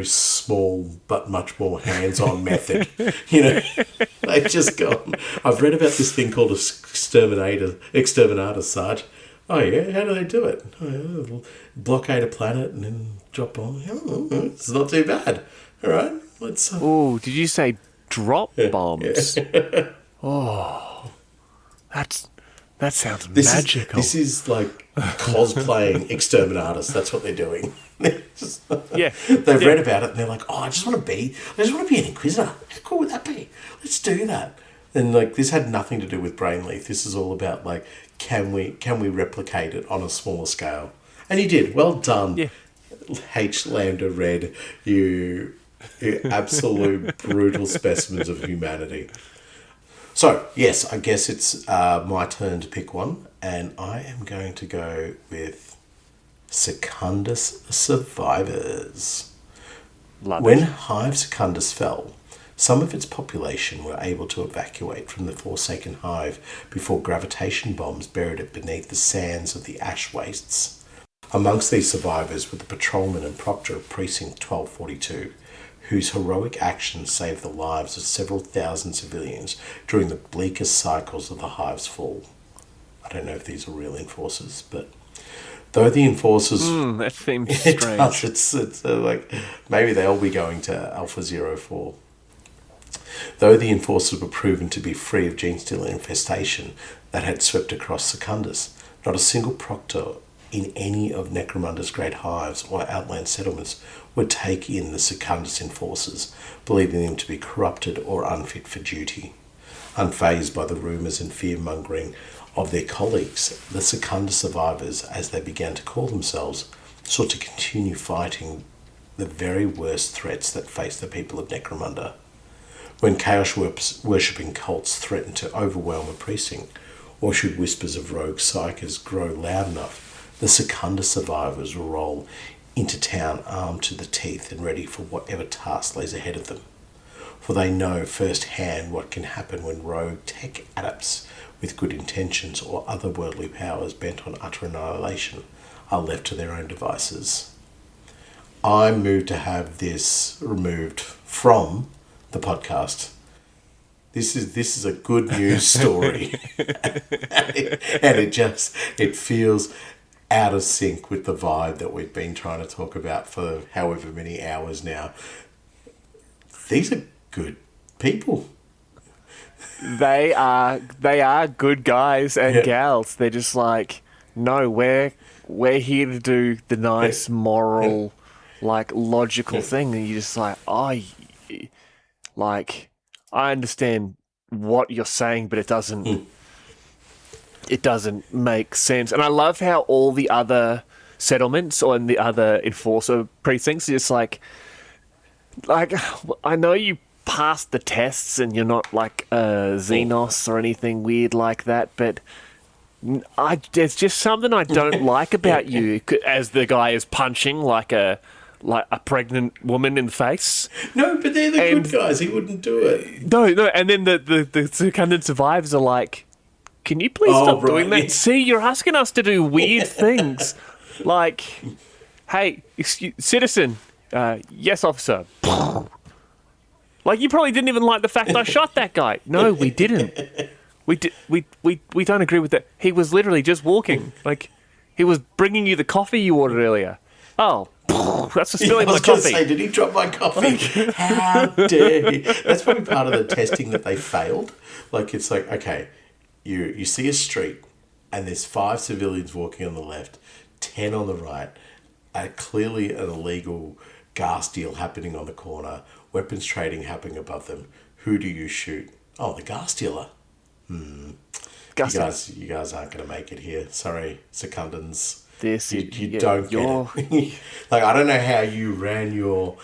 small but much more hands-on method. They've just gone. I've read about this thing called exterminatus, Sarge. Oh yeah, how do they do it? Oh, yeah, blockade a planet and then drop bombs. Oh, it's not too bad. All right, let's. Oh, did you say drop bombs? Yeah. Oh, that sounds magical. This is like cosplaying exterminatus. That's what they're doing. They've read about it and they're like, oh, I just want to be an inquisitor. How cool would that be? Let's do that. And this had nothing to do with Brainleaf. This is all about can we replicate it on a smaller scale? And he did. Well done, H Lambda Red. You absolute brutal specimens of humanity. So yes, I guess it's my turn to pick one, and I am going to go with Secundus Survivors. When Hive Secundus fell, some of its population were able to evacuate from the Forsaken Hive before gravitation bombs buried it beneath the sands of the ash wastes. Amongst these survivors were the patrolman and proctor of Precinct 1242, whose heroic actions saved the lives of several thousand civilians during the bleakest cycles of the Hive's fall. I don't know if these are real enforcers, but Though the enforcers... That seems It strange. does. It's like, maybe they'll be going to Alpha 04. Though the enforcers were proven to be free of gene stealer infestation that had swept across Secundus, not a single proctor in any of Necromunda's great hives or outland settlements would take in the Secundus enforcers, believing them to be corrupted or unfit for duty. Unfazed by the rumours and fear-mongering of their colleagues, the Secundus survivors, as they began to call themselves, sought to continue fighting the very worst threats that faced the people of Necromunda. When chaos-worshipping cults threatened to overwhelm a precinct, or should whispers of rogue psykers grow loud enough, the Secundus survivors will roll into town armed to the teeth and ready for whatever task lays ahead of them. For they know firsthand what can happen when rogue tech adepts with good intentions or otherworldly powers bent on utter annihilation are left to their own devices. I'm moved to have this removed from the podcast. This is a good news story. and it feels out of sync with the vibe that we've been trying to talk about for however many hours now. These are good people. They are good guys and gals. They're just like, no, we're here to do the nice moral, like logical thing. And you're just like, like, I understand what you're saying, but it doesn't make sense. And I love how all the other settlements or the other enforcer precincts are just like I know you passed the tests and you're not like a Xenos or anything weird like that, but there's just something I don't like about you. As the guy is punching like a pregnant woman in the face. No, but they're the good guys. He wouldn't do it. No. And then the Secundus survivors are like, can you please stop doing that? Yeah. See, you're asking us to do weird things. Like, hey, citizen, yes, officer. Like, you probably didn't even like the fact I shot that guy. No, we didn't. We don't agree with that. He was literally just walking. Like, he was bringing you the coffee you ordered earlier. Oh, that's for spilling my coffee. I was going to say, did he drop my coffee? How dare he? That's probably part of the testing that they failed. Like, it's like, okay, you see a street and there's 5 civilians walking on the left, 10 on the right, clearly an illegal gas deal happening on the corner, weapons trading happening above them. Who do you shoot? Oh, the gas dealer. You guys aren't going to make it here. Sorry, Secundans. You don't get it. Like, I don't know how you ran your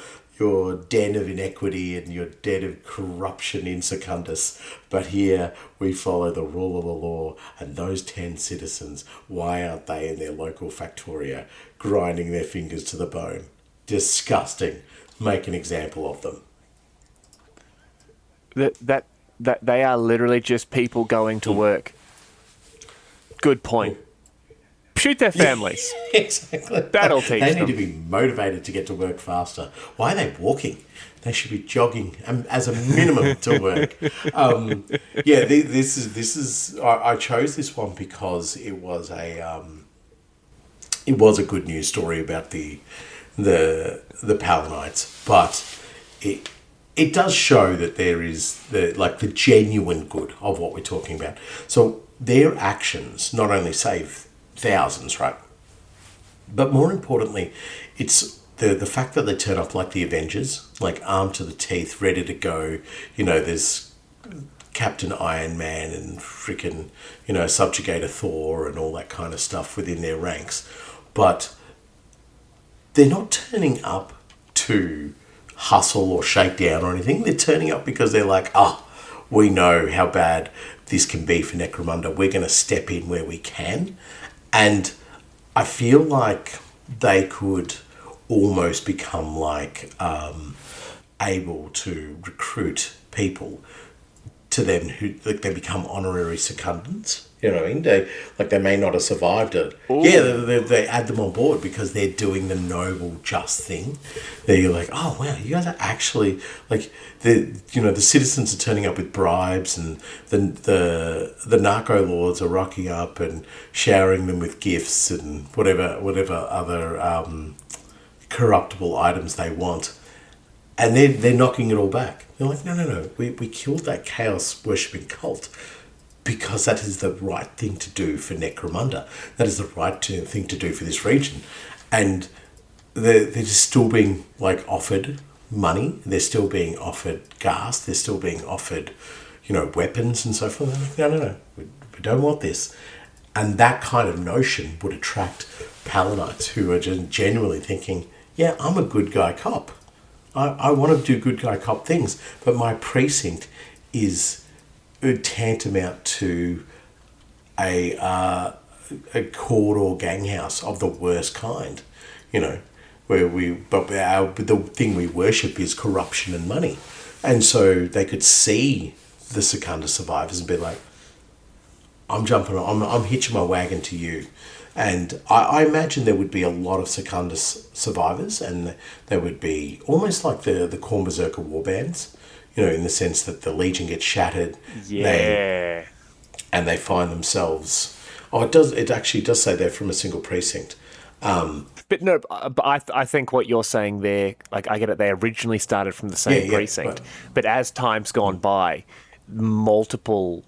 den of inequity and your den of corruption in Secundus, but here we follow the rule of the law, and those 10 citizens, why aren't they in their local factoria grinding their fingers to the bone? Disgusting. Make an example of them. That they are literally just people going to work. Good point. Shoot their families. Exactly. That'll teach them. They need to be motivated to get to work faster. Why are they walking? They should be jogging as a minimum to work. This is. I chose this one because it was a good news story about the Palanites, but it does show that there is the genuine good of what we're talking about. So their actions not only save thousands, right? But more importantly, it's the fact that they turn up like the Avengers, like armed to the teeth, ready to go. You know, there's Captain Iron Man and freaking, Subjugator Thor and all that kind of stuff within their ranks. But they're not turning up to hustle or shake down or anything. They're turning up because they're like, we know how bad this can be for Necromunda. We're going to step in where we can. And I feel like they could almost become like able to recruit people to them who like they become honorary secundants. You know what I mean? They may not have survived it. Ooh. Yeah, they add them on board because they're doing the noble, just thing. They're like, oh wow, you guys are actually like the citizens are turning up with bribes, and the narco lords are rocking up and showering them with gifts and whatever other corruptible items they want, and they're knocking it all back. They're like, no, we killed that chaos worshipping cult. Because that is the right thing to do for Necromunda. That is the right thing to do for this region. And they're just still being like offered money. They're still being offered gas. They're still being offered, weapons and so forth. They're like, no, we don't want this. And that kind of notion would attract Paladites who are just genuinely thinking, yeah, I'm a good guy cop. I want to do good guy cop things. But my precinct is tantamount to a court or gang house of the worst kind, where the thing we worship is corruption and money. And so they could see the Secundus survivors and be like, I'm hitching my wagon to you. And I imagine there would be a lot of Secundus survivors, and there would be almost like the Khorne Berserker warbands, in the sense that the Legion gets shattered. Yeah. And they find themselves... It actually does say they're from a single precinct. But no, I think what you're saying there, like, I get it, they originally started from the same precinct. Right. But as time's gone by, multiple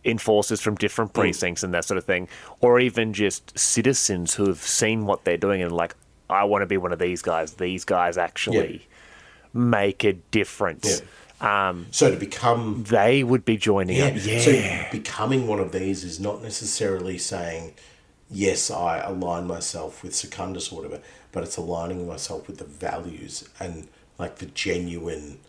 enforcers from different precincts and that sort of thing, or even just citizens who have seen what they're doing and like, I want to be one of these guys. These guys actually make a difference. Yeah. So to become... They would be joining up. Yeah. So becoming one of these is not necessarily saying, yes, I align myself with Secundus or whatever, but it's aligning myself with the values and like the genuine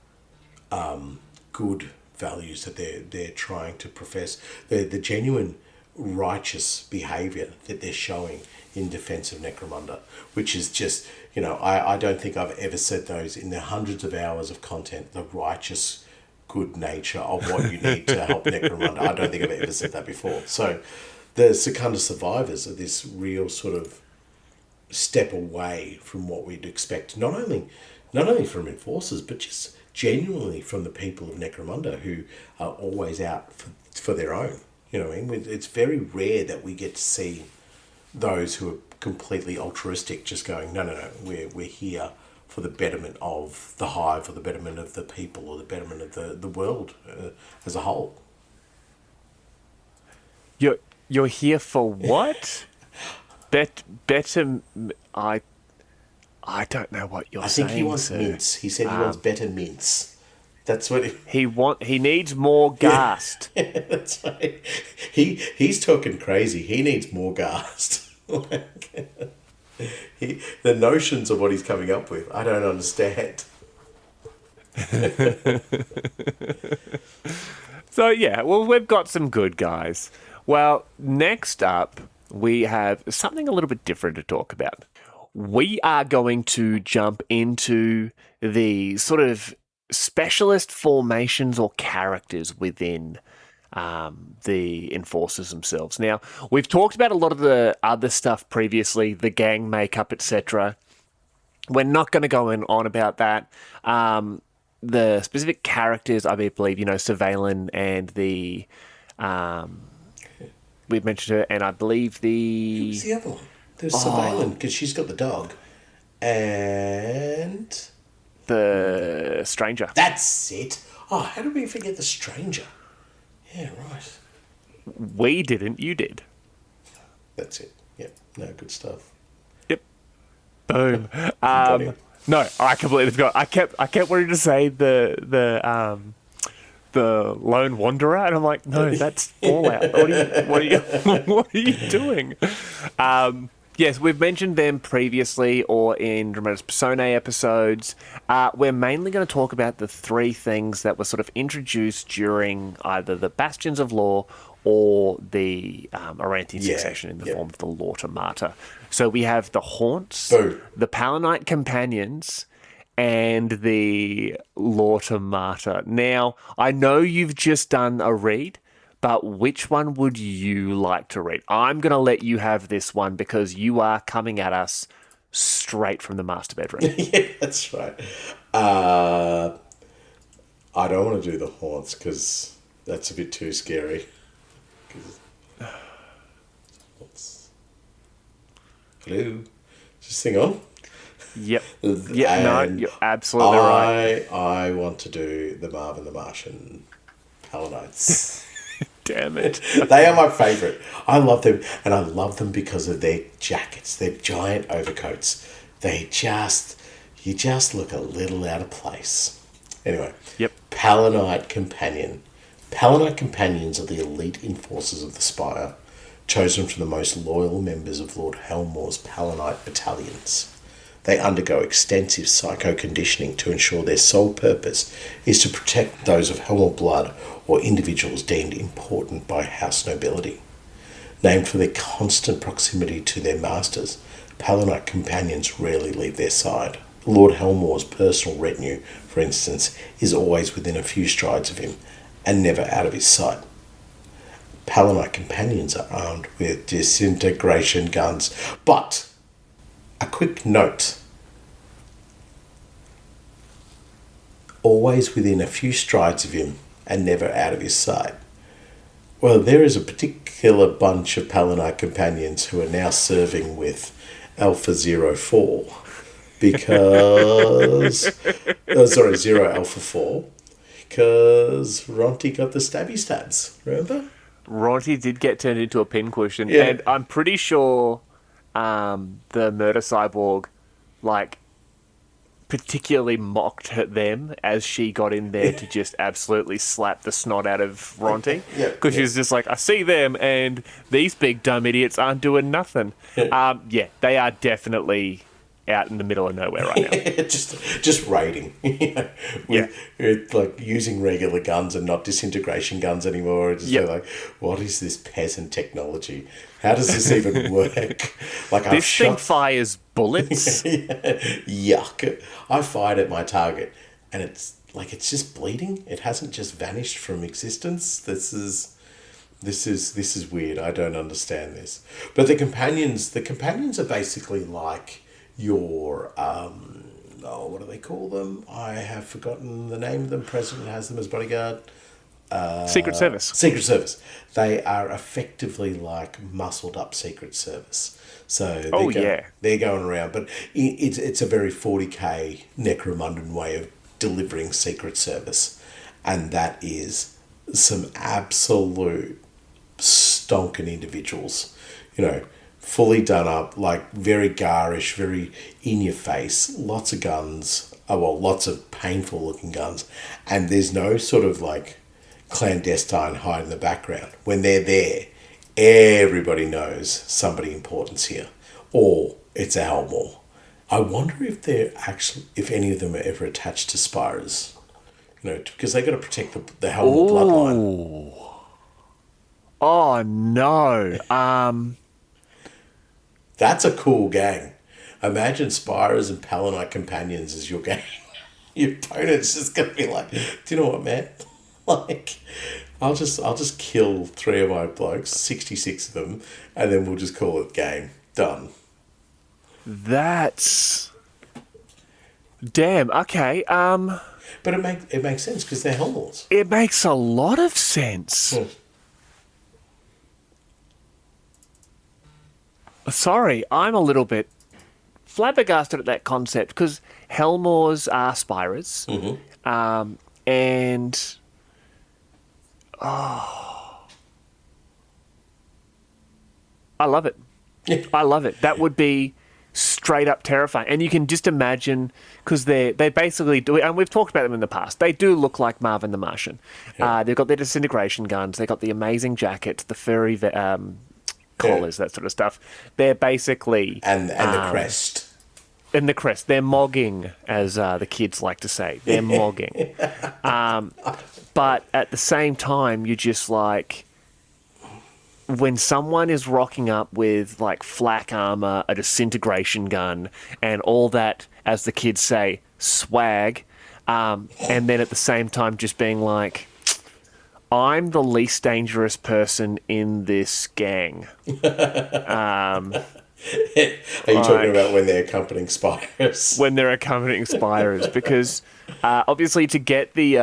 good values that they're trying to profess. The genuine righteous behaviour that they're showing in defence of Necromunda, which is just, I don't think I've ever said those in the hundreds of hours of content, the righteous good nature of what you need to help Necromunda. I don't think I've ever said that before. So the Secundus survivors are this real sort of step away from what we'd expect, not only from enforcers, but just genuinely from the people of Necromunda who are always out for their own. You know what I mean? It's very rare that we get to see those who are completely altruistic just going, no, we're here for the betterment of the hive, or the betterment of the people, or the betterment of the world as a whole. You're here for what? Better... I don't know what you're saying. I think he wants mints. He said he wants better mints. That's what he needs more ghast. Yeah, that's right. He's talking crazy. He needs more ghast. The notions of what he's coming up with, I don't understand. So yeah, well, we've got some good guys. Well, next up, we have something a little bit different to talk about. We are going to jump into the sort of specialist formations or characters within the enforcers themselves. Now, we've talked about a lot of the other stuff previously, the gang makeup, etc. We're not going to go on about that. The specific characters, I believe, Surveillance and the... we've mentioned her, and I believe the... Who's the other one? There's Surveillance, because she's got the dog. And... the Stranger. That's it. Oh, how did we forget the Stranger? Yeah, right. We didn't, you did. That's it. Yep. No, good stuff. Yep. Boom. No, I completely forgot. I kept wanting to say the Lone Wanderer, and I'm like, no, that's Fallout. What are you doing? Yes, we've mentioned them previously or in Dramatis Personae episodes. We're mainly going to talk about the three things that were sort of introduced during either the Bastions of Law or the Arantian Succession in the form of the Lortimata. So we have the Haunts, the Palanite Companions, and the Lorekeepers. Now, I know you've just done a read, but which one would you like to read? I'm going to let you have this one because you are coming at us straight from the master bedroom. Yeah, that's right. I don't want to do the haunts because that's a bit too scary. Hello? Just sing on. Yep. Yeah, no, you're absolutely right. I want to do the Marvin the Martian Paladites. Damn it. They are my favourite. I love them, and I love them because of their jackets, their giant overcoats. You just look a little out of place. Anyway. Yep. Palanite Companion. Palanite Companions are the elite enforcers of the Spire, chosen from the most loyal members of Lord Helmore's Palanite battalions. They undergo extensive psycho-conditioning to ensure their sole purpose is to protect those of Helmore blood or individuals deemed important by house nobility. Named for their constant proximity to their masters, Palanite companions rarely leave their side. Lord Helmore's personal retinue, for instance, is always within a few strides of him and never out of his sight. Palanite companions are armed with disintegration guns, but a quick note. Always within a few strides of him and never out of his sight. Well, there is a particular bunch of Palanite companions who are now serving with Alpha 04 because... Zero Alpha 4 because Ronti got the stabby stabs, remember? Ronti did get turned into a pincushion, Yeah. and I'm pretty sure the murder cyborg, particularly mocked them as she got in there to just absolutely slap the snot out of Ronti. Yeah, Because she was just like, I see them, and these big dumb idiots aren't doing nothing. Yeah, they are definitely out in the middle of nowhere right now. just raiding. With like using regular guns and not disintegration guns anymore. Like, what is this peasant technology? How does this even work? Like, This thing fires bullets. Yuck! I fired at my target, and it's just bleeding. It hasn't just vanished from existence. This is weird. I don't understand this. But the companions are basically like your what do they call them? I have forgotten the name of them. President has them as bodyguard. Secret Service. Secret Service. They are effectively like muscled up Secret Service. So they're going around, but it's a very 40k Necromundan way of delivering Secret Service, and that is some absolute stonking individuals, fully done up, like very garish, very in your face, lots of guns, lots of painful looking guns, and there's no sort of like clandestine hide in the background. When they're there, everybody knows somebody important's here, or it's a Helmore. I wonder if any of them are ever attached to Spires, because they got to protect the Helmore bloodline. Oh no! That's a cool gang. Imagine Spires and Palanite companions as your gang. Your opponent's just gonna be like, do you know what, man? Like, I'll just kill 3 of my blokes, 66 of them, and then we'll just call it game. Done. That's damn okay. But it makes sense because they're Helmors. It makes a lot of sense. Sorry, I'm a little bit flabbergasted at that concept because Helmors are Spirers, and I love it. Yeah. I love it. That would be straight up terrifying. And you can just imagine, because they basically do it, and we've talked about them in the past, they do look like Marvin the Martian. Yeah. They've got their disintegration guns, they've got the amazing jackets, the furry collars, that sort of stuff. They're basically... And the crest. And the crest. They're mogging, as the kids like to say. They're mogging. But at the same time, you're just like... when someone is rocking up with like flak armor, a disintegration gun, and all that, as the kids say, swag, and then at the same time just being like, I'm the least dangerous person in this gang. Are you talking about when they're accompanying spires? When they're accompanying spires, because obviously to get the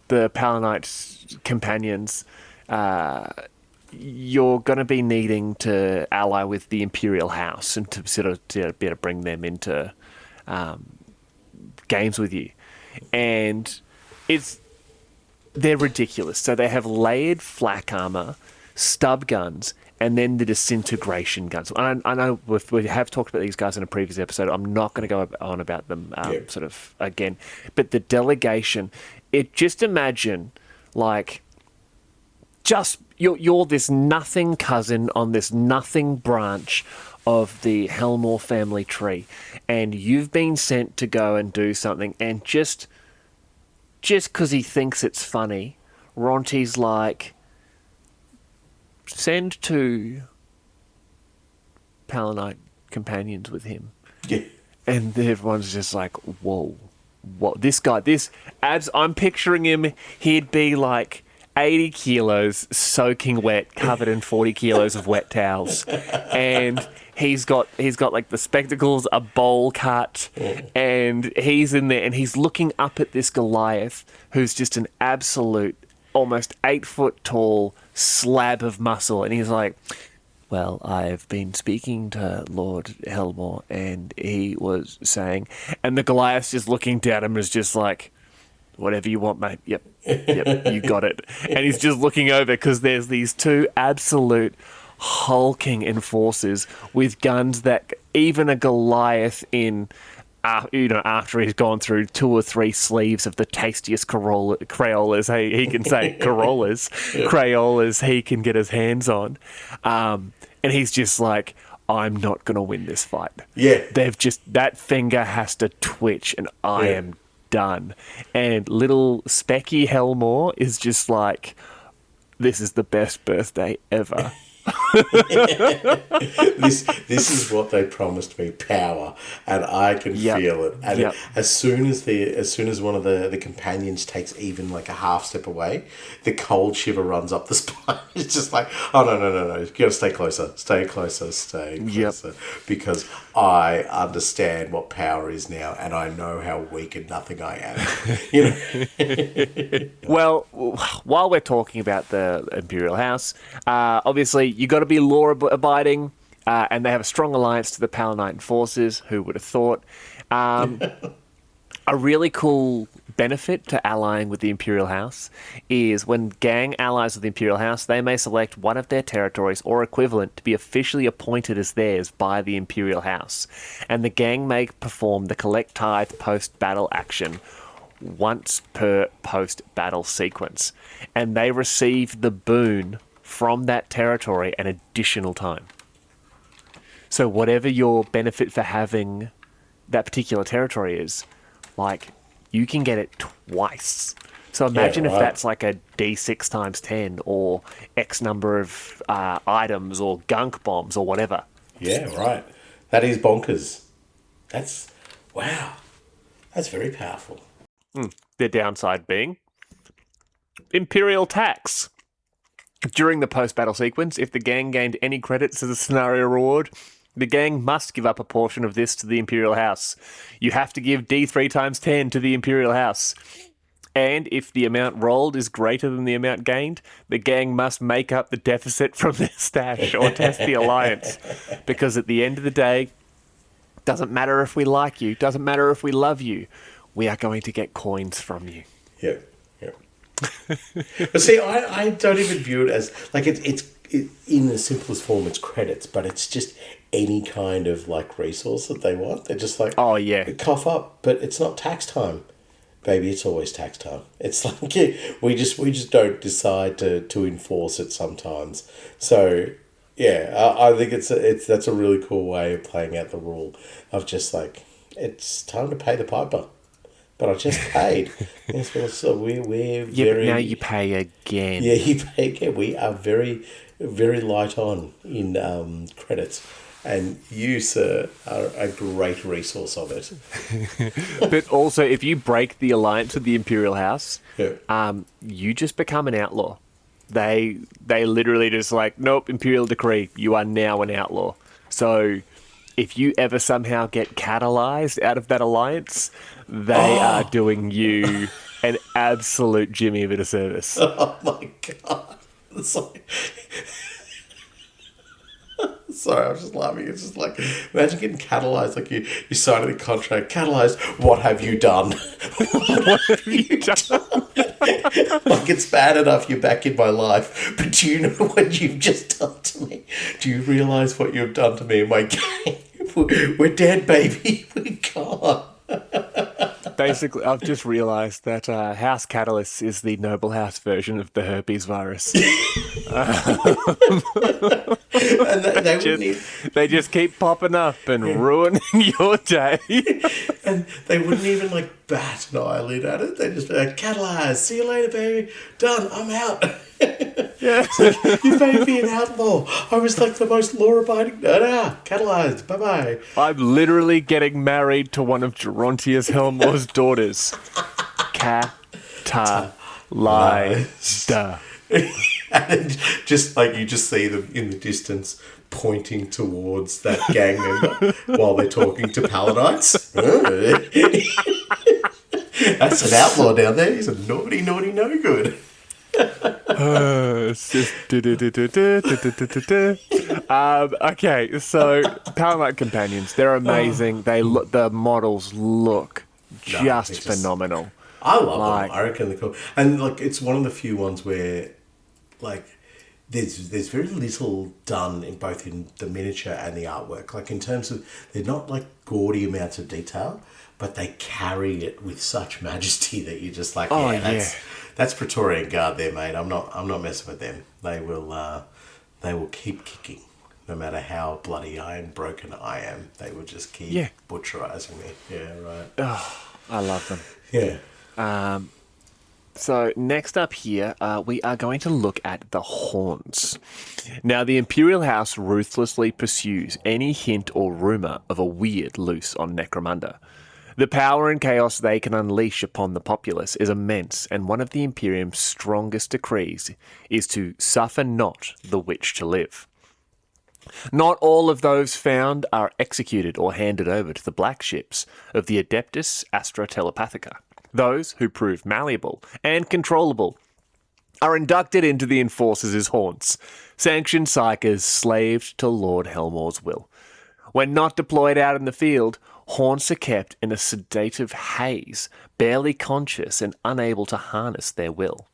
Palanite companions, you're going to be needing to ally with the Imperial House and to sort of to be able to bring them into games with you. And they're ridiculous. So they have layered flak armor, stub guns, and then the disintegration guns. I know we have talked about these guys in a previous episode. I'm not going to go on about them sort of again. But the delegation, just imagine like just you're this nothing cousin on this nothing branch of the Helmore family tree, and you've been sent to go and do something, and just because he thinks it's funny, Ronti's like, send 2 Palanite companions with him. Yeah. And everyone's just like, whoa, what? This guy, I'm picturing him, he'd be like 80 kilos, soaking wet, covered in 40 kilos of wet towels. And he's got like the spectacles, a bowl cut, and he's in there and he's looking up at this Goliath who's just an absolute, almost 8 foot tall slab of muscle. And he's like, well, I've been speaking to Lord Helmore and he was saying, and the Goliath's just looking down at him and is just like, whatever you want, mate. Yep, you got it. And he's just looking over because there's these 2 absolute hulking enforcers with guns that even a Goliath in, after he's gone through 2 or 3 sleeves of the tastiest Crayolas, he can say Crayolas he can get his hands on. And he's just like, I'm not going to win this fight. Yeah. That finger has to twitch and I am done. And little Specky Helmore is just like, this is the best birthday ever. This is what they promised me, power, and I can feel it. And as soon as one of the companions takes even like a half step away, the cold shiver runs up the spine. It's just like, oh no, you gotta stay closer, because I understand what power is now, and I know how weak and nothing I am. You know. Well, while we're talking about the Imperial House, obviously you got to be law-abiding, and they have a strong alliance to the Palanite forces. Who would have thought? A really cool benefit to allying with the Imperial House is when gang allies with the Imperial House, they may select one of their territories or equivalent to be officially appointed as theirs by the Imperial House, and the gang may perform the collect tithe post-battle action once per post-battle sequence, and they receive the boon from that territory an additional time. So whatever your benefit for having that particular territory is, like, you can get it twice. So imagine if that's like a D6 times 10 or X number of items or gunk bombs or whatever. Yeah, right. That is bonkers. Wow. That's very powerful. The downside being Imperial tax. During the post-battle sequence, if the gang gained any credits as a scenario reward, the gang must give up a portion of this to the Imperial House. You have to give D3 times 10 to the Imperial House. And if the amount rolled is greater than the amount gained, the gang must make up the deficit from their stash or test the alliance. Because at the end of the day, doesn't matter if we like you, doesn't matter if we love you, we are going to get coins from you. Yep. But see, I don't even view it as, like, it's in the simplest form, it's credits, but it's just any kind of, like, resource that they want. They're just like, oh, yeah, cough up, but it's not tax time. Baby, it's always tax time. It's like, we just don't decide to enforce it sometimes. So, yeah, I think that's a really cool way of playing out the rule of just like, it's time to pay the piper. But I just paid. Yes, well, so we're very... but now you pay again. Yeah, you pay again. We are very, very light on in credits. And you, sir, are a great resource of it. But also, if you break the alliance with the Imperial House, Yeah. you just become an outlaw. They literally just like, nope, Imperial decree, you are now an outlaw. So if you ever somehow get catalyzed out of that alliance, they are doing you an absolute Jimmy bit of service. Oh my god. It's like... Sorry, I was just laughing. It's just like, imagine getting catalyzed, like you signing the contract. Catalyzed, what have you done? What have you done? Like, it's bad enough you're back in my life, but do you know what you've just done to me? Do you realise what you've done to me in my game? We're dead, baby. We're gone. Basically, I've just realised that House Catalyst is the Noble House version of the herpes virus. And They just keep popping up and ruining your day. And they wouldn't even like bat an eyelid at it. They just be like, catalyze, see you later, baby. Done, I'm out. Yeah. You made me an outlaw. I was like the most law-abiding. No, catalyzed. Bye-bye. I'm literally getting married to one of Gerontius Helmore's daughters. Catalyzed. And just like you just see them in the distance pointing towards that gang member while they're talking to Paladites. That's an outlaw down there. He's a naughty, no good. It's just okay, so Palamite companions, they're amazing. The models look just phenomenal. I love them. I reckon they're cool. And like it's one of the few ones where like there's very little done in both in the miniature and the artwork. Like in terms of they're not like gaudy amounts of detail, but they carry it with such majesty that you're just like, that's Praetorian Guard there, mate. I'm not messing with them. They will keep kicking. No matter how bloody and broken I am, they will just keep butcherizing me. Yeah, right. Oh, I love them. Yeah. So next up here, we are going to look at the Haunts. Now, the Imperial House ruthlessly pursues any hint or rumour of a weird loose on Necromunda. The power and chaos they can unleash upon the populace is immense, and one of the Imperium's strongest decrees is to suffer not the witch to live. Not all of those found are executed or handed over to the black ships of the Adeptus Astra Telepathica. Those who prove malleable and controllable are inducted into the Enforcers' haunts, sanctioned psychers slaved to Lord Helmore's will. When not deployed out in the field, haunts are kept in a sedative haze, barely conscious and unable to harness their will.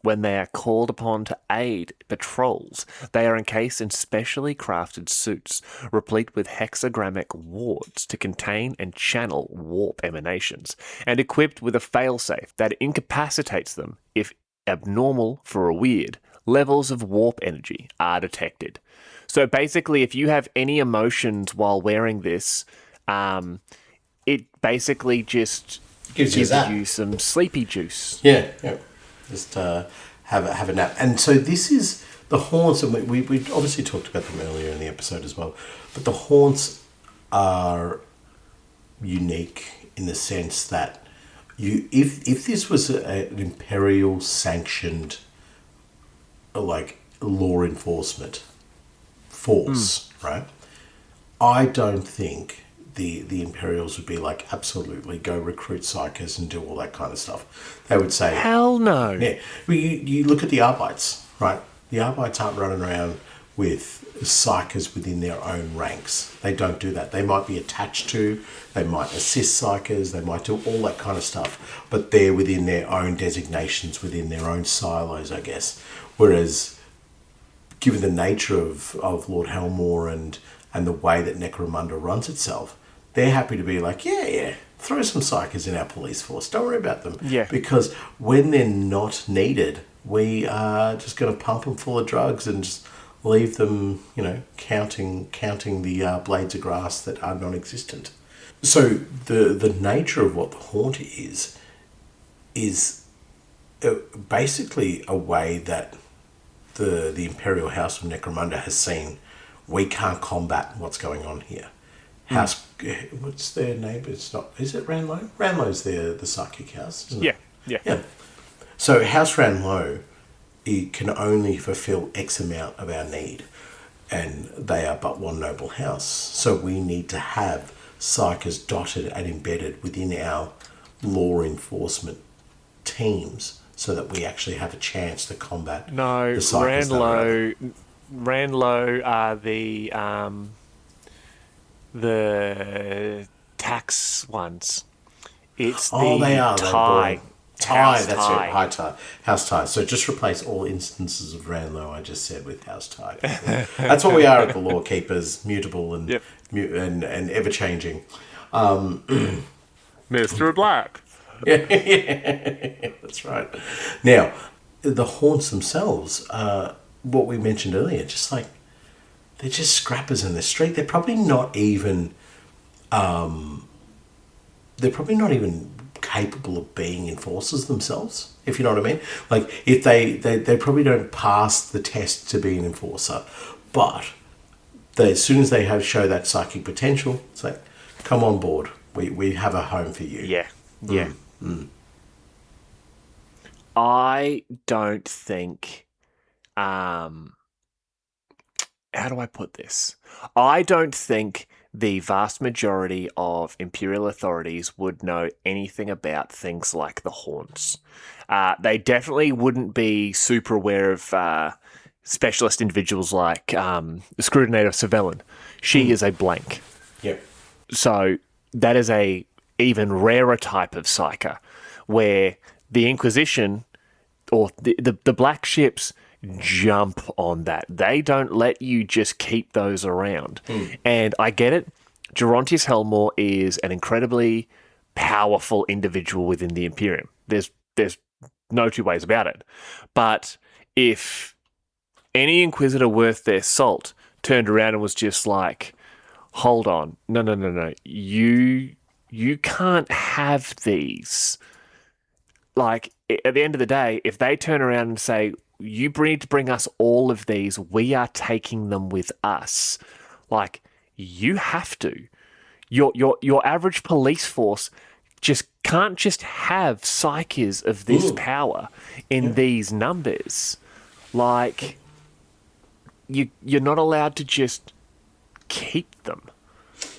When they are called upon to aid patrols, they are encased in specially crafted suits, replete with hexagrammic wards to contain and channel warp emanations, and equipped with a failsafe that incapacitates them if abnormal for a weird levels of warp energy are detected. So basically, if you have any emotions while wearing this, it basically just gives you some sleepy juice. Yeah. Just have a nap. And so this is the haunts, and we obviously talked about them earlier in the episode as well, but the haunts are unique in the sense that if this was an imperial sanctioned like law enforcement force, right? I don't think the Imperials would be like, absolutely, go recruit psychers and do all that kind of stuff. They would say... Hell no. Yeah. Well, you look at the Arbites, right? The Arbites aren't running around with psychers within their own ranks. They don't do that. They might be attached to, they might assist psychers, they might do all that kind of stuff, but they're within their own designations, within their own silos, I guess. Whereas, given the nature of Lord Helmore and the way that Necromunda runs itself, they're happy to be like, throw some psychers in our police force. Don't worry about them. Yeah. Because when they're not needed, we are just going to pump them full of drugs and just leave them, counting the blades of grass that are non-existent. So the nature of what the haunt is basically a way that the Imperial House of Necromunda has seen, we can't combat what's going on here. House, what's their name? It's not. Is it Ranlow? Ranlow's the psychic house, isn't it? Yeah. So House Ranlow, it can only fulfill X amount of our need, and they are but one noble house. So we need to have psychers dotted and embedded within our law enforcement teams, so that we actually have a chance to combat. No, the psychers. Ranlow are the tax ones. It's They are. Tie. Tie, that's it. High Tie. House Tie. So just replace all instances of Ranlow I just said with House Tie. That's what we are at the Lorekeepers, mutable and and ever changing. Mr. Black. Yeah, that's right. Now, the haunts themselves, what we mentioned earlier, just like they're just scrappers in the street. They're probably not even capable of being enforcers themselves, if you know what I mean. Like, if they probably don't pass the test to be an enforcer, but as soon as they show that psychic potential, it's like, come on board. We have a home for you. Yeah. I don't think. How do I put this? I don't think the vast majority of Imperial authorities would know anything about things like the haunts. They definitely wouldn't be super aware of specialist individuals like the Scrutinator of Savellan. She is a blank. Yep. So that is a even rarer type of psyker, where the Inquisition or the black ships jump on that. They don't let you just keep those around. And I get it. Gerontius Helmore is an incredibly powerful individual within the Imperium. There's no two ways about it. But if any Inquisitor worth their salt turned around and was just like, hold on, no, you can't have these. Like, at the end of the day, if they turn around and say, you need to bring us all of these, we are taking them with us. Like, you have to. Your average police force can't just have psychers of this power in these numbers. Like, you're not allowed to just keep them.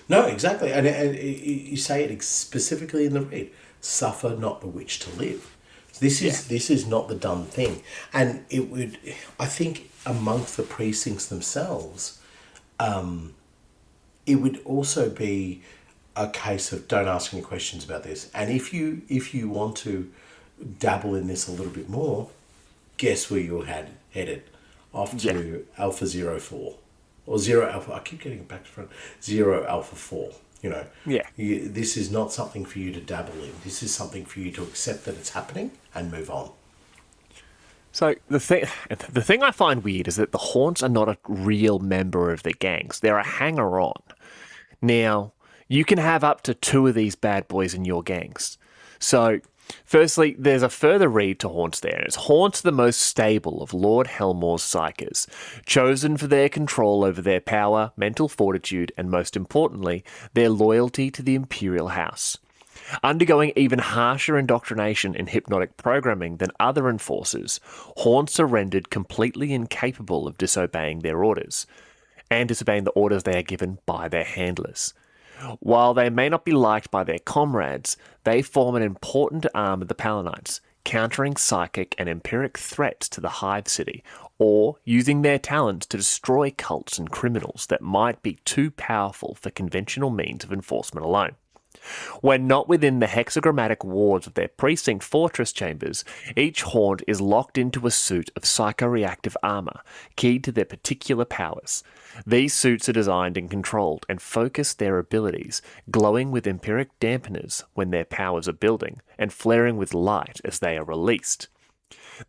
No, exactly. And you say it specifically in the read. Suffer not the witch to live. This is not the done thing. And it would, I think, amongst the precincts themselves, it would also be a case of don't ask any questions about this. And if you want to dabble in this a little bit more, guess where you're headed? Off to Alpha 04. Or 0 Alpha, I keep getting it back to front. 0 Alpha 4, you know. Yeah. This is not something for you to dabble in. This is something for you to accept that it's happening and move on. So the thing I find weird is that the Haunts are not a real member of the gangs. They're a hanger-on. Now, you can have up to 2 of these bad boys in your gangs. So, firstly, there's a further read to Haunts there. It's Haunts the most stable of Lord Helmore's psychers, chosen for their control over their power, mental fortitude, and most importantly, their loyalty to the Imperial House. Undergoing even harsher indoctrination in hypnotic programming than other enforcers, Haunts are rendered completely incapable of disobeying their orders, and disobeying the orders they are given by their handlers. While they may not be liked by their comrades, they form an important arm of the Palanites, countering psychic and empiric threats to the Hive City, or using their talents to destroy cults and criminals that might be too powerful for conventional means of enforcement alone. When not within the hexagrammatic wards of their precinct fortress chambers, each haunt is locked into a suit of psychoreactive armour, keyed to their particular powers. These suits are designed and controlled and focus their abilities, glowing with empiric dampeners when their powers are building, and flaring with light as they are released.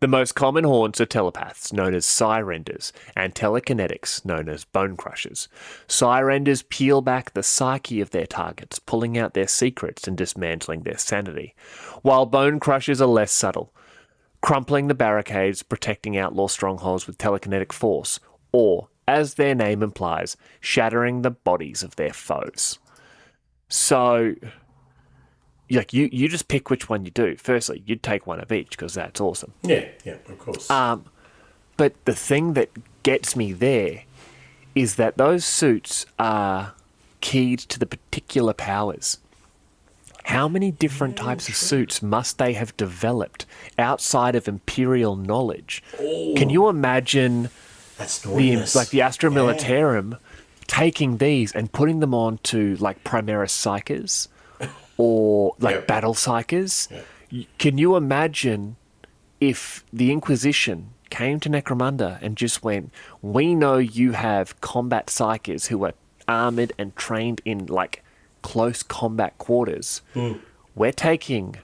The most common haunts are telepaths, known as Psyrenders, and telekinetics, known as Bone Crushers. Psyrenders peel back the psyche of their targets, pulling out their secrets and dismantling their sanity, while Bone Crushers are less subtle. crumpling the barricades, protecting outlaw strongholds with telekinetic force, or, as their name implies, shattering the bodies of their foes. So, like, you just pick which one you do. Firstly, you'd take one of each because that's awesome. Yeah, of course. But the thing that gets me there is that those suits are keyed to the particular powers. How many different types of suits must they have developed outside of Imperial knowledge? Can you imagine That's the naughtiness. the Astra Militarum taking these and putting them onto like Primaris Psychers or like Battle Psychers? Can you imagine if the Inquisition came to Necromunda and just went, we know you have combat psychers who are armored and trained in like close combat quarters. We're taking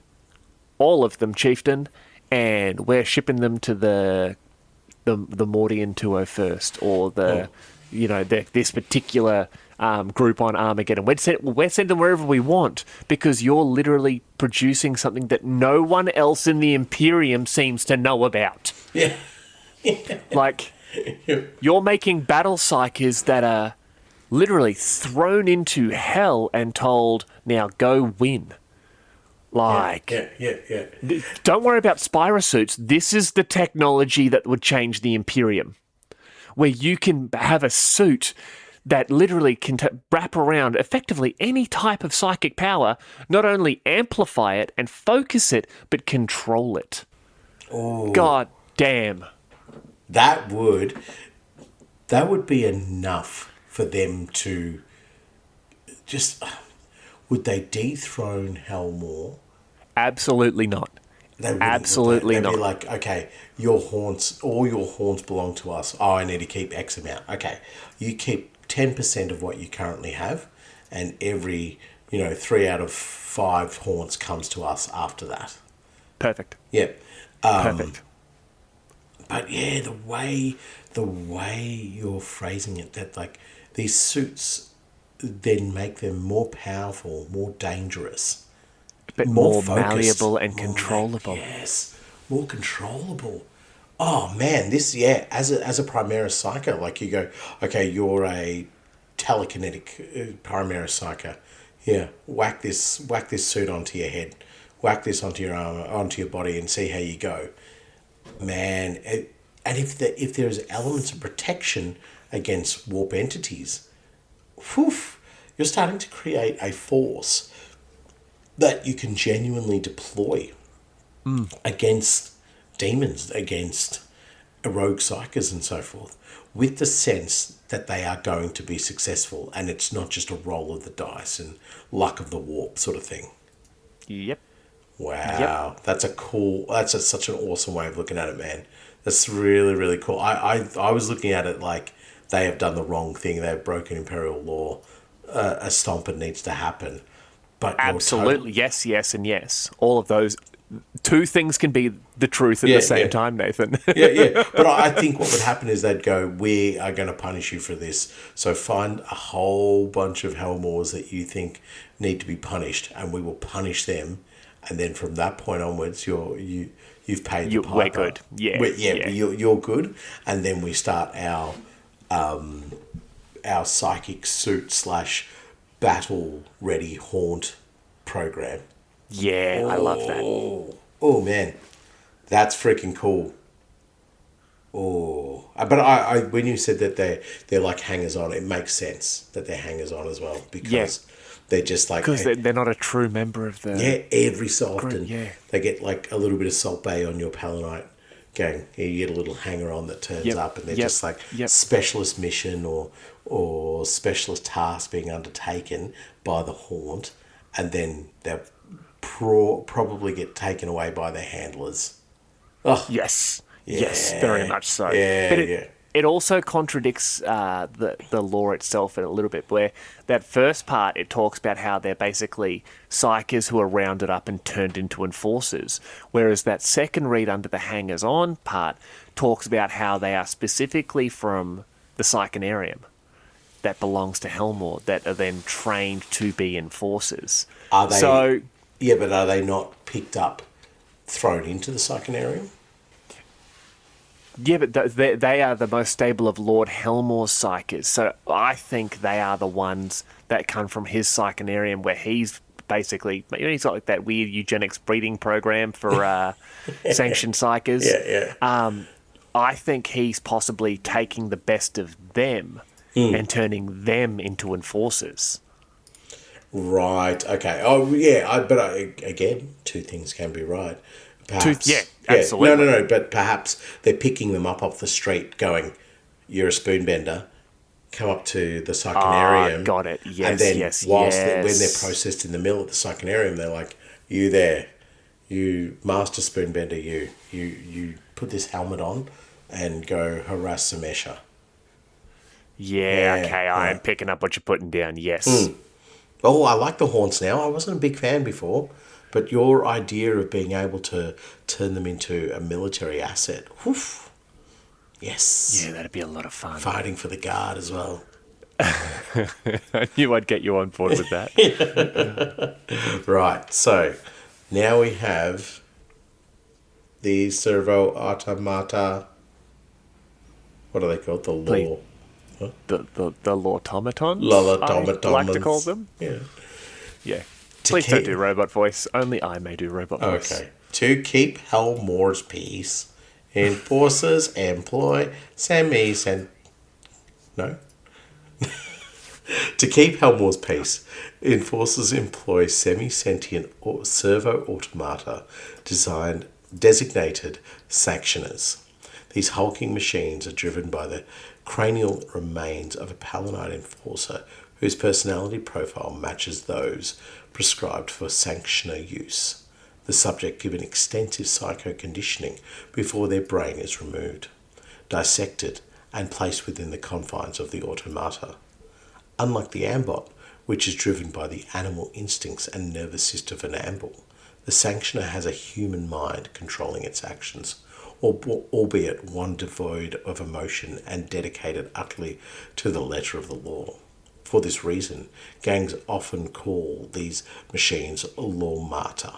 all of them, Chieftain, and we're shipping them to the Mordian 201st or this particular group on Armageddon. We're send them wherever we want because you're literally producing something that no one else in the Imperium seems to know about. Yeah. Like, you're making battle psychers that are literally thrown into hell and told, now go win. Like, Yeah. don't worry about Spira suits. This is the technology that would change the Imperium, where you can have a suit that literally can wrap around effectively any type of psychic power, not only amplify it and focus it, but control it. Oh, God damn. that would be enough for them to just. Would they dethrone Helmore? Absolutely not. They wouldn't, Absolutely would they? They'd not. be like, okay, all your haunts belong to us. Oh, I need to keep X amount. Okay, you keep 10% of what you currently have, and every 3 out of 5 haunts comes to us after that. Perfect. Yep. Perfect. But yeah, the way you're phrasing it, that like these suits then make them more powerful, more dangerous, But more focused, malleable and more controllable. Yes, more controllable. Oh man, this as a Primaris Psycho, like you go, okay, you're a telekinetic Primaris Psycho. Yeah, whack this suit onto your head, whack this onto your arm, onto your body, and see how you go. Man, and if there's elements of protection against warp entities, you're starting to create a force that you can genuinely deploy against demons, against rogue psychers and so forth, with the sense that they are going to be successful and it's not just a roll of the dice and luck of the warp sort of thing. Yep. Wow, that's such an awesome way of looking at it, man. That's really, really cool. I was looking at it like they have done the wrong thing. They've broken Imperial law. A stomping needs to happen. But Absolutely. Yes, and yes. All of those. Two things can be the truth at the same time, Nathan. Yeah. But I think what would happen is they'd go, we are going to punish you for this. So find a whole bunch of Hellmores that you think need to be punished, and we will punish them. And then from that point onwards, you've paid the piper. We're good. Yeah. You're good. And then we start our psychic suit / battle ready haunt program. Yeah, I love that. Oh man, that's freaking cool. Oh, but I when you said that they're like hangers on, it makes sense that they're hangers on as well, because they're just like, because they're not a true member of the every so often group, they get like a little bit of Salt Bay on your Palanite gang. You get a little hanger on that turns up, and they're just like specialist mission or specialist task being undertaken by the haunt, and then they'll probably get taken away by their handlers. Oh, yes, very much so. Yeah, but it also contradicts the law itself a little bit, where that first part, it talks about how they're basically psychers who are rounded up and turned into enforcers, whereas that second read under the hangers-on part talks about how they are specifically from the Psychonarium that belongs to Helmore, that are then trained to be enforcers. Are they? So, yeah, but are they not picked up, thrown into the Psychonarium? Yeah, but they are the most stable of Lord Helmor's psychers. So I think they are the ones that come from his psychonarium, where he's basically, he's got like that weird eugenics breeding program for sanctioned psychers. Yeah. I think he's possibly taking the best of them and turning them into enforcers. Right. Okay. Oh, yeah. Again, two things can be right. Perhaps. Yeah, absolutely. No. But perhaps they're picking them up off the street, going, "You're a spoonbender. Come up to the psychonarium." Got it. Yes, and then yes, when yes. they're processed in the mill at the psychonarium, they're like, "You there, you master spoonbender, you put this helmet on and go harass Samesha." Yeah, Yeah, okay, I am picking up what you're putting down. Yes. Oh, I like the haunts now. I wasn't a big fan before, but your idea of being able to turn them into a military asset, whew, yes. Yeah, that'd be a lot of fun. Fighting for the guard as well. I knew I'd get you on board with that. Right, so now we have the servo automata. What are they called? The law. The Lawtomatons? Lolatomatons. I like to call them. Yeah. Yeah. Please don't do robot voice. Only I may do robot voice. Okay. To keep Helmor's peace, enforcers employ No. To keep Helmor's peace, enforcers employ semi-sentient servo automata designated sanctioners. These hulking machines are driven by the cranial remains of a Palinite enforcer whose personality profile matches those prescribed for sanctioner use. The subject given extensive psycho-conditioning before their brain is removed, dissected, and placed within the confines of the automata. Unlike the ambot, which is driven by the animal instincts and nervous system of an amble, the sanctioner has a human mind controlling its actions, albeit one devoid of emotion and dedicated utterly to the letter of the law. For this reason, gangs often call these machines lawtomata.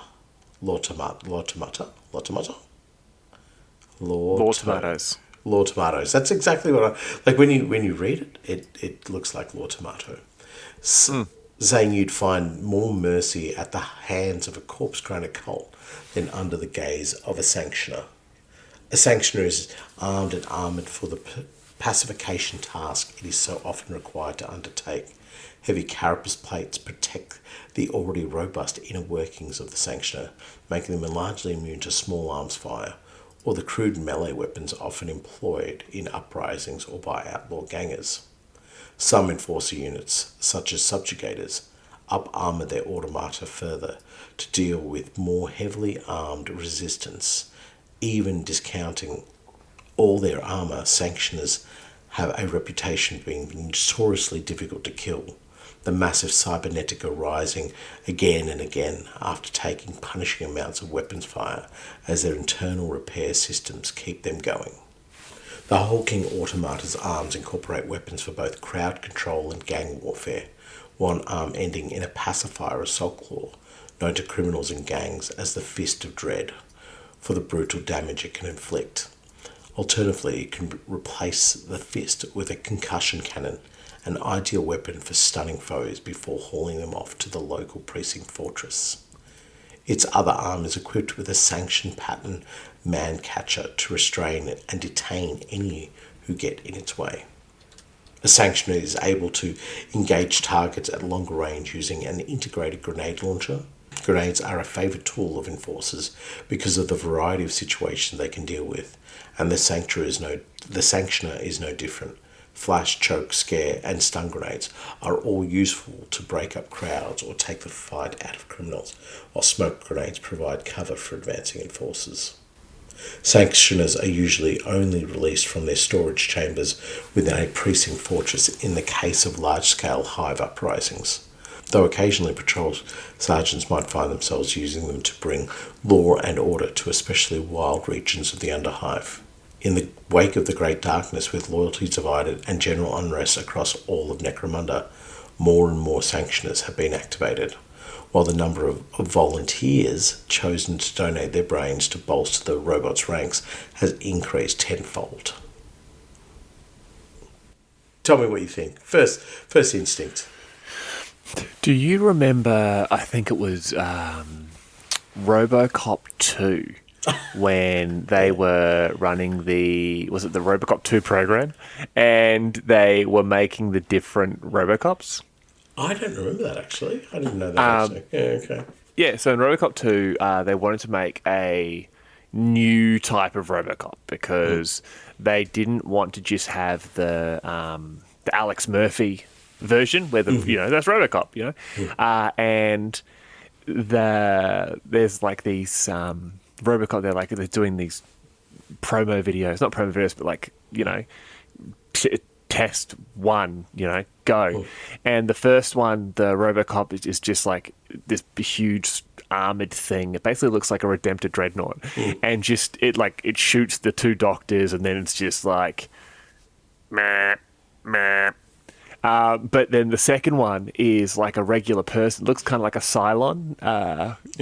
Lawtomata? Lawtomatoes. That's exactly what I like. When you read it looks like lawtomato. Saying you'd find more mercy at the hands of a corpse-grown occult than under the gaze of a sanctioner. A sanctioner is armed and armoured for the pacification task it is so often required to undertake. Heavy carapace plates protect the already robust inner workings of the sanctioner, making them largely immune to small arms fire, or the crude melee weapons often employed in uprisings or by outlaw gangers. Some enforcer units, such as subjugators, up-armour their automata further to deal with more heavily armed resistance. Even discounting all their armour, sanctioners have a reputation of being notoriously difficult to kill, the massive cybernetica rising again and again after taking punishing amounts of weapons fire as their internal repair systems keep them going. The hulking automata's arms incorporate weapons for both crowd control and gang warfare, one arm ending in a pacifier assault claw, known to criminals and gangs as the Fist of Dread, for the brutal damage it can inflict. Alternatively, it can replace the fist with a concussion cannon, an ideal weapon for stunning foes before hauling them off to the local precinct fortress. Its other arm is equipped with a sanction pattern man-catcher to restrain and detain any who get in its way. A sanctioner is able to engage targets at longer range using an integrated grenade launcher. Grenades are a favoured tool of enforcers because of the variety of situations they can deal with, and the sanctioner is no different. Flash, choke, scare, and stun grenades are all useful to break up crowds or take the fight out of criminals, while smoke grenades provide cover for advancing enforcers. Sanctioners are usually only released from their storage chambers within a precinct fortress in the case of large-scale hive uprisings, though occasionally patrol sergeants might find themselves using them to bring law and order to especially wild regions of the Underhive. In the wake of the Great Darkness, with loyalties divided and general unrest across all of Necromunda, more and more sanctioners have been activated, while the number of volunteers chosen to donate their brains to bolster the robots' ranks has increased tenfold. Tell me what you think. First instinct. Do you remember, I think it was RoboCop 2, when they were running was it the RoboCop 2 program? And they were making the different RoboCops? I don't remember that, actually. I didn't know that, actually. Yeah, okay. Yeah, so in RoboCop 2, they wanted to make a new type of RoboCop because they didn't want to just have the Alex Murphy version where that's RoboCop, and there's like these RoboCop. They're doing these promo videos, not promo videos, but test one, go. And the first one, the RoboCop is just like this huge armored thing. It basically looks like a Redemptor Dreadnought, and just it shoots the two doctors, and then it's just like, meh, meh. But then the second one is like a regular person. It looks kind of like a Cylon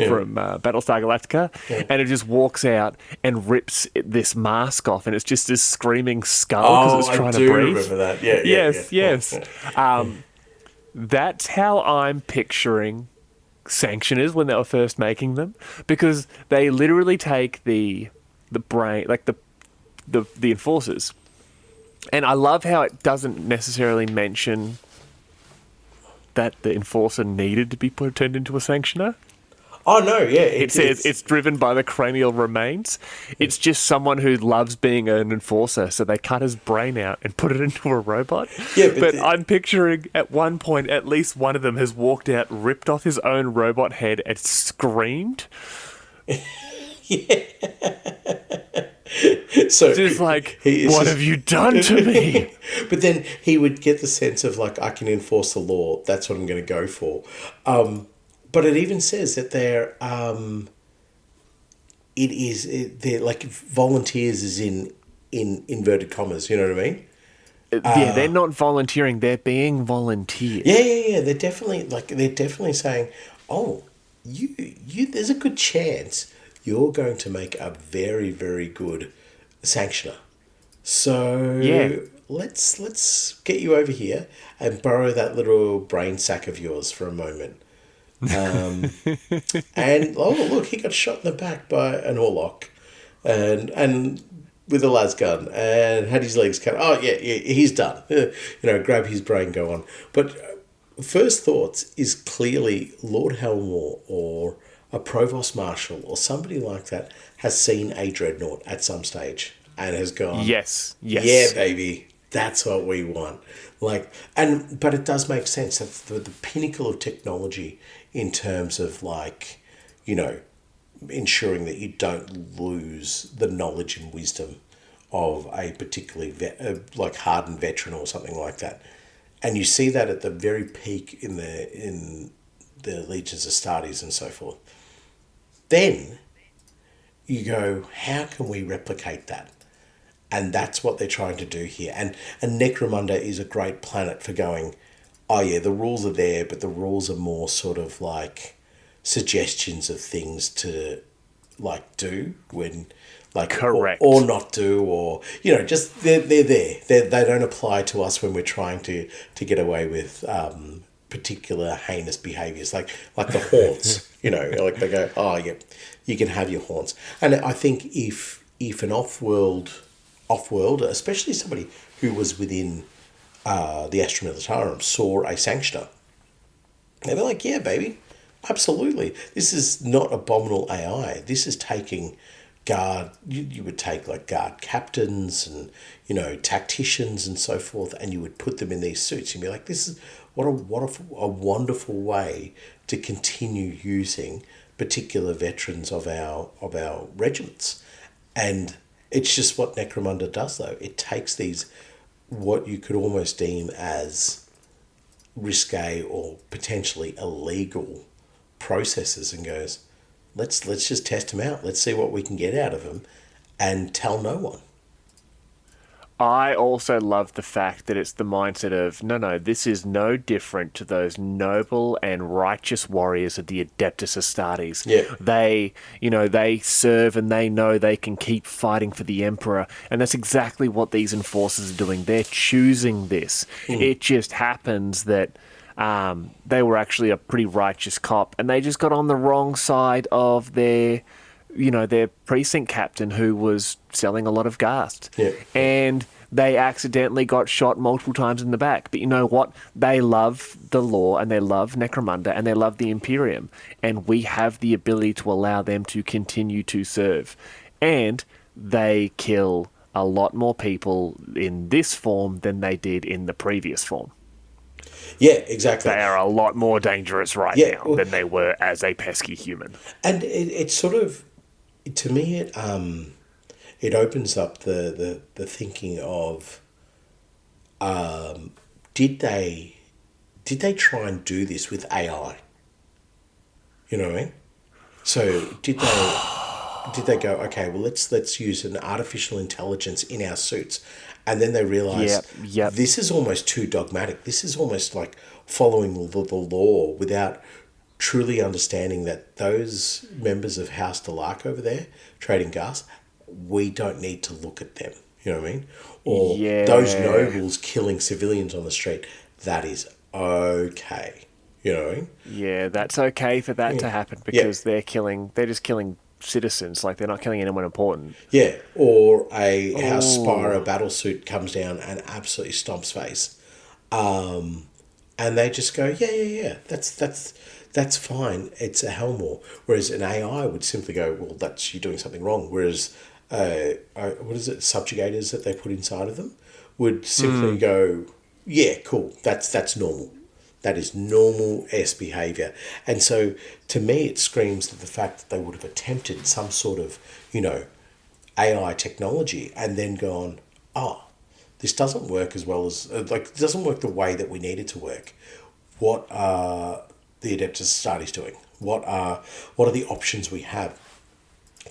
from Battlestar Galactica. And it just walks out and rips this mask off. And it's just this screaming skull because it's trying to breathe. I do remember that. Yeah, yes. That's how I'm picturing Sanctioners when they were first making them. Because they literally take the brain, like the Enforcers. And I love how it doesn't necessarily mention that the Enforcer needed to be turned into a Sanctioner. Oh, no, yeah. It says it's driven by the cranial remains. It's just someone who loves being an Enforcer, so they cut his brain out and put it into a robot. Yeah, but I'm picturing at one point, at least one of them has walked out, ripped off his own robot head and screamed. Yeah. So just like, what have you done to me? But then he would get the sense of like, I can enforce the law. That's what I'm going to go for. But it even says that they're like volunteers is in inverted commas. You know what I mean? Yeah, they're not volunteering. They're being volunteers. Yeah. They're definitely saying, oh, you. There's a good chance you're going to make a very, very good sanctioner. So let's get you over here and borrow that little brain sack of yours for a moment. And look, he got shot in the back by an Orlok, and with a las gun, and had his legs cut. Oh yeah, he's done. Grab his brain, go on. But first thoughts is clearly Lord Helmore or a provost marshal or somebody like that has seen a dreadnought at some stage and has gone, yes, yeah, baby, that's what we want. But it does make sense. That's the pinnacle of technology in terms of ensuring that you don't lose the knowledge and wisdom of a particularly hardened veteran or something like that. And you see that at the very peak in the Legions Astartes and so forth. Then you go, how can we replicate that? And that's what they're trying to do here. And Necromunda is a great planet for going, oh yeah, the rules are there, but the rules are more sort of like suggestions of things to do when correct or not do, or just they're there. They don't apply to us when we're trying to get away with particular heinous behaviours like the haunts. Like they go, oh yeah, you can have your haunts. And I think if an off-worlder, especially somebody who was within the Astra Militarum, saw a sanctioner, they'd be like, yeah, baby, absolutely. This is not abominable AI. This is taking guard. You would take like guard captains and tacticians and so forth, and you would put them in these suits and be like, this is what a wonderful way to continue using particular veterans of our regiments. And it's just what Necromunda does, though. It takes these, what you could almost deem as risque or potentially illegal processes and goes, let's just test them out. Let's see what we can get out of them and tell no one. I also love the fact that it's the mindset of, no, this is no different to those noble and righteous warriors of the Adeptus Astartes. Yeah. They serve and they know they can keep fighting for the Emperor. And that's exactly what these enforcers are doing. They're choosing this. It just happens that they were actually a pretty righteous cop and they just got on the wrong side of their precinct captain who was selling a lot of ghast. Yeah. And they accidentally got shot multiple times in the back. But you know what? They love the law and they love Necromunda and they love the Imperium. And we have the ability to allow them to continue to serve. And they kill a lot more people in this form than they did in the previous form. Yeah, exactly. They are a lot more dangerous now than they were as a pesky human. And it's sort of, to me, it opens up the thinking of, did they try and do this with AI? You know what I mean? So did they go, okay, well let's use an artificial intelligence in our suits, and then they realize this is almost too dogmatic. This is almost like following the law without truly understanding that those members of House Delark over there trading gas, we don't need to look at them. You know what I mean? Or those nobles killing civilians on the street, that is okay. You know what I mean? Yeah, that's okay for that to happen because they're just killing citizens, like they're not killing anyone important. Yeah, or a House Spyro battlesuit comes down and absolutely stomps face. And they just go, yeah, that's fine. It's a Helmore. Whereas an AI would simply go, well, that's you doing something wrong. Whereas, what is it, subjugators that they put inside of them would simply go, yeah, cool, that's normal. That is normal S behaviour. And so, to me, it screams that the fact that they would have attempted some sort of, AI technology and then gone, this doesn't work as well as, it doesn't work the way that we need it to work. What are the Adeptus Astartes doing? What are the options we have?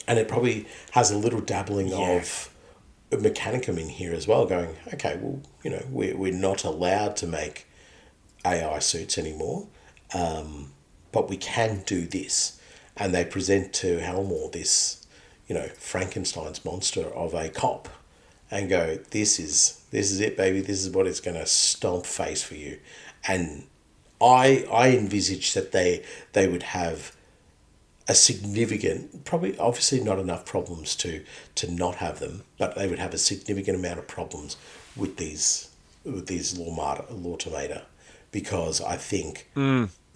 And it probably has a little dabbling of Mechanicum in here as well, going, okay, well, we're not allowed to make AI suits anymore, but we can do this. And they present to Helmore this, Frankenstein's monster of a cop and go, this is it, baby. This is what it's going to stomp face for you. And I envisage that they would have a significant, probably obviously not enough problems to not have them, but they would have a significant amount of problems with these Lawtomata, because I think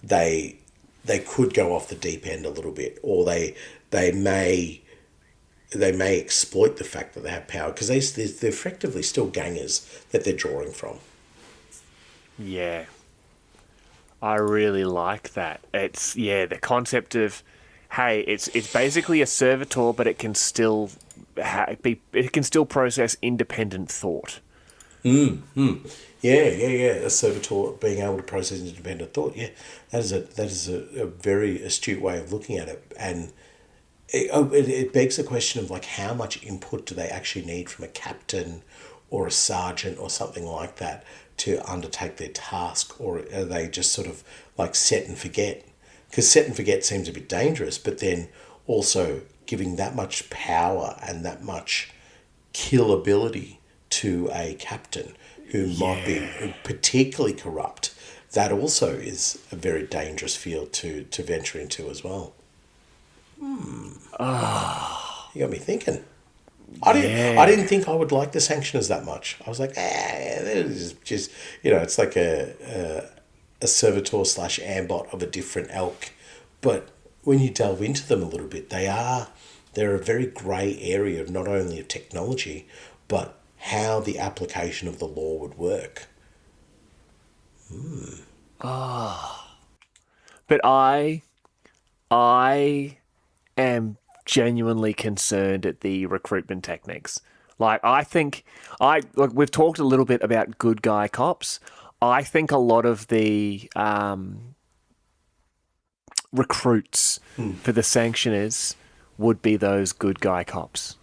they could go off the deep end a little bit, or they may exploit the fact that they have power, because they're effectively still gangers that they're drawing from. Yeah. I really like that. It's the concept of, hey, it's basically a servitor, but it can still process independent thought. Yeah. A servitor being able to process independent thought. Yeah, that is a very astute way of looking at it, and it begs the question of, like, how much input do they actually need from a captain or a sergeant or something like that to undertake their task, or are they just sort of like set and forget? Because set and forget seems a bit dangerous, but then also giving that much power and that much killability to a captain who might be particularly corrupt, that also is a very dangerous field to venture into as well. You got me thinking. I didn't think I would like the Sanctioners that much. I was like, this is just, it's like a servitor / ambot of a different elk. But when you delve into them a little bit, they're a very grey area, not only of technology, but how the application of the law would work. But I am genuinely concerned at the recruitment techniques. Like, we've talked a little bit about good guy cops. I think a lot of the recruits for the Sanctioners would be those good guy cops.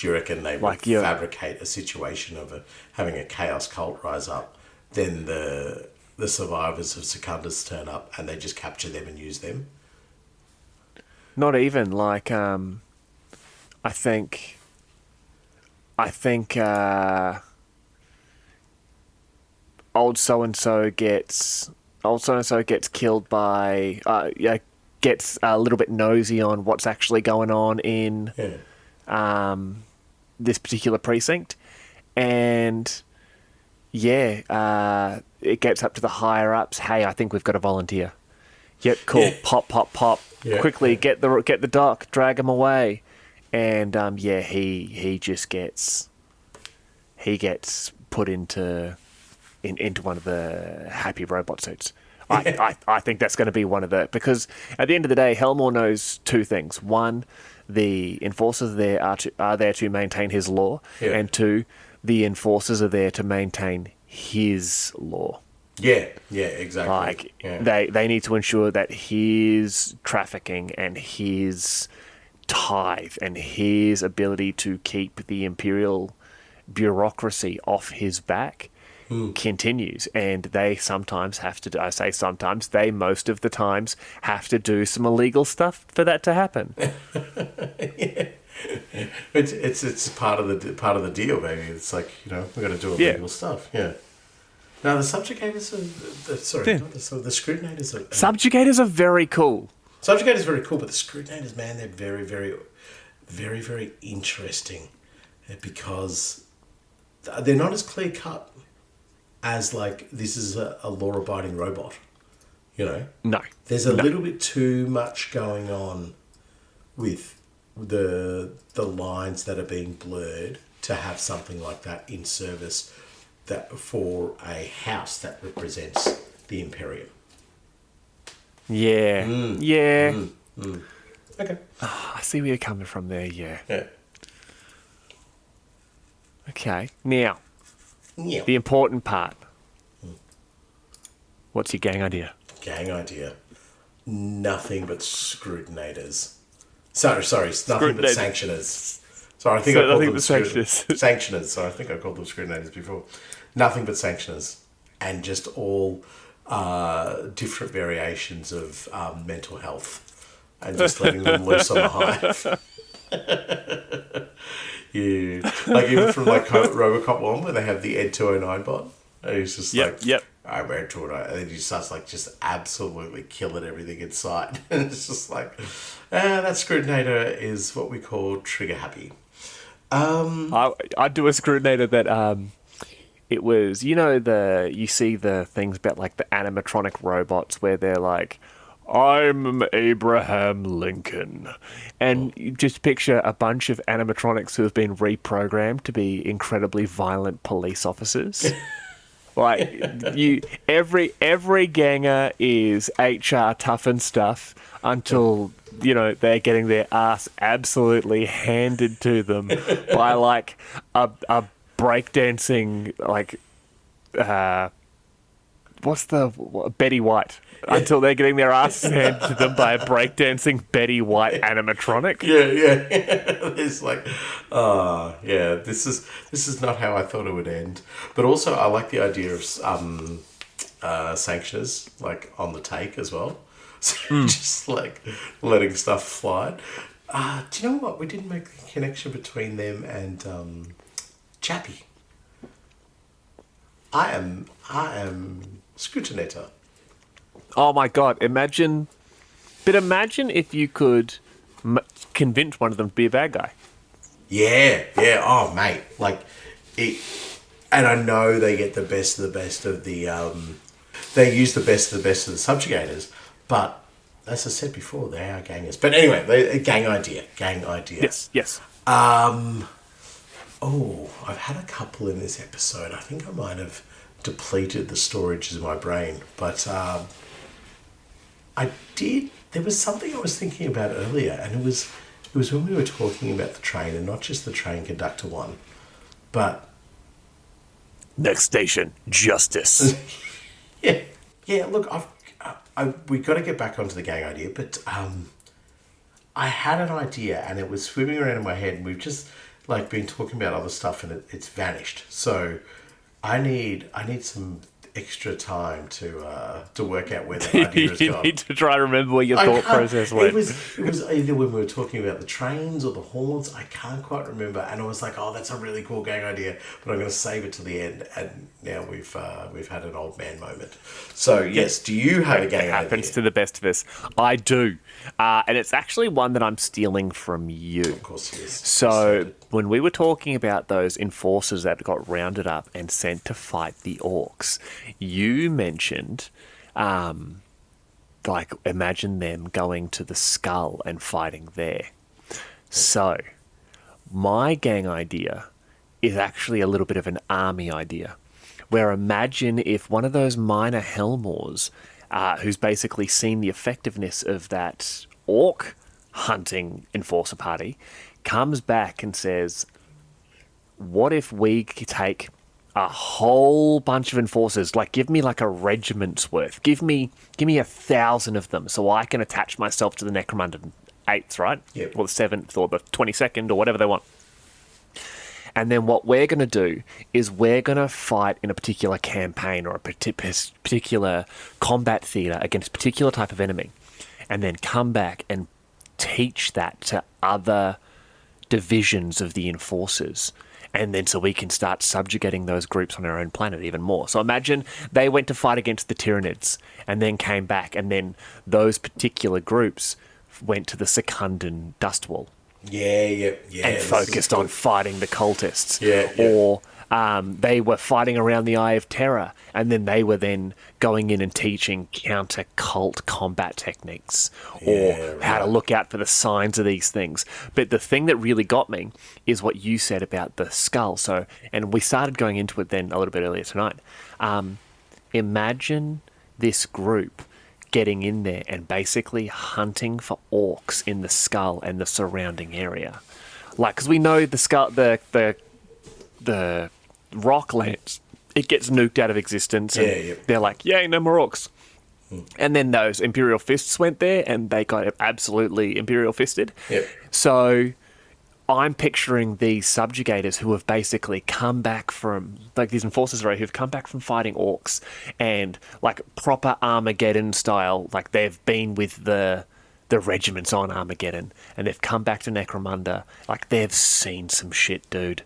do you reckon they would fabricate a situation of having a chaos cult rise up, then the survivors of Secundus turn up and they just capture them and use them? Not even like I think old so and so gets killed by gets a little bit nosy on what's actually going on in this particular precinct, and it gets up to the higher ups. Hey, I think we've got a volunteer. Yep, cool. Yeah. Pop. Yeah. Quickly get the doc, drag him away, and he just gets put into one of the happy robot suits. I think that's going to be one of the, because at the end of the day, Helmore knows two things. One, the enforcers there are there to maintain his law, and two, the enforcers are there to maintain his law. Yeah, exactly. They need to ensure that his trafficking and his tithe and his ability to keep the imperial bureaucracy off his back continues, and they sometimes have to. I say sometimes. They most of the times have to do some illegal stuff for that to happen. It's part of the deal, baby. It's like, we've got to do illegal stuff. Yeah. Now the subjugators are the scrutinators are. Subjugators are very cool. Subjugators are very cool, but the scrutinators, man, they're very, very, very, very interesting, because they're not as clear cut as like this is a law-abiding robot. No. There's a little bit too much going on with the lines that are being blurred to have something like that in service, that for a house that represents the Imperium. Yeah. Okay. I see where you're coming from there, yeah. Okay. Now, the important part. What's your gang idea? Nothing but scrutinators. Sorry, nothing but sanctioners. Sorry, I think I called them sanctioners. Sorry, I think I called them scrutinators before. Nothing but sanctioners, and just all different variations of mental health, and just letting them loose on the hive. Like even from like Robocop 1, where they have the Ed 209 bot, and he's just I'm Ed 209, and then he starts like just absolutely killing everything in sight. And it's just like, that scrutinator is what we call trigger happy. I'd do a scrutinator that it was, you see the things about like the animatronic robots where they're like, I'm Abraham Lincoln. And you just picture a bunch of animatronics who have been reprogrammed to be incredibly violent police officers. Like every ganger is HR tough and stuff until they're getting their ass absolutely handed to them by like a breakdancing Betty White, until they're getting their asses handed to them by a breakdancing Betty White animatronic. Yeah. It's like, this is not how I thought it would end. But also, I like the idea of sanctioners like on the take as well. So just like letting stuff fly. Do you know what? We didn't make the connection between them and Chappie. I am scrutinator. Oh my god! Imagine if you could convince one of them to be a bad guy. Yeah. Oh, mate, like it. And I know they get the best of the. They use the best of the subjugators, but as I said before, they are gangers. But anyway, gang idea. Yes. I've had a couple in this episode. I think I might have depleted the storages in my brain, but I did. There was something I was thinking about earlier, and it was when we were talking about the train, and not just the train conductor one, but next station, justice. Yeah. Look, we got to get back onto the gang idea, but I had an idea, and it was swimming around in my head, and we've just like been talking about other stuff and it's vanished. So I need some extra time to work out where that idea has You gone. need to try and remember where your thought process went. It was either when we were talking about the trains or the horns. I can't quite remember, and I was like, "Oh, that's a really cool gang idea," but I'm going to save it to the end. And now we've had an old man moment. So yes, do you have a gang idea? It happens to the best of us. I do, and it's actually one that I'm stealing from you. Of course, it is. So when we were talking about those enforcers that got rounded up and sent to fight the orcs, you mentioned, like, imagine them going to the Skull and fighting there. So my gang idea is actually a little bit of an army idea, where imagine if one of those minor Helmors, who's basically seen the effectiveness of that orc hunting enforcer party, comes back and says, what if we take a whole bunch of enforcers, like give me like a regiment's worth, give me 1,000 of them so I can attach myself to the Necromunda 8th, right? Yep. Or the 7th or the 22nd or whatever they want. And then what we're going to do is we're going to fight in a particular campaign or a particular combat theatre against a particular type of enemy, and then come back and teach that to other divisions of the enforcers. And then so we can start subjugating those groups on our own planet even more. So imagine they went to fight against the Tyranids and then came back, and then those particular groups went to the Secundan Dust Wall. Yeah. And focused on fighting the cultists. Yeah. Or they were fighting around the Eye of Terror, and then they were then going in and teaching counter-cult combat techniques, or how to look out for the signs of these things. But the thing that really got me is what you said about the skull. So, and we started going into it then a little bit earlier tonight. Imagine this group getting in there and basically hunting for orcs in the skull and the surrounding area. Like, because we know the skull, the Rocklands, it gets nuked out of existence, and they're like, yay, no more orcs. And then those Imperial Fists went there and they got absolutely Imperial Fisted. Yep. So I'm picturing these subjugators who have basically come back from, like these enforcers, right, who've come back from fighting orcs and like proper Armageddon style, like they've been with the regiments on Armageddon and they've come back to Necromunda, like they've seen some shit, dude.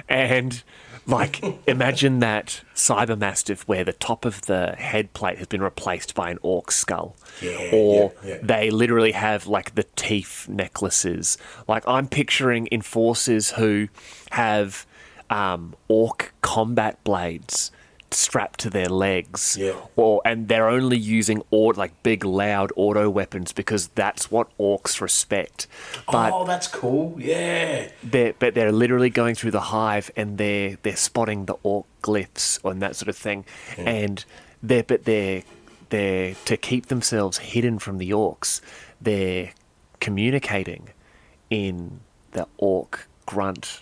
And like, imagine that cyber mastiff where the top of the head plate has been replaced by an orc skull. They literally have like the teeth necklaces. Like, I'm picturing enforcers who have orc combat blades strapped to their legs, and they're only using like big loud auto weapons because that's what orcs respect. But that's cool. Yeah. They're literally going through the hive and they're spotting the orc glyphs and that sort of thing, and they're to keep themselves hidden from the orcs, they're communicating in the orc grunt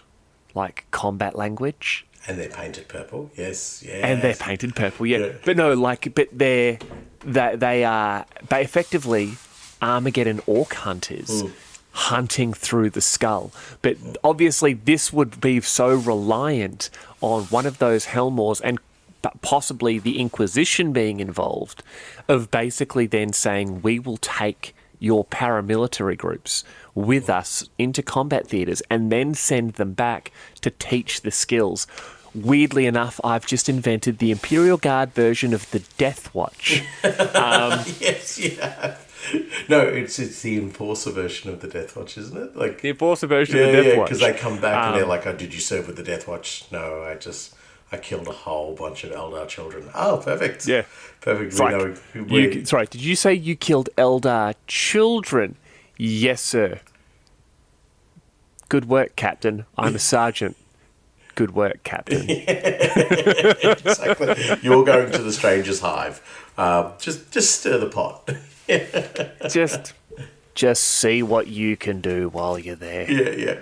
like combat language. And they're painted purple, yes. And they're painted purple, yeah. But no, like, but they are effectively Armageddon orc hunters hunting through the skull. But obviously, this would be so reliant on one of those Helmors and possibly the Inquisition being involved, of basically then saying, we will take your paramilitary groups with us into combat theatres and then send them back to teach the skills. Weirdly enough, I've just invented the Imperial Guard version of the Death Watch. Yes, you have. No, it's the Enforcer version of the Death Watch, isn't it? Like the Enforcer version of the Death Watch. Because they come back and they're like, oh, did you serve with the Death Watch? No, I killed a whole bunch of Eldar children. Oh, perfect. Yeah. Perfect. Sorry, did you say you killed Eldar children? Yes, sir. Good work, Captain. I'm a sergeant. Good work, Captain. Exactly. You're going to the Stranger's Hive. Just stir the pot. Just see what you can do while you're there. Yeah.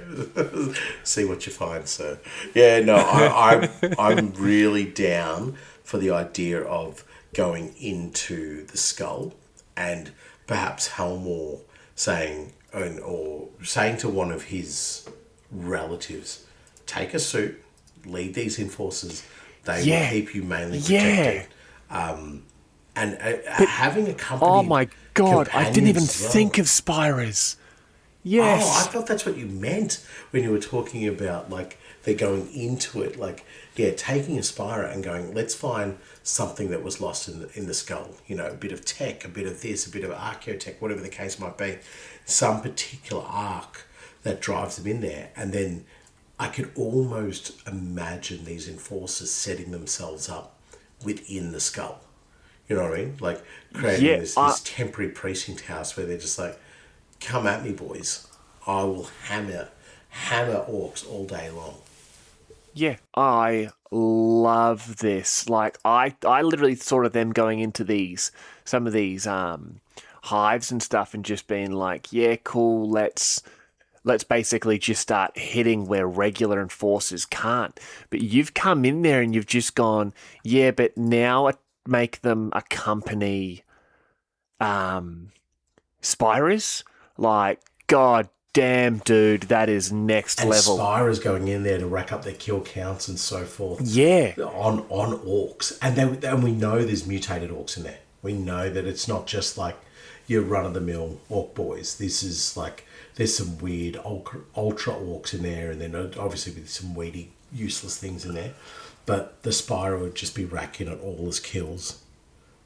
See what you find, sir. Yeah, no, I'm really down for the idea of going into the skull and perhaps Helmor saying to one of his relatives. Take a suit, lead these enforcers. They Yeah. will keep you mainly Yeah. protected. And having accompanied Oh my god, I didn't even companions as well. think of Spirers. Yes. Oh, I thought that's what you meant when you were talking about, like, they're going into it. Like, yeah, taking a Spyro and going, let's find something that was lost in the skull. You know, a bit of tech, a bit of this, a bit of archaeotech, whatever the case might be. Some particular arc that drives them in there. And then I could almost imagine these enforcers setting themselves up within the skull. You know what I mean? Like, creating Yeah, this temporary precinct house where they're just like, come at me, boys. I will hammer orcs all day long. Yeah, I love this. Like, I literally thought of them going into some of these hives and stuff and just being like, yeah, cool, let's basically just start hitting where regular enforcers can't. But you've come in there and you've just gone, yeah, but now make them accompany Spirus. Like, god damn, dude, that is next And level. Spyro's going in there to rack up their kill counts and so forth. Yeah. On orcs. And we know there's mutated orcs in there. We know that it's not just like your run-of-the-mill orc boys. This is like, there's some weird ultra orcs in there, and then obviously with some weedy, useless things in there. But the Spyro would just be racking at all his kills.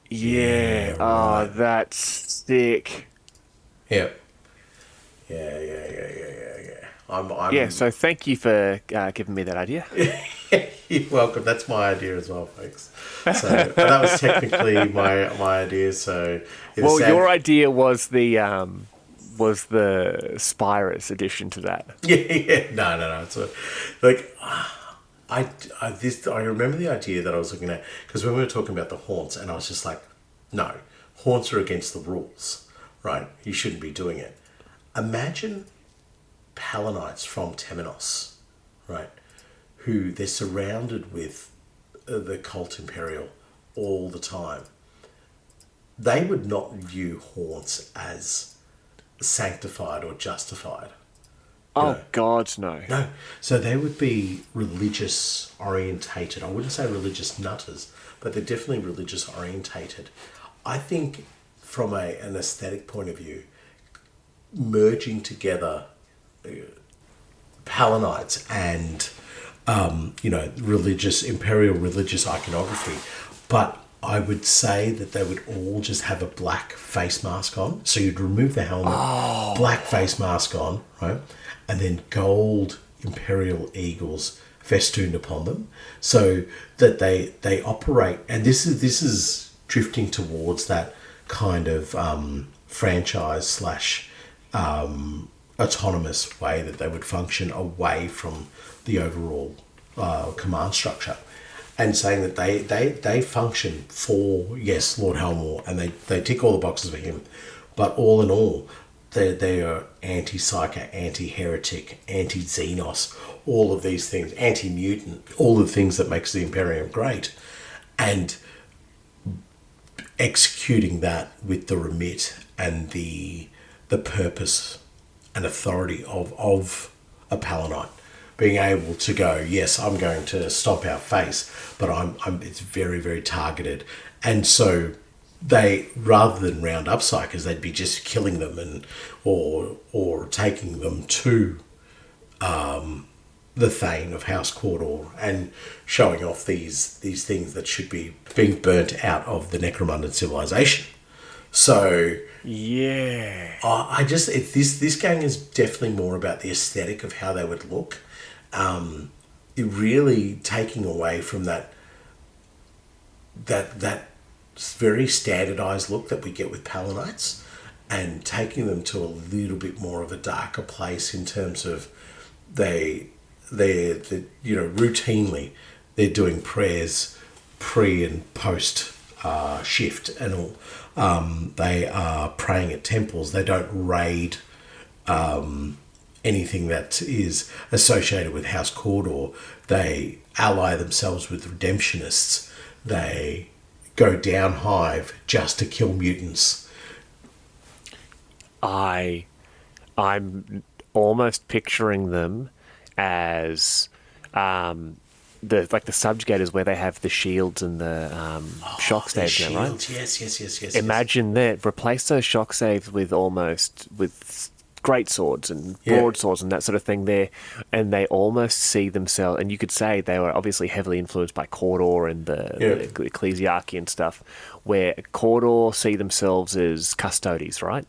Yeah. Oh, that's sick. Yep. Yeah. I'm Yeah, so thank you for giving me that idea. You're welcome. That's my idea as well, folks. So that was technically my idea. So Well, your idea was the Spirus addition to that. Yeah. No. It's like I remember the idea that I was looking at, because when we were talking about the haunts, and I was just like, no, haunts are against the rules, right? You shouldn't be doing it. Imagine Palanites from Temenos, right? Who they're surrounded with the cult imperial all the time. They would not view haunts as sanctified or justified. Oh, God, no. No. So they would be religious orientated. I wouldn't say religious nutters, but they're definitely religious orientated. I think from an aesthetic point of view, merging together Palanites and imperial religious iconography, but I would say that they would all just have a black face mask on. So you'd remove the helmet, black face mask on, right? And then gold imperial eagles festooned upon them, so that they operate. And this is drifting towards that kind of franchise / autonomous way that they would function away from the overall command structure, and saying that they function for, yes, Lord Helmore, and they tick all the boxes for him, but all in all, they are anti-psyker, anti-heretic, anti-xenos, all of these things, anti-mutant, all the things that makes the Imperium great, and executing that with the remit and the purpose and authority of a Palanite, being able to go, yes, I'm going to stomp our face, but it's very, very targeted. And so they, rather than round up psychers, they'd be just killing them or taking them to the Thane of House Cawdor and showing off these things that should be being burnt out of the Necromundan civilization. So yeah, this game is definitely more about the aesthetic of how they would look. It really taking away from that very standardized look that we get with Palanites, and taking them to a little bit more of a darker place in terms of they routinely they're doing prayers pre and post shift and all. They are praying at temples. They don't raid anything that is associated with House Cawdor. They ally themselves with redemptionists. They go down Hive just to kill mutants. I'm almost picturing them as the subjugators where they have the shields and the shock The saves now, right? shields, yes. Imagine that. Replace those shock saves with great swords and broadswords and that sort of thing there, and they almost see themselves. And you could say they were obviously heavily influenced by Cawdor and the ecclesiarchy and stuff, where Cawdor see themselves as custodies, right?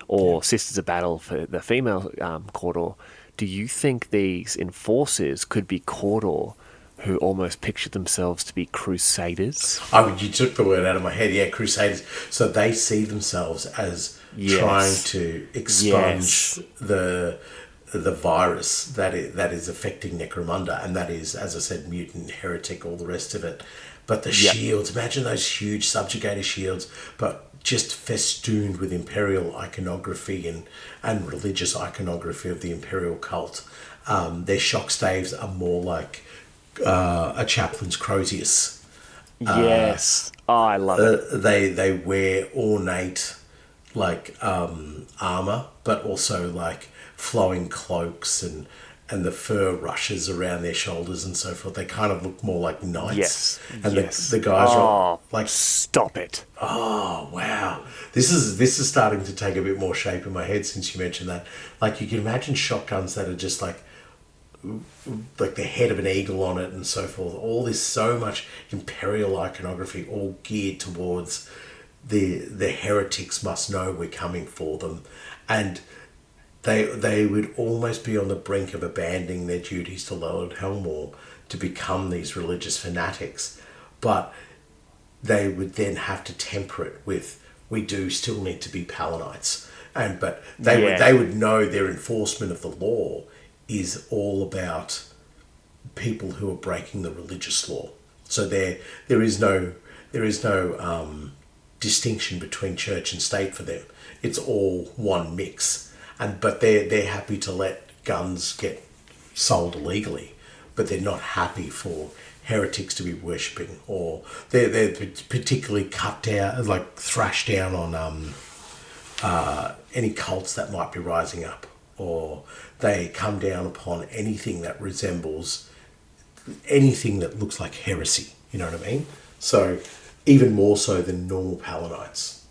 Or sisters of battle for the female Cawdor. Do you think these enforcers could be Cawdor, who almost picture themselves to be crusaders? You took the word out of my head. Yeah, crusaders. So they see themselves as trying to expunge the virus that is affecting Necromunda, and that is, as I said, mutant, heretic, all the rest of it. But the shields, imagine those huge subjugator shields, but just festooned with imperial iconography and religious iconography of the imperial cult. Their shock staves are more like a chaplain's crozius. Yes. I love it. They wear ornate armor, but also like flowing cloaks and the fur rushes around their shoulders and so forth. They kind of look more like knights. Yes. And the guys are like, stop it. oh wow, this is starting to take a bit more shape in my head since you mentioned that. Like, you can imagine shotguns that are just like the head of an eagle on it and so forth. All this, so much imperial iconography, all geared towards the heretics must know we're coming for them, and they would almost be on the brink of abandoning their duties to Lord Helmore to become these religious fanatics, but they would then have to temper it with, we do still need to be Palinites, but they would know their enforcement of the law is all about people who are breaking the religious law. So there is no distinction between church and state for them. It's all one mix. But they're happy to let guns get sold illegally, but they're not happy for heretics to be worshipping, or they're particularly cut down, like thrashed down on any cults that might be rising up, or they come down upon anything that resembles anything that looks like heresy. You know what I mean? So even more so than normal Palinites.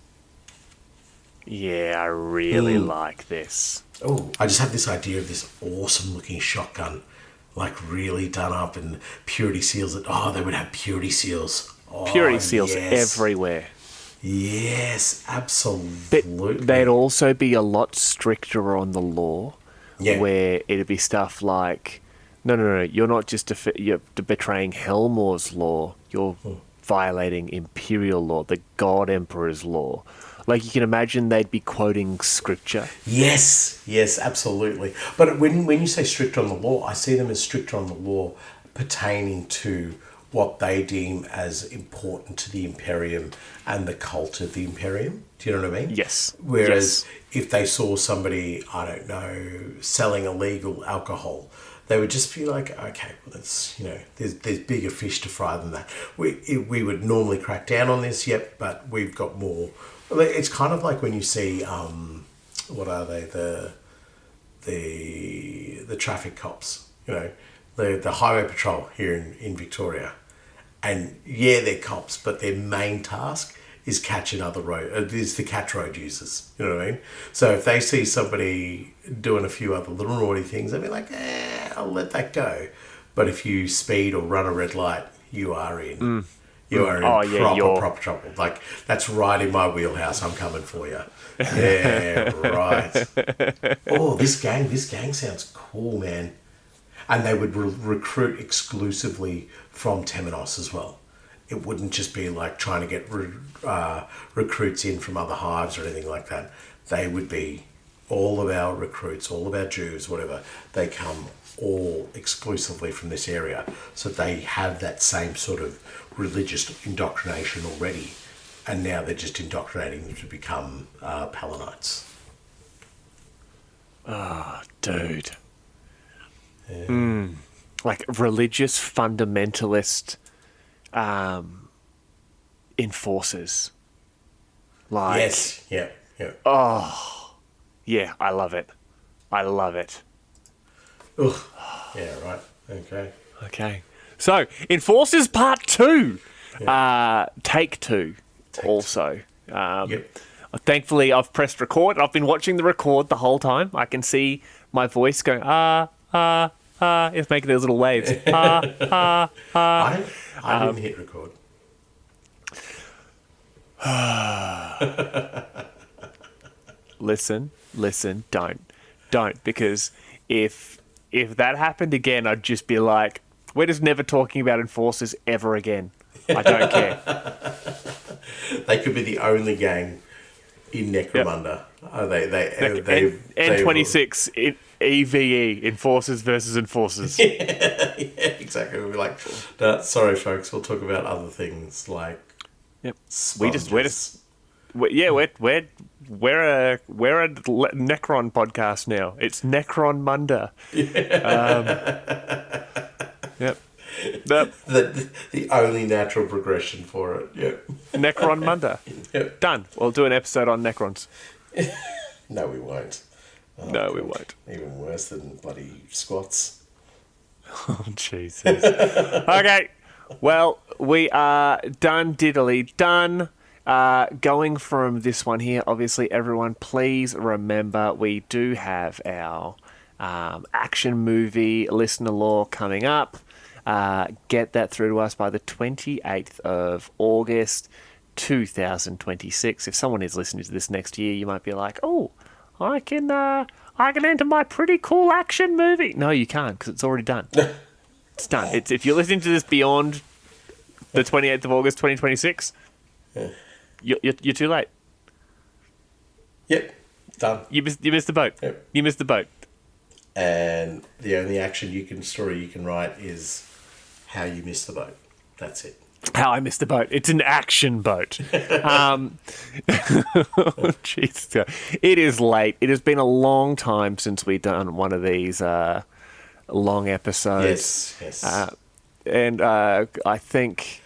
Yeah, I really like this. Oh, I just have this idea of this awesome looking shotgun, like really done up, and purity seals. They would have purity seals. Purity seals everywhere. Yes, absolutely. But they'd also be a lot stricter on the law, where it'd be stuff like, no, you're not just you're betraying Helmore's law, you're violating Imperial law, the God Emperor's law. Like, you can imagine they'd be quoting scripture. Yes, absolutely. But when you say stricter on the law, I see them as stricter on the law pertaining to what they deem as important to the Imperium and the cult of the Imperium. Do you know what I mean? Yes. Whereas if they saw somebody, I don't know, selling illegal alcohol, they would just be like, okay, well, that's, there's bigger fish to fry than that. We would normally crack down on this, but we've got more. It's kind of like when you see, what are they, the traffic cops, the highway patrol here in Victoria. And they're cops, but their main task is catching is to catch road users. You know what I mean? So if they see somebody doing a few other little naughty things, they'll be like, I'll let that go. But if you speed or run a red light, you are in. You are in proper trouble. Like, that's right in my wheelhouse. I'm coming for you. Yeah, right. Oh, this gang sounds cool, man. And they would recruit exclusively from Temenos as well. It wouldn't just be like trying to get recruits in from other hives or anything like that. They would be all of our recruits, all of our Jews, whatever. They come all exclusively from this area. So they have that same sort of religious indoctrination already. And now they're just indoctrinating them to become Palinites. Oh, dude. Like religious fundamentalist enforcers. Like, yes, yeah. Oh, yeah, I love it. Ugh. Yeah, right. Okay. Okay. So, Enforcers Part 2. Take 2 also. Yep. Thankfully, I've pressed record. I've been watching the record the whole time. I can see my voice going, it's making those little waves. I didn't hit record. Listen, don't, because if that happened again, I'd just be like, we're just never talking about Enforcers ever again. I don't care. They could be the only gang in Necromunda. Yep. N26 EVE, Enforcers versus Enforcers. Yeah, exactly. We'll be like, no, sorry, folks. We'll talk about other things like. Yep. Sponges. We're a Necron podcast now. It's Necromunda. Yep. The only natural progression for it. Yep. Necromunda. Yep. Done. We'll do an episode on Necrons. No, we won't. Oh, no, we won't. Even worse than bloody squats. Oh, Jesus. Okay. Well, we are done, diddly done. Going from this one here, obviously, everyone, please remember we do have our action movie listener law coming up. Get that through to us by the 28th of August 2026. If someone is listening to this next year, you might be like, oh, I can enter my pretty cool action movie. No, you can't, because it's already done. It's done. If you're listening to this beyond the 28th of August 2026, you're too late. Yep, done. You missed the boat. Yep. You missed the boat. And the only story you can write is how you missed the boat. That's it. How I missed the boat. It's an action boat. Jesus. It is late. It has been a long time since we've done one of these long episodes. Yes. And I think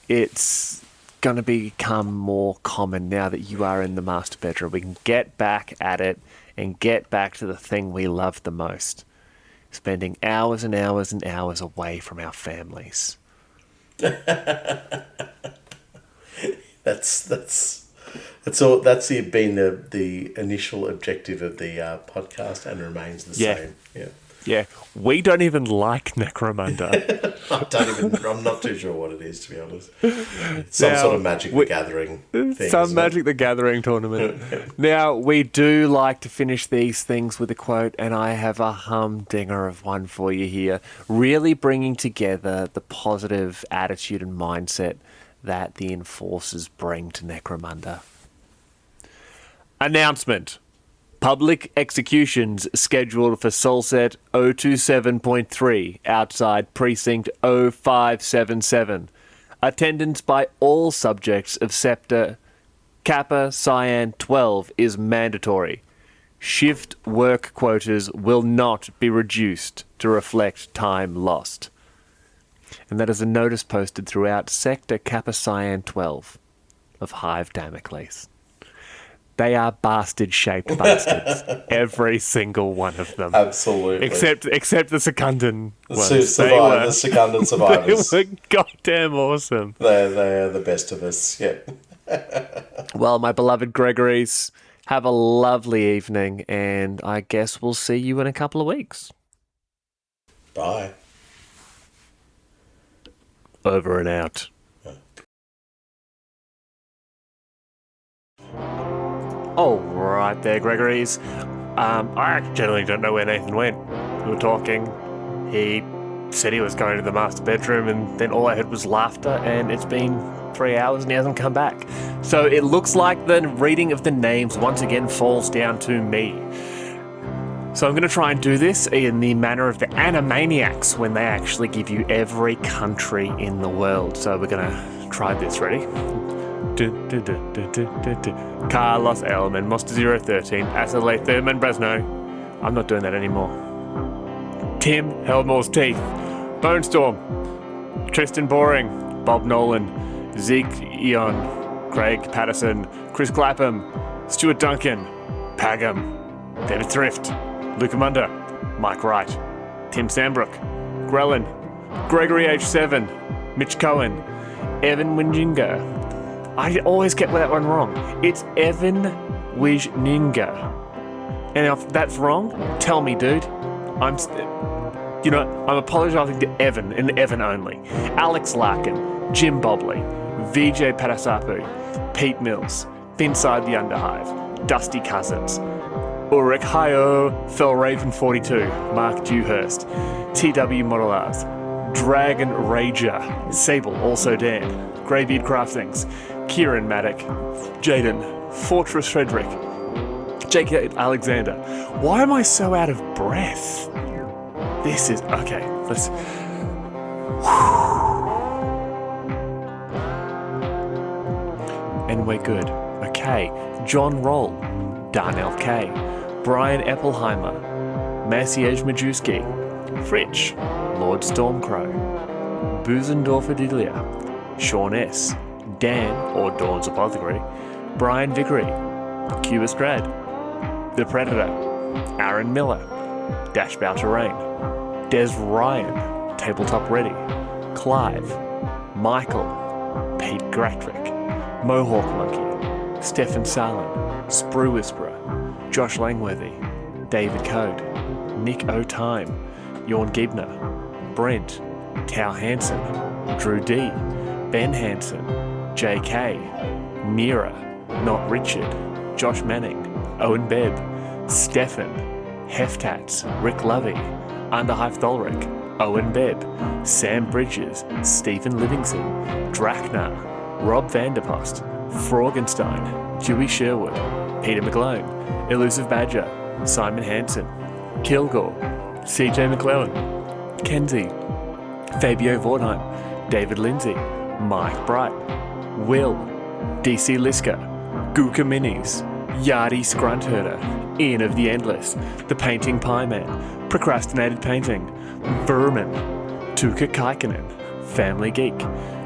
it's going to become more common now that you are in the master bedroom. We can get back at it and get back to the thing we love the most. Spending hours and hours and hours away from our families. That's all. That's been the initial objective of the podcast, and remains the same. Yeah. We don't even like Necromunda. I'm not too sure what it is, to be honest. Some sort of Magic the Gathering thing. Some Magic the Gathering tournament. Now, we do like to finish these things with a quote, and I have a humdinger of one for you here. Really bringing together the positive attitude and mindset that the Enforcers bring to Necromunda. Announcement. Public executions scheduled for Solset 027.3 outside Precinct 0577. Attendance by all subjects of Scepter Kappa Cyan 12 is mandatory. Shift work quotas will not be reduced to reflect time lost. And that is a notice posted throughout Sector Kappa Cyan 12 of Hive Damocles. They are bastard-shaped bastards. Every single one of them. Absolutely. Except the Secundan ones. The Secundan survivors. They were goddamn awesome. They are the best of us. Yeah. Well, my beloved Gregories, have a lovely evening, and I guess we'll see you in a couple of weeks. Bye. Over and out. All right there, Gregories. I generally don't know where Nathan went. We were talking. He said he was going to the master bedroom, and then all I heard was laughter, and it's been 3 hours and he hasn't come back. So it looks like the reading of the names once again falls down to me. So I'm going to try and do this in the manner of the Animaniacs, when they actually give you every country in the world. So we're going to try this. Ready? Carlos Elman, Monster 013, Acetylate Thurman Bresno. I'm not doing that anymore. Tim Helmore's Teeth, Bonestorm, Tristan Boring, Bob Nolan, Zeke Eon, Craig Patterson, Chris Clapham, Stuart Duncan, Pagam, David Thrift, Luca Munda, Mike Wright, Tim Sambrook, Grellin, Gregory H7, Mitch Cohen, Evan Winjinga. I always get that one wrong. It's Evan Wijninga. And if that's wrong, tell me, dude. I'm apologising to Evan and Evan only. Alex Larkin, Jim Bobley, VJ Patasapu, Pete Mills, Finside the Underhive, Dusty Cousins, Ulrich Hyo, Fellraven42, Mark Dewhurst, TW Modelars, Dragon Rager, Sable, also Dan, Greybeard Craftings, Kieran Maddock, Jaden, Fortress Frederick, J.K. Alexander. Why am I so out of breath? This is... Okay, let's... And we're good. Okay, John Roll, Darnell K, Brian Eppelheimer, Maciej Majewski, Fritsch, Lord Stormcrow, Buzendorfer Didier, Sean S, Dan, or Dawn's Apothecary, Brian Vickery, Cubist Rad, The Predator, Aaron Miller, Dash Bow Terrain, Des Ryan, Tabletop Ready, Clive, Michael, Pete Gratrick, Mohawk Monkey, Stefan Salin, Sprue Whisperer, Josh Langworthy, David Code, Nick O'Time, Jorn Gibner, Brent, Tao Hansen, Drew D, Ben Hansen, JK, Mira, Not Richard, Josh Manning, Owen Bebb, Stefan, Heftats, Rick Lovey, Underhive Tholric, Owen Bebb, Sam Bridges, Stephen Livingston, Drachnar, Rob Vanderpost, Fraugenstein, Dewey Sherwood, Peter McGlone, Elusive Badger, Simon Hansen, Kilgore, CJ McClellan, Kenzie, Fabio Vortheim, David Lindsay, Mike Bright, Will, DC Liska, Gooka Minis, Yardi Scruntherder, Ian of the Endless, The Painting Pie Man, Procrastinated Painting, Vermin, Tuka Kaikinen, Family Geek,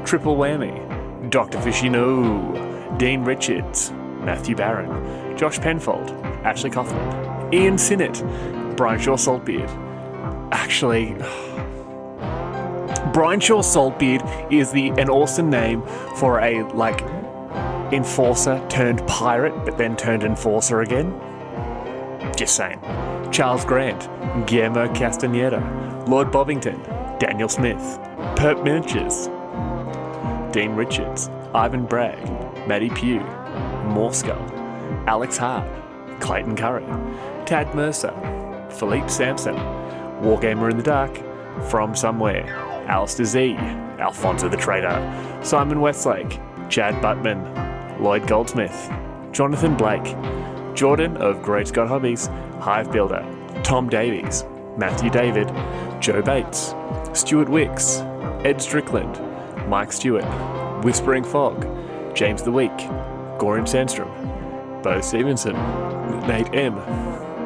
Triple Whammy, Dr. Fishino, Dean Richards, Matthew Barron, Josh Penfold, Ashley Kaufman, Ian Sinnott, Brian Shaw Saltbeard. Actually, Brian Shaw Saltbeard is an awesome name for a, enforcer turned pirate, but then turned enforcer again. Just saying. Charles Grant, Guillermo Castaneda, Lord Bobbington, Daniel Smith, Perp Miniatures, Dean Richards, Ivan Bragg, Maddie Pugh, Morskull, Alex Hart, Clayton Curry, Tad Mercer, Philippe Sampson, Wargamer in the Dark, From Somewhere, Alistair Z, Alfonso the Trader, Simon Westlake, Chad Buttman, Lloyd Goldsmith, Jonathan Blake, Jordan of Great Scott Hobbies, Hive Builder, Tom Davies, Matthew David, Joe Bates, Stuart Wicks, Ed Strickland, Mike Stewart, Whispering Fog, James the Week, Goran Sandstrom, Bo Stevenson, Nate M,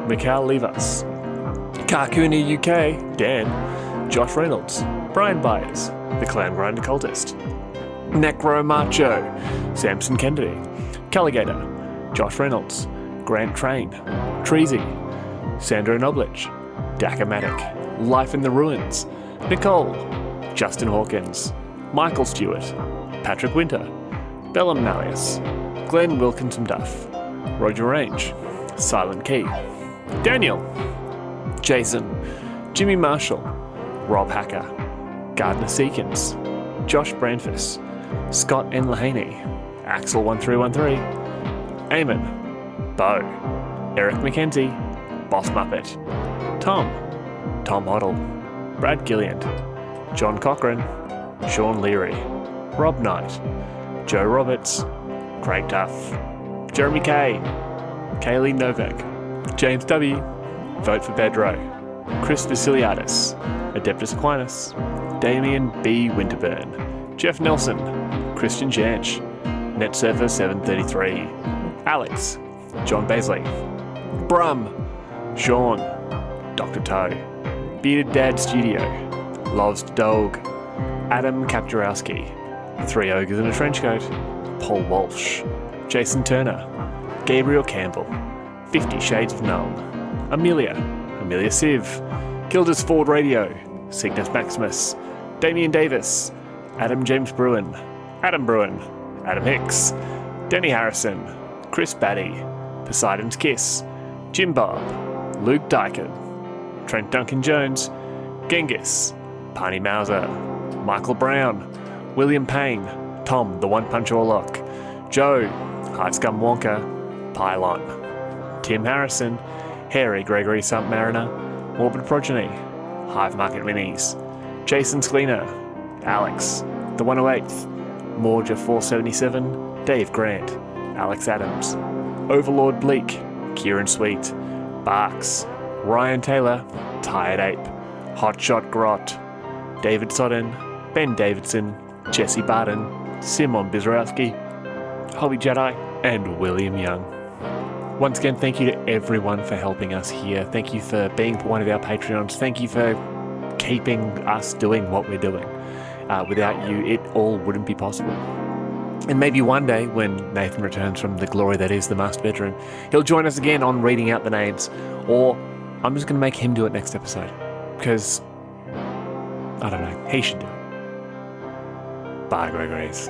Mikhail Livas, Karkuni UK, Dan, Josh Reynolds, Brian Byers, The Clown Grinder Cultist, Necro Macho, Samson Kennedy, Calligator, Josh Reynolds, Grant Train, Treasy, Sandra Noblich, Dakamatic, Life in the Ruins, Nicole, Justin Hawkins, Michael Stewart, Patrick Winter, Bellum Malleus, Glenn Wilkinson Duff, Roger Range, Silent Key, Daniel, Jason, Jimmy Marshall, Rob Hacker, Gardner Seekins, Josh Branfus, Scott N. Lahaney, Axel1313, Eamon, Bo, Eric McKenzie, Boss Muppet, Tom Hoddle, Brad Gilliand, John Cochran, Sean Leary, Rob Knight, Joe Roberts, Craig Tuff, Jeremy K, Kaylee Novak, James W, Vote for Pedro, Chris Vasiliadis, Adeptus Aquinas, Damien B. Winterburn, Jeff Nelson, Christian Janch, NetSurfer733, Alex, John Baisley, Brum, Sean, Dr. Toe, Bearded Dad Studio, Lost Dog, Adam Kapjarowski, Three Ogres in a Trenchcoat, Paul Walsh, Jason Turner, Gabriel Campbell, 50 Shades of Gnome, Amelia Siv, Kilders Ford Radio, Cygnus Maximus, Damian Davis, Adam James Bruin, Adam Bruin, Adam Hicks, Denny Harrison, Chris Batty, Poseidon's Kiss, Jim Bob, Luke Dyken, Trent Duncan Jones, Genghis, Pani Mauser, Michael Brown, William Payne, Tom the One Punch Orlock, Joe, Hive Scum Wonka, Pylon, Tim Harrison, Harry Gregory Submariner, Morbid Progeny, Hive Market Minis, Jason Scleaner, Alex, the 108th, Morja 477, Dave Grant, Alex Adams, Overlord Bleak, Kieran Sweet, Barks, Ryan Taylor, Tired Ape, Hotshot Grot, David Sodden, Ben Davidson, Jesse Barton, Simon Bizarowski, Holly Jedi, and William Young. Once again, thank you to everyone for helping us here. Thank you for being one of our Patreons. Thank you for keeping us doing what we're doing. Without you, it all wouldn't be possible. And maybe one day, when Nathan returns from the glory that is the Masked Bedroom, he'll join us again on reading out the names. Or I'm just going to make him do it next episode. Because, I don't know, he should do it. Bye, Gregories.